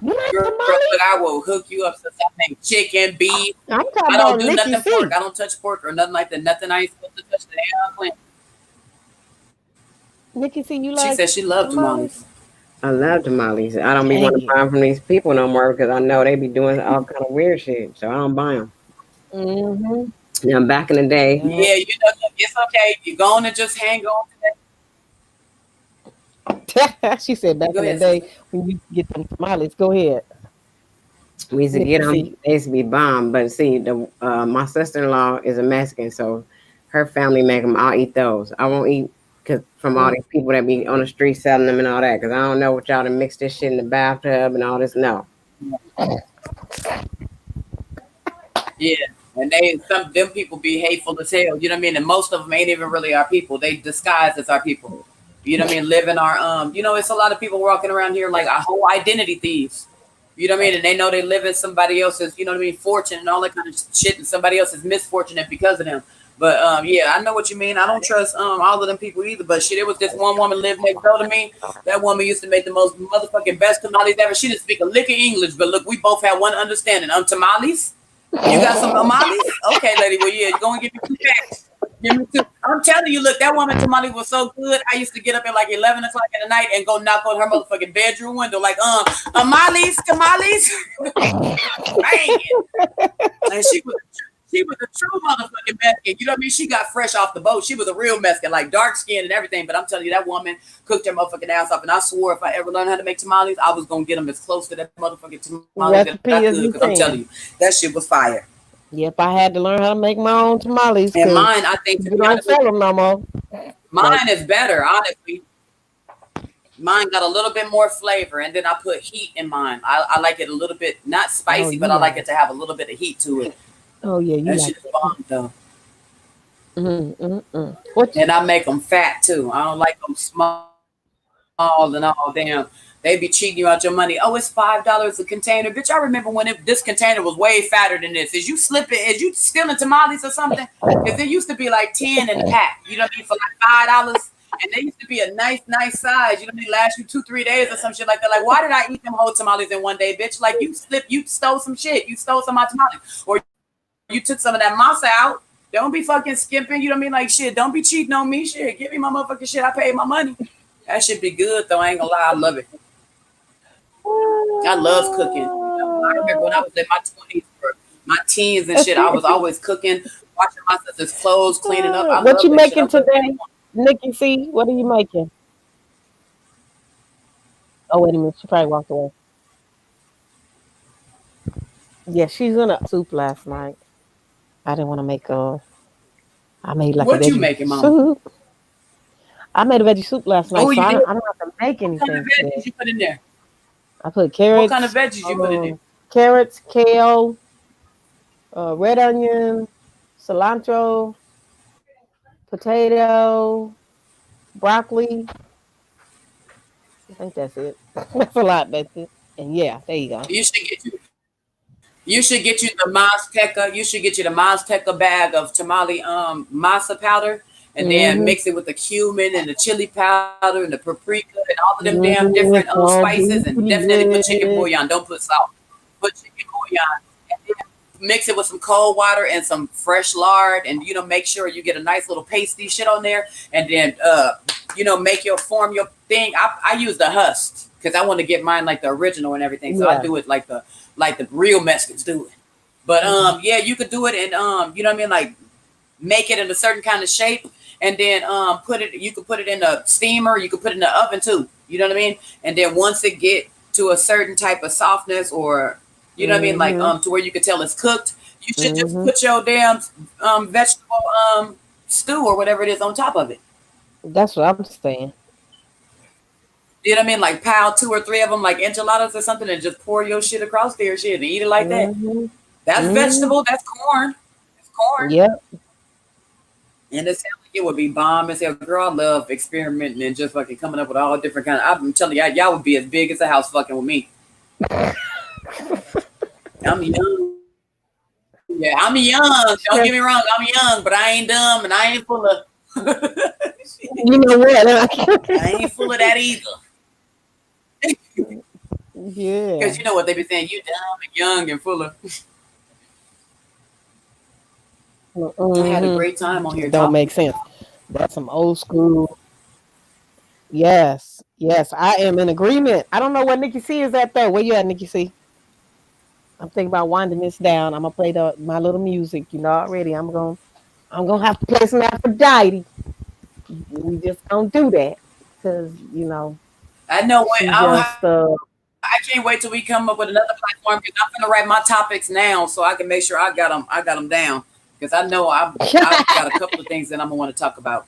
Girl, but I will hook you up since I make chicken, beef. I don't do nothing pork. I don't touch pork or nothing like that. Nothing I ain't supposed to touch the hell plant. Nikki C, you like? She said she loved tamales. I love tamales. I don't be wanting to buy them from these people no more because I know they be doing all kind of weird shit. So I don't buy them. Now, back in the day. Yeah, it's okay. You're going to just hang on to that. She said back in the day when you get them tamales. Go ahead. We used to get them. They used to be bomb. But see, my sister-in-law is a Mexican, so her family make them. I'll eat those. I won't eat from all these people that be on the street selling them and all that because I don't know what y'all to mix this shit in the bathtub and all this. No. Yeah. And them people be hateful as hell, you know what I mean? And most of them ain't even really our people. They disguise as our people. You know what I mean? Live in our it's a lot of people walking around here like a whole identity thieves. You know what I mean? And they know they live in somebody else's, fortune and all that kind of shit and somebody else's misfortune because of them. But yeah, I know what you mean. I don't trust all of them people either. But shit, it was this one woman lived next door to me. That woman used to make the most motherfucking best tamales ever. She didn't speak a lick of English, but look, we both had one understanding. Tamales? You got some tamales? Okay, lady. Well, yeah, go and give me 2 packs. Give me 2. I'm telling you, look, that woman tamale was so good. I used to get up at like 11 o'clock in the night and go knock on her motherfucking bedroom window, like, tamales. Bang. And She was a true motherfucking Mexican. You know what I mean? She got fresh off the boat. She was a real Mexican, like dark skin and everything. But I'm telling you, that woman cooked her motherfucking ass off. And I swore if I ever learned how to make tamales, I was going to get them as close to that motherfucking tamales as I could. Because I'm telling you, that shit was fire. Yep, I had to learn how to make my own tamales. And mine, I think, you don't sell them no more. Mine is better, honestly. Mine got a little bit more flavor, and then I put heat in mine. I like it a little bit, not spicy, but I like it to have a little bit of heat to it. Oh yeah, you that like shit is bomb though. What? And I make them fat too. I don't like them small and all. Damn, they be cheating you out your money. Oh, it's $5 a container, bitch. I remember when this container was way fatter than this. Is you slipping? Is you stealing tamales or something? Because it used to be like 10 in a pack. You know what I mean? For like $5. And they used to be a nice size. You know what I mean? Last you 2-3 days or some shit like that. Like, why did I eat them whole tamales in one day, bitch? Like, you stole some shit. You stole some of my tamales. Or you took some of that masa out. Don't be fucking skimping. You know what I mean? Like, shit, don't be cheating on me. Shit, give me my motherfucking shit. I paid my money. That should be good, though. I ain't gonna lie. I love it. I love cooking. You know, I remember when I was in my 20s, my teens and shit, I was always cooking, washing my sister's clothes, cleaning up. What you making today? Nikki C, what are you making? Oh, wait a minute. She probably walked away. Yeah, she's in a soup last night. I didn't want to make I made like what a veggie you making, Mama? soup. I made a veggie soup last night, Oh, so you I did? don't have to make anything. What kind of veggies you put in there? I put carrots. What kind of veggies you put in there? Carrots, kale, red onion, cilantro, potato, broccoli. I think that's it. That's a lot, Betsy. And yeah, there you go. You should get you the Mazteca. You should get you the Mazteca bag of tamale masa powder, and then mix it with the cumin and the chili powder and the paprika and all of them damn different spices, and definitely put chicken bouillon. Don't put salt. Put chicken bouillon. And then mix it with some cold water and some fresh lard, and make sure you get a nice little pasty shit on there, and then make your thing. I use the husk because I want to get mine like the original and everything, so I do it like the real Mexicans do it. But yeah, you could do it, and you know what I mean, like make it in a certain kind of shape, and then you could put it in a steamer, you could put it in the oven too, you know what I mean? And then once it get to a certain type of softness, or you know what I mean, like to where you could tell it's cooked, you should just put your damn vegetable stew or whatever it is on top of it. That's what I'm saying. You know what I mean? Like pile 2 or 3 of them like enchiladas or something, and just pour your shit across there, shit, and eat it like that. That's vegetable. That's corn. It's corn. Yep. And it sounds like it would be bomb as hell. Girl, I love experimenting and just fucking coming up with all different kinds. I'm telling y'all would be as big as a house fucking with me. I'm young. Yeah, I'm young. Don't get me wrong. I'm young, but I ain't dumb, and I ain't full of. You know what? I ain't full of that either. Yeah. Because you know what they be saying, you dumb and young and full of. I had a great time on here. Don't make sense. That's some old school. Yes. I am in agreement. I don't know where Nikki C is at though. Where you at, Nikki C? I'm thinking about winding this down. I'm gonna play my little music. Already. I'm gonna have to play some Aphrodite. We just don't do that because I know when I can't wait till we come up with another platform, because I'm gonna write my topics now so I can make sure I got them down, because I know I've got a couple of things that I'm gonna want to talk about.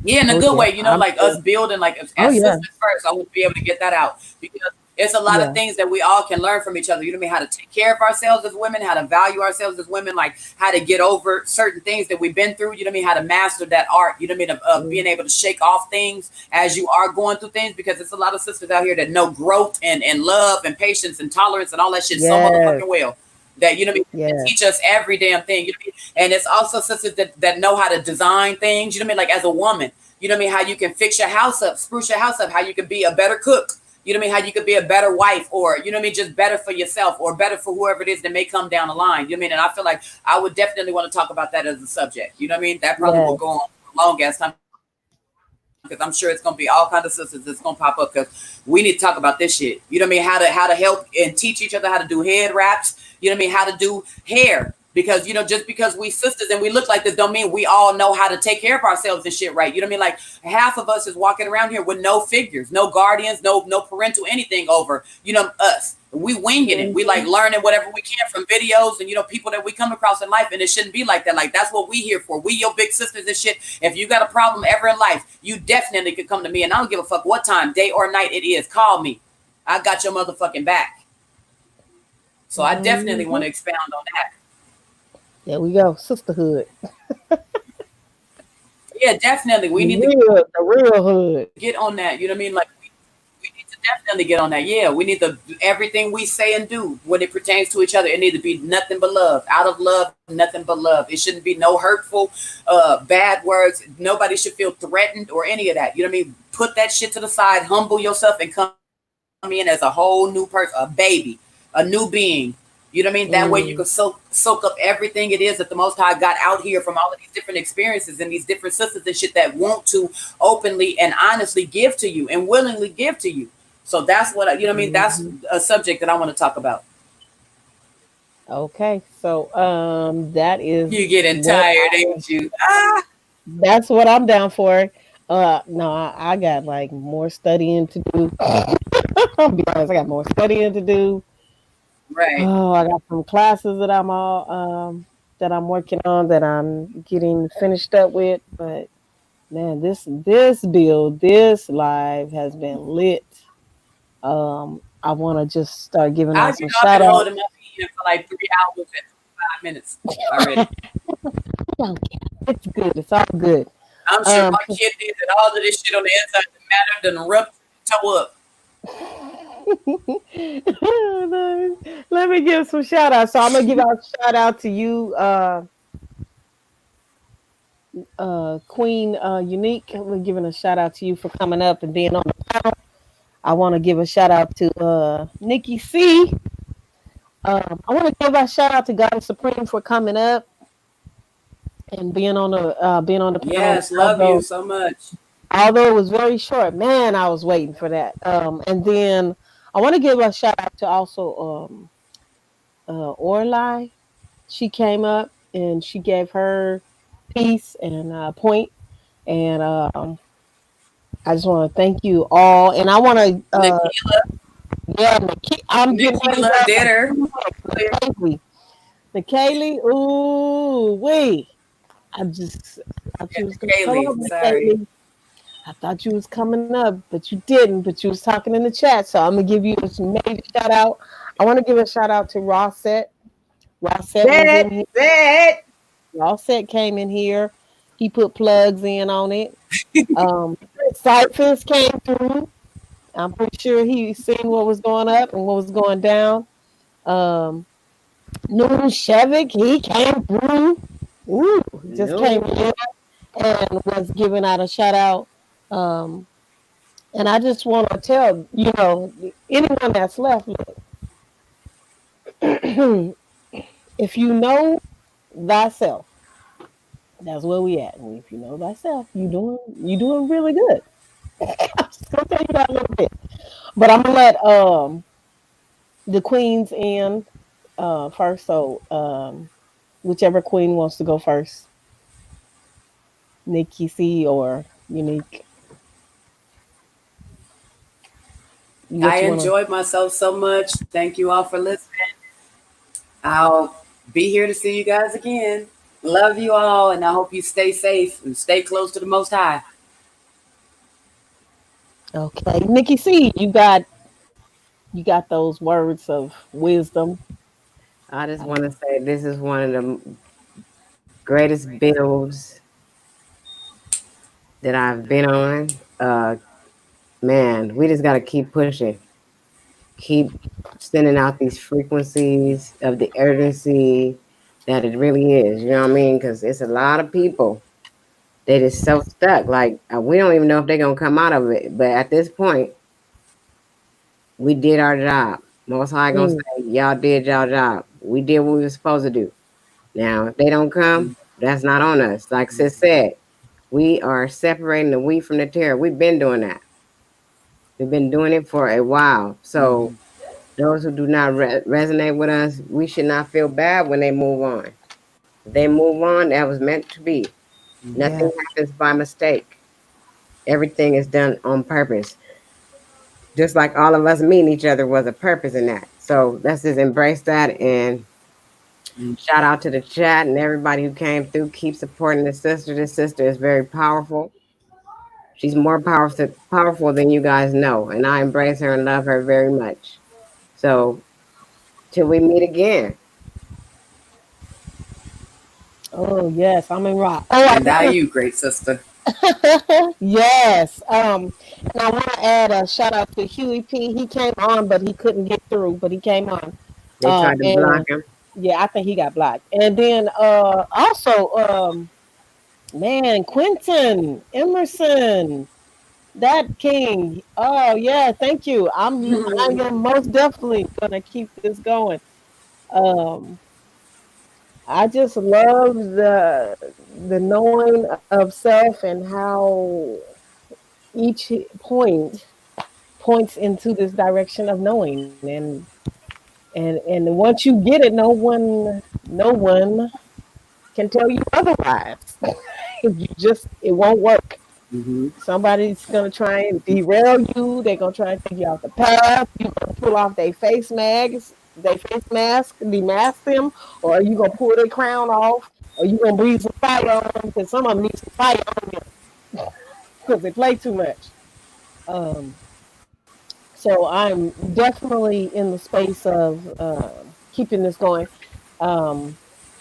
Yeah, in a good way, like us building like as sisters first. I would be able to get that out, because it's a lot of things that we all can learn from each other. You know what I mean? How to take care of ourselves as women, how to value ourselves as women, like how to get over certain things that we've been through. You know what I mean? How to master that art. You know what I mean? Of being able to shake off things as you are going through things, because there's a lot of sisters out here that know growth and love and patience and tolerance and all that shit so motherfucking well. That, you know what I mean, teach us every damn thing. You know what I mean? And it's also sisters that know how to design things. You know what I mean? Like as a woman, you know what I mean? How you can fix your house up, spruce your house up, how you can be a better cook. You know what I mean? How you could be a better wife, or, you know what I mean, just better for yourself, or better for whoever it is that may come down the line. You know what I mean? And I feel like I would definitely want to talk about that as a subject. You know what I mean? That probably will go on for a long ass time, because I'm sure it's going to be all kinds of sisters that's going to pop up, because we need to talk about this shit. You know what I mean? How to help and teach each other how to do head wraps. You know what I mean? How to do hair. Because, you know, just because we sisters and we look like this don't mean we all know how to take care of ourselves and shit, right? You know what I mean? Like half of us is walking around here with no figures, no guardians, no parental anything over, you know, us. We winging it. We like learning whatever we can from videos and, you know, people that we come across in life. And it shouldn't be like that. Like, that's what we here for. We your big sisters and shit. If you got a problem ever in life, you definitely could come to me. And I don't give a fuck what time, day or night it is. Call me. I got your motherfucking back. So I definitely want to expound on that. There we go. Sisterhood. Yeah, definitely. We need the real hood. Get on that. You know what I mean? Like, we need to definitely get on that. Yeah, we need to everything we say and do when it pertains to each other. It need to be nothing but love. Out of love, nothing but love. It shouldn't be no hurtful, bad words. Nobody should feel threatened or any of that. You know what I mean? Put that shit to the side. Humble yourself and come in as a whole new person, a baby, a new being. You know what I mean? That way you can soak up everything it is that the Most High got out here from all of these different experiences and these different sisters and shit that want to openly and honestly give to you and willingly give to you. So that's what, you know what I mean? That's a subject that I want to talk about. Okay. So that is. You getting tired, ain't you? That's what I'm down for. No, I got like more studying to do. I'll be honest, I got more studying to do. Right. Oh, I got some classes that I'm working on that I'm getting finished up with. But man, this live has been lit. I want to just start giving out some shout outs. I've been holding my for like 3 hours and 5 minutes already. It's good. It's all good. I'm sure my kid did that. All of this shit on the inside of the matter done rubbed toe up. Let me give some shout outs. So I'm gonna give out a shout out to you, Queen Unique. We're giving a shout out to you for coming up and being on the panel. I want to give a shout out to Nikki C. I want to give a shout out to God Supreme for coming up and being on the panel. Yes, love you so much. Although it was very short, man, I was waiting for that. And then I want to give a shout out to also Orlai. She came up and she gave her piece and point. And I just want to thank you all. And I want to, I'm getting dinner. Nikaylee, ooh, wait. I thought you was going to come up, Nikaylee. I thought you was coming up, but you didn't. But you was talking in the chat, so I'm gonna give you a major shout out. I want to give a shout out to Rosset. Rosset came in here. He put plugs in on it. Cyphers came through. I'm pretty sure he seen what was going up and what was going down. Noon Shevik, he came through. Ooh, just came in and was giving out a shout out. And I just want to tell, you know, anyone that's left, look, if you know thyself, that's where we at. And if you know thyself, you doing really good. I'm just gonna tell you that a little bit. But I'm gonna let the queens in first. So whichever queen wants to go first. Nikki C or Unique. I enjoyed myself so much. Thank you all for listening. I'll be here to see you guys again. Love you all, and I hope you stay safe and stay close to the Most High. Okay, Nikki C, you got those words of wisdom. I just want to say this is one of the greatest builds that I've been on. Man, we just got to keep pushing. Keep sending out these frequencies of the urgency that it really is. You know what I mean? Because it's a lot of people that is so stuck. Like, we don't even know if they're going to come out of it. But at this point, we did our job. Most High going to say, y'all did y'all job. We did what we were supposed to do. Now, if they don't come, that's not on us. Like Sis said, we are separating the wheat from the tare. We've been doing that. We've been doing it for a while. So those who do not resonate with us, we should not feel bad when they move on. They move on. That was meant to be. Nothing Yeah. happens by mistake. Everything is done on purpose. Just like all of us meeting each other was a purpose in that. So let's just embrace that and shout out to the chat and everybody who came through. Keep supporting the sister. This sister is very powerful. She's more powerful than you guys know, and I embrace her and love her very much. So till we meet again. Oh yes, I'm in rock. Oh, I And that want you, great sister. to. Yes. And I want to add a shout out to Huey P. He came on, but he couldn't get through. But he came on. They tried to block And him. yeah, I think he got blocked. And then also man, Quentin Emerson, that king. Oh yeah, thank you. I am most definitely gonna keep this going. Um, I just love the knowing of self and how each point points into this direction of knowing and once you get it, no one can tell you otherwise. You just it won't work. Mm-hmm. Somebody's gonna try and derail you. They're gonna try and take you off the path. You're gonna pull off their face mask, demask them, or are you gonna pull their crown off, or you gonna breathe some fire on them because some of them need some fire on them because they play too much. Um, so I'm definitely in the space of keeping this going. Um,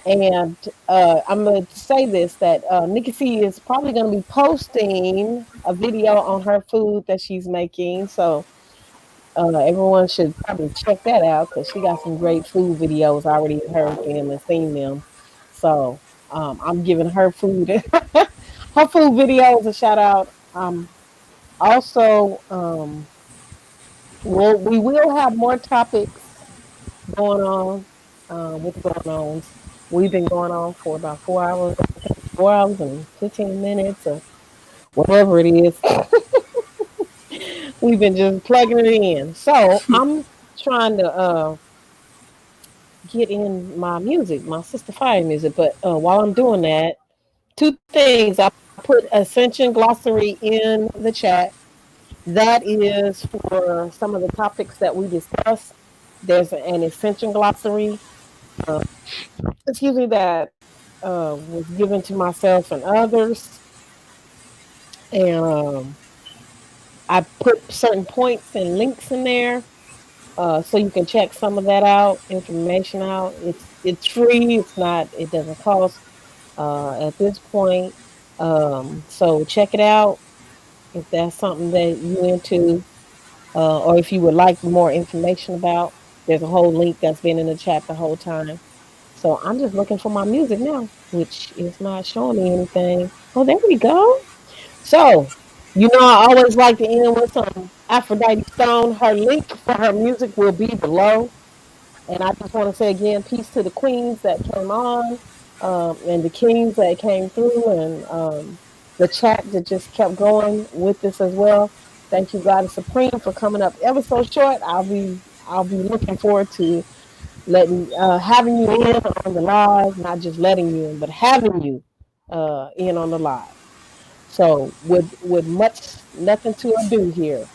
and I'm going to say this that Nikki C is probably going to be posting a video on her food that she's making. So everyone should probably check that out because she got some great food videos. I already heard them and seen them. So I'm giving her food, her food videos a shout out. Also, we will have more topics going on with the going ons. We've been going on for about 4 hours, 4 hours and 15 minutes, or whatever it is. We've been just plugging it in. So I'm trying to get in my music, my Sister Fire music. But while I'm doing that, two things. I put Ascension Glossary in the chat. That is for some of the topics that we discussed. There's an Ascension Glossary, uh, excuse me, that was given to myself and others. And I put certain points and links in there so you can check some of that out, information out. It's free. It's not. It doesn't cost at this point. So check it out if that's something that you into, or if you would like more information about. There's a whole link that's been in the chat the whole time. So I'm just looking for my music now, which is not showing me anything. Oh, there we go. So, I always like to end with some Aphrodite Stone. Her link for her music will be below. And I just want to say again, peace to the queens that came on, and the kings that came through, and the chat that just kept going with this as well. Thank you, God is Supreme, for coming up ever so short. I'll be looking forward to letting having you in on the live, not just letting you in, but having you in on the live. So with much nothing to ado here,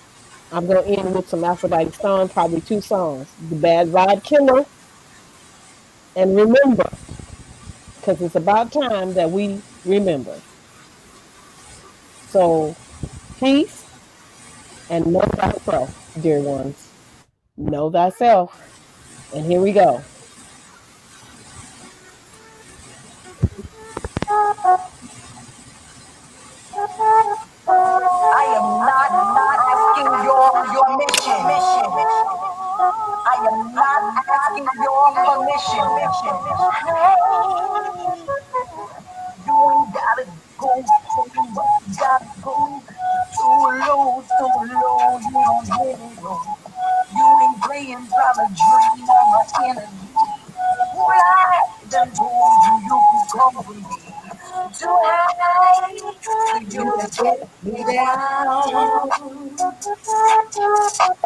I'm gonna end with some Aphrodite Stone, probably two songs: "The Bad Vibe Killer" and "Remember," because it's about time that we remember. So peace and know thyself, dear ones. Know thyself. And here we go. I am not asking your mission. I am not asking your permission. You ain't gotta go so much, you gotta go too low, so low, you don't get it all. You ain't playing, trying to dream on my energy. Who lied, then told you you could come with me. Too high for you to get me down.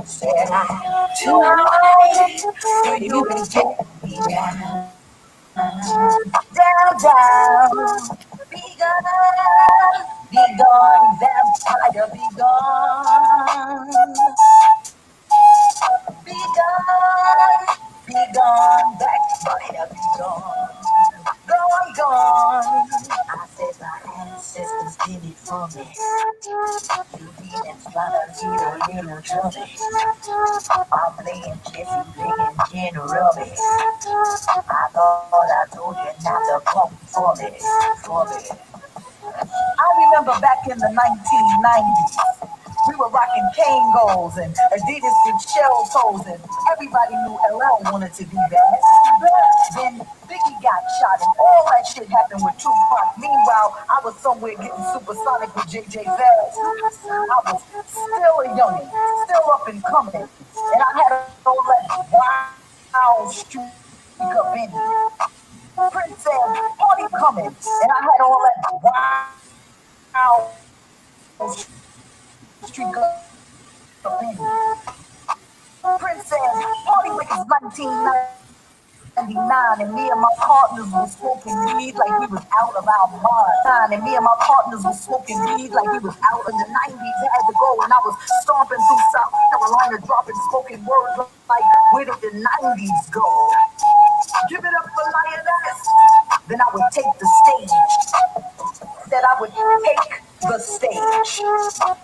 Said I, too high for you to get me down. Down, down, be gone, vampire, be gone. Be gone, backbiter, be gone. Gone, gone. I said my ancestors did it for me. You demons trying to get a little trouble. I'm playing Jesse, playing General. I thought I told you not to come for me, for me. I remember back in the 1990s, we were rocking Kangos and Adidas with shell toes, and everybody knew LL wanted to be bad. Then Biggie got shot, and all that shit happened with Tupac. Meanwhile, I was somewhere getting supersonic with JJ Vaz. I was still a youngin', still up and coming, and I had all that wild streak up in me. Prince said, party coming, and I had all that wild streak up in me. Prince said, party like it's 1999, and me and my partners were smoking weed like we was out of our mind. And me and my partners were smoking weed like we was out in the 90s. Had to go, and I was stomping through South Carolina, dropping spoken words like, where did the 90s go? Give it up for Lioness. Then I would take the stage. That I would take the stage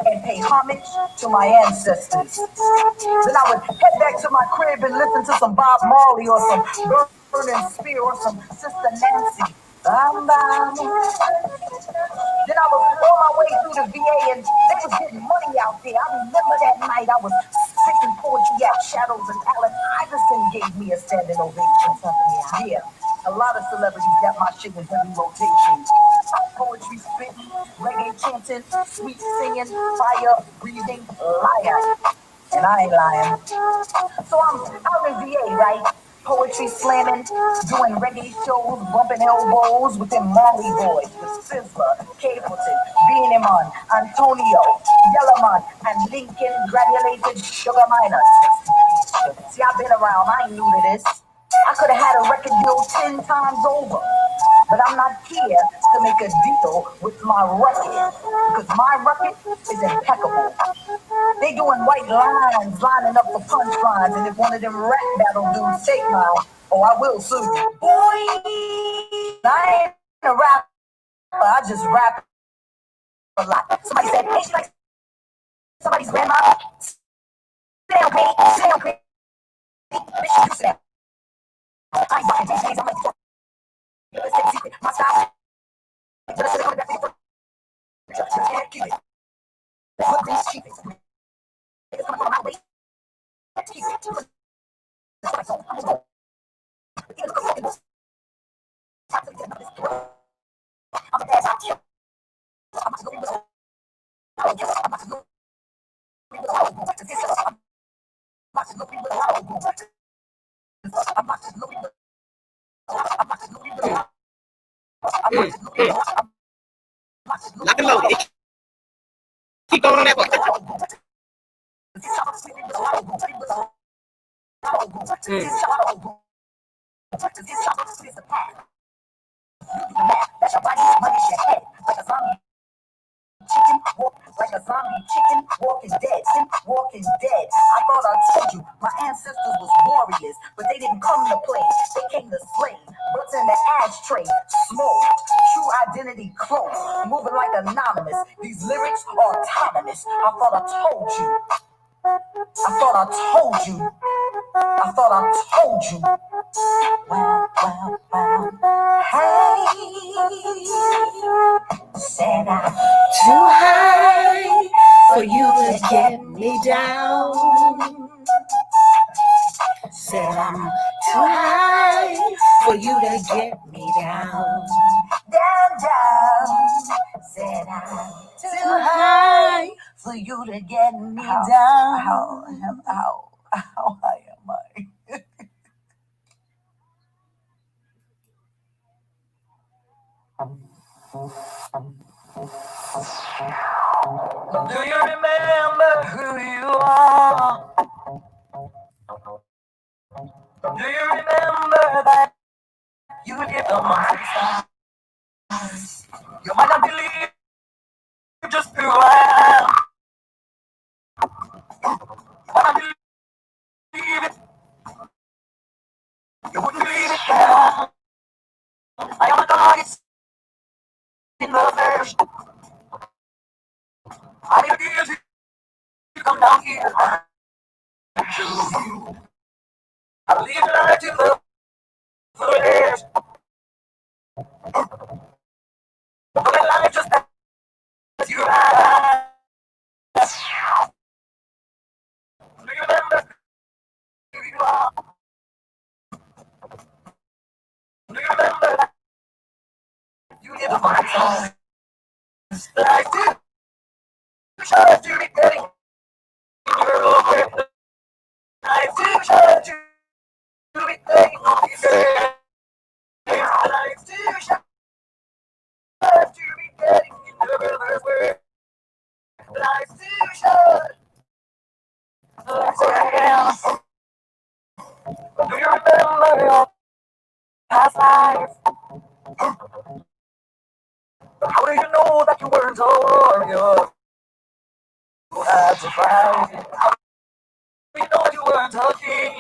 and pay homage to my ancestors. Then I would head back to my crib and listen to some Bob Marley or some Burning Spear or some Sister Nancy. Bam, bam. Then I was on my way through the VA and they was getting money out there. I remember that night I was spitting poetry at Shadows and Allen Iverson gave me a standing ovation. Yeah, a lot of celebrities got my shit in heavy rotation. Poetry spitting, reggae chanting, sweet singing, fire breathing, liar. And I ain't lying. So I'm out in VA, right? Poetry slamming, doing reggae shows, bumping elbows with them Molly boys, with Sizzler, Capleton, Beanieman, Antonio, Yellowman, and Lincoln Granulated Sugar Miners. See, I've been around, I ain't new to this. I could have had a record deal 10 times over. But I'm not here to make a deal with my record, because my record is impeccable. They doing white lines, lining up for punchlines, and if one of them rap battle dudes take mine, oh, I will sue you. Boy, I ain't a rapper, I just rap a lot. Somebody said, ain't she like somebody's grandma? Sit down, Penny, sit down, Penny. Bitch, you sit down. I ain't fucking these days, I'm like, my style. Let's sit on the back of your you can't keep it. Put these cheap it's coming from my way. Keep it. I'm a bad out here. I'm not going to go. I'm not going to go. Lock and load. Keep going on that one. Like a zombie chicken, walking dead, walking dead. I thought I told you, my ancestors was warriors, but they didn't come to play, they came to slay. Butts in the ashtray, smoked, true identity close, moving like anonymous. These lyrics are autonomous. I thought I told you. I thought I told you. I thought I told you. Wow, wow, wow. Hey, said I'm too high for you to get me down. Said I'm too high for you to get me down. Down, down. Said I'm too high for you to get me down. How high am I? Do you remember who you are? Do you remember that you just who I am. When I believe it, you wouldn't believe it. I am the darkest in the flesh. I need you to come down here. I believe that I do love flesh. But life just as you are. Do you remember who you are? Do you remember that you did the fine song? That I did. Try to be getting your own. I did try to be getting on your way. I did try to be getting in your way. I did try. Do you remember your past life? How do you know that you weren't all you had to fight? How do you know you weren't a king?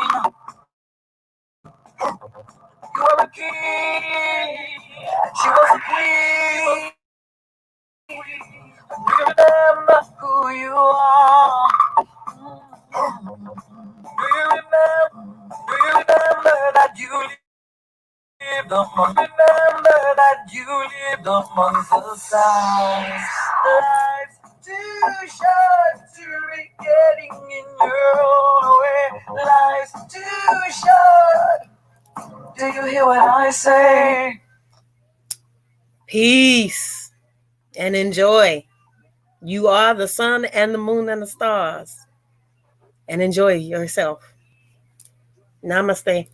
You were a king. She was a queen. Do you remember who you are? Do you remember that you lived among? Remember that you lived among the stars. Life's too short to be getting in your own way. Life's too short. Do you hear what I say? Peace and enjoy. You are the sun and the moon and the stars. And enjoy yourself. Namaste.